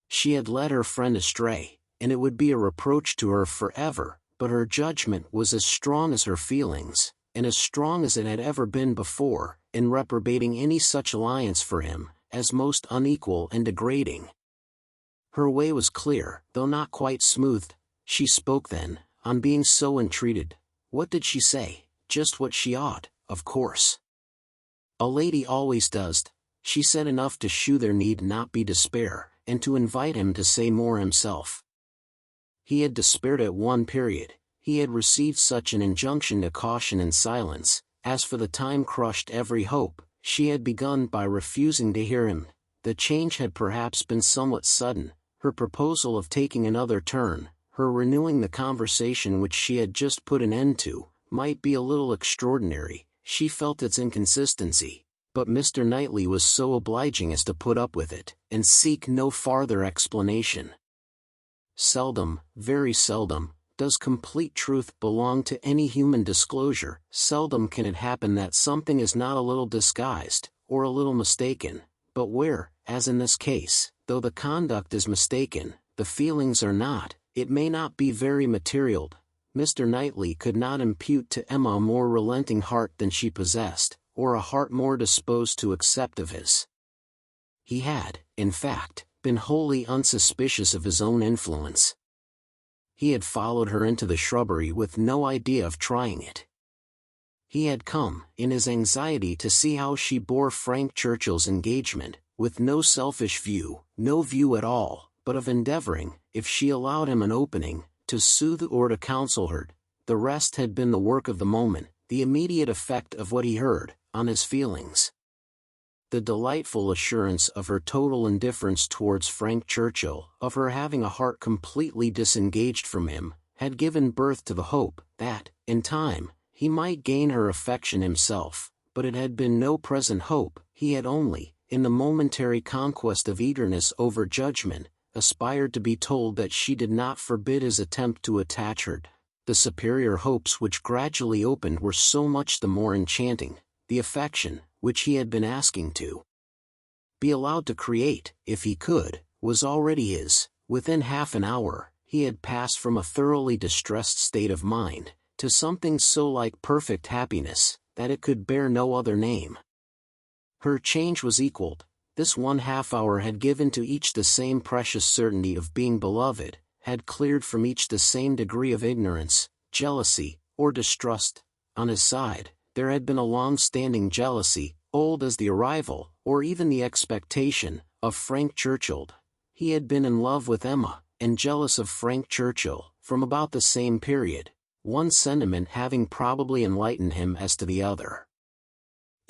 She had led her friend astray, and it would be a reproach to her forever, but her judgment was as strong as her feelings, and as strong as it had ever been before, in reprobating any such alliance for him, as most unequal and degrading. Her way was clear, though not quite smooth. She spoke then, on being so entreated. What did she say? Just what she ought, of course. A lady always does. She said enough to shew there need not be despair, and to invite him to say more himself. He had despaired at one period, he had received such an injunction to caution and silence, As for the time crushed every hope, she had begun by refusing to hear him. The change had perhaps been somewhat sudden, her proposal of taking another turn, her renewing the conversation which she had just put an end to, might be a little extraordinary. She felt its inconsistency, but Mr. Knightley was so obliging as to put up with it, and seek no farther explanation. Seldom, very seldom, does complete truth belong to any human disclosure. Seldom can it happen that something is not a little disguised, or a little mistaken, but where, as in this case, though the conduct is mistaken, the feelings are not, it may not be very material. Mr. Knightley could not impute to Emma a more relenting heart than she possessed, or a heart more disposed to accept of his. He had, in fact, been wholly unsuspicious of his own influence. He had followed her into the shrubbery with no idea of trying it. He had come, in his anxiety to see how she bore Frank Churchill's engagement, with no selfish view, no view at all, but of endeavoring, if she allowed him an opening, to soothe or to counsel her. The rest had been the work of the moment, the immediate effect of what he heard, on his feelings. The delightful assurance of her total indifference towards Frank Churchill, of her having a heart completely disengaged from him, had given birth to the hope that, in time, he might gain her affection himself, but it had been no present hope. He had only, in the momentary conquest of eagerness over judgment, aspired to be told that she did not forbid his attempt to attach her. The superior hopes which gradually opened were so much the more enchanting. The affection, which he had been asking to be allowed to create, if he could, was already his. Within half an hour, he had passed from a thoroughly distressed state of mind, to something so like perfect happiness, that it could bear no other name. Her change was equaled. This 1/2 hour had given to each the same precious certainty of being beloved, had cleared from each the same degree of ignorance, jealousy, or distrust. On his side, there had been a long-standing jealousy, old as the arrival, or even the expectation, of Frank Churchill. He had been in love with Emma, and jealous of Frank Churchill, from about the same period, one sentiment having probably enlightened him as to the other.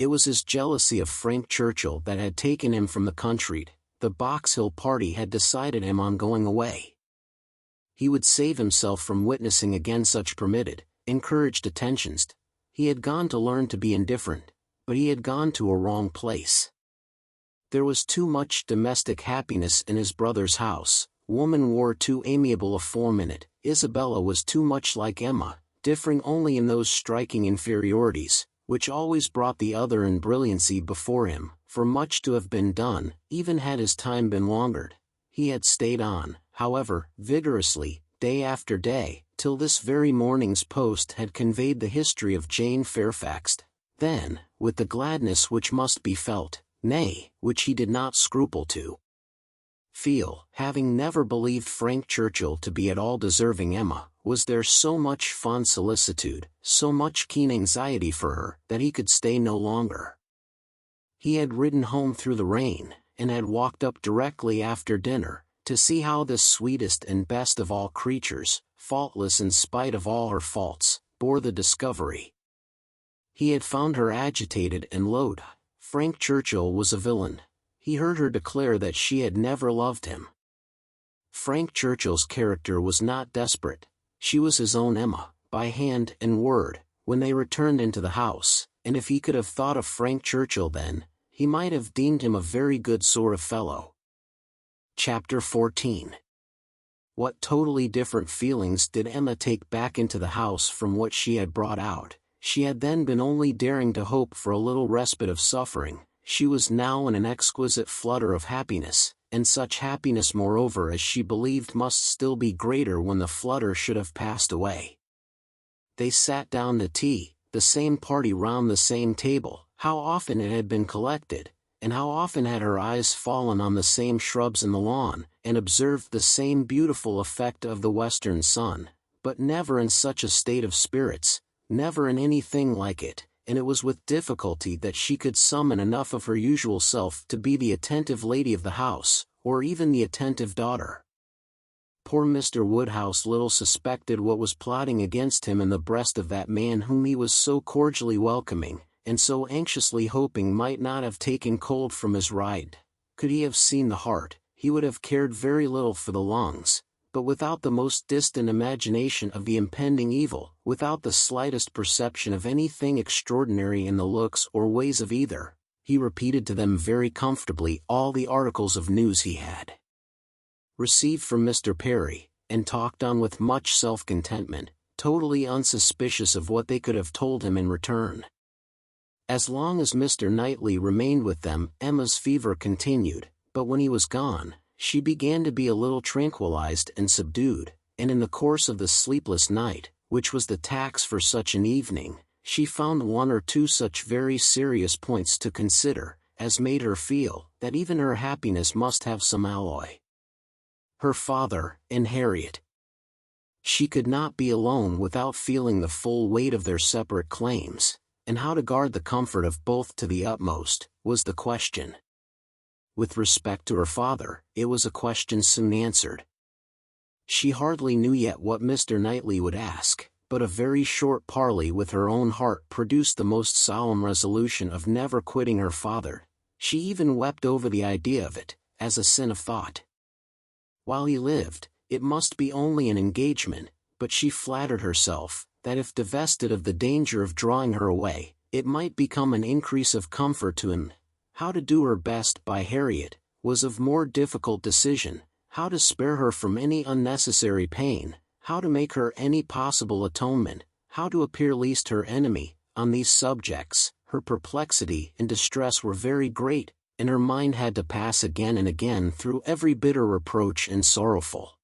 It was his jealousy of Frank Churchill that had taken him from the country. The Box Hill party had decided him on going away. He would save himself from witnessing again such permitted, encouraged attentions. He had gone to learn to be indifferent, but he had gone to a wrong place. There was too much domestic happiness in his brother's house. Woman wore too amiable a form in it. Isabella was too much like Emma, differing only in those striking inferiorities, which always brought the other in brilliancy before him. For much to have been done, even had his time been longer. He had stayed on, however, vigorously, day after day, till this very morning's post had conveyed the history of Jane Fairfax. Then, with the gladness which must be felt, nay, which he did not scruple to feel, having never believed Frank Churchill to be at all deserving Emma, was there so much fond solicitude, so much keen anxiety for her, that he could stay no longer. He had ridden home through the rain, and had walked up directly after dinner, to see how this sweetest and best of all creatures, faultless in spite of all her faults, bore the discovery. He had found her agitated and low. Frank Churchill was a villain. He heard her declare that she had never loved him. Frank Churchill's character was not desperate. She was his own Emma, by hand and word, when they returned into the house, and if he could have thought of Frank Churchill then, he might have deemed him a very good sort of fellow. Chapter 14. What totally different feelings did Emma take back into the house from what she had brought out? She had then been only daring to hope for a little respite of suffering. She was now in an exquisite flutter of happiness, and such happiness moreover as she believed must still be greater when the flutter should have passed away. They sat down to tea, the same party round the same table. How often it had been collected, and how often had her eyes fallen on the same shrubs in the lawn, and observed the same beautiful effect of the western sun, but never in such a state of spirits, never in anything like it, and it was with difficulty that she could summon enough of her usual self to be the attentive lady of the house, or even the attentive daughter. Poor Mr. Woodhouse little suspected what was plotting against him in the breast of that man whom he was so cordially welcoming, and so anxiously hoping might not have taken cold from his ride. Could he have seen the heart, he would have cared very little for the lungs, but without the most distant imagination of the impending evil, without the slightest perception of anything extraordinary in the looks or ways of either, he repeated to them very comfortably all the articles of news he had received from Mr. Perry, and talked on with much self-contentment, totally unsuspicious of what they could have told him in return. As long as Mr. Knightley remained with them, Emma's fever continued, but when he was gone, she began to be a little tranquilized and subdued, and in the course of the sleepless night, which was the tax for such an evening, she found one or two such very serious points to consider, as made her feel that even her happiness must have some alloy. Her father, and Harriet. She could not be alone without feeling the full weight of their separate claims, and how to guard the comfort of both to the utmost, was the question. With respect to her father, it was a question soon answered. She hardly knew yet what Mr. Knightley would ask, but a very short parley with her own heart produced the most solemn resolution of never quitting her father. She even wept over the idea of it, as a sin of thought. While he lived, it must be only an engagement, but she flattered herself that if divested of the danger of drawing her away, it might become an increase of comfort to him. How to do her best by Harriet was of more difficult decision, how to spare her from any unnecessary pain, how to make her any possible atonement, how to appear least her enemy. On these subjects, her perplexity and distress were very great, and her mind had to pass again and again through every bitter reproach and sorrowful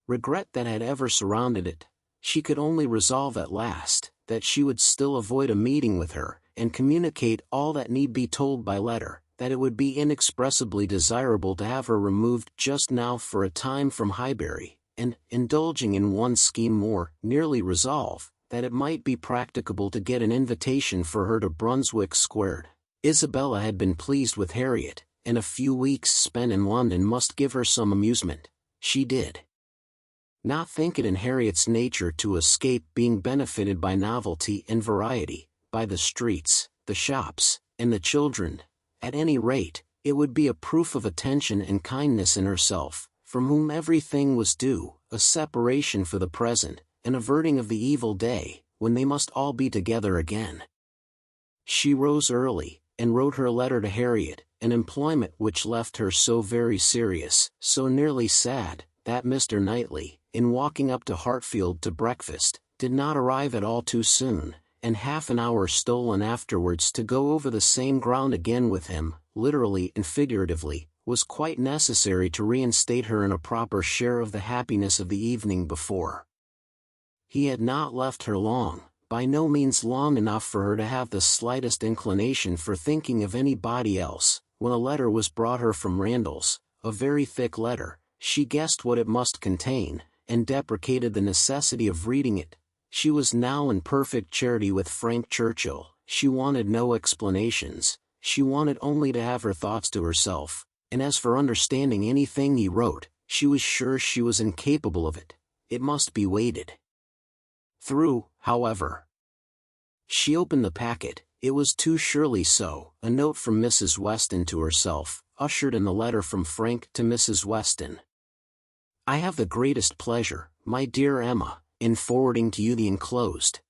regret that had ever surrounded it. She could only resolve at last that she would still avoid a meeting with her, and communicate all that need be told by letter, that it would be inexpressibly desirable to have her removed just now for a time from Highbury, and, indulging in one scheme more, nearly resolve that it might be practicable to get an invitation for her to Brunswick Square. Isabella had been pleased with Harriet, and a few weeks spent in London must give her some amusement. She did not think it in Harriet's nature to escape being benefited by novelty and variety, by the streets, the shops, and the children. At any rate, it would be a proof of attention and kindness in herself, from whom everything was due, a separation for the present, an averting of the evil day, when they must all be together again. She rose early, and wrote her letter to Harriet, an employment which left her so very serious, so nearly sad, that Mr. Knightley, in walking up to Hartfield to breakfast, did not arrive at all too soon, and half an hour stolen afterwards to go over the same ground again with him, literally and figuratively, was quite necessary to reinstate her in a proper share of the happiness of the evening before. He had not left her long, by no means long enough for her to have the slightest inclination for thinking of anybody else, when a letter was brought her from Randalls, a very thick letter. She guessed what it must contain, and deprecated the necessity of reading it. She was now in perfect charity with Frank Churchill. She wanted no explanations, she wanted only to have her thoughts to herself, and as for understanding anything he wrote, she was sure she was incapable of it. It must be waded through, however. She opened the packet. It was too surely so, a note from Mrs. Weston to herself, ushered in the letter from Frank to Mrs. Weston. I have the greatest pleasure, my dear Emma, in forwarding to you the enclosed.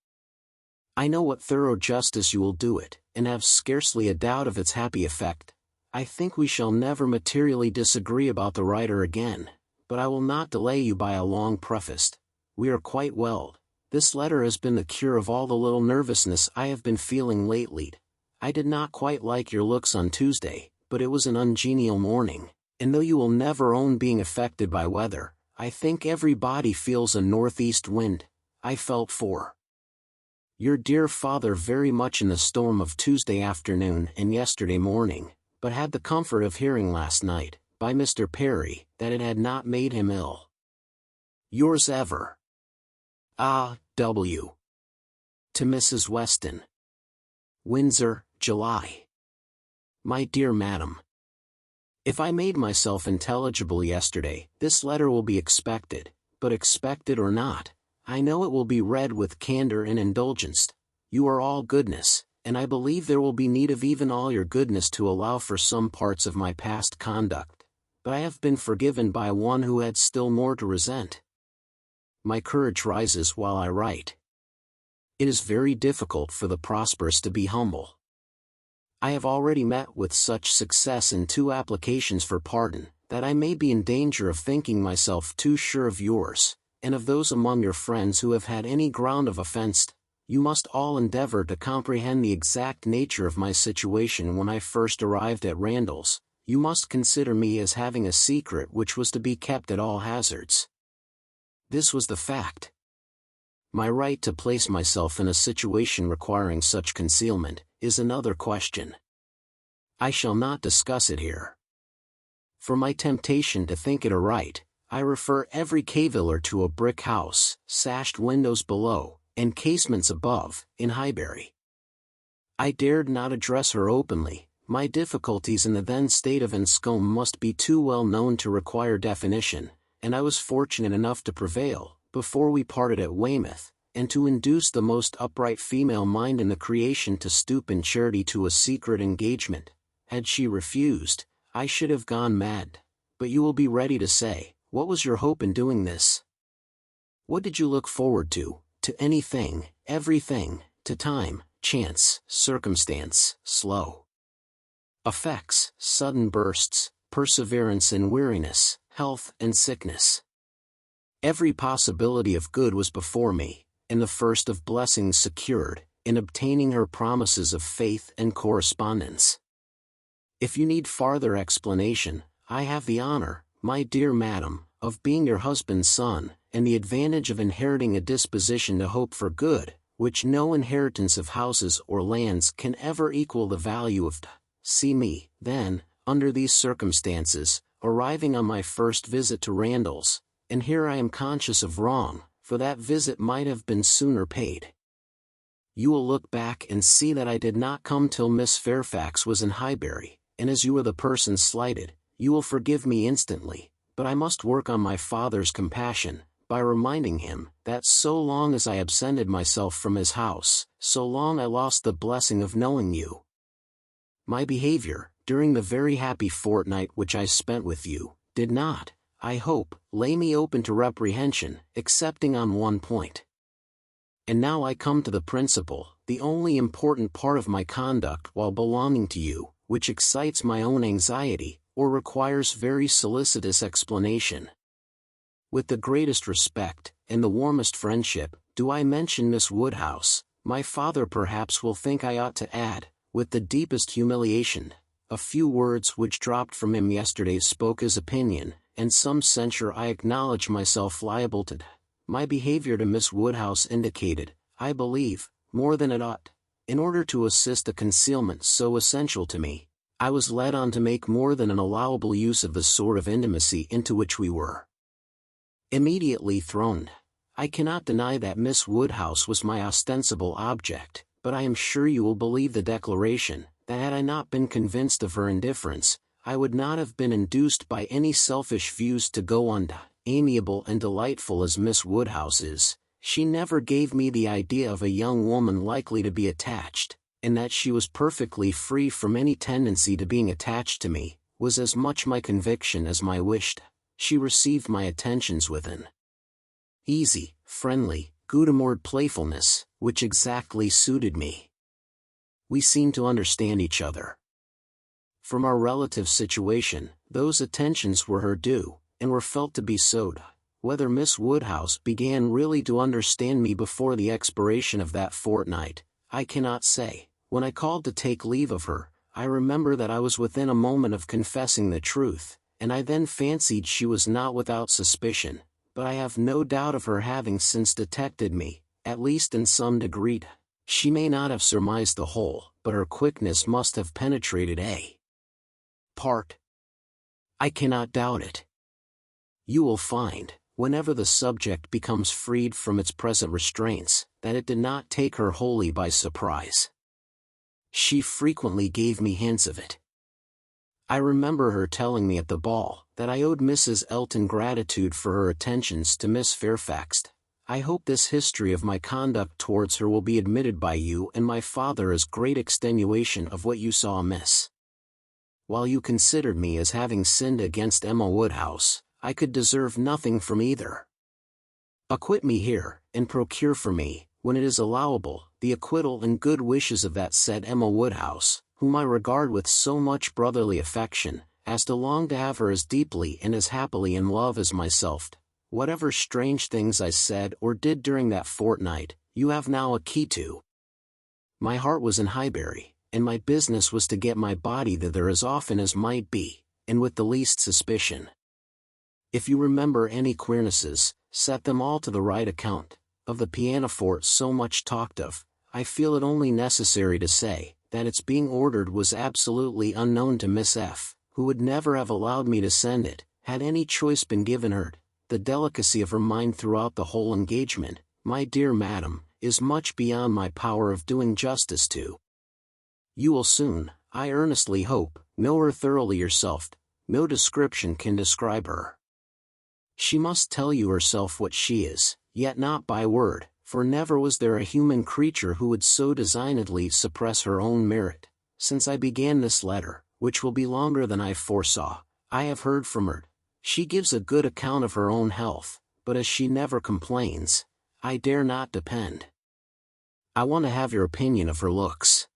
I know what thorough justice you will do it, and have scarcely a doubt of its happy effect. I think we shall never materially disagree about the writer again, but I will not delay you by a long preface. We are quite well. This letter has been the cure of all the little nervousness I have been feeling lately. I did not quite like your looks on Tuesday, but it was an ungenial morning, and though you will never own being affected by weather, I think everybody feels a northeast wind. I felt for your dear father very much in the storm of Tuesday afternoon and yesterday morning, but had the comfort of hearing last night, by Mr. Perry, that it had not made him ill. Yours ever, A.W. To Mrs. Weston. Windsor, July. My dear Madam, If I made myself intelligible yesterday, this letter will be expected, but expected or not, I know it will be read with candor and indulgence. You are all goodness, and I believe there will be need of even all your goodness to allow for some parts of my past conduct, but I have been forgiven by one who had still more to resent. My courage rises while I write. It is very difficult for the prosperous to be humble. I have already met with such success in 2 applications for pardon, that I may be in danger of thinking myself too sure of yours, and of those among your friends who have had any ground of offense. You must all endeavor to comprehend the exact nature of my situation when I first arrived at Randall's. You must consider me as having a secret which was to be kept at all hazards. This was the fact. My right to place myself in a situation requiring such concealment is another question. I shall not discuss it here. For my temptation to think it a right, I refer every caviller to a brick house, sashed windows below, and casements above, in Highbury. I dared not address her openly. My difficulties in the then state of Enscombe must be too well known to require definition, and I was fortunate enough to prevail, before we parted at Weymouth, and to induce the most upright female mind in the creation to stoop in charity to a secret engagement. Had she refused, I should have gone mad. But you will be ready to say, what was your hope in doing this? What did you look forward to anything, everything, to time, chance, circumstance, slow effects, sudden bursts, perseverance and weariness, health and sickness. Every possibility of good was before me, and the first of blessings secured, in obtaining her promises of faith and correspondence. If you need farther explanation, I have the honor, my dear madam, of being your husband's son, and the advantage of inheriting a disposition to hope for good, which no inheritance of houses or lands can ever equal the value of. See me, then, under these circumstances, arriving on my first visit to Randall's, and here I am conscious of wrong, for that visit might have been sooner paid. You will look back and see that I did not come till Miss Fairfax was in Highbury, and as you were the person slighted, you will forgive me instantly, but I must work on my father's compassion, by reminding him that so long as I absented myself from his house, so long I lost the blessing of knowing you. My behavior, during the very happy fortnight which I spent with you, did not, I hope, lay me open to reprehension, excepting on one point. And now I come to the principal, the only important part of my conduct while belonging to you, which excites my own anxiety, or requires very solicitous explanation. With the greatest respect, and the warmest friendship, do I mention Miss Woodhouse. My father perhaps will think I ought to add, with the deepest humiliation, a few words which dropped from him yesterday spoke his opinion, and some censure I acknowledge myself liable to. My behavior to Miss Woodhouse indicated, I believe, more than it ought. In order to assist a concealment so essential to me, I was led on to make more than an allowable use of the sort of intimacy into which we were immediately thrown. I cannot deny that Miss Woodhouse was my ostensible object, but I am sure you will believe the declaration, that had I not been convinced of her indifference, I would not have been induced by any selfish views to go on. Amiable and delightful as Miss Woodhouse is, she never gave me the idea of a young woman likely to be attached, and that she was perfectly free from any tendency to being attached to me, was as much my conviction as my wish. She received my attentions with an easy, friendly, good-humoured playfulness, which exactly suited me. We seemed to understand each other. From our relative situation, those attentions were her due, and were felt to be so. Whether Miss Woodhouse began really to understand me before the expiration of that fortnight, I cannot say. When I called to take leave of her, I remember that I was within a moment of confessing the truth, and I then fancied she was not without suspicion, but I have no doubt of her having since detected me, at least in some degree. She may not have surmised the whole, but her quickness must have penetrated a part. I cannot doubt it. You will find, whenever the subject becomes freed from its present restraints, that it did not take her wholly by surprise. She frequently gave me hints of it. I remember her telling me at the ball that I owed Mrs. Elton gratitude for her attentions to Miss Fairfax. I hope this history of my conduct towards her will be admitted by you and my father as great extenuation of what you saw amiss. While you considered me as having sinned against Emma Woodhouse, I could deserve nothing from either. Acquit me here, and procure for me, when it is allowable, the acquittal and good wishes of that said Emma Woodhouse, whom I regard with so much brotherly affection, as to long to have her as deeply and as happily in love as myself. Whatever strange things I said or did during that fortnight, you have now a key to. My heart was in Highbury, and my business was to get my body thither as often as might be, and with the least suspicion. If you remember any queernesses, set them all to the right account. Of the pianoforte so much talked of, I feel it only necessary to say, that its being ordered was absolutely unknown to Miss F., who would never have allowed me to send it, had any choice been given her. The delicacy of her mind throughout the whole engagement, my dear madam, is much beyond my power of doing justice to. You will soon, I earnestly hope, know her thoroughly yourself. No description can describe her. She must tell you herself what she is, yet not by word, for never was there a human creature who would so designedly suppress her own merit. Since I began this letter, which will be longer than I foresaw, I have heard from her. She gives a good account of her own health, but as she never complains, I dare not depend. I want to have your opinion of her looks.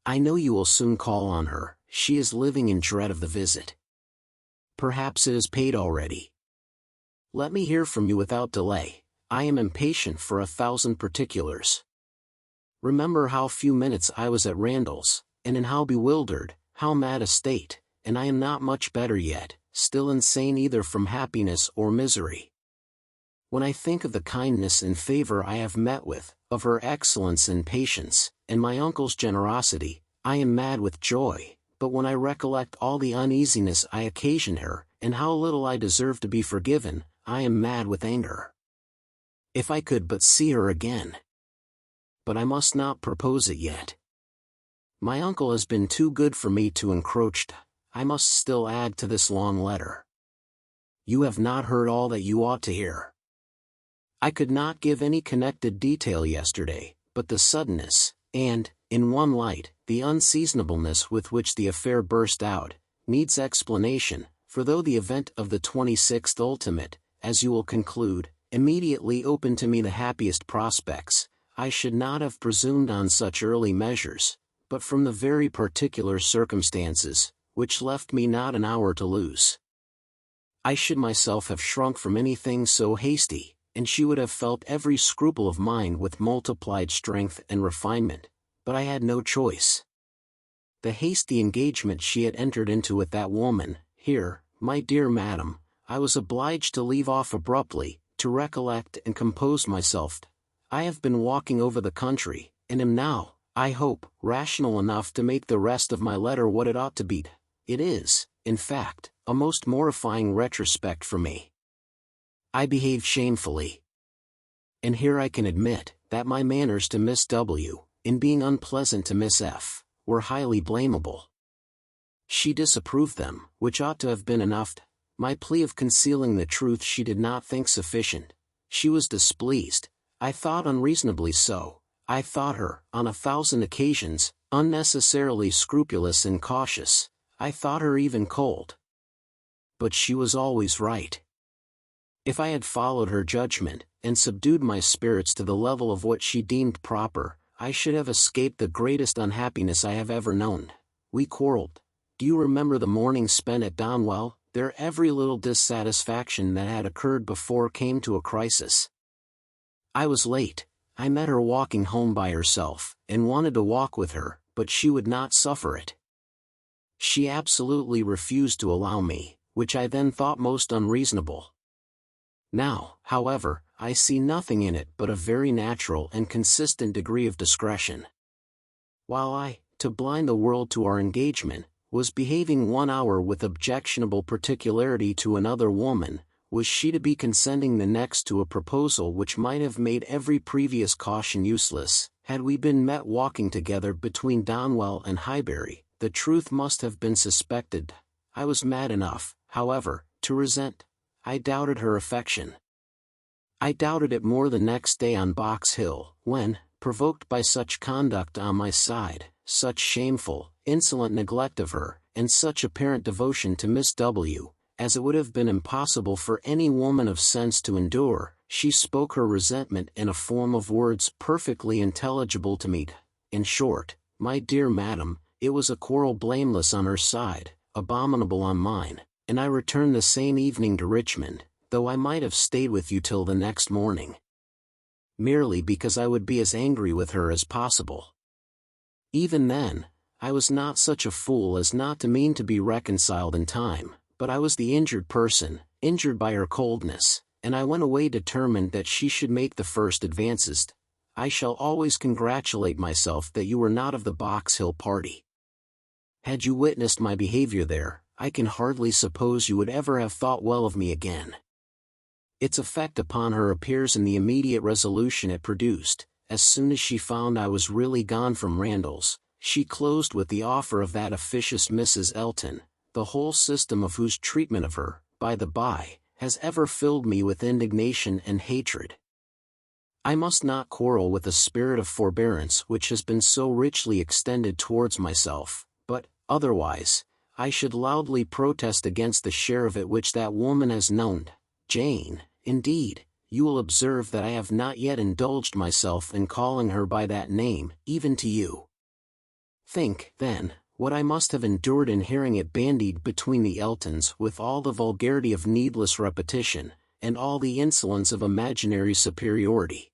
I know you will soon call on her. She is living in dread of the visit. Perhaps it is paid already. Let me hear from you without delay. I am impatient for 1,000 particulars. Remember how few minutes I was at Randall's, and in how bewildered, how mad a state, and I am not much better yet, still insane either from happiness or misery. When I think of the kindness and favor I have met with, of her excellence and patience, and my uncle's generosity, I am mad with joy, but when I recollect all the uneasiness I occasioned her, and how little I deserve to be forgiven, I am mad with anger. If I could but see her again! But I must not propose it yet. My uncle has been too good for me to encroach. I must still add to this long letter. You have not heard all that you ought to hear. I could not give any connected detail yesterday, but the suddenness, and, in one light, the unseasonableness with which the affair burst out, needs explanation, for though the event of the 26th ultimate, as you will conclude, immediately opened to me the happiest prospects, I should not have presumed on such early measures, but from the very particular circumstances, which left me not an hour to lose, I should myself have shrunk from anything so hasty, and she would have felt every scruple of mine with multiplied strength and refinement, but I had no choice. The hasty engagement she had entered into with that woman, here, my dear madam, I was obliged to leave off abruptly, to recollect and compose myself. I have been walking over the country, and am now, I hope, rational enough to make the rest of my letter what it ought to be. It is, in fact, a most mortifying retrospect for me. I behaved shamefully. And here I can admit, that my manners to Miss W., in being unpleasant to Miss F., were highly blamable. She disapproved them, which ought to have been enough. My plea of concealing the truth she did not think sufficient. She was displeased, I thought unreasonably so. I thought her, on 1,000 occasions, unnecessarily scrupulous and cautious. I thought her even cold. But she was always right. If I had followed her judgment, and subdued my spirits to the level of what she deemed proper, I should have escaped the greatest unhappiness I have ever known. We quarreled. Do you remember the morning spent at Donwell? There every little dissatisfaction that had occurred before came to a crisis. I was late. I met her walking home by herself, and wanted to walk with her, but she would not suffer it. She absolutely refused to allow me, which I then thought most unreasonable. Now, however, I see nothing in it but a very natural and consistent degree of discretion. While I, to blind the world to our engagement, was behaving 1 hour with objectionable particularity to another woman, was she to be consenting the next to a proposal which might have made every previous caution useless, had we been met walking together between Donwell and Highbury, the truth must have been suspected. I was mad enough, however, to resent. I doubted her affection. I doubted it more the next day on Box Hill, when, provoked by such conduct on my side, such shameful, insolent neglect of her, and such apparent devotion to Miss W., as it would have been impossible for any woman of sense to endure, she spoke her resentment in a form of words perfectly intelligible to me. In short, my dear madam, it was a quarrel blameless on her side, abominable on mine, and I returned the same evening to Richmond, though I might have stayed with you till the next morning, merely because I would be as angry with her as possible. Even then, I was not such a fool as not to mean to be reconciled in time, but I was the injured person, injured by her coldness, and I went away determined that she should make the first advances. I shall always congratulate myself that you were not of the Box Hill party. Had you witnessed my behavior there, I can hardly suppose you would ever have thought well of me again. Its effect upon her appears in the immediate resolution it produced. As soon as she found I was really gone from Randalls, she closed with the offer of that officious Mrs. Elton, the whole system of whose treatment of her, by the by, has ever filled me with indignation and hatred. I must not quarrel with the spirit of forbearance which has been so richly extended towards myself, but, otherwise, I should loudly protest against the share of it which that woman has known. Jane, indeed, you will observe that I have not yet indulged myself in calling her by that name, even to you. Think, then, what I must have endured in hearing it bandied between the Eltons with all the vulgarity of needless repetition, and all the insolence of imaginary superiority.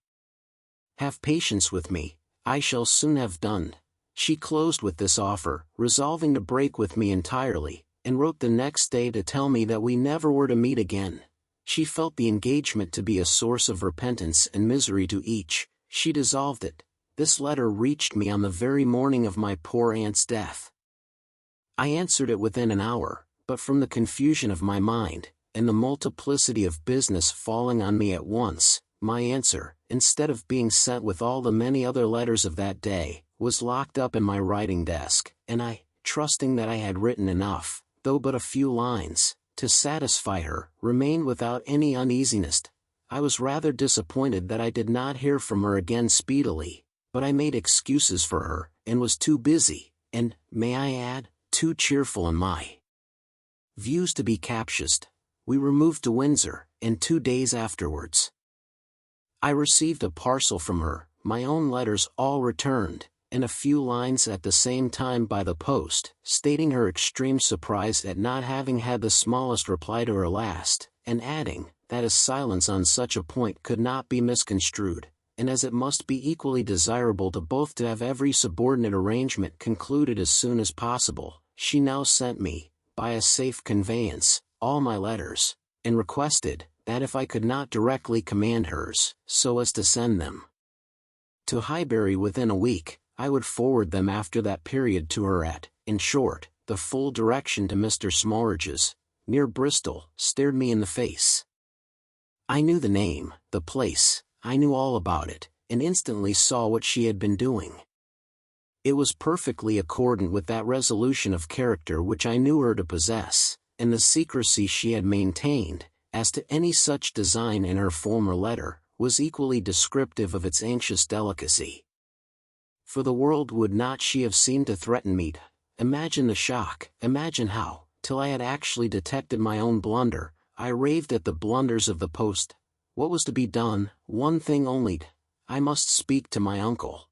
Have patience with me, I shall soon have done. She closed with this offer, resolving to break with me entirely, and wrote the next day to tell me that we never were to meet again. She felt the engagement to be a source of repentance and misery to each. She dissolved it. This letter reached me on the very morning of my poor aunt's death. I answered it within an hour, but from the confusion of my mind, and the multiplicity of business falling on me at once, my answer, instead of being sent with all the many other letters of that day, was locked up in my writing desk, and I, trusting that I had written enough, though but a few lines, to satisfy her, remained without any uneasiness. I was rather disappointed that I did not hear from her again speedily, but I made excuses for her, and was too busy, and, may I add, too cheerful in my views to be captious. We removed to Windsor, and 2 days afterwards I received a parcel from her, my own letters all returned, and a few lines at the same time by the post, stating her extreme surprise at not having had the smallest reply to her last, and adding, that a silence on such a point could not be misconstrued, and as it must be equally desirable to both to have every subordinate arrangement concluded as soon as possible, she now sent me, by a safe conveyance, all my letters, and requested, that if I could not directly command hers, so as to send them to Highbury within a week, I would forward them after that period to her at, in short, the full direction to Mr. Smallridge's, near Bristol, stared me in the face. I knew the name, the place, I knew all about it, and instantly saw what she had been doing. It was perfectly accordant with that resolution of character which I knew her to possess, and the secrecy she had maintained, as to any such design in her former letter, was equally descriptive of its anxious delicacy. For the world would not she have seemed to threaten me. Imagine the shock, imagine how, till I had actually detected my own blunder, I raved at the blunders of the post. What was to be done? One thing only. I must speak to my uncle.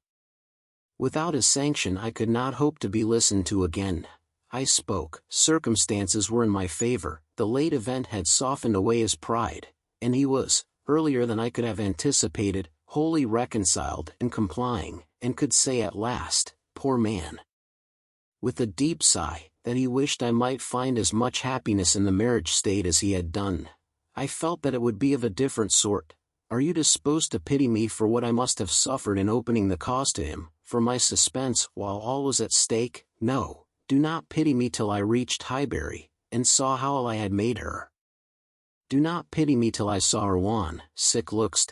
Without his sanction I could not hope to be listened to again. I spoke. Circumstances were in my favor, the late event had softened away his pride, and he was, earlier than I could have anticipated, wholly reconciled and complying, and could say at last, poor man, with a deep sigh, that he wished I might find as much happiness in the marriage state as he had done. I felt that it would be of a different sort. Are you disposed to pity me for what I must have suffered in opening the cause to him, for my suspense while all was at stake? No, do not pity me till I reached Highbury, and saw how ill I had made her. Do not pity me till I saw her wan, sick looks.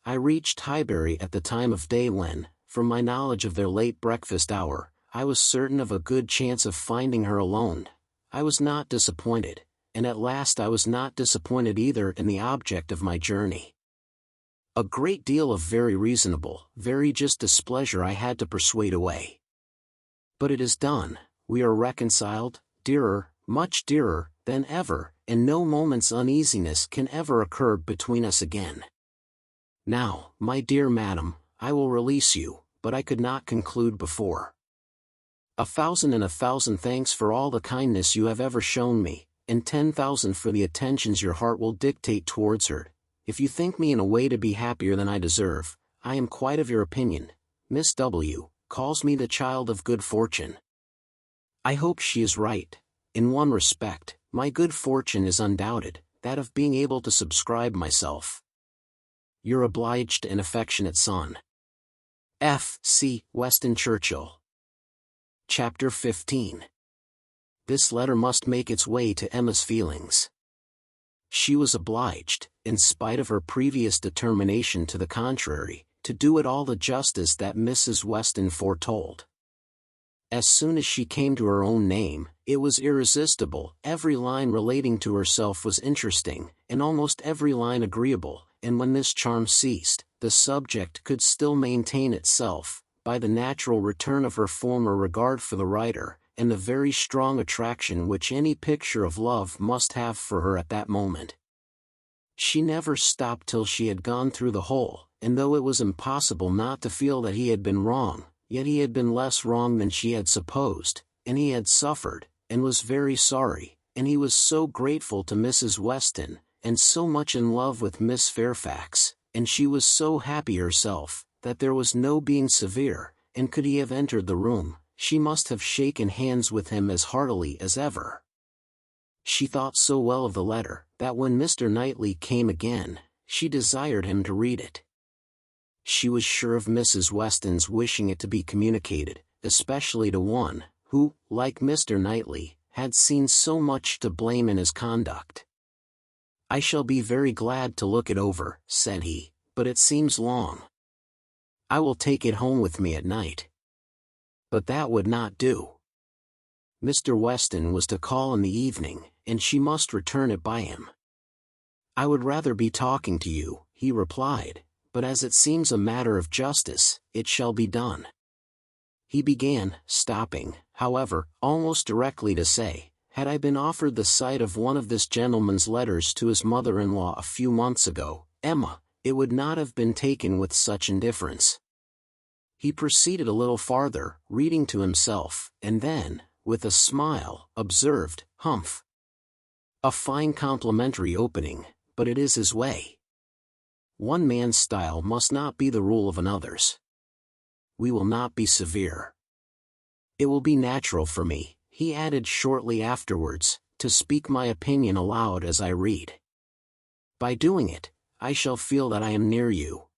I reached Highbury at the time of day when, from my knowledge of their late breakfast hour, I was certain of a good chance of finding her alone. I was not disappointed, and at last I was not disappointed either in the object of my journey. A great deal of very reasonable, very just displeasure I had to persuade away. But it is done, we are reconciled, dearer, much dearer, than ever, and no moment's uneasiness can ever occur between us again. Now, my dear madam, I will release you, but I could not conclude before. 1,000 thanks for all the kindness you have ever shown me, and 10,000 for the attentions your heart will dictate towards her. If you think me in a way to be happier than I deserve, I am quite of your opinion. Miss W. calls me the child of good fortune. I hope she is right. In one respect, my good fortune is undoubted, that of being able to subscribe myself. Your obliged and affectionate son, F. C. Weston Churchill. Chapter 15. This letter must make its way to Emma's feelings. She was obliged, in spite of her previous determination to the contrary, to do it all the justice that Mrs. Weston foretold. As soon as she came to her own name, it was irresistible. Every line relating to herself was interesting, and almost every line agreeable, and when this charm ceased, the subject could still maintain itself, by the natural return of her former regard for the writer, and the very strong attraction which any picture of love must have for her at that moment. She never stopped till she had gone through the whole, and though it was impossible not to feel that he had been wrong, yet he had been less wrong than she had supposed, and he had suffered, and was very sorry, and he was so grateful to Mrs. Weston, and so much in love with Miss Fairfax, and she was so happy herself, that there was no being severe, and could he have entered the room, she must have shaken hands with him as heartily as ever. She thought so well of the letter, that when Mr. Knightley came again, she desired him to read it. She was sure of Mrs. Weston's wishing it to be communicated, especially to one, who, like Mr. Knightley, had seen so much to blame in his conduct. I shall be very glad to look it over, said he, but it seems long. I will take it home with me at night. But that would not do. Mr. Weston was to call in the evening, and she must return it by him. I would rather be talking to you, he replied, but as it seems a matter of justice, it shall be done. He began, stopping, however, almost directly to say, had I been offered the sight of one of this gentleman's letters to his mother-in-law a few months ago, Emma, it would not have been taken with such indifference. He proceeded a little farther, reading to himself, and then, with a smile, observed, "Humph! A fine complimentary opening, but it is his way. One man's style must not be the rule of another's. We will not be severe. It will be natural for me," he added shortly afterwards, "to speak my opinion aloud as I read. By doing it, I shall feel that I am near you.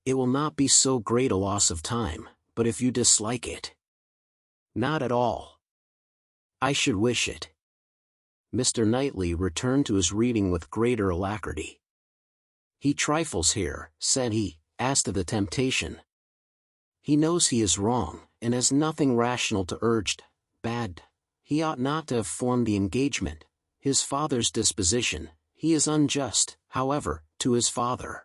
It will not be so great a loss of time, but if you dislike it—" "Not at all. I should wish it." Mr. Knightley returned to his reading with greater alacrity. "He trifles here," said he, "as to the temptation. He knows he is wrong, and has nothing rational to urge. Bad. He ought not to have formed the engagement. His father's disposition. He is unjust, however, to his father."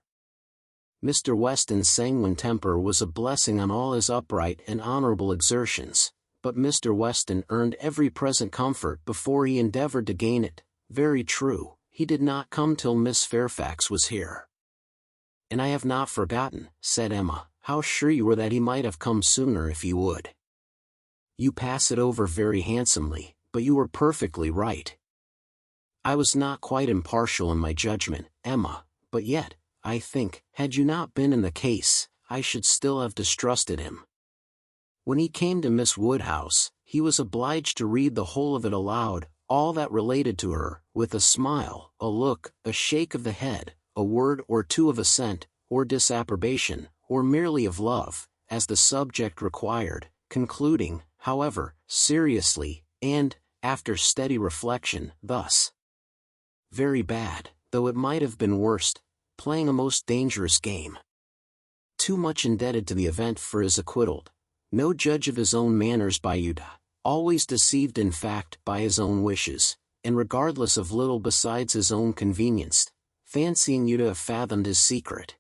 Mr. Weston's sanguine temper was a blessing on all his upright and honorable exertions, but Mr. Weston earned every present comfort before he endeavored to gain it. Very true, he did not come till Miss Fairfax was here. "And I have not forgotten," said Emma, "how sure you were that he might have come sooner if he would. You pass it over very handsomely, but you were perfectly right. I was not quite impartial in my judgment, Emma, but yet, I think, had you not been in the case, I should still have distrusted him." When he came to Miss Woodhouse, he was obliged to read the whole of it aloud, all that related to her, with a smile, a look, a shake of the head, a word or two of assent, or disapprobation, or merely of love, as the subject required, concluding, however, seriously, and, after steady reflection, thus: "Very bad, though it might have been worse, playing a most dangerous game. Too much indebted to the event for his acquittal. no judge of his own manners by Yuda, always deceived in fact by his own wishes, and regardless of little besides his own convenience, fancying you to have fathomed his secret.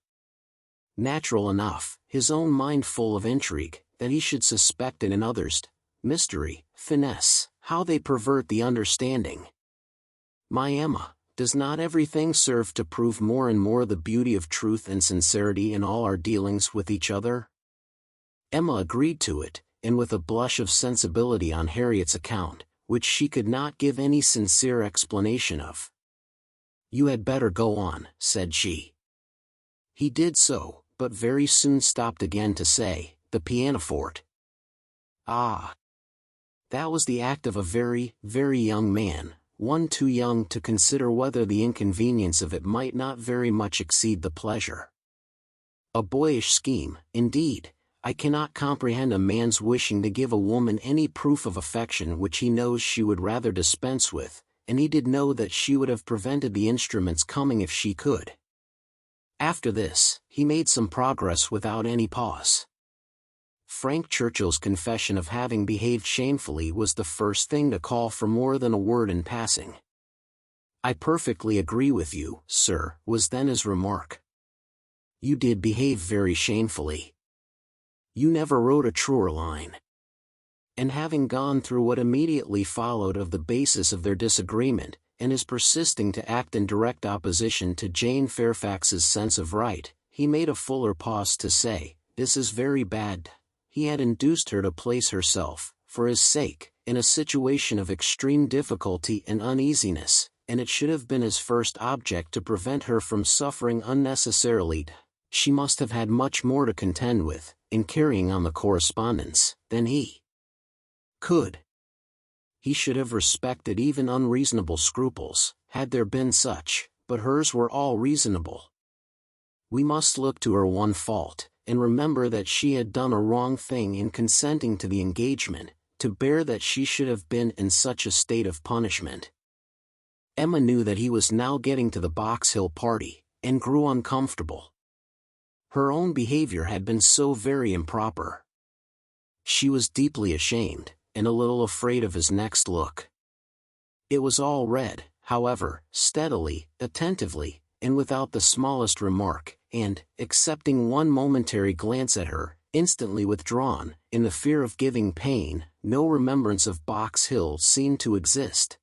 Natural enough, his own mind full of intrigue, that he should suspect it in others, mystery, finesse, how they pervert the understanding. My Emma, does not everything serve to prove more and more the beauty of truth and sincerity in all our dealings with each other? Emma agreed to it, and with a blush of sensibility on Harriet's account, which she could not give any sincere explanation of. "You had better go on," said she. He did so, but very soon stopped again to say, "The pianoforte." Ah! That was the act of a very, very young man, one too young to consider whether the inconvenience of it might not very much exceed the pleasure. A boyish scheme, indeed. I cannot comprehend a man's wishing to give a woman any proof of affection which he knows she would rather dispense with, and he did know that she would have prevented the instrument's coming if she could. After this, he made some progress without any pause. Frank Churchill's confession of having behaved shamefully was the first thing to call for more than a word in passing. "I perfectly agree with you, sir," was then his remark. "You did behave very shamefully. You never wrote a truer line." And having gone through what immediately followed of the basis of their disagreement, and his persisting to act in direct opposition to Jane Fairfax's sense of right, he made a fuller pause to say, "This is very bad." He had induced her to place herself, for his sake, in a situation of extreme difficulty and uneasiness, and it should have been his first object to prevent her from suffering unnecessarily. She must have had much more to contend with, in carrying on the correspondence, than he could. He should have respected even unreasonable scruples, had there been such, but hers were all reasonable. We must look to her one fault, and remember that she had done a wrong thing in consenting to the engagement, to bear that she should have been in such a state of punishment. Emma knew that he was now getting to the Box Hill party, and grew uncomfortable. Her own behavior had been so very improper. She was deeply ashamed, and a little afraid of his next look. It was all read, however, steadily, attentively, and without the smallest remark, and, excepting one momentary glance at her, instantly withdrawn, in the fear of giving pain, no remembrance of Box Hill seemed to exist.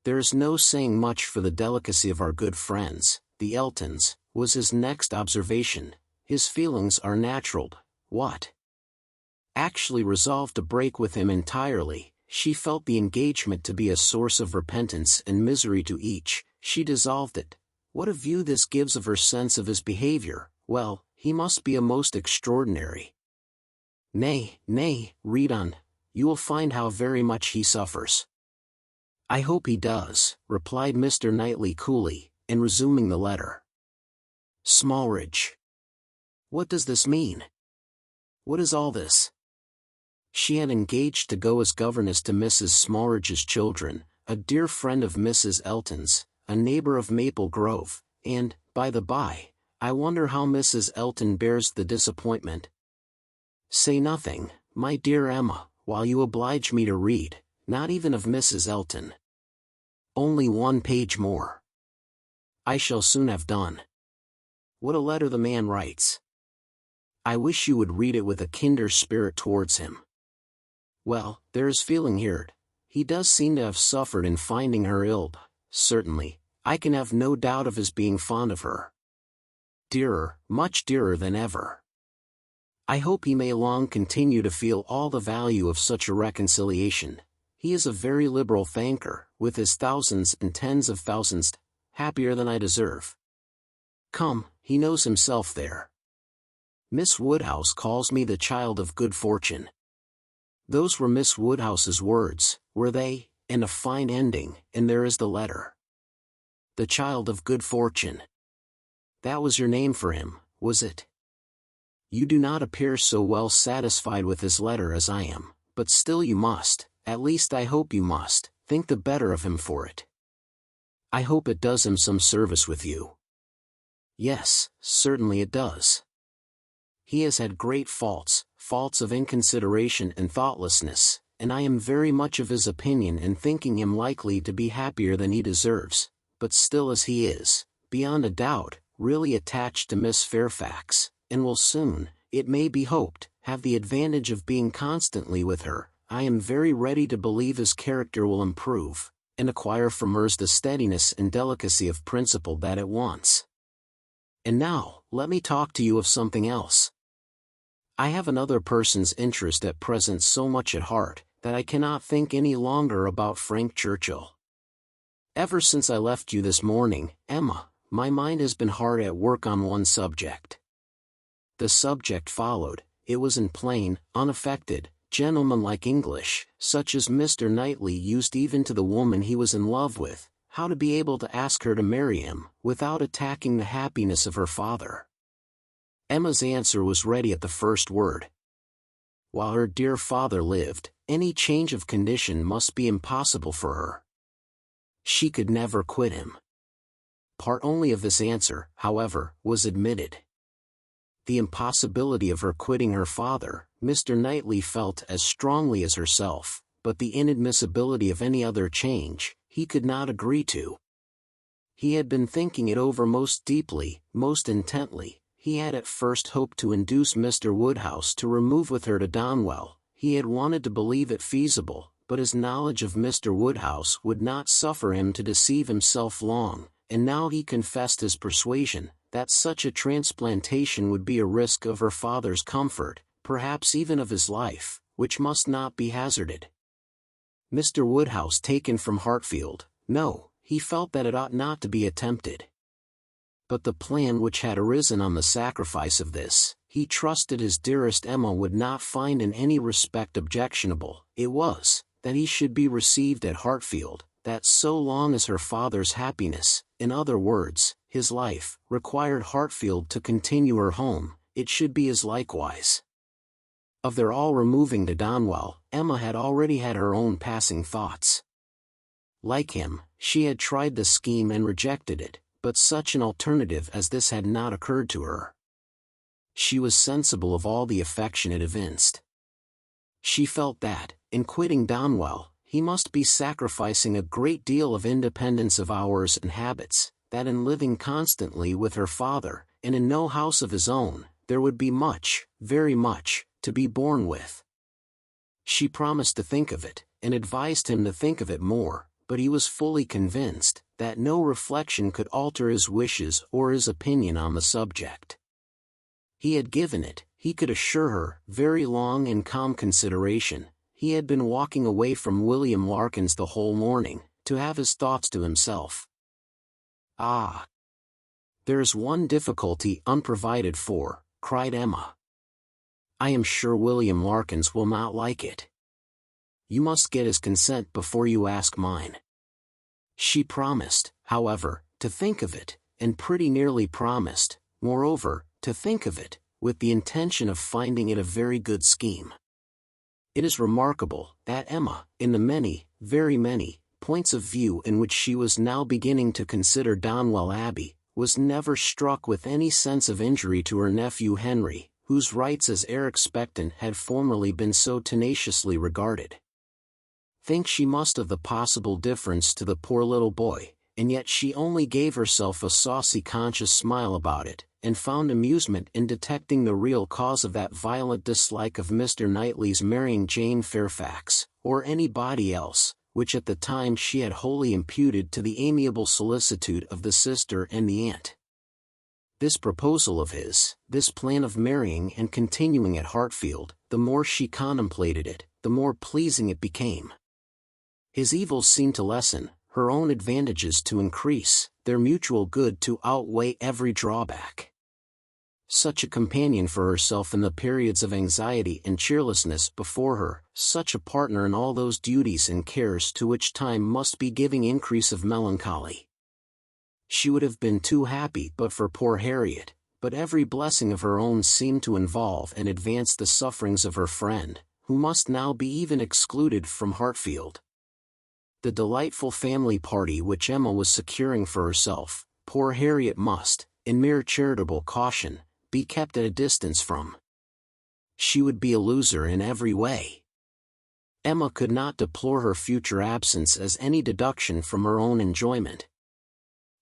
"There is no saying much for the delicacy of our good friends, the Eltons," was his next observation. "His feelings are natural." What? Actually resolved to break with him entirely, she felt the engagement to be a source of repentance and misery to each, she dissolved it. What a view this gives of her sense of his behavior! Well, he must be a most extraordinary. Nay, read on, you will find how very much he suffers." "I hope he does," replied Mr. Knightley coolly, and resuming the letter. "Smallridge. What does this mean? What is all this?" She had engaged to go as governess to Mrs. Smallridge's children, a dear friend of Mrs. Elton's, a neighbor of Maple Grove, and, by the by, I wonder how Mrs. Elton bears the disappointment. "Say nothing, my dear Emma, while you oblige me to read, not even of Mrs. Elton. Only one page more. I shall soon have done. What a letter the man writes! I wish you would read it with a kinder spirit towards him. Well, there is feeling here. He does seem to have suffered in finding her ill. Certainly, I can have no doubt of his being fond of her. Dearer, much dearer than ever. I hope he may long continue to feel all the value of such a reconciliation. He is a very liberal thanker, with his thousands and tens of thousands, happier than I deserve. Come, he knows himself there. Miss Woodhouse calls me the child of good fortune. Those were Miss Woodhouse's words, were they? And a fine ending, and there is the letter. The child of good fortune. That was your name for him, was it? You do not appear so well satisfied with his letter as I am, but still you must, at least I hope you must, think the better of him for it. I hope it does him some service with you. Yes, certainly it does. He has had great faults, faults of inconsideration and thoughtlessness, and I am very much of his opinion in thinking him likely to be happier than he deserves, but still as he is, beyond a doubt, really attached to Miss Fairfax, and will soon, it may be hoped, have the advantage of being constantly with her, I am very ready to believe his character will improve, and acquire from hers the steadiness and delicacy of principle that it wants. And now, let me talk to you of something else. I have another person's interest at present so much at heart, that I cannot think any longer about Frank Churchill. Ever since I left you this morning, Emma, my mind has been hard at work on one subject. The subject followed, it was in plain, unaffected, gentlemanlike English, such as Mr. Knightley used even to the woman he was in love with, how to be able to ask her to marry him, without attacking the happiness of her father. Emma's answer was ready at the first word. While her dear father lived, any change of condition must be impossible for her. She could never quit him. Part only of this answer, however, was admitted. The impossibility of her quitting her father, Mr. Knightley felt as strongly as herself, but the inadmissibility of any other change, he could not agree to. He had been thinking it over most deeply, most intently. He had at first hoped to induce Mr. Woodhouse to remove with her to Donwell. He had wanted to believe it feasible, but his knowledge of Mr. Woodhouse would not suffer him to deceive himself long, and now he confessed his persuasion that such a transplantation would be a risk of her father's comfort, perhaps even of his life, which must not be hazarded. Mr. Woodhouse taken from Hartfield, no, he felt that it ought not to be attempted. But the plan which had arisen on the sacrifice of this, he trusted his dearest Emma would not find in any respect objectionable. It was, that he should be received at Hartfield, that so long as her father's happiness, in other words, his life, required Hartfield to continue her home, it should be his likewise. Of their all removing to Donwell, Emma had already had her own passing thoughts. Like him, she had tried the scheme and rejected it, but such an alternative as this had not occurred to her. She was sensible of all the affection it evinced. She felt that, in quitting Donwell, he must be sacrificing a great deal of independence of hours and habits, that in living constantly with her father, and in no house of his own, there would be much, very much, to be borne with. She promised to think of it, and advised him to think of it more, but he was fully convinced that no reflection could alter his wishes or his opinion on the subject. He had given it, he could assure her, very long and calm consideration. He had been walking away from William Larkins the whole morning, to have his thoughts to himself. Ah! There is one difficulty unprovided for, cried Emma. I am sure William Larkins will not like it. You must get his consent before you ask mine. She promised, however, to think of it, and pretty nearly promised, moreover, to think of it, with the intention of finding it a very good scheme. It is remarkable that Emma, in the many, very many, points of view in which she was now beginning to consider Donwell Abbey, was never struck with any sense of injury to her nephew Henry, whose rights as heir expectant had formerly been so tenaciously regarded. Think she must of the possible difference to the poor little boy, and yet she only gave herself a saucy conscious smile about it, and found amusement in detecting the real cause of that violent dislike of Mr. Knightley's marrying Jane Fairfax, or anybody else, which at the time she had wholly imputed to the amiable solicitude of the sister and the aunt. This proposal of his, this plan of marrying and continuing at Hartfield, the more she contemplated it, the more pleasing it became. His evils seemed to lessen, her own advantages to increase, their mutual good to outweigh every drawback. Such a companion for herself in the periods of anxiety and cheerlessness before her, such a partner in all those duties and cares to which time must be giving increase of melancholy. She would have been too happy but for poor Harriet, but every blessing of her own seemed to involve and advance the sufferings of her friend, who must now be even excluded from Hartfield. The delightful family party which Emma was securing for herself, poor Harriet must, in mere charitable caution, be kept at a distance from. She would be a loser in every way. Emma could not deplore her future absence as any deduction from her own enjoyment.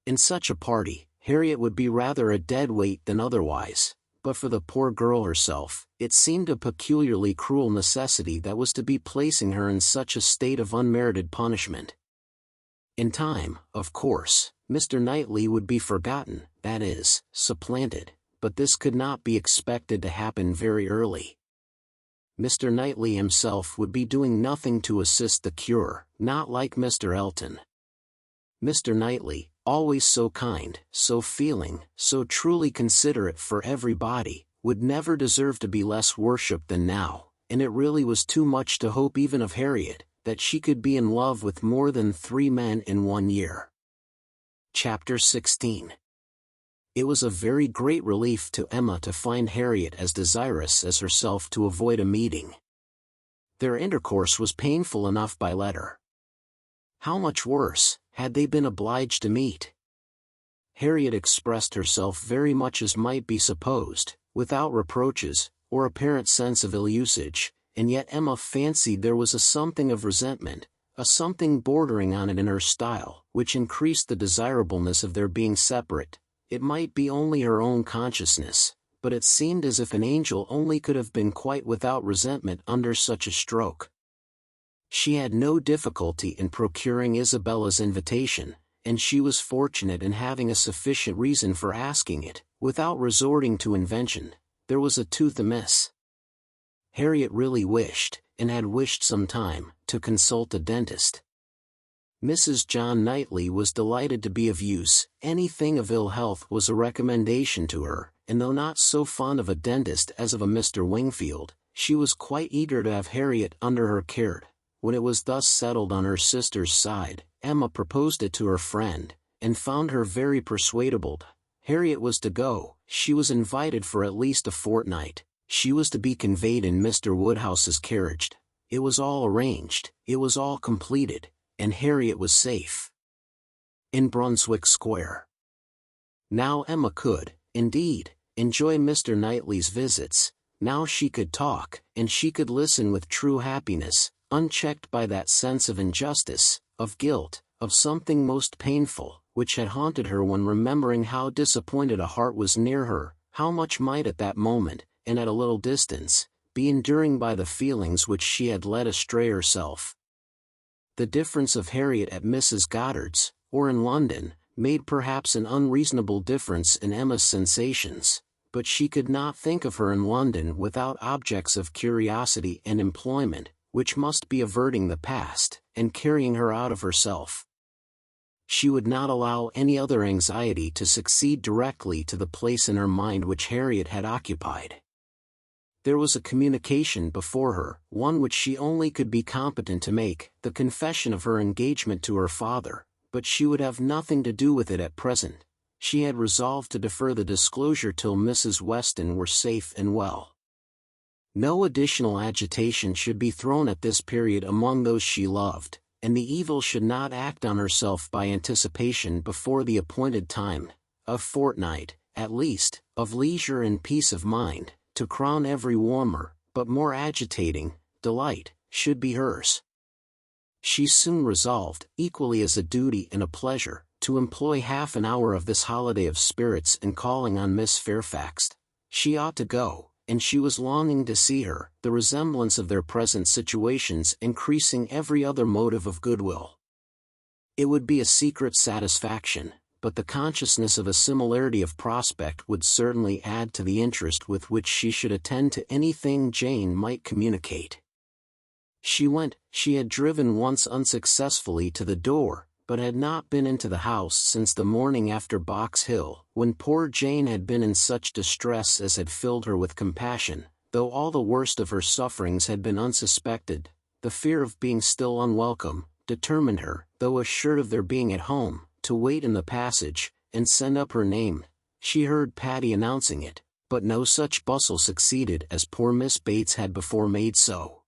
In such a party, Harriet would be rather a dead weight than otherwise, but for the poor girl herself, it seemed a peculiarly cruel necessity that was to be placing her in such a state of unmerited punishment. In time, of course, Mr. Knightley would be forgotten, that is, supplanted, but this could not be expected to happen very early. Mr. Knightley himself would be doing nothing to assist the cure, not like Mr. Elton. Mr. Knightley, always so kind, so feeling, so truly considerate for everybody, would never deserve to be less worshipped than now, and it really was too much to hope even of Harriet, that she could be in love with more than 3 men in 1 year. Chapter 16. It was a very great relief to Emma to find Harriet as desirous as herself to avoid a meeting. Their intercourse was painful enough by letter. How much worse, had they been obliged to meet? Harriet expressed herself very much as might be supposed, without reproaches, or apparent sense of ill usage, and yet Emma fancied there was a something of resentment, a something bordering on it in her style, which increased the desirableness of their being separate. It might be only her own consciousness, but it seemed as if an angel only could have been quite without resentment under such a stroke. She had no difficulty in procuring Isabella's invitation, and she was fortunate in having a sufficient reason for asking it, without resorting to invention. There was a tooth amiss. Harriet really wished, and had wished some time, to consult a dentist. Mrs. John Knightley was delighted to be of use. Anything of ill health was a recommendation to her, and though not so fond of a dentist as of a Mr. Wingfield, she was quite eager to have Harriet under her care. When it was thus settled on her sister's side, Emma proposed it to her friend, and found her very persuadable. Harriet was to go. She was invited for at least a fortnight. She was to be conveyed in Mr. Woodhouse's carriage. It was all arranged, it was all completed, and Harriet was safe in Brunswick Square. Now Emma could, indeed, enjoy Mr. Knightley's visits. Now she could talk, and she could listen with true happiness, unchecked by that sense of injustice, of guilt, of something most painful, which had haunted her when remembering how disappointed a heart was near her, how much might at that moment, and at a little distance, be enduring by the feelings which she had led astray herself. The difference of Harriet at Mrs. Goddard's, or in London, made perhaps an unreasonable difference in Emma's sensations, but she could not think of her in London without objects of curiosity and employment, which must be averting the past, and carrying her out of herself. She would not allow any other anxiety to succeed directly to the place in her mind which Harriet had occupied. There was a communication before her, one which she only could be competent to make, the confession of her engagement to her father, but she would have nothing to do with it at present. She had resolved to defer the disclosure till Mrs. Weston were safe and well. No additional agitation should be thrown at this period among those she loved, and the evil should not act on herself by anticipation before the appointed time. A fortnight, at least, of leisure and peace of mind, to crown every warmer, but more agitating, delight, should be hers. She soon resolved, equally as a duty and a pleasure, to employ half an hour of this holiday of spirits in calling on Miss Fairfax. She ought to go, and she was longing to see her, the resemblance of their present situations increasing every other motive of goodwill. It would be a secret satisfaction, but the consciousness of a similarity of prospect would certainly add to the interest with which she should attend to anything Jane might communicate. She went. She had driven once unsuccessfully to the door, but had not been into the house since the morning after Box Hill, when poor Jane had been in such distress as had filled her with compassion. Though all the worst of her sufferings had been unsuspected, the fear of being still unwelcome determined her, though assured of their being at home, to wait in the passage, and send up her name. She heard Patty announcing it, but no such bustle succeeded as poor Miss Bates had before made so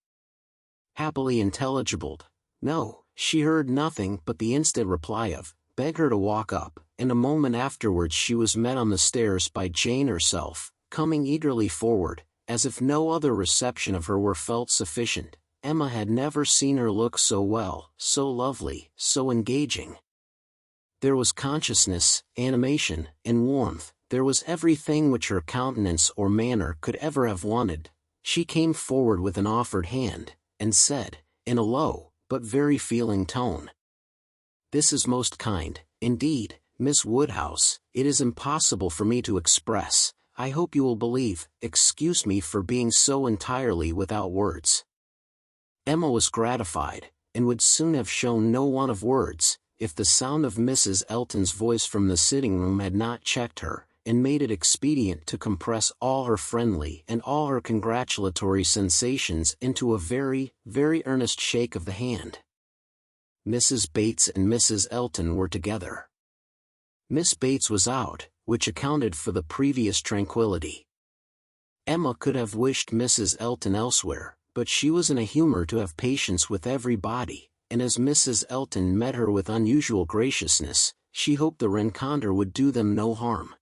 happily intelligible. No, she heard nothing but the instant reply of, "Beg her to walk up," and a moment afterwards she was met on the stairs by Jane herself, coming eagerly forward, as if no other reception of her were felt sufficient. Emma had never seen her look so well, so lovely, so engaging. There was consciousness, animation, and warmth. There was everything which her countenance or manner could ever have wanted. She came forward with an offered hand, and said, in a low, but very feeling tone, "This is most kind, indeed, Miss Woodhouse. It is impossible for me to express. I hope you will believe. Excuse me for being so entirely without words." Emma was gratified, and would soon have shown no want of words, if the sound of Mrs. Elton's voice from the sitting-room had not checked her, and made it expedient to compress all her friendly and all her congratulatory sensations into a very, very earnest shake of the hand. Mrs. Bates and Mrs. Elton were together. Miss Bates was out, which accounted for the previous tranquillity. Emma could have wished Mrs. Elton elsewhere, but she was in a humor to have patience with everybody, and as Mrs. Elton met her with unusual graciousness, she hoped the rencontre would do them no harm.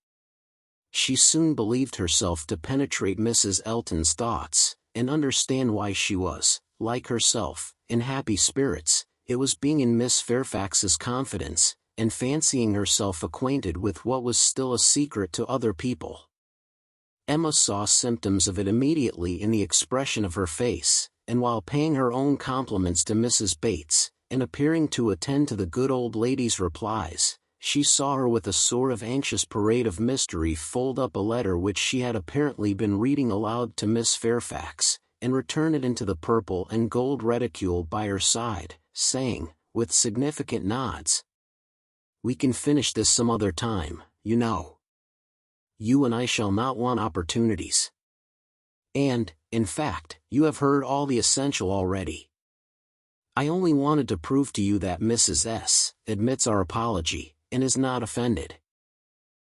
She soon believed herself to penetrate Mrs. Elton's thoughts, and understand why she was, like herself, in happy spirits. It was being in Miss Fairfax's confidence, and fancying herself acquainted with what was still a secret to other people. Emma saw symptoms of it immediately in the expression of her face, and while paying her own compliments to Mrs. Bates, and appearing to attend to the good old lady's replies, she saw her with a sort of anxious parade of mystery fold up a letter which she had apparently been reading aloud to Miss Fairfax, and return it into the purple and gold reticule by her side, saying, with significant nods, "We can finish this some other time, you know. You and I shall not want opportunities. And, in fact, you have heard all the essential already. I only wanted to prove to you that Mrs. S. admits our apology, and is not offended.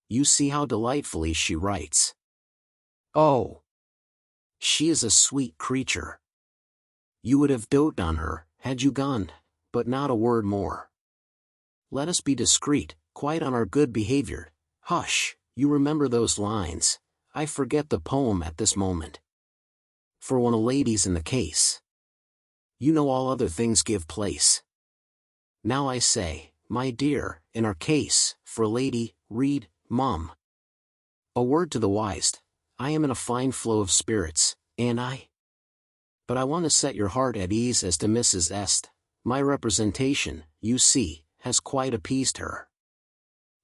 You see how delightfully she writes. Oh! She is a sweet creature. You would have doted on her, had you gone, but not a word more. Let us be discreet, quite on our good behavior. Hush, you remember those lines. I forget the poem at this moment. For when a lady's in the case, you know all other things give place. Now I say, my dear, in our case, for a lady, read, Mum. A word to the wise. I am in a fine flow of spirits, and but I want to set your heart at ease as to Mrs. S. My representation, you see, has quite appeased her.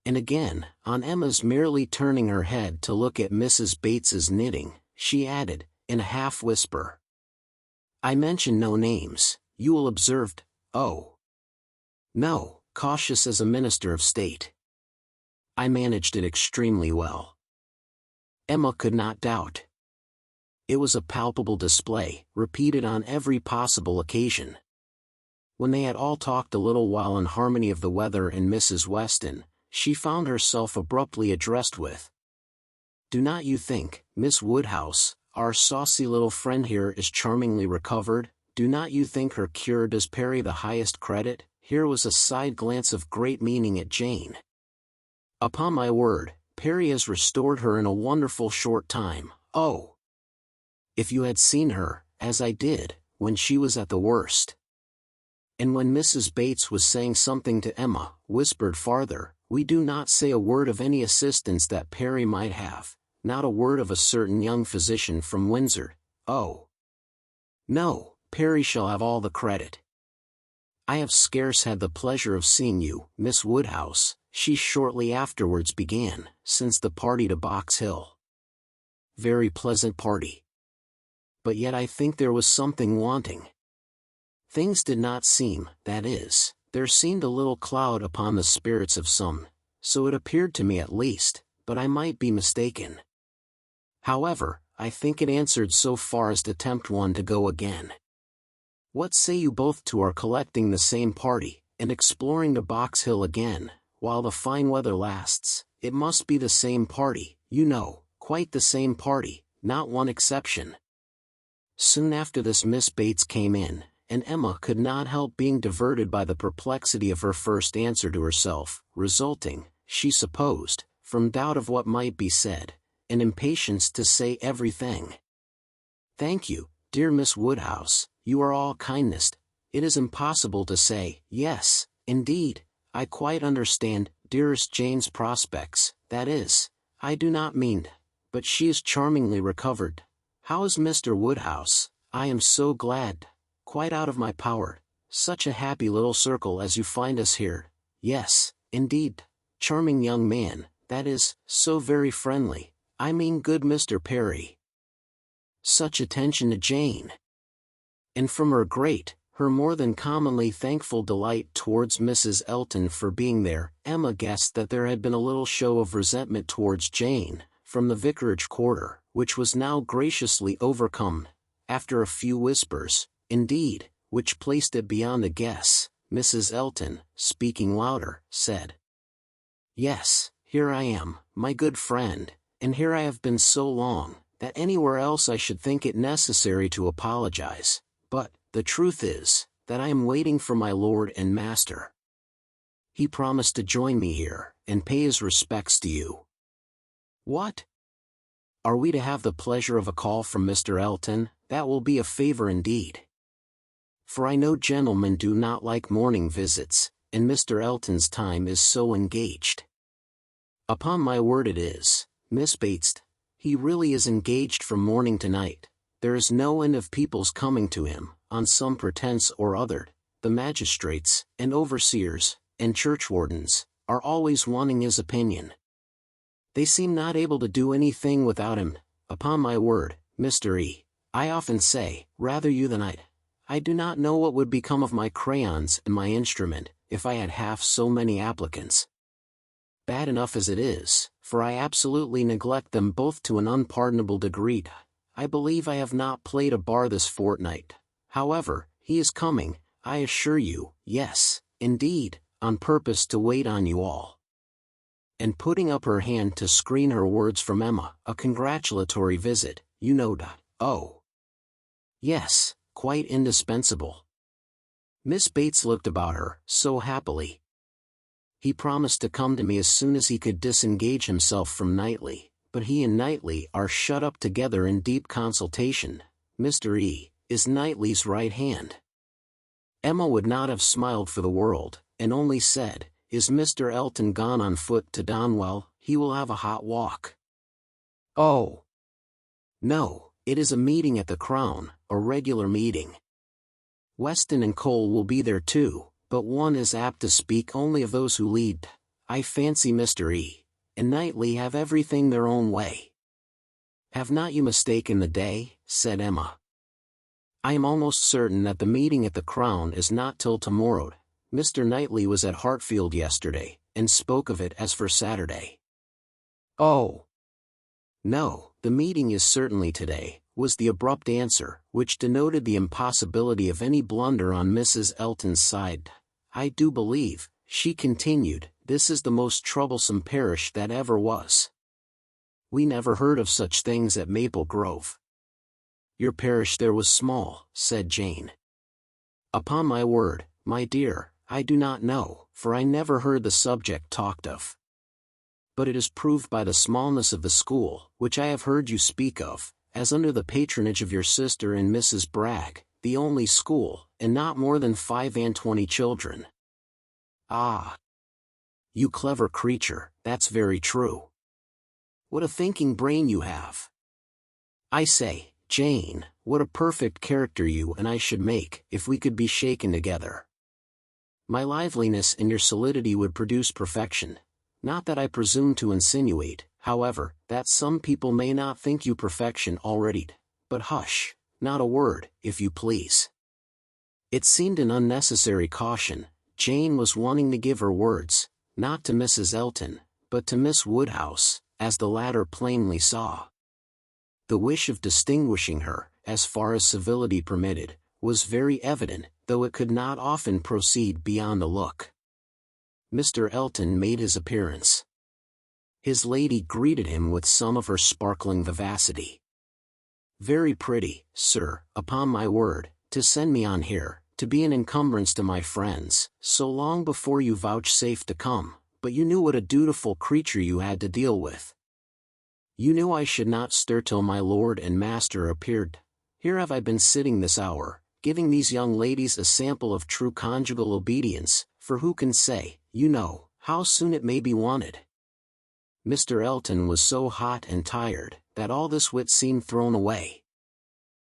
And again, on Emma's merely turning her head to look at Mrs. Bates's knitting, she added, in a half-whisper, I mention no names, you will observe. Oh! No. Cautious as a minister of state. I managed it extremely well. Emma could not doubt. It was a palpable display, repeated on every possible occasion. When they had all talked a little while in harmony of the weather and Mrs. Weston, she found herself abruptly addressed with, Do not you think, Miss Woodhouse, our saucy little friend here is charmingly recovered? Do not you think her cure does Perry the highest credit? Here was a side glance of great meaning at Jane. Upon my word, Perry has restored her in a wonderful short time. Oh! If you had seen her, as I did, when she was at the worst. And when Mrs. Bates was saying something to Emma, whispered farther, we do not say a word of any assistance that Perry might have, not a word of a certain young physician from Windsor. Oh! No, Perry shall have all the credit. I have scarce had the pleasure of seeing you, Miss Woodhouse, she shortly afterwards began, since the party to Box Hill. Very pleasant party. But yet I think there was something wanting. Things did not seem, that is, there seemed a little cloud upon the spirits of some, so it appeared to me at least, but I might be mistaken. However, I think it answered so far as to tempt one to go again. What say you both to our collecting the same party, and exploring the Box Hill again, while the fine weather lasts? It must be the same party, you know, quite the same party, not one exception. Soon after this Miss Bates came in, and Emma could not help being diverted by the perplexity of her first answer to herself, resulting, she supposed, from doubt of what might be said, and impatience to say everything. "Thank you, dear Miss Woodhouse, you are all kindness. It is impossible to say, yes, indeed, I quite understand, dearest Jane's prospects, that is, I do not mean, but she is charmingly recovered. How is Mr. Woodhouse? I am so glad, quite out of my power, such a happy little circle as you find us here. Yes, indeed, charming young man, that is, so very friendly, I mean good Mr. Perry. Such attention to Jane. And from her more than commonly thankful delight towards Mrs. Elton for being there, Emma guessed that there had been a little show of resentment towards Jane, from the vicarage quarter, which was now graciously overcome. After a few whispers, indeed, which placed it beyond a guess, Mrs. Elton, speaking louder, said, "Yes, here I am, my good friend, and here I have been so long, that anywhere else I should think it necessary to apologize, but, the truth is, that I am waiting for my lord and master. He promised to join me here, and pay his respects to you." "What? Are we to have the pleasure of a call from Mr. Elton? That will be a favor indeed. For I know gentlemen do not like morning visits, and Mr. Elton's time is so engaged." "Upon my word it is, Miss Bates, he really is engaged from morning to night. There is no end of people's coming to him, on some pretense or other. The magistrates, and overseers, and churchwardens, are always wanting his opinion. They seem not able to do anything without him. Upon my word, Mr. E., I often say, rather you than I do not know what would become of my crayons and my instrument, if I had half so many applicants. Bad enough as it is, for I absolutely neglect them both to an unpardonable degree. I believe I have not played a bar this fortnight. However, he is coming, I assure you, yes, indeed, on purpose to wait on you all." And putting up her hand to screen her words from Emma, "A congratulatory visit, you know. Oh, yes, quite indispensable." Miss Bates looked about her, so happily. "He promised to come to me as soon as he could disengage himself from Knightley, but he and Knightley are shut up together in deep consultation. Mr. E. is Knightley's right hand." Emma would not have smiled for the world, and only said, "Is Mr. Elton gone on foot to Donwell? He will have a hot walk." "Oh, no, it is a meeting at the Crown, a regular meeting. Weston and Cole will be there too, but one is apt to speak only of those who lead. I fancy Mr. E. and Knightley have everything their own way." "Have not you mistaken the day?" said Emma. "I am almost certain that the meeting at the Crown is not till tomorrow. Mr. Knightley was at Hartfield yesterday, and spoke of it as for Saturday." "Oh, no, the meeting is certainly today," was the abrupt answer, which denoted the impossibility of any blunder on Mrs. Elton's side. "I do believe," she continued, "this is the most troublesome parish that ever was. We never heard of such things at Maple Grove." "Your parish there was small," said Jane. "Upon my word, my dear, I do not know, for I never heard the subject talked of. But it is proved by the smallness of the school, which I have heard you speak of, as under the patronage of your sister and Mrs. Bragg, the only school, and not more than 25 children." "Ah, you clever creature, that's very true. What a thinking brain you have. I say, Jane, what a perfect character you and I should make, if we could be shaken together. My liveliness and your solidity would produce perfection. Not that I presume to insinuate, however, that some people may not think you perfection already. But hush, not a word, if you please." It seemed an unnecessary caution. Jane was wanting to give her words, not to Mrs. Elton, but to Miss Woodhouse, as the latter plainly saw. The wish of distinguishing her, as far as civility permitted, was very evident, though it could not often proceed beyond a look. Mr. Elton made his appearance. His lady greeted him with some of her sparkling vivacity. "Very pretty, sir, upon my word, to send me on here, to be an encumbrance to my friends, so long before you vouchsafed to come, but you knew what a dutiful creature you had to deal with. You knew I should not stir till my lord and master appeared. Here have I been sitting this hour, giving these young ladies a sample of true conjugal obedience, for who can say, how soon it may be wanted? Mr. Elton was so hot and tired, that all this wit seemed thrown away.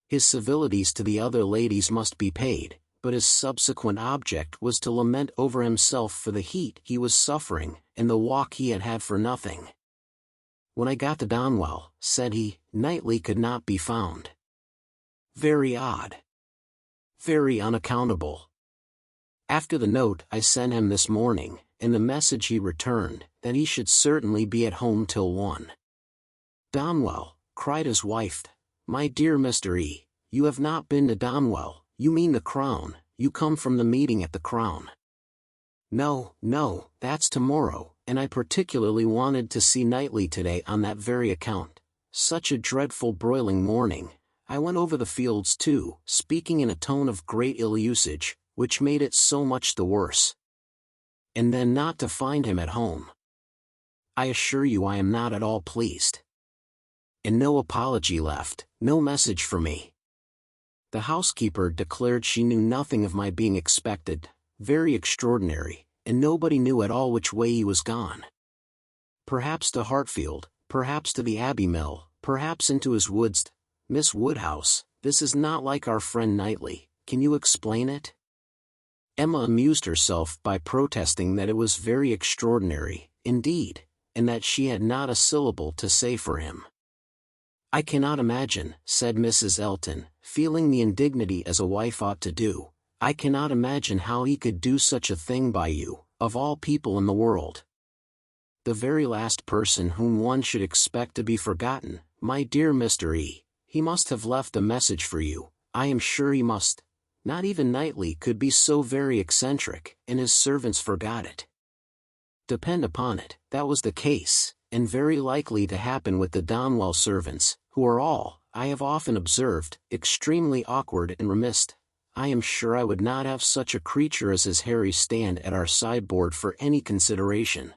His civilities to the other ladies must be paid, but his subsequent object was to lament over himself for the heat he was suffering, and the walk he had had for nothing. When I got to Donwell, said he, Knightley could not be found. Very odd. Very unaccountable. After the note I sent him this morning, and the message he returned, that he should certainly be at home till 1. Donwell, cried his wife, my dear Mr. E., you have not been to Donwell, you mean the Crown, you come from the meeting at the Crown. No, that's tomorrow, and I particularly wanted to see Knightley today on that very account. Such a dreadful broiling morning. I went over the fields too, speaking in a tone of great ill usage, which made it so much the worse. And then not to find him at home. I assure you I am not at all pleased. And no apology left, no message for me. The housekeeper declared she knew nothing of my being expected, very extraordinary, and nobody knew at all which way he was gone. Perhaps to Hartfield, perhaps to the Abbey Mill, perhaps into his woods. Miss Woodhouse, this is not like our friend Knightley, can you explain it? Emma amused herself by protesting that it was very extraordinary, indeed, and that she had not a syllable to say for him. I cannot imagine, said Mrs. Elton, feeling the indignity as a wife ought to do, I cannot imagine how he could do such a thing by you, of all people in the world. The very last person whom one should expect to be forgotten, my dear Mr. E., he must have left a message for you, I am sure he must. Not even Knightley could be so very eccentric, and his servants forgot it. Depend upon it, that was the case, and very likely to happen with the Donwell servants, who are all, I have often observed, extremely awkward and remiss. I am sure I would not have such a creature as his Harry stand at our sideboard for any consideration.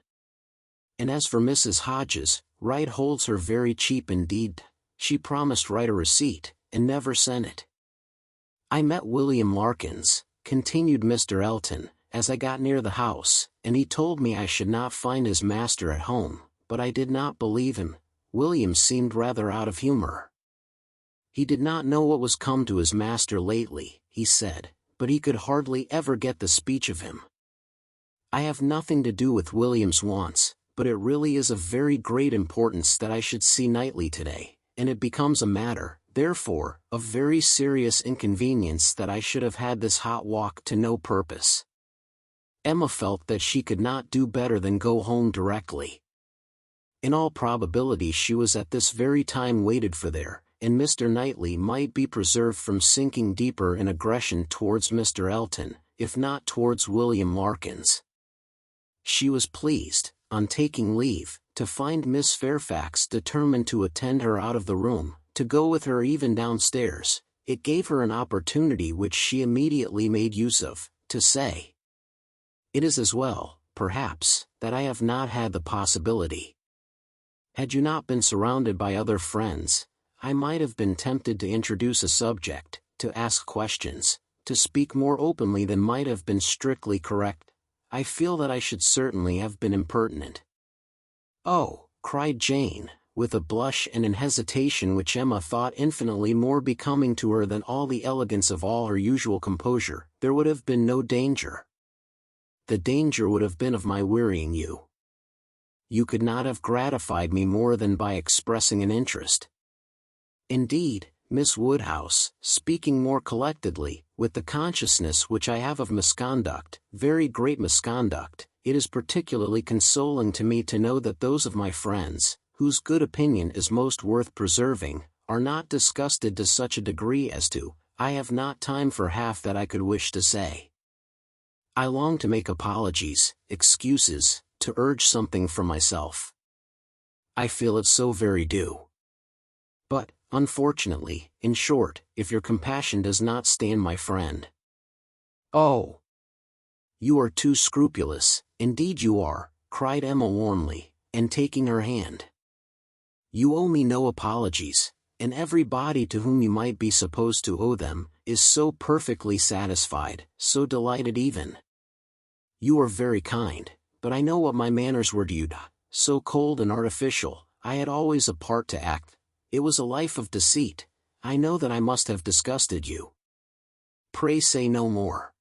And as for Mrs. Hodges, Wright holds her very cheap indeed. She promised Wright a receipt, and never sent it. I met William Larkins, continued Mr. Elton, as I got near the house, and he told me I should not find his master at home, but I did not believe him. William seemed rather out of humor. He did not know what was come to his master lately, he said, but he could hardly ever get the speech of him. I have nothing to do with William's wants, but it really is of very great importance that I should see Knightley today, and it becomes a matter, therefore, of very serious inconvenience that I should have had this hot walk to no purpose. Emma felt that she could not do better than go home directly. In all probability she was at this very time waited for there, and Mr. Knightley might be preserved from sinking deeper in aggression towards Mr. Elton, if not towards William Larkins. She was pleased, on taking leave, to find Miss Fairfax determined to attend her out of the room, to go with her even downstairs. It gave her an opportunity which she immediately made use of, to say, "It is as well, perhaps, that I have not had the possibility. Had you not been surrounded by other friends, I might have been tempted to introduce a subject, to ask questions, to speak more openly than might have been strictly correct. I feel that I should certainly have been impertinent." "Oh," cried Jane, with a blush and an hesitation which Emma thought infinitely more becoming to her than all the elegance of all her usual composure, "there would have been no danger. The danger would have been of my wearying you. You could not have gratified me more than by expressing an interest. Indeed, Miss Woodhouse, speaking more collectedly, with the consciousness which I have of misconduct, very great misconduct, it is particularly consoling to me to know that those of my friends, whose good opinion is most worth preserving, are not disgusted to such a degree as to, I have not time for half that I could wish to say. I long to make apologies, excuses, to urge something from myself. I feel it so very due. But, unfortunately, in short, if your compassion does not stand my friend." "Oh! You are too scrupulous, indeed you are," cried Emma warmly, and taking her hand. "You owe me no apologies, and everybody to whom you might be supposed to owe them, is so perfectly satisfied, so delighted even. You are very kind, but I know what my manners were to you, so cold and artificial. I had always a part to act. It was a life of deceit. I know that I must have disgusted you. Pray say no more.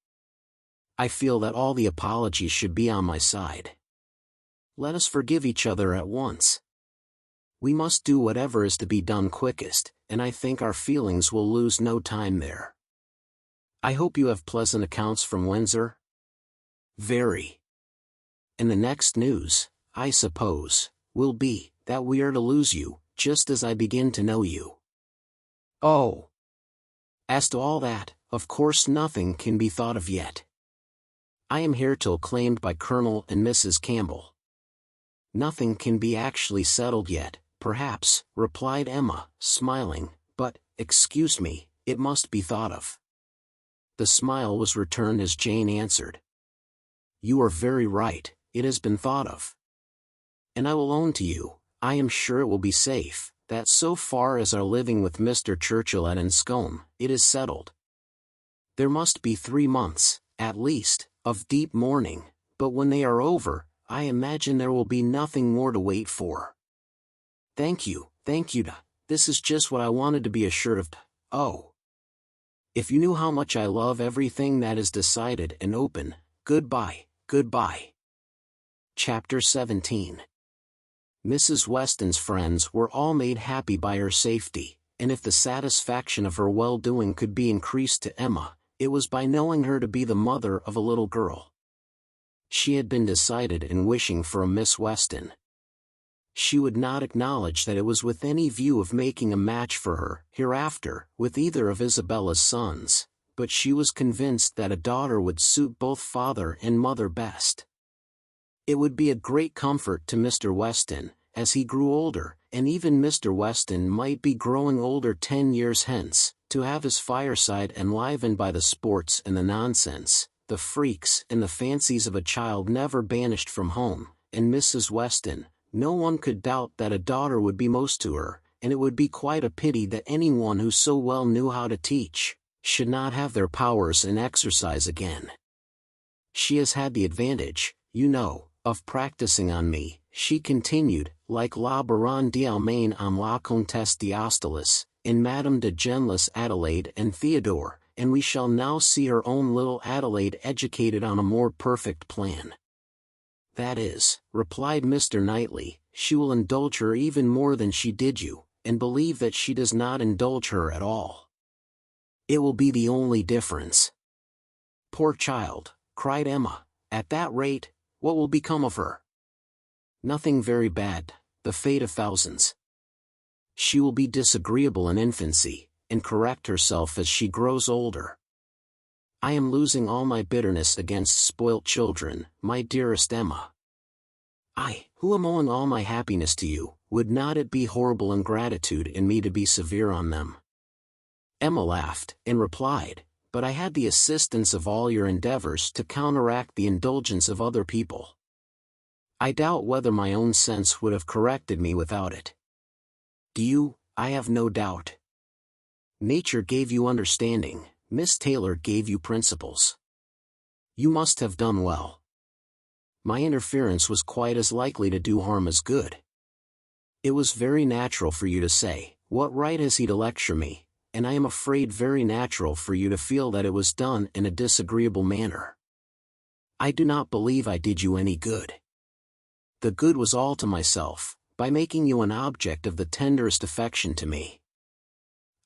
I feel that all the apologies should be on my side. Let us forgive each other at once. We must do whatever is to be done quickest, and I think our feelings will lose no time there. I hope you have pleasant accounts from Windsor? Very. And the next news, I suppose, will be that we are to lose you, just as I begin to know you. Oh! As to all that, of course nothing can be thought of yet. I am here till claimed by Colonel and Mrs. Campbell. Nothing can be actually settled yet, perhaps, replied Emma, smiling, but, excuse me, it must be thought of. The smile was returned as Jane answered. You are very right, it has been thought of. And I will own to you, I am sure it will be safe, that so far as our living with Mr. Churchill at Enscombe, it is settled. There must be 3 months, at least, of deep mourning, but when they are over, I imagine there will be nothing more to wait for. Thank you, this is just what I wanted to be assured of. Oh! If you knew how much I love everything that is decided and open, goodbye. Chapter 17. Mrs. Weston's friends were all made happy by her safety, and if the satisfaction of her well-doing could be increased to Emma, it was by knowing her to be the mother of a little girl. She had been decided in wishing for a Miss Weston. She would not acknowledge that it was with any view of making a match for her, hereafter, with either of Isabella's sons, but she was convinced that a daughter would suit both father and mother best. It would be a great comfort to Mr. Weston, as he grew older, and even Mr. Weston might be growing older 10 years hence, to have his fireside enlivened by the sports and the nonsense, the freaks and the fancies of a child never banished from home, and Mrs. Weston, no one could doubt that a daughter would be most to her, and it would be quite a pity that anyone who so well knew how to teach, should not have their powers in exercise again. She has had the advantage, you know, of practicing on me, she continued, like la Baronne d'Almaine on la Comtesse d'Austulus, in Madame de Genlis Adelaide and Theodore, and we shall now see her own little Adelaide educated on a more perfect plan. That is, replied Mr. Knightley, she will indulge her even more than she did you, and believe that she does not indulge her at all. It will be the only difference. Poor child, cried Emma, at that rate, what will become of her? Nothing very bad, the fate of thousands. She will be disagreeable in infancy, and correct herself as she grows older. I am losing all my bitterness against spoilt children, my dearest Emma. I, who am owing all my happiness to you, would not it be horrible ingratitude in me to be severe on them? Emma laughed, and replied, but I had the assistance of all your endeavors to counteract the indulgence of other people. I doubt whether my own sense would have corrected me without it. Do you? I have no doubt. Nature gave you understanding, Miss Taylor gave you principles. You must have done well. My interference was quite as likely to do harm as good. It was very natural for you to say, what right has he to lecture me? And I am afraid very natural for you to feel that it was done in a disagreeable manner. I do not believe I did you any good. The good was all to myself, by making you an object of the tenderest affection to me.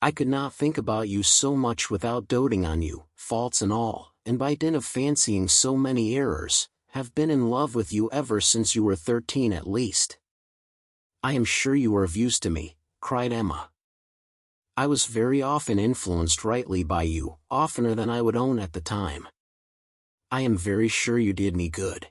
I could not think about you so much without doting on you, faults and all, and by dint of fancying so many errors, have been in love with you ever since you were 13 at least. I am sure you are of use to me, cried Emma. I was very often influenced rightly by you, oftener than I would own at the time. I am very sure you did me good.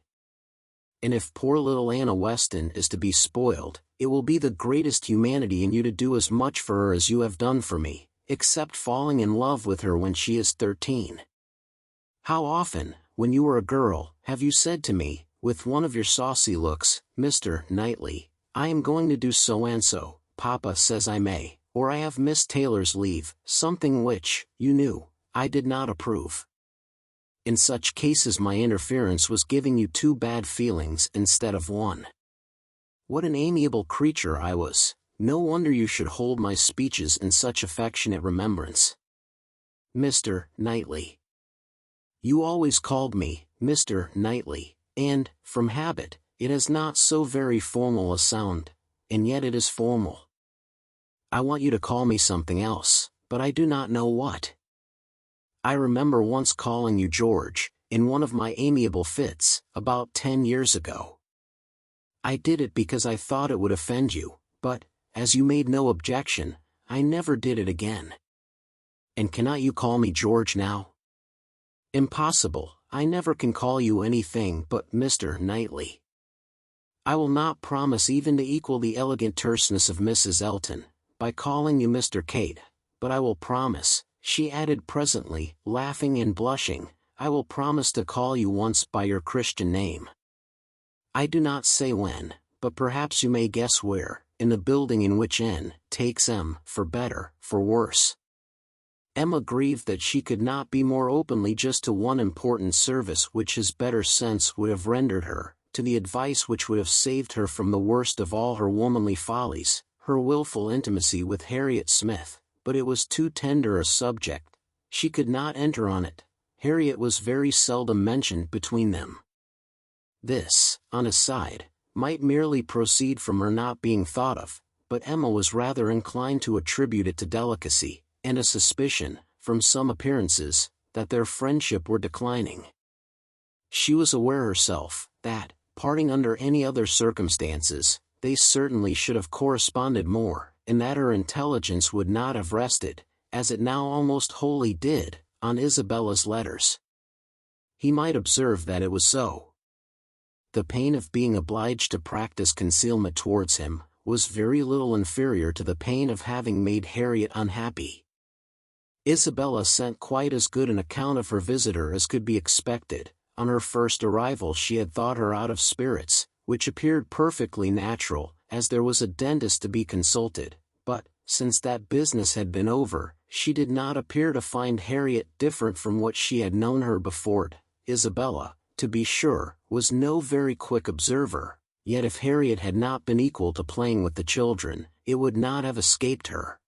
And if poor little Anna Weston is to be spoiled, it will be the greatest humanity in you to do as much for her as you have done for me, except falling in love with her when she is 13. How often, when you were a girl, have you said to me, with one of your saucy looks, Mr. Knightley, I am going to do so and so, Papa says I may, or I have Miss Taylor's leave, something which, you knew, I did not approve. In such cases my interference was giving you 2 bad feelings instead of 1. What an amiable creature I was, no wonder you should hold my speeches in such affectionate remembrance. Mr. Knightley. You always called me Mr. Knightley, and, from habit, it has not so very formal a sound, and yet it is formal. I want you to call me something else, but I do not know what. I remember once calling you George, in one of my amiable fits, about 10 years ago. I did it because I thought it would offend you, but, as you made no objection, I never did it again. And cannot you call me George now? Impossible, I never can call you anything but Mr. Knightley. I will not promise even to equal the elegant terseness of Mrs. Elton, by calling you Mr. Kate, but I will promise, she added presently, laughing and blushing, I will promise to call you once by your Christian name. I do not say when, but perhaps you may guess where, in the building in which N takes M, for better, for worse. Emma grieved that she could not be more openly just to one important service which his better sense would have rendered her, to the advice which would have saved her from the worst of all her womanly follies, her wilful intimacy with Harriet Smith, but it was too tender a subject, she could not enter on it. Harriet was very seldom mentioned between them. This, on a side, might merely proceed from her not being thought of, but Emma was rather inclined to attribute it to delicacy, and a suspicion, from some appearances, that their friendship were declining. She was aware herself, that, parting under any other circumstances, they certainly should have corresponded more, and that her intelligence would not have rested, as it now almost wholly did, on Isabella's letters. He might observe that it was so. The pain of being obliged to practice concealment towards him, was very little inferior to the pain of having made Harriet unhappy. Isabella sent quite as good an account of her visitor as could be expected. On her first arrival she had thought her out of spirits, which appeared perfectly natural, as there was a dentist to be consulted, but, since that business had been over, she did not appear to find Harriet different from what she had known her before. Isabella, to be sure, was no very quick observer, yet if Harriet had not been equal to playing with the children, it would not have escaped her.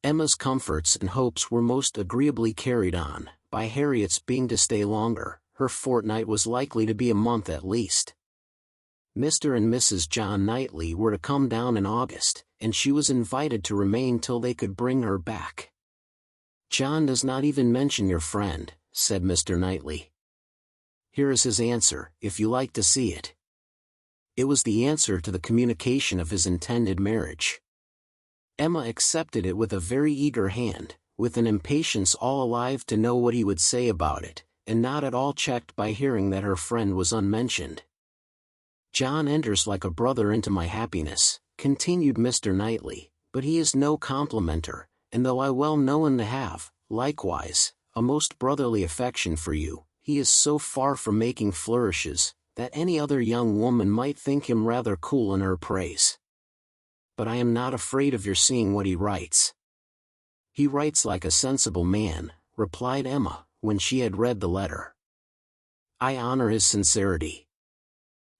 Emma's comforts and hopes were most agreeably carried on, by Harriet's being to stay longer. Her fortnight was likely to be a month at least. Mr. and Mrs. John Knightley were to come down in August, and she was invited to remain till they could bring her back. "John does not even mention your friend," said Mr. Knightley. "Here is his answer, if you like to see it." It was the answer to the communication of his intended marriage. Emma accepted it with a very eager hand, with an impatience all alive to know what he would say about it, and not at all checked by hearing that her friend was unmentioned. "John enters like a brother into my happiness," continued Mr. Knightley, "but he is no complimenter, and though I well know him to have, likewise, a most brotherly affection for you, he is so far from making flourishes, that any other young woman might think him rather cool in her praise. But I am not afraid of your seeing what he writes." "He writes like a sensible man," replied Emma, when she had read the letter. "I honor his sincerity.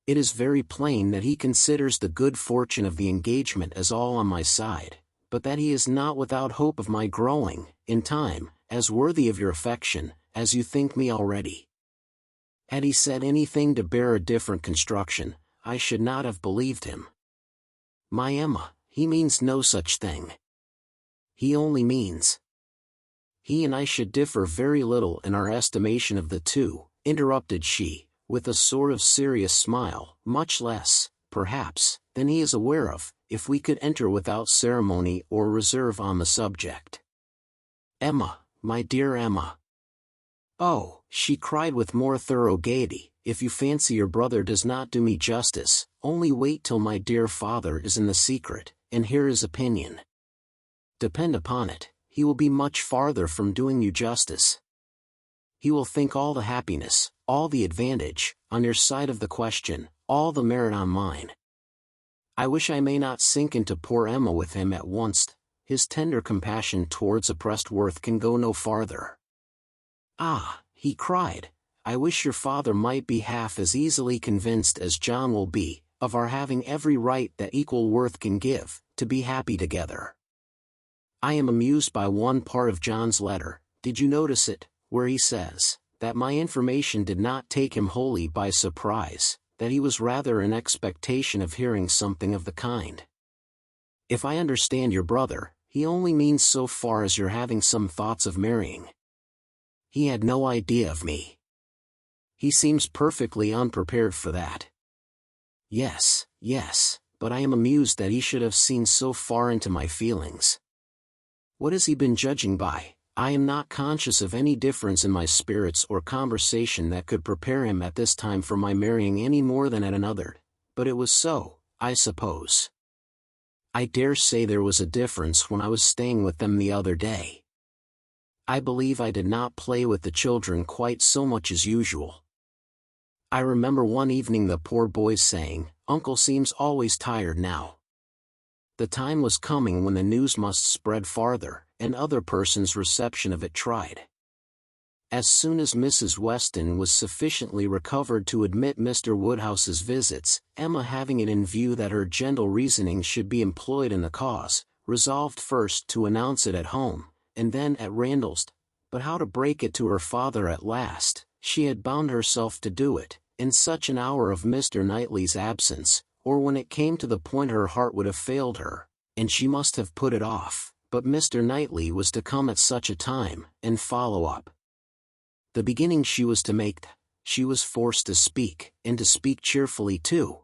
It is very plain that he considers the good fortune of the engagement as all on my side, but that he is not without hope of my growing, in time, as worthy of your affection, as you think me already." Had he said anything to bear a different construction, I should not have believed him. "My Emma, he means no such thing. He only means—" "He and I should differ very little in our estimation of the two," interrupted she, with a sort of serious smile, "much less, perhaps, than he is aware of, if we could enter without ceremony or reserve on the subject. Emma, my dear Emma." "Oh," she cried with more thorough gaiety, "if you fancy your brother does not do me justice, only wait till my dear father is in the secret, and hear his opinion. Depend upon it, he will be much farther from doing you justice. He will think all the happiness, all the advantage, on your side of the question, all the merit on mine. I wish I may not sink into poor Emma with him at once, his tender compassion towards oppressed Worth can go no farther. "Ah," he cried, "I wish your father might be half as easily convinced as John will be, of our having every right that equal Worth can give, to be happy together. I am amused by one part of John's letter, did you notice it, where he says, that my information did not take him wholly by surprise, that he was rather in expectation of hearing something of the kind. If I understand your brother, he only means so far as you're having some thoughts of marrying. He had no idea of me. He seems perfectly unprepared for that." Yes, but I am amused that he should have seen so far into my feelings. What has he been judging by? I am not conscious of any difference in my spirits or conversation that could prepare him at this time for my marrying any more than at another, but it was so, I suppose. I dare say there was a difference when I was staying with them the other day. I believe I did not play with the children quite so much as usual. I remember one evening the poor boys saying, "Uncle seems always tired now." The time was coming when the news must spread farther, and other persons' reception of it tried. As soon as Mrs. Weston was sufficiently recovered to admit Mr. Woodhouse's visits, Emma, having it in view that her gentle reasoning should be employed in the cause, resolved first to announce it at home, and then at Randalls, but how to break it to her father at last, she had bound herself to do it, in such an hour of Mr. Knightley's absence, or when it came to the point her heart would have failed her, and she must have put it off, but Mr. Knightley was to come at such a time, and follow up the beginning she was to make. She was forced to speak, and to speak cheerfully too.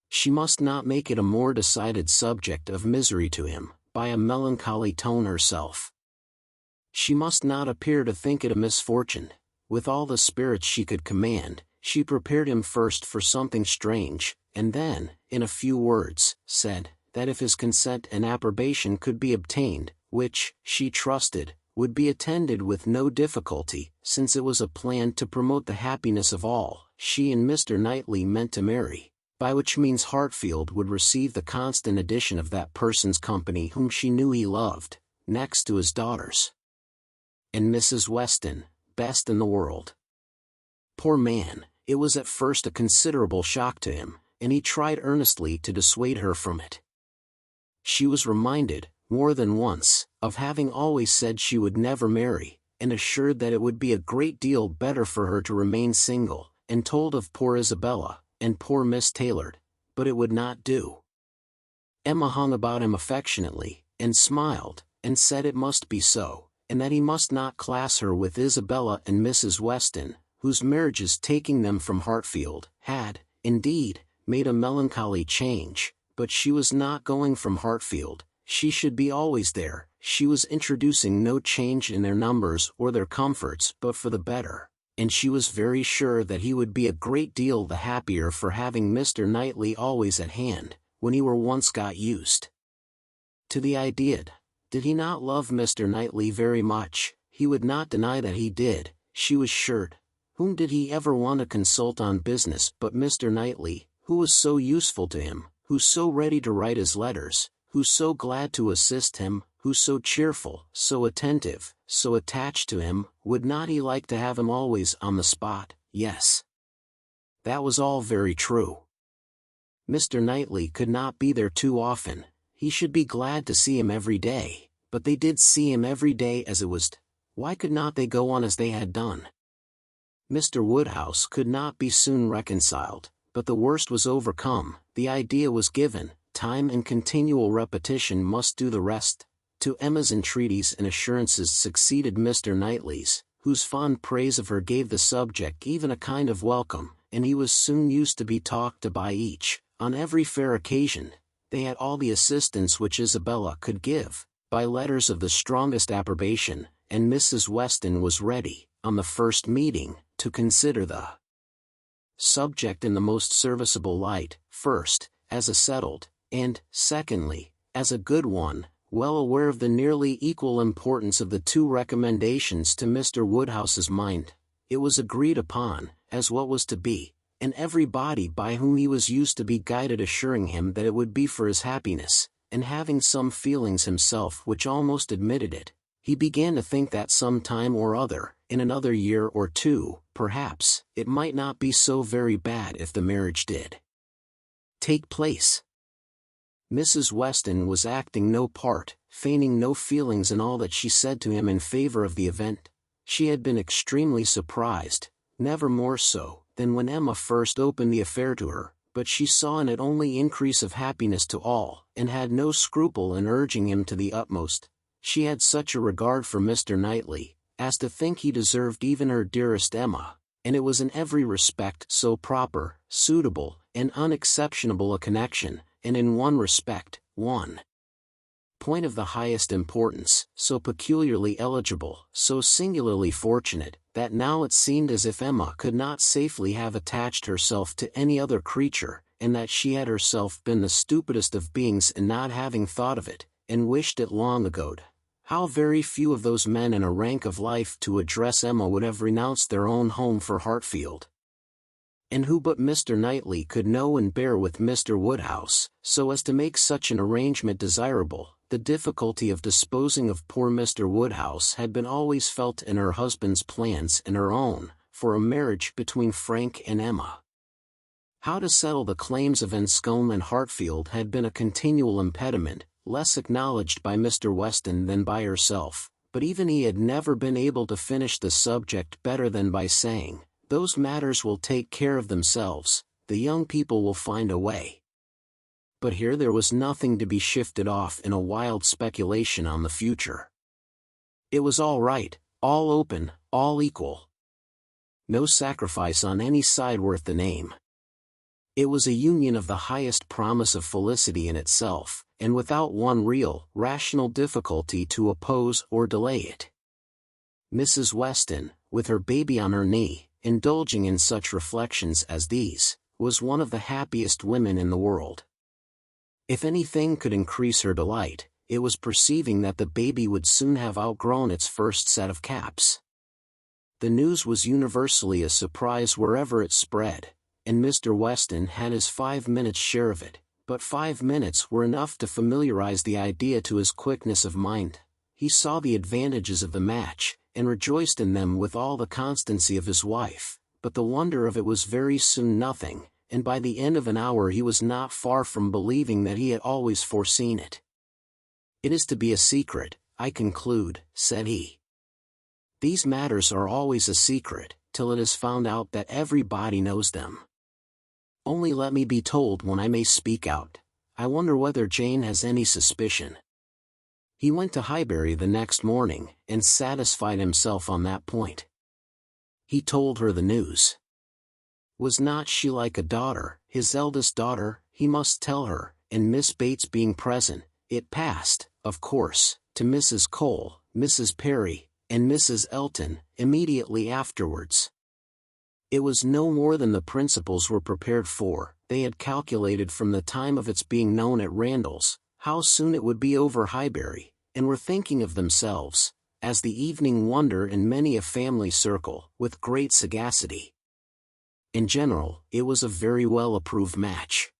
She must not make it a more decided subject of misery to him, by a melancholy tone herself. She must not appear to think it a misfortune. With all the spirits she could command, she prepared him first for something strange, and then, in a few words, said, that if his consent and approbation could be obtained, which, she trusted, would be attended with no difficulty, since it was a plan to promote the happiness of all, she and Mr. Knightley meant to marry, by which means Hartfield would receive the constant addition of that person's company whom she knew he loved, next to his daughters. And Mrs. Weston, best in the world. Poor man, it was at first a considerable shock to him, and he tried earnestly to dissuade her from it. She was reminded, more than once, of having always said she would never marry, and assured that it would be a great deal better for her to remain single, and told of poor Isabella, and poor Miss Taylor, but it would not do. Emma hung about him affectionately, and smiled, and said it must be so, and that he must not class her with Isabella and Mrs. Weston, whose marriages taking them from Hartfield, had, indeed, made a melancholy change, but she was not going from Hartfield. She should be always there. She was introducing no change in their numbers or their comforts but for the better, and she was very sure that he would be a great deal the happier for having Mr. Knightley always at hand, when he were once got used to the idea. Did he not love Mr. Knightley very much? He would not deny that he did, she was sure. Whom did he ever want to consult on business but Mr. Knightley, who was so useful to him, who so ready to write his letters, who so glad to assist him, who so cheerful, so attentive, so attached to him? Would not he like to have him always on the spot? Yes. That was all very true. Mr. Knightley could not be there too often. He should be glad to see him every day, but they did see him every day as it was. Why could not they go on as they had done? Mr. Woodhouse could not be soon reconciled, but the worst was overcome, the idea was given, time and continual repetition must do the rest. To Emma's entreaties and assurances succeeded Mr. Knightley's, whose fond praise of her gave the subject even a kind of welcome, and he was soon used to be talked to by each, on every fair occasion. They had all the assistance which Isabella could give, by letters of the strongest approbation, and Mrs. Weston was ready, on the first meeting, to consider the subject in the most serviceable light, first, as a settled, and, secondly, as a good one, well aware of the nearly equal importance of the two recommendations to Mr. Woodhouse's mind. It was agreed upon, as what was to be, and everybody by whom he was used to be guided assuring him that it would be for his happiness, and having some feelings himself which almost admitted it, he began to think that some time or other, in another year or two, perhaps, it might not be so very bad if the marriage did take place. Mrs. Weston was acting no part, feigning no feelings in all that she said to him in favor of the event. She had been extremely surprised, never more so, than when Emma first opened the affair to her, but she saw in it only increase of happiness to all, and had no scruple in urging him to the utmost. She had such a regard for Mr. Knightley, as to think he deserved even her dearest Emma, and it was in every respect so proper, suitable, and unexceptionable a connection, and in one respect, one point of the highest importance, so peculiarly eligible, so singularly fortunate, that now it seemed as if Emma could not safely have attached herself to any other creature, and that she had herself been the stupidest of beings in not having thought of it, and wished it long ago. How very few of those men in a rank of life to address Emma would have renounced their own home for Hartfield. And who but Mr. Knightley could know and bear with Mr. Woodhouse, so as to make such an arrangement desirable? The difficulty of disposing of poor Mr. Woodhouse had been always felt in her husband's plans and her own, for a marriage between Frank and Emma. How to settle the claims of Enscombe and Hartfield had been a continual impediment, less acknowledged by Mr. Weston than by herself, but even he had never been able to finish the subject better than by saying, "Those matters will take care of themselves, the young people will find a way." But here there was nothing to be shifted off in a wild speculation on the future. It was all right, all open, all equal. No sacrifice on any side worth the name. It was a union of the highest promise of felicity in itself, and without one real, rational difficulty to oppose or delay it. Mrs. Weston, with her baby on her knee, indulging in such reflections as these, was one of the happiest women in the world. If anything could increase her delight, it was perceiving that the baby would soon have outgrown its first set of caps. The news was universally a surprise wherever it spread, and Mr. Weston had his 5 minutes' share of it, but 5 minutes were enough to familiarize the idea to his quickness of mind. He saw the advantages of the match, and rejoiced in them with all the constancy of his wife, but the wonder of it was very soon nothing, and by the end of an hour he was not far from believing that he had always foreseen it. "It is to be a secret, I conclude," said he. "These matters are always a secret, till it is found out that everybody knows them. Only let me be told when I may speak out. I wonder whether Jane has any suspicion." He went to Highbury the next morning, and satisfied himself on that point. He told her the news. Was not she like a daughter, his eldest daughter, he must tell her, and Miss Bates being present, it passed, of course, to Mrs. Cole, Mrs. Perry, and Mrs. Elton, immediately afterwards. It was no more than the principals were prepared for. They had calculated from the time of its being known at Randalls, how soon it would be over Highbury, and were thinking of themselves, as the evening wonder in many a family circle, with great sagacity. In general, it was a very well-approved match.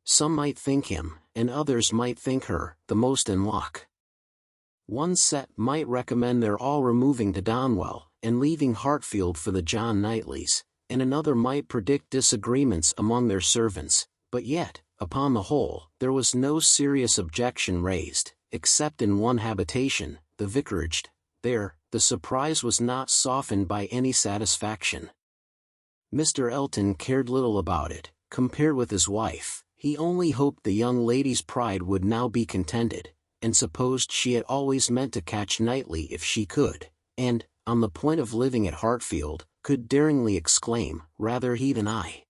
Some might think him, and others might think her, the most in luck. One set might recommend their all removing to Donwell, and leaving Hartfield for the John Knightleys, and another might predict disagreements among their servants, but yet, upon the whole, there was no serious objection raised, except in one habitation, the vicarage. There, the surprise was not softened by any satisfaction. Mr. Elton cared little about it, compared with his wife. He only hoped the young lady's pride would now be contented, and supposed she had always meant to catch Knightley if she could, and, on the point of living at Hartfield, could daringly exclaim, "Rather he than I."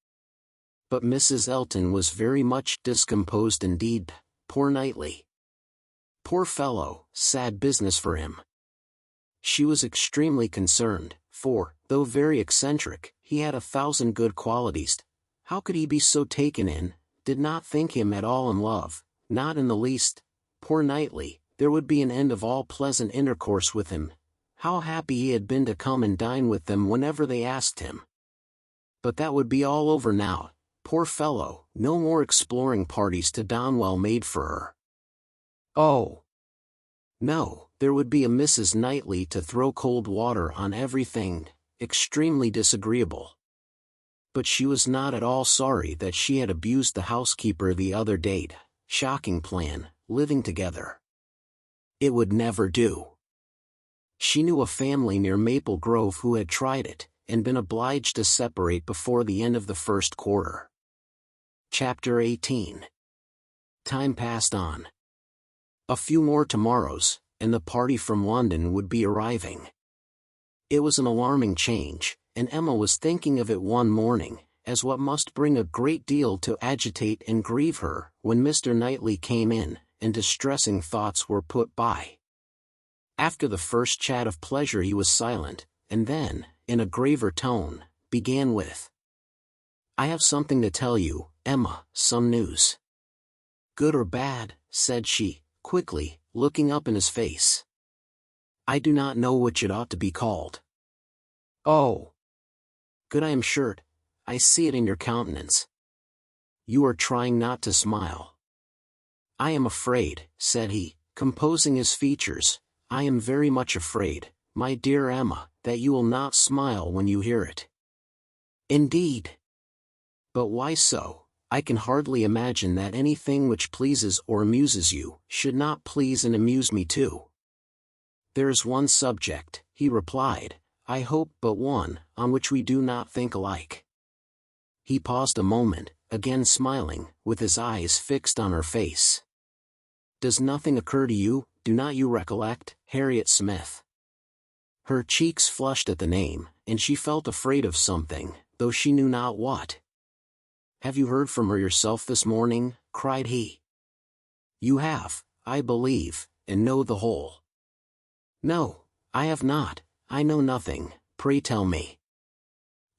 But Mrs. Elton was very much discomposed indeed. Poor Knightley! Poor fellow, sad business for him. She was extremely concerned, for, though very eccentric, he had 1,000 good qualities. How could he be so taken in? Did not think him at all in love, not in the least. Poor Knightley, there would be an end of all pleasant intercourse with him. How happy he had been to come and dine with them whenever they asked him. But that would be all over now. Poor fellow, no more exploring parties to Donwell made for her. Oh, no, there would be a Mrs. Knightley to throw cold water on everything, extremely disagreeable. But she was not at all sorry that she had abused the housekeeper the other date. Shocking plan, living together. It would never do. She knew a family near Maple Grove who had tried it, and been obliged to separate before the end of the first quarter. Chapter 18. Time passed on. A few more tomorrows, and the party from London would be arriving. It was an alarming change, and Emma was thinking of it one morning, as what must bring a great deal to agitate and grieve her, when Mr. Knightley came in, and distressing thoughts were put by. After the first chat of pleasure he was silent, and then, in a graver tone, began with, "I have something to tell you, Emma, some news." "Good or bad?" said she, quickly, looking up in his face. "I do not know which it ought to be called." "Oh, good, I am sure. I see it in your countenance. You are trying not to smile." "I am afraid," said he, composing his features, "I am very much afraid, my dear Emma, that you will not smile when you hear it." "Indeed? But why so? I can hardly imagine that anything which pleases or amuses you, should not please and amuse me too." "There is one subject," he replied, "I hope but one, on which we do not think alike." He paused a moment, again smiling, with his eyes fixed on her face. "Does nothing occur to you? Do not you recollect Harriet Smith?" Her cheeks flushed at the name, and she felt afraid of something, though she knew not what. "Have you heard from her yourself this morning?" cried he. "You have, I believe, and know the whole." "No, I have not. I know nothing. Pray tell me."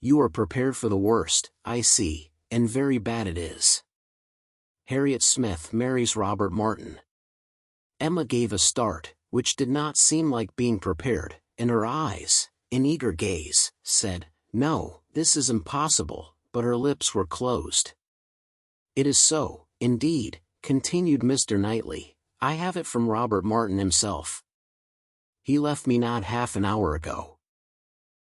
"You are prepared for the worst, I see, and very bad it is. Harriet Smith marries Robert Martin." Emma gave a start, which did not seem like being prepared, and her eyes, in eager gaze, said, "No, this is impossible," but her lips were closed. "It is so, indeed," continued Mr. Knightley. "I have it from Robert Martin himself. He left me not half an hour ago."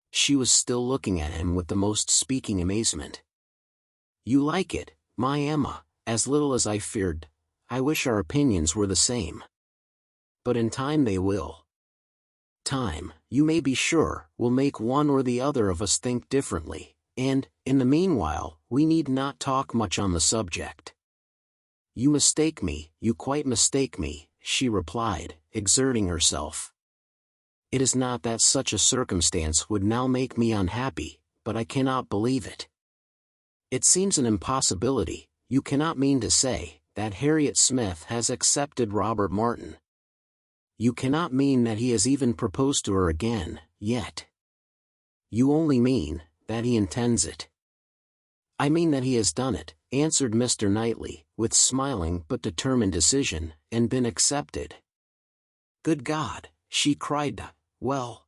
She was still looking at him with the most speaking amazement. "You like it, my Emma, as little as I feared. I wish our opinions were the same. But in time they will. Time, you may be sure, will make one or the other of us think differently, and, in the meanwhile, we need not talk much on the subject." "You mistake me, you quite mistake me," she replied, exerting herself. "It is not that such a circumstance would now make me unhappy, but I cannot believe it. It seems an impossibility. You cannot mean to say that Harriet Smith has accepted Robert Martin. You cannot mean that he has even proposed to her again, yet. You only mean that he intends it." "I mean that he has done it," answered Mr. Knightley, with smiling but determined decision, "and been accepted." "Good God!" she cried. "Well."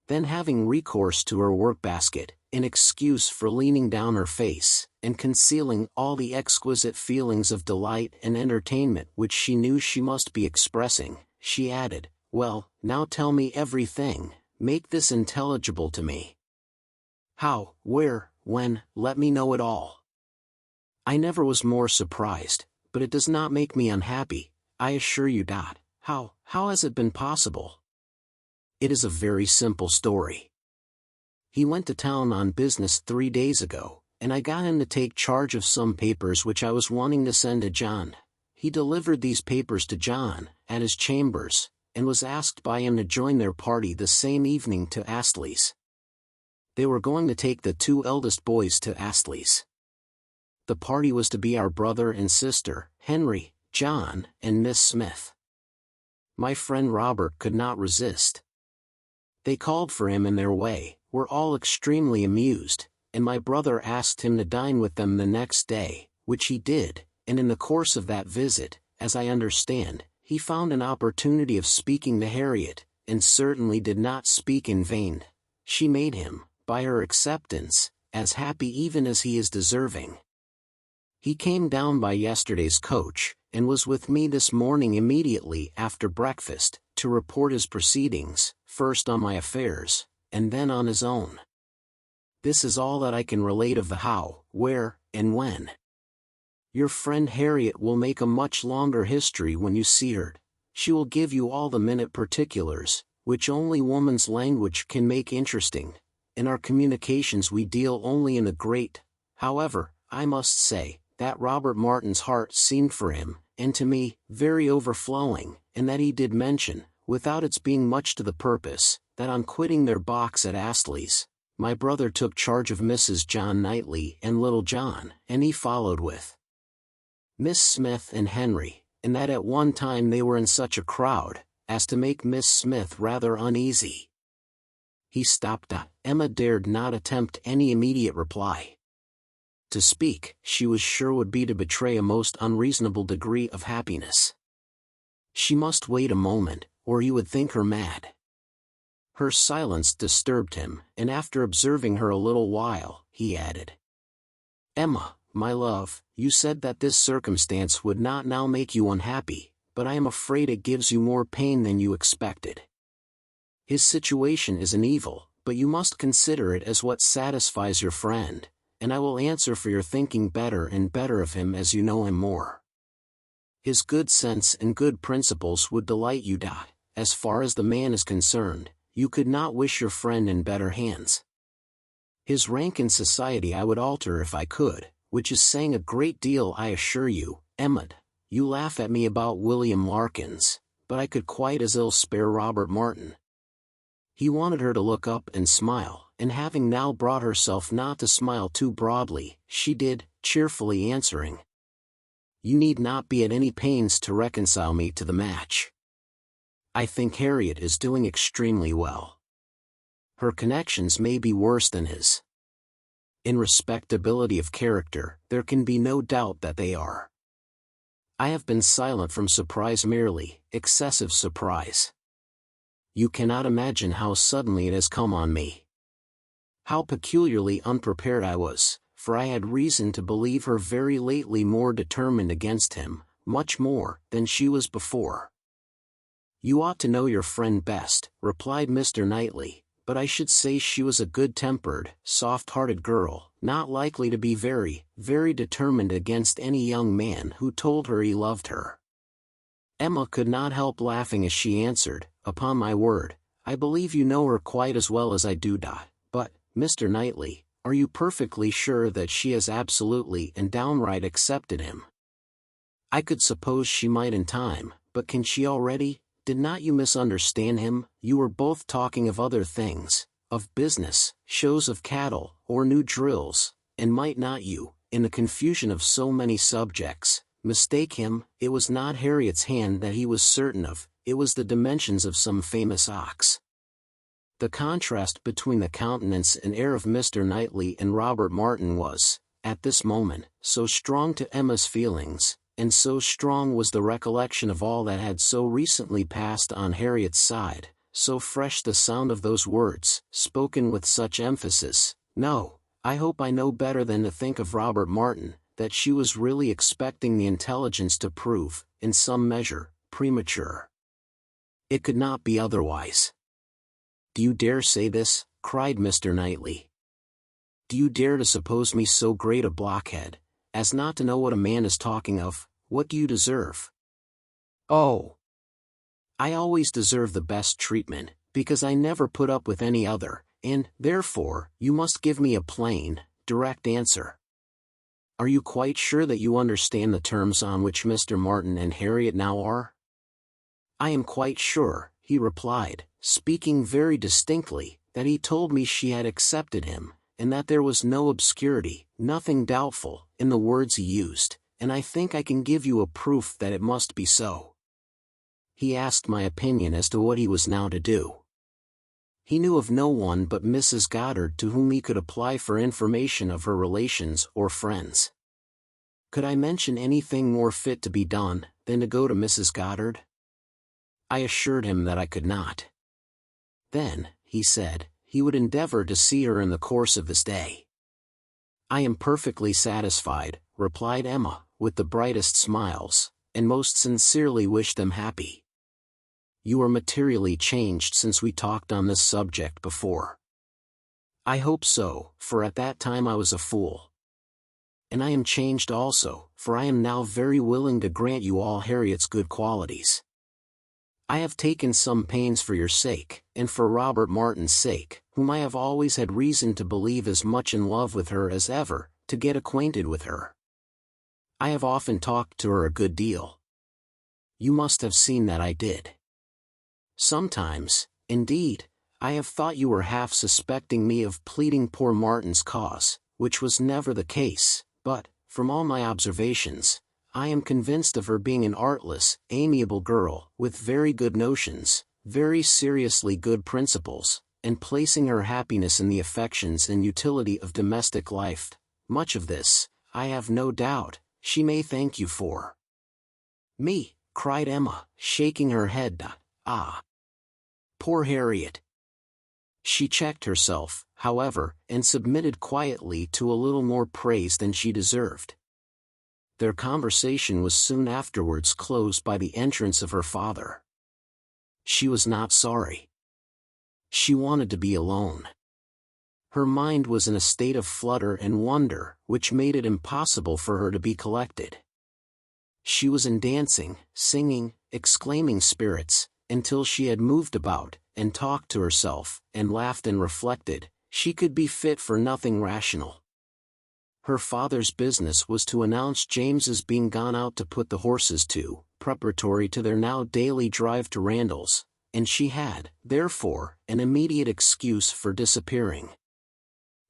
Then, having recourse to her work-basket, in excuse for leaning down her face, and concealing all the exquisite feelings of delight and entertainment which she knew she must be expressing, she added, "Well, now tell me everything, make this intelligible to me. How, where, when, let me know it all. I never was more surprised, but it does not make me unhappy, I assure you. How has it been possible?" "It is a very simple story. He went to town on business 3 days ago, and I got him to take charge of some papers which I was wanting to send to John. He delivered these papers to John, at his chambers, and was asked by him to join their party the same evening to Astley's. They were going to take the 2 eldest boys to Astley's. The party was to be our brother and sister, Henry, John, and Miss Smith. My friend Robert could not resist. They called for him in their way, were all extremely amused, and my brother asked him to dine with them the next day, which he did, and in the course of that visit, as I understand, he found an opportunity of speaking to Harriet, and certainly did not speak in vain. She made him, by her acceptance, as happy even as he is deserving. He came down by yesterday's coach, and was with me this morning immediately after breakfast, to report his proceedings, first on my affairs, and then on his own. This is all that I can relate of the how, where, and when. Your friend Harriet will make a much longer history when you see her. She will give you all the minute particulars, which only woman's language can make interesting. In our communications we deal only in the great. However, I must say, that Robert Martin's heart seemed for him, and to me, very overflowing, and that he did mention, without its being much to the purpose, that on quitting their box at Astley's, my brother took charge of Mrs. John Knightley and little John, and he followed with Miss Smith and Henry, and that at one time they were in such a crowd, as to make Miss Smith rather uneasy. He stopped. Emma dared not attempt any immediate reply. To speak, she was sure would be to betray a most unreasonable degree of happiness. She must wait a moment, or he would think her mad. Her silence disturbed him, and after observing her a little while, he added, "Emma, my love, you said that this circumstance would not now make you unhappy, but I am afraid it gives you more pain than you expected. His situation is an evil, but you must consider it as what satisfies your friend, and I will answer for your thinking better and better of him as you know him more. His good sense and good principles would delight you. As far as the man is concerned, you could not wish your friend in better hands. His rank in society I would alter if I could, which is saying a great deal I assure you. Emma, you laugh at me about William Larkins, but I could quite as ill spare Robert Martin." He wanted her to look up and smile, and having now brought herself not to smile too broadly, she did, cheerfully answering, "You need not be at any pains to reconcile me to the match. I think Harriet is doing extremely well. Her connections may be worse than his. In respectability of character, there can be no doubt that they are. I have been silent from surprise merely, excessive surprise. You cannot imagine how suddenly it has come on me. How peculiarly unprepared I was, for I had reason to believe her very lately more determined against him, much more, than she was before." "You ought to know your friend best," replied Mr. Knightley, "but I should say she was a good-tempered, soft-hearted girl, not likely to be very, very determined against any young man who told her he loved her." Emma could not help laughing as she answered, "Upon my word, I believe you know her quite as well as I do. But, Mr. Knightley, are you perfectly sure that she has absolutely and downright accepted him? I could suppose she might in time, but can she already? Did not you misunderstand him? You were both talking of other things, of business, shows of cattle, or new drills, and might not you, in the confusion of so many subjects, mistake him? It was not Harriet's hand that he was certain of, it was the dimensions of some famous ox." The contrast between the countenance and air of Mr. Knightley and Robert Martin was, at this moment, so strong to Emma's feelings, and so strong was the recollection of all that had so recently passed on Harriet's side, so fresh the sound of those words, spoken with such emphasis, "No, I hope I know better than to think of Robert Martin," that she was really expecting the intelligence to prove, in some measure, premature. It could not be otherwise. "Do you dare say this?" cried Mr. Knightley. "Do you dare to suppose me so great a blockhead, as not to know what a man is talking of? What do you deserve?" "Oh, I always deserve the best treatment, because I never put up with any other, and, therefore, you must give me a plain, direct answer. Are you quite sure that you understand the terms on which Mr. Martin and Harriet now are?" "I am quite sure," he replied, speaking very distinctly, "that he told me she had accepted him, and that there was no obscurity, nothing doubtful, in the words he used, and I think I can give you a proof that it must be so. He asked my opinion as to what he was now to do. He knew of no one but Mrs. Goddard to whom he could apply for information of her relations or friends. Could I mention anything more fit to be done, than to go to Mrs. Goddard? I assured him that I could not. Then, he said, he would endeavor to see her in the course of this day." "I am perfectly satisfied," replied Emma, with the brightest smiles, and most sincerely wish them happy. You are materially changed since we talked on this subject before. I hope so, for at that time I was a fool. And I am changed also, for I am now very willing to grant you all Harriet's good qualities. I have taken some pains for your sake, and for Robert Martin's sake, whom I have always had reason to believe as much in love with her as ever, to get acquainted with her. I have often talked to her a good deal. You must have seen that I did. Sometimes, indeed, I have thought you were half suspecting me of pleading poor Martin's cause, which was never the case, but, from all my observations, I am convinced of her being an artless, amiable girl, with very good notions, very seriously good principles, and placing her happiness in the affections and utility of domestic life. Much of this, I have no doubt, she may thank you for. Me, cried Emma, shaking her head. Ah! Poor Harriet! She checked herself, however, and submitted quietly to a little more praise than she deserved. Their conversation was soon afterwards closed by the entrance of her father. She was not sorry. She wanted to be alone. Her mind was in a state of flutter and wonder, which made it impossible for her to be collected. She was in dancing, singing, exclaiming spirits, until she had moved about, and talked to herself, and laughed and reflected, she could be fit for nothing rational. Her father's business was to announce James's being gone out to put the horses to, preparatory to their now daily drive to Randall's, and she had, therefore, an immediate excuse for disappearing.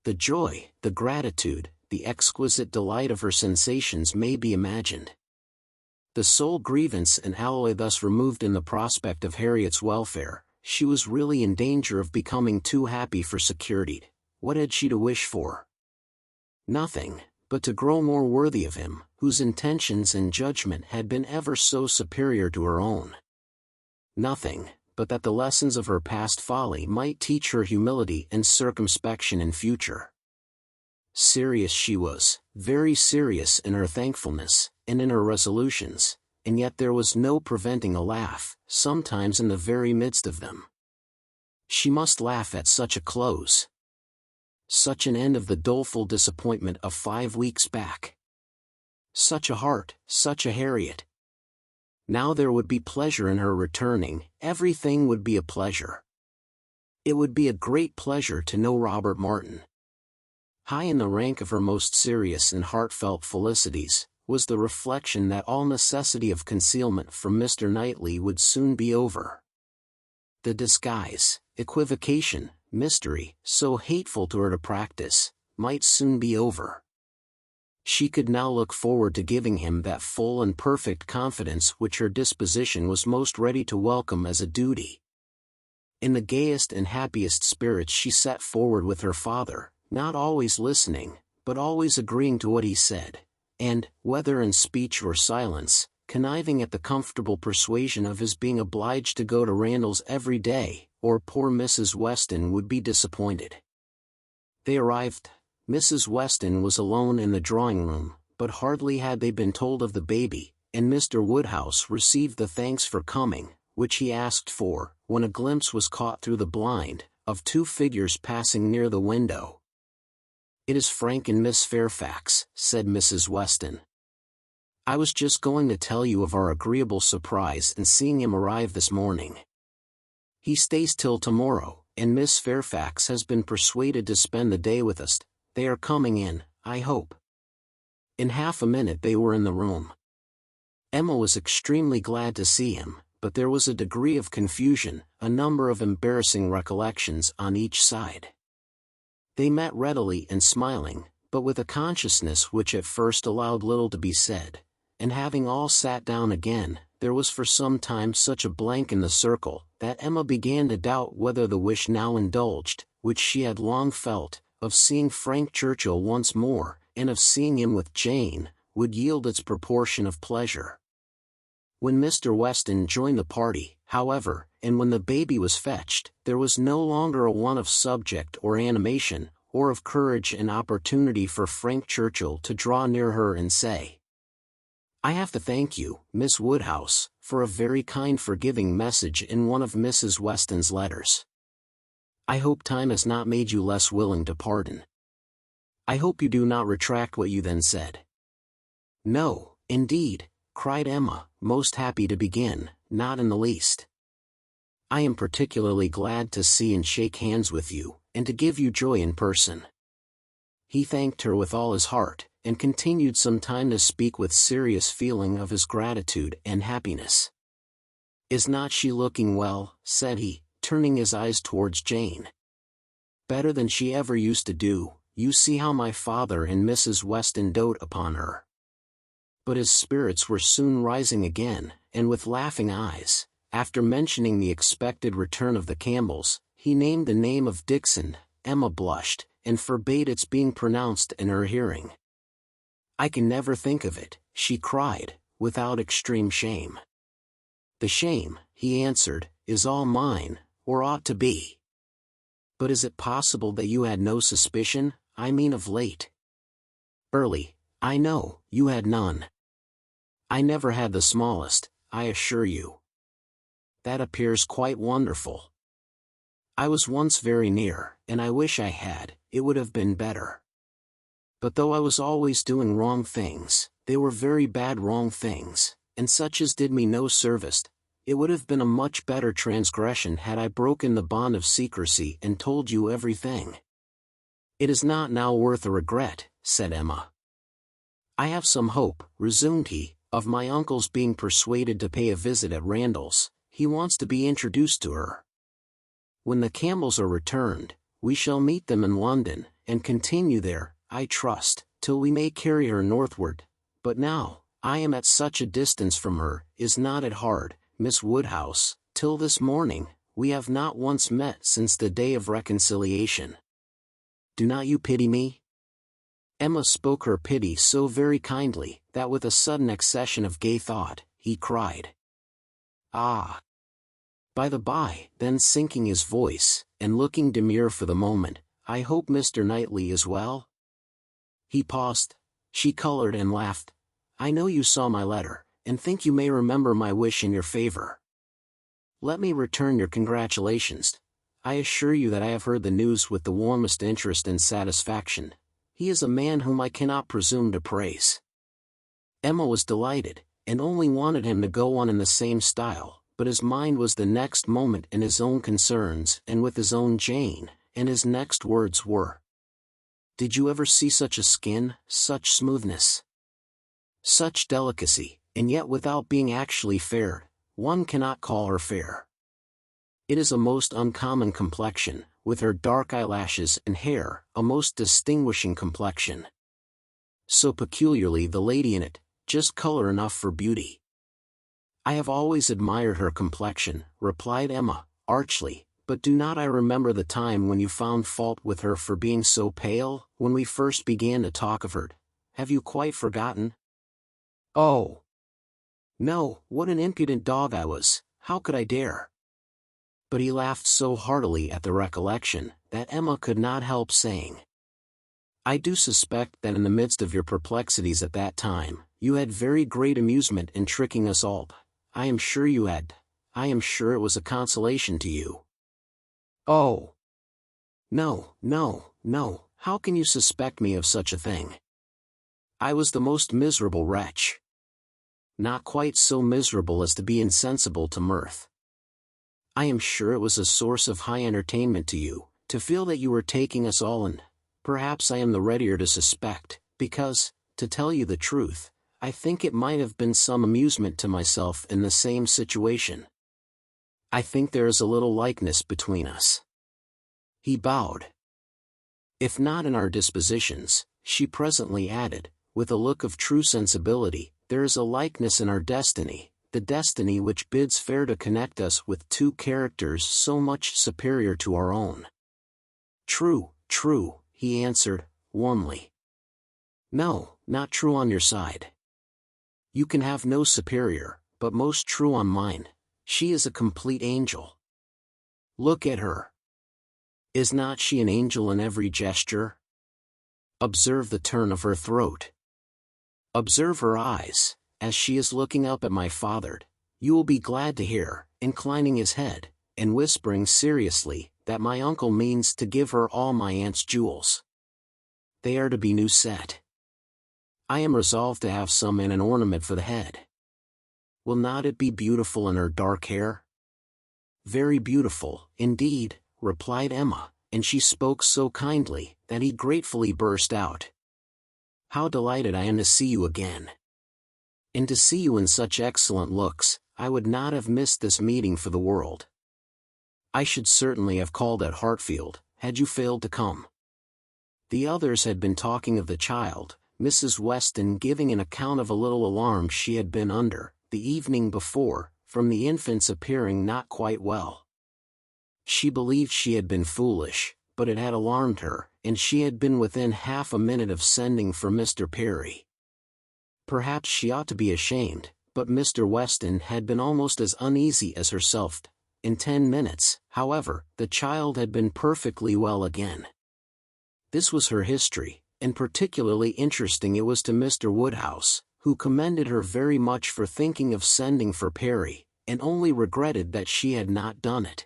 The joy, the gratitude, the exquisite delight of her sensations may be imagined. The sole grievance and alloy thus removed in the prospect of Harriet's welfare, she was really in danger of becoming too happy for security. What had she to wish for? Nothing, but to grow more worthy of him, whose intentions and judgment had been ever so superior to her own. Nothing, but that the lessons of her past folly might teach her humility and circumspection in future. Serious she was, very serious in her thankfulness, and in her resolutions, and yet there was no preventing a laugh, sometimes in the very midst of them. She must laugh at such a close. Such an end of the doleful disappointment of 5 weeks back. Such a heart, such a Harriet. Now there would be pleasure in her returning, everything would be a pleasure. It would be a great pleasure to know Robert Martin. High in the rank of her most serious and heartfelt felicities, was the reflection that all necessity of concealment from Mr. Knightley would soon be over. The disguise, equivocation, mystery, so hateful to her to practice, might soon be over. She could now look forward to giving him that full and perfect confidence which her disposition was most ready to welcome as a duty. In the gayest and happiest spirits she set forward with her father, not always listening, but always agreeing to what he said, and, whether in speech or silence, conniving at the comfortable persuasion of his being obliged to go to Randall's every day, or poor Mrs. Weston would be disappointed. They arrived. Mrs. Weston was alone in the drawing-room, but hardly had they been told of the baby, and Mr. Woodhouse received the thanks for coming, which he asked for, when a glimpse was caught through the blind, of 2 figures passing near the window. "It is Frank and Miss Fairfax," said Mrs. Weston. "I was just going to tell you of our agreeable surprise in seeing him arrive this morning. He stays till tomorrow, and Miss Fairfax has been persuaded to spend the day with us. They are coming in, I hope." In half a minute they were in the room. Emma was extremely glad to see him, but there was a degree of confusion, a number of embarrassing recollections on each side. They met readily and smiling, but with a consciousness which at first allowed little to be said, and having all sat down again, there was for some time such a blank in the circle, that Emma began to doubt whether the wish now indulged, which she had long felt, of seeing Frank Churchill once more, and of seeing him with Jane, would yield its proportion of pleasure. When Mr. Weston joined the party, however, and when the baby was fetched, there was no longer a want of subject or animation, or of courage and opportunity for Frank Churchill to draw near her and say, I have to thank you, Miss Woodhouse, for a very kind forgiving message in one of Mrs. Weston's letters. I hope time has not made you less willing to pardon. I hope you do not retract what you then said. No, indeed, cried Emma, most happy to begin, not in the least. I am particularly glad to see and shake hands with you, and to give you joy in person. He thanked her with all his heart, and continued some time to speak with serious feeling of his gratitude and happiness. Is not she looking well, said he, turning his eyes towards Jane. Better than she ever used to do. You see how my father and Mrs. Weston dote upon her. But his spirits were soon rising again, and with laughing eyes, after mentioning the expected return of the Campbells, he named the name of Dixon. Emma blushed, and forbade its being pronounced in her hearing. I can never think of it, she cried, without extreme shame. The shame, he answered, is all mine, or ought to be. But is it possible that you had no suspicion, I mean of late? Early, I know, you had none. I never had the smallest, I assure you. That appears quite wonderful. I was once very near, and I wish I had, it would have been better. But though I was always doing wrong things, they were very bad wrong things, and such as did me no service. It would have been a much better transgression had I broken the bond of secrecy and told you everything. It is not now worth a regret, said Emma. I have some hope, resumed he, of my uncle's being persuaded to pay a visit at Randall's. He wants to be introduced to her. When the Campbells are returned, we shall meet them in London, and continue there, I trust, till we may carry her northward. But now, I am at such a distance from her, is not it hard, Miss Woodhouse, till this morning, we have not once met since the day of reconciliation. Do not you pity me? Emma spoke her pity so very kindly, that with a sudden accession of gay thought, he cried, Ah! By the by, then sinking his voice, and looking demure for the moment, I hope Mr. Knightley is well? He paused. She colored and laughed. I know you saw my letter, and think you may remember my wish in your favor. Let me return your congratulations. I assure you that I have heard the news with the warmest interest and satisfaction. He is a man whom I cannot presume to praise. Emma was delighted, and only wanted him to go on in the same style, but his mind was the next moment in his own concerns and with his own Jane, and his next words were, Did you ever see such a skin, such smoothness? Such delicacy, and yet without being actually fair, one cannot call her fair. It is a most uncommon complexion, with her dark eyelashes and hair, a most distinguishing complexion. So peculiarly the lady in it, just color enough for beauty. I have always admired her complexion, replied Emma, archly, but do not I remember the time when you found fault with her for being so pale, when we first began to talk of her? Have you quite forgotten? Oh! No, what an impudent dog I was, how could I dare? But he laughed so heartily at the recollection, that Emma could not help saying, I do suspect that in the midst of your perplexities at that time, you had very great amusement in tricking us all. I am sure you had. I am sure it was a consolation to you. Oh! No, no, no, how can you suspect me of such a thing? I was the most miserable wretch. Not quite so miserable as to be insensible to mirth. I am sure it was a source of high entertainment to you, to feel that you were taking us all in. Perhaps I am the readier to suspect, because, to tell you the truth, I think it might have been some amusement to myself in the same situation. I think there is a little likeness between us. He bowed. If not in our dispositions, she presently added, with a look of true sensibility, there is a likeness in our destiny, the destiny which bids fair to connect us with two characters so much superior to our own. True, true, he answered, warmly. No, not true on your side. You can have no superior, but most true on mine. She is a complete angel. Look at her. Is not she an angel in every gesture? Observe the turn of her throat. Observe her eyes, as she is looking up at my father, you will be glad to hear, inclining his head, and whispering seriously, that my uncle means to give her all my aunt's jewels. They are to be new set. I am resolved to have some and an ornament for the head. Will not it be beautiful in her dark hair? Very beautiful, indeed, replied Emma, and she spoke so kindly, that he gratefully burst out. How delighted I am to see you again. And to see you in such excellent looks, I would not have missed this meeting for the world. I should certainly have called at Hartfield, had you failed to come. The others had been talking of the child, Mrs. Weston giving an account of a little alarm she had been under, the evening before, from the infant's appearing not quite well. She believed she had been foolish, but it had alarmed her, and she had been within half a minute of sending for Mr. Perry. Perhaps she ought to be ashamed, but Mr. Weston had been almost as uneasy as herself. In 10 minutes, however, the child had been perfectly well again. This was her history, and particularly interesting it was to Mr. Woodhouse, who commended her very much for thinking of sending for Perry, and only regretted that she had not done it.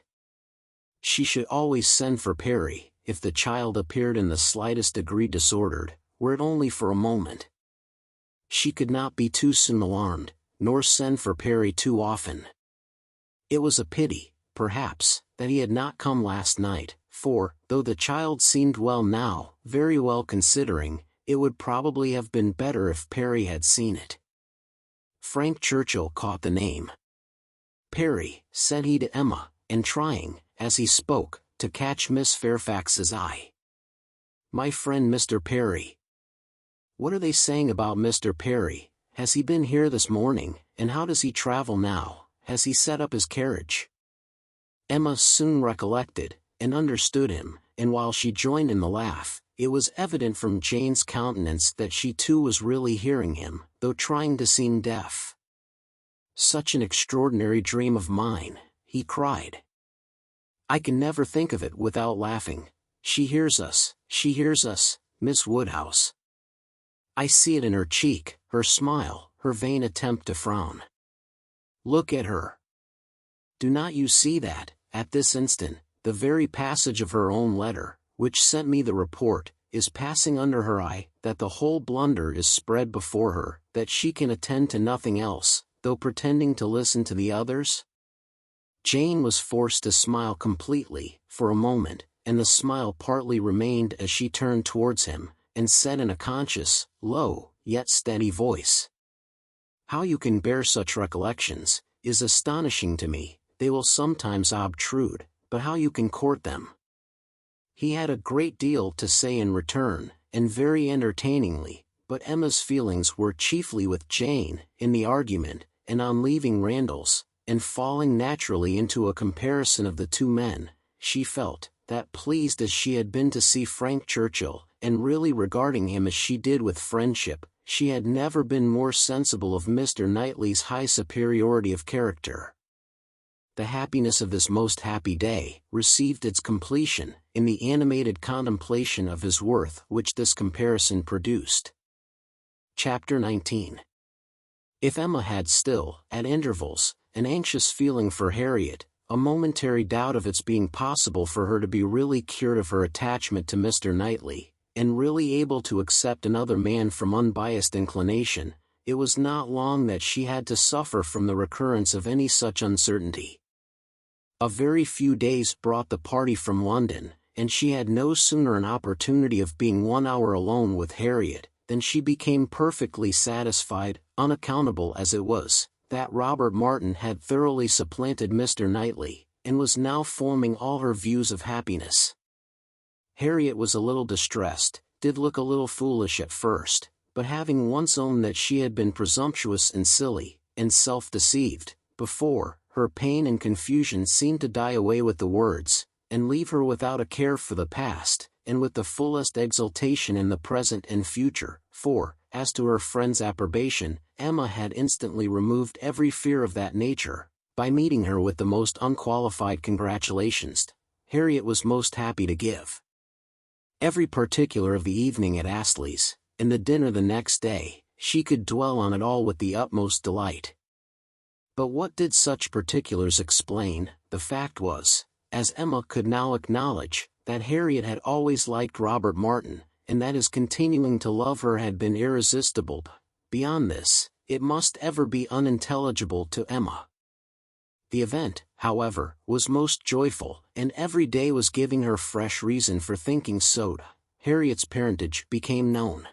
She should always send for Perry, if the child appeared in the slightest degree disordered, were it only for a moment. She could not be too soon alarmed, nor send for Perry too often. It was a pity, perhaps, that he had not come last night, for, though the child seemed well now, very well considering, it would probably have been better if Perry had seen it. Frank Churchill caught the name. Perry, said he to Emma, and trying, as he spoke, to catch Miss Fairfax's eye. My friend Mr. Perry. What are they saying about Mr. Perry? Has he been here this morning, and how does he travel now? Has he set up his carriage? Emma soon recollected, and understood him, and while she joined in the laugh, it was evident from Jane's countenance that she too was really hearing him, though trying to seem deaf. Such an extraordinary dream of mine, he cried. I can never think of it without laughing. She hears us, Miss Woodhouse. I see it in her cheek, her smile, her vain attempt to frown. Look at her. Do not you see that, at this instant, the very passage of her own letter, which sent me the report, is passing under her eye, that the whole blunder is spread before her, that she can attend to nothing else, though pretending to listen to the others? Jane was forced to smile completely, for a moment, and the smile partly remained as she turned towards him, and said in a conscious, low, yet steady voice. How you can bear such recollections, is astonishing to me. They will sometimes obtrude, but how you can court them. He had a great deal to say in return, and very entertainingly, but Emma's feelings were chiefly with Jane, in the argument, and on leaving Randall's, and falling naturally into a comparison of the two men, she felt, that pleased as she had been to see Frank Churchill, and really regarding him as she did with friendship, she had never been more sensible of Mr. Knightley's high superiority of character. The happiness of this most happy day received its completion in the animated contemplation of his worth which this comparison produced. Chapter 19. If Emma had still, at intervals, an anxious feeling for Harriet, a momentary doubt of its being possible for her to be really cured of her attachment to Mr. Knightley, and really able to accept another man from unbiased inclination, it was not long that she had to suffer from the recurrence of any such uncertainty. A very few days brought the party from London, and she had no sooner an opportunity of being 1 hour alone with Harriet, than she became perfectly satisfied, unaccountable as it was, that Robert Martin had thoroughly supplanted Mr. Knightley, and was now forming all her views of happiness. Harriet was a little distressed, did look a little foolish at first, but having once owned that she had been presumptuous and silly, and self-deceived, before, her pain and confusion seemed to die away with the words, and leave her without a care for the past, and with the fullest exultation in the present and future, for, as to her friend's approbation, Emma had instantly removed every fear of that nature, by meeting her with the most unqualified congratulations. Harriet was most happy to give every particular of the evening at Astley's, and the dinner the next day, she could dwell on it all with the utmost delight. But what did such particulars explain? The fact was, as Emma could now acknowledge, that Harriet had always liked Robert Martin, and that his continuing to love her had been irresistible. Beyond this, it must ever be unintelligible to Emma. The event, however, was most joyful, and every day was giving her fresh reason for thinking so. Harriet's parentage became known.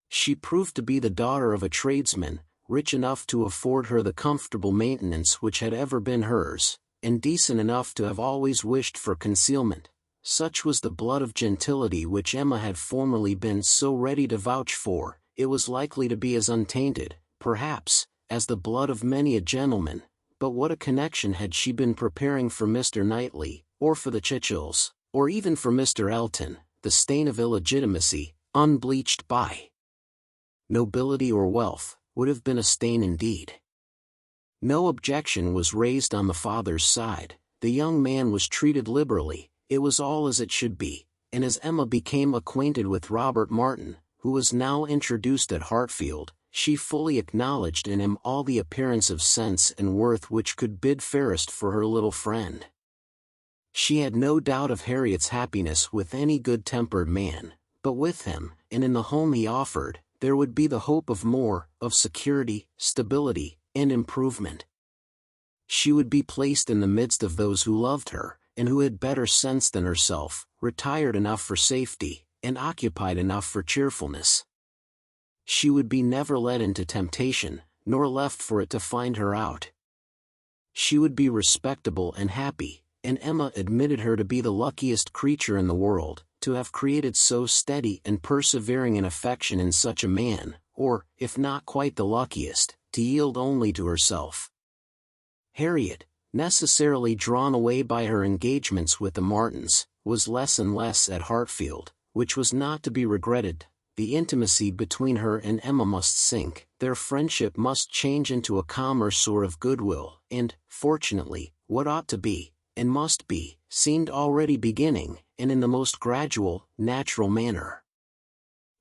She proved to be the daughter of a tradesman, rich enough to afford her the comfortable maintenance which had ever been hers, and decent enough to have always wished for concealment. Such was the blood of gentility which Emma had formerly been so ready to vouch for. It was likely to be as untainted, perhaps, as the blood of many a gentleman. But what a connection had she been preparing for Mr. Knightley, or for the Churchills, or even for Mr. Elton, the stain of illegitimacy, unbleached by nobility or wealth, would have been a stain indeed. No objection was raised on the father's side, the young man was treated liberally, it was all as it should be, and as Emma became acquainted with Robert Martin, who was now introduced at Hartfield, she fully acknowledged in him all the appearance of sense and worth which could bid fairest for her little friend. She had no doubt of Harriet's happiness with any good-tempered man, but with him, and in the home he offered, there would be the hope of more, of security, stability, and improvement. She would be placed in the midst of those who loved her, and who had better sense than herself, retired enough for safety, and occupied enough for cheerfulness. She would be never led into temptation, nor left for it to find her out. She would be respectable and happy, and Emma admitted her to be the luckiest creature in the world, to have created so steady and persevering an affection in such a man, or, if not quite the luckiest, to yield only to herself. Harriet, necessarily drawn away by her engagements with the Martins, was less and less at Hartfield, which was not to be regretted. The intimacy between her and Emma must sink, their friendship must change into a calmer sort of goodwill, and, fortunately, what ought to be, and must be, seemed already beginning, and in the most gradual, natural manner.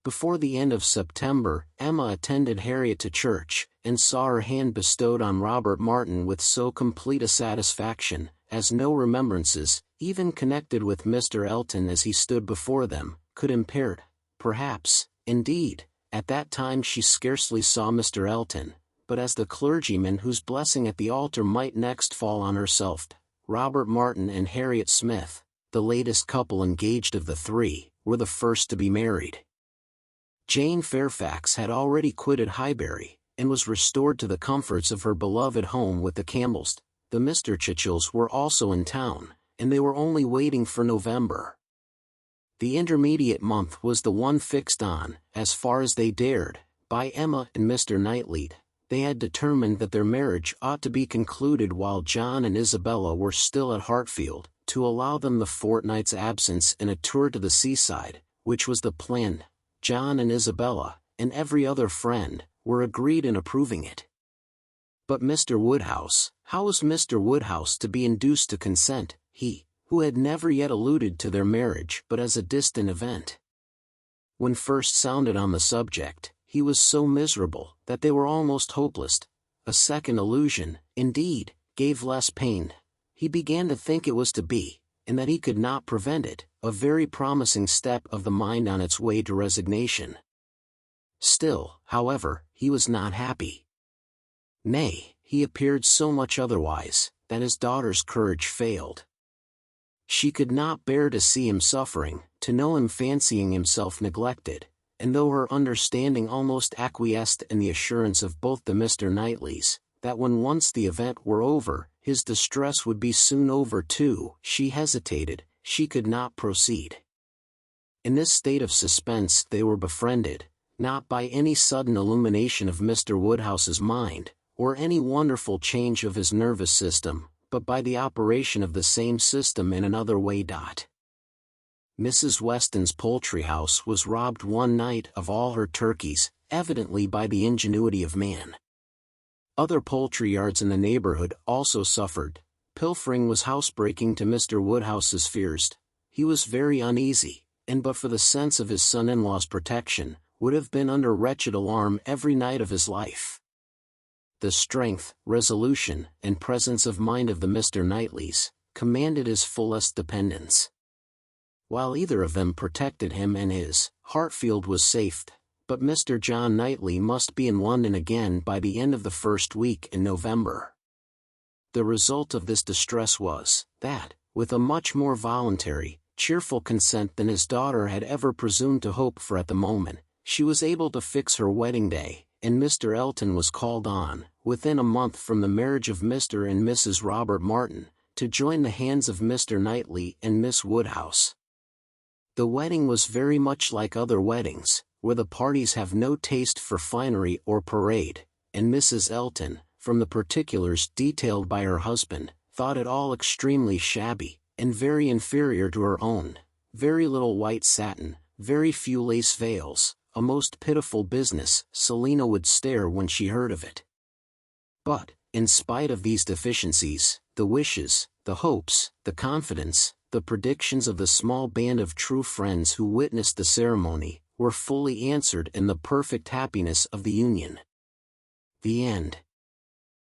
Before the end of September, Emma attended Harriet to church, and saw her hand bestowed on Robert Martin with so complete a satisfaction, as no remembrances, even connected with Mr. Elton as he stood before them, could impair it. Perhaps, indeed, at that time she scarcely saw Mr. Elton, but as the clergyman whose blessing at the altar might next fall on herself, Robert Martin and Harriet Smith, the latest couple engaged of the three, were the first to be married. Jane Fairfax had already quitted Highbury, and was restored to the comforts of her beloved home with the Campbells. The Mr. Churchills were also in town, and they were only waiting for November. The intermediate month was the one fixed on, as far as they dared, by Emma and Mr. Knightley. They had determined that their marriage ought to be concluded while John and Isabella were still at Hartfield, to allow them the fortnight's absence and a tour to the seaside, which was the plan. John and Isabella, and every other friend, were agreed in approving it. But Mr. Woodhouse, how was Mr. Woodhouse to be induced to consent, he, who had never yet alluded to their marriage but as a distant event? When first sounded on the subject, he was so miserable that they were almost hopeless. A second allusion, indeed, gave less pain. He began to think it was to be, and that he could not prevent it, a very promising step of the mind on its way to resignation. Still, however, he was not happy. Nay, he appeared so much otherwise, that his daughter's courage failed. She could not bear to see him suffering, to know him fancying himself neglected, and though her understanding almost acquiesced in the assurance of both the Mr. Knightleys, that when once the event were over, his distress would be soon over too, she hesitated, she could not proceed. In this state of suspense they were befriended, not by any sudden illumination of Mr. Woodhouse's mind, or any wonderful change of his nervous system, but by the operation of the same system in another way. Mrs. Weston's poultry house was robbed one night of all her turkeys, evidently by the ingenuity of man. Other poultry yards in the neighborhood also suffered. Pilfering was housebreaking to Mr. Woodhouse's fears. He was very uneasy, and but for the sense of his son-in-law's protection, would have been under wretched alarm every night of his life. The strength, resolution, and presence of mind of the Mr. Knightleys commanded his fullest dependence. While either of them protected him and his, Hartfield was safe, but Mr. John Knightley must be in London again by the end of the first week in November. The result of this distress was, that, with a much more voluntary, cheerful consent than his daughter had ever presumed to hope for at the moment, she was able to fix her wedding day, and Mr. Elton was called on, within a month from the marriage of Mr. and Mrs. Robert Martin, to join the hands of Mr. Knightley and Miss Woodhouse. The wedding was very much like other weddings, where the parties have no taste for finery or parade, and Mrs. Elton, from the particulars detailed by her husband, thought it all extremely shabby, and very inferior to her own. Very little white satin, very few lace veils, a most pitiful business, Selina would stare when she heard of it. But, in spite of these deficiencies, the wishes, the hopes, the confidence, the predictions of the small band of true friends who witnessed the ceremony, were fully answered in the perfect happiness of the union. The end.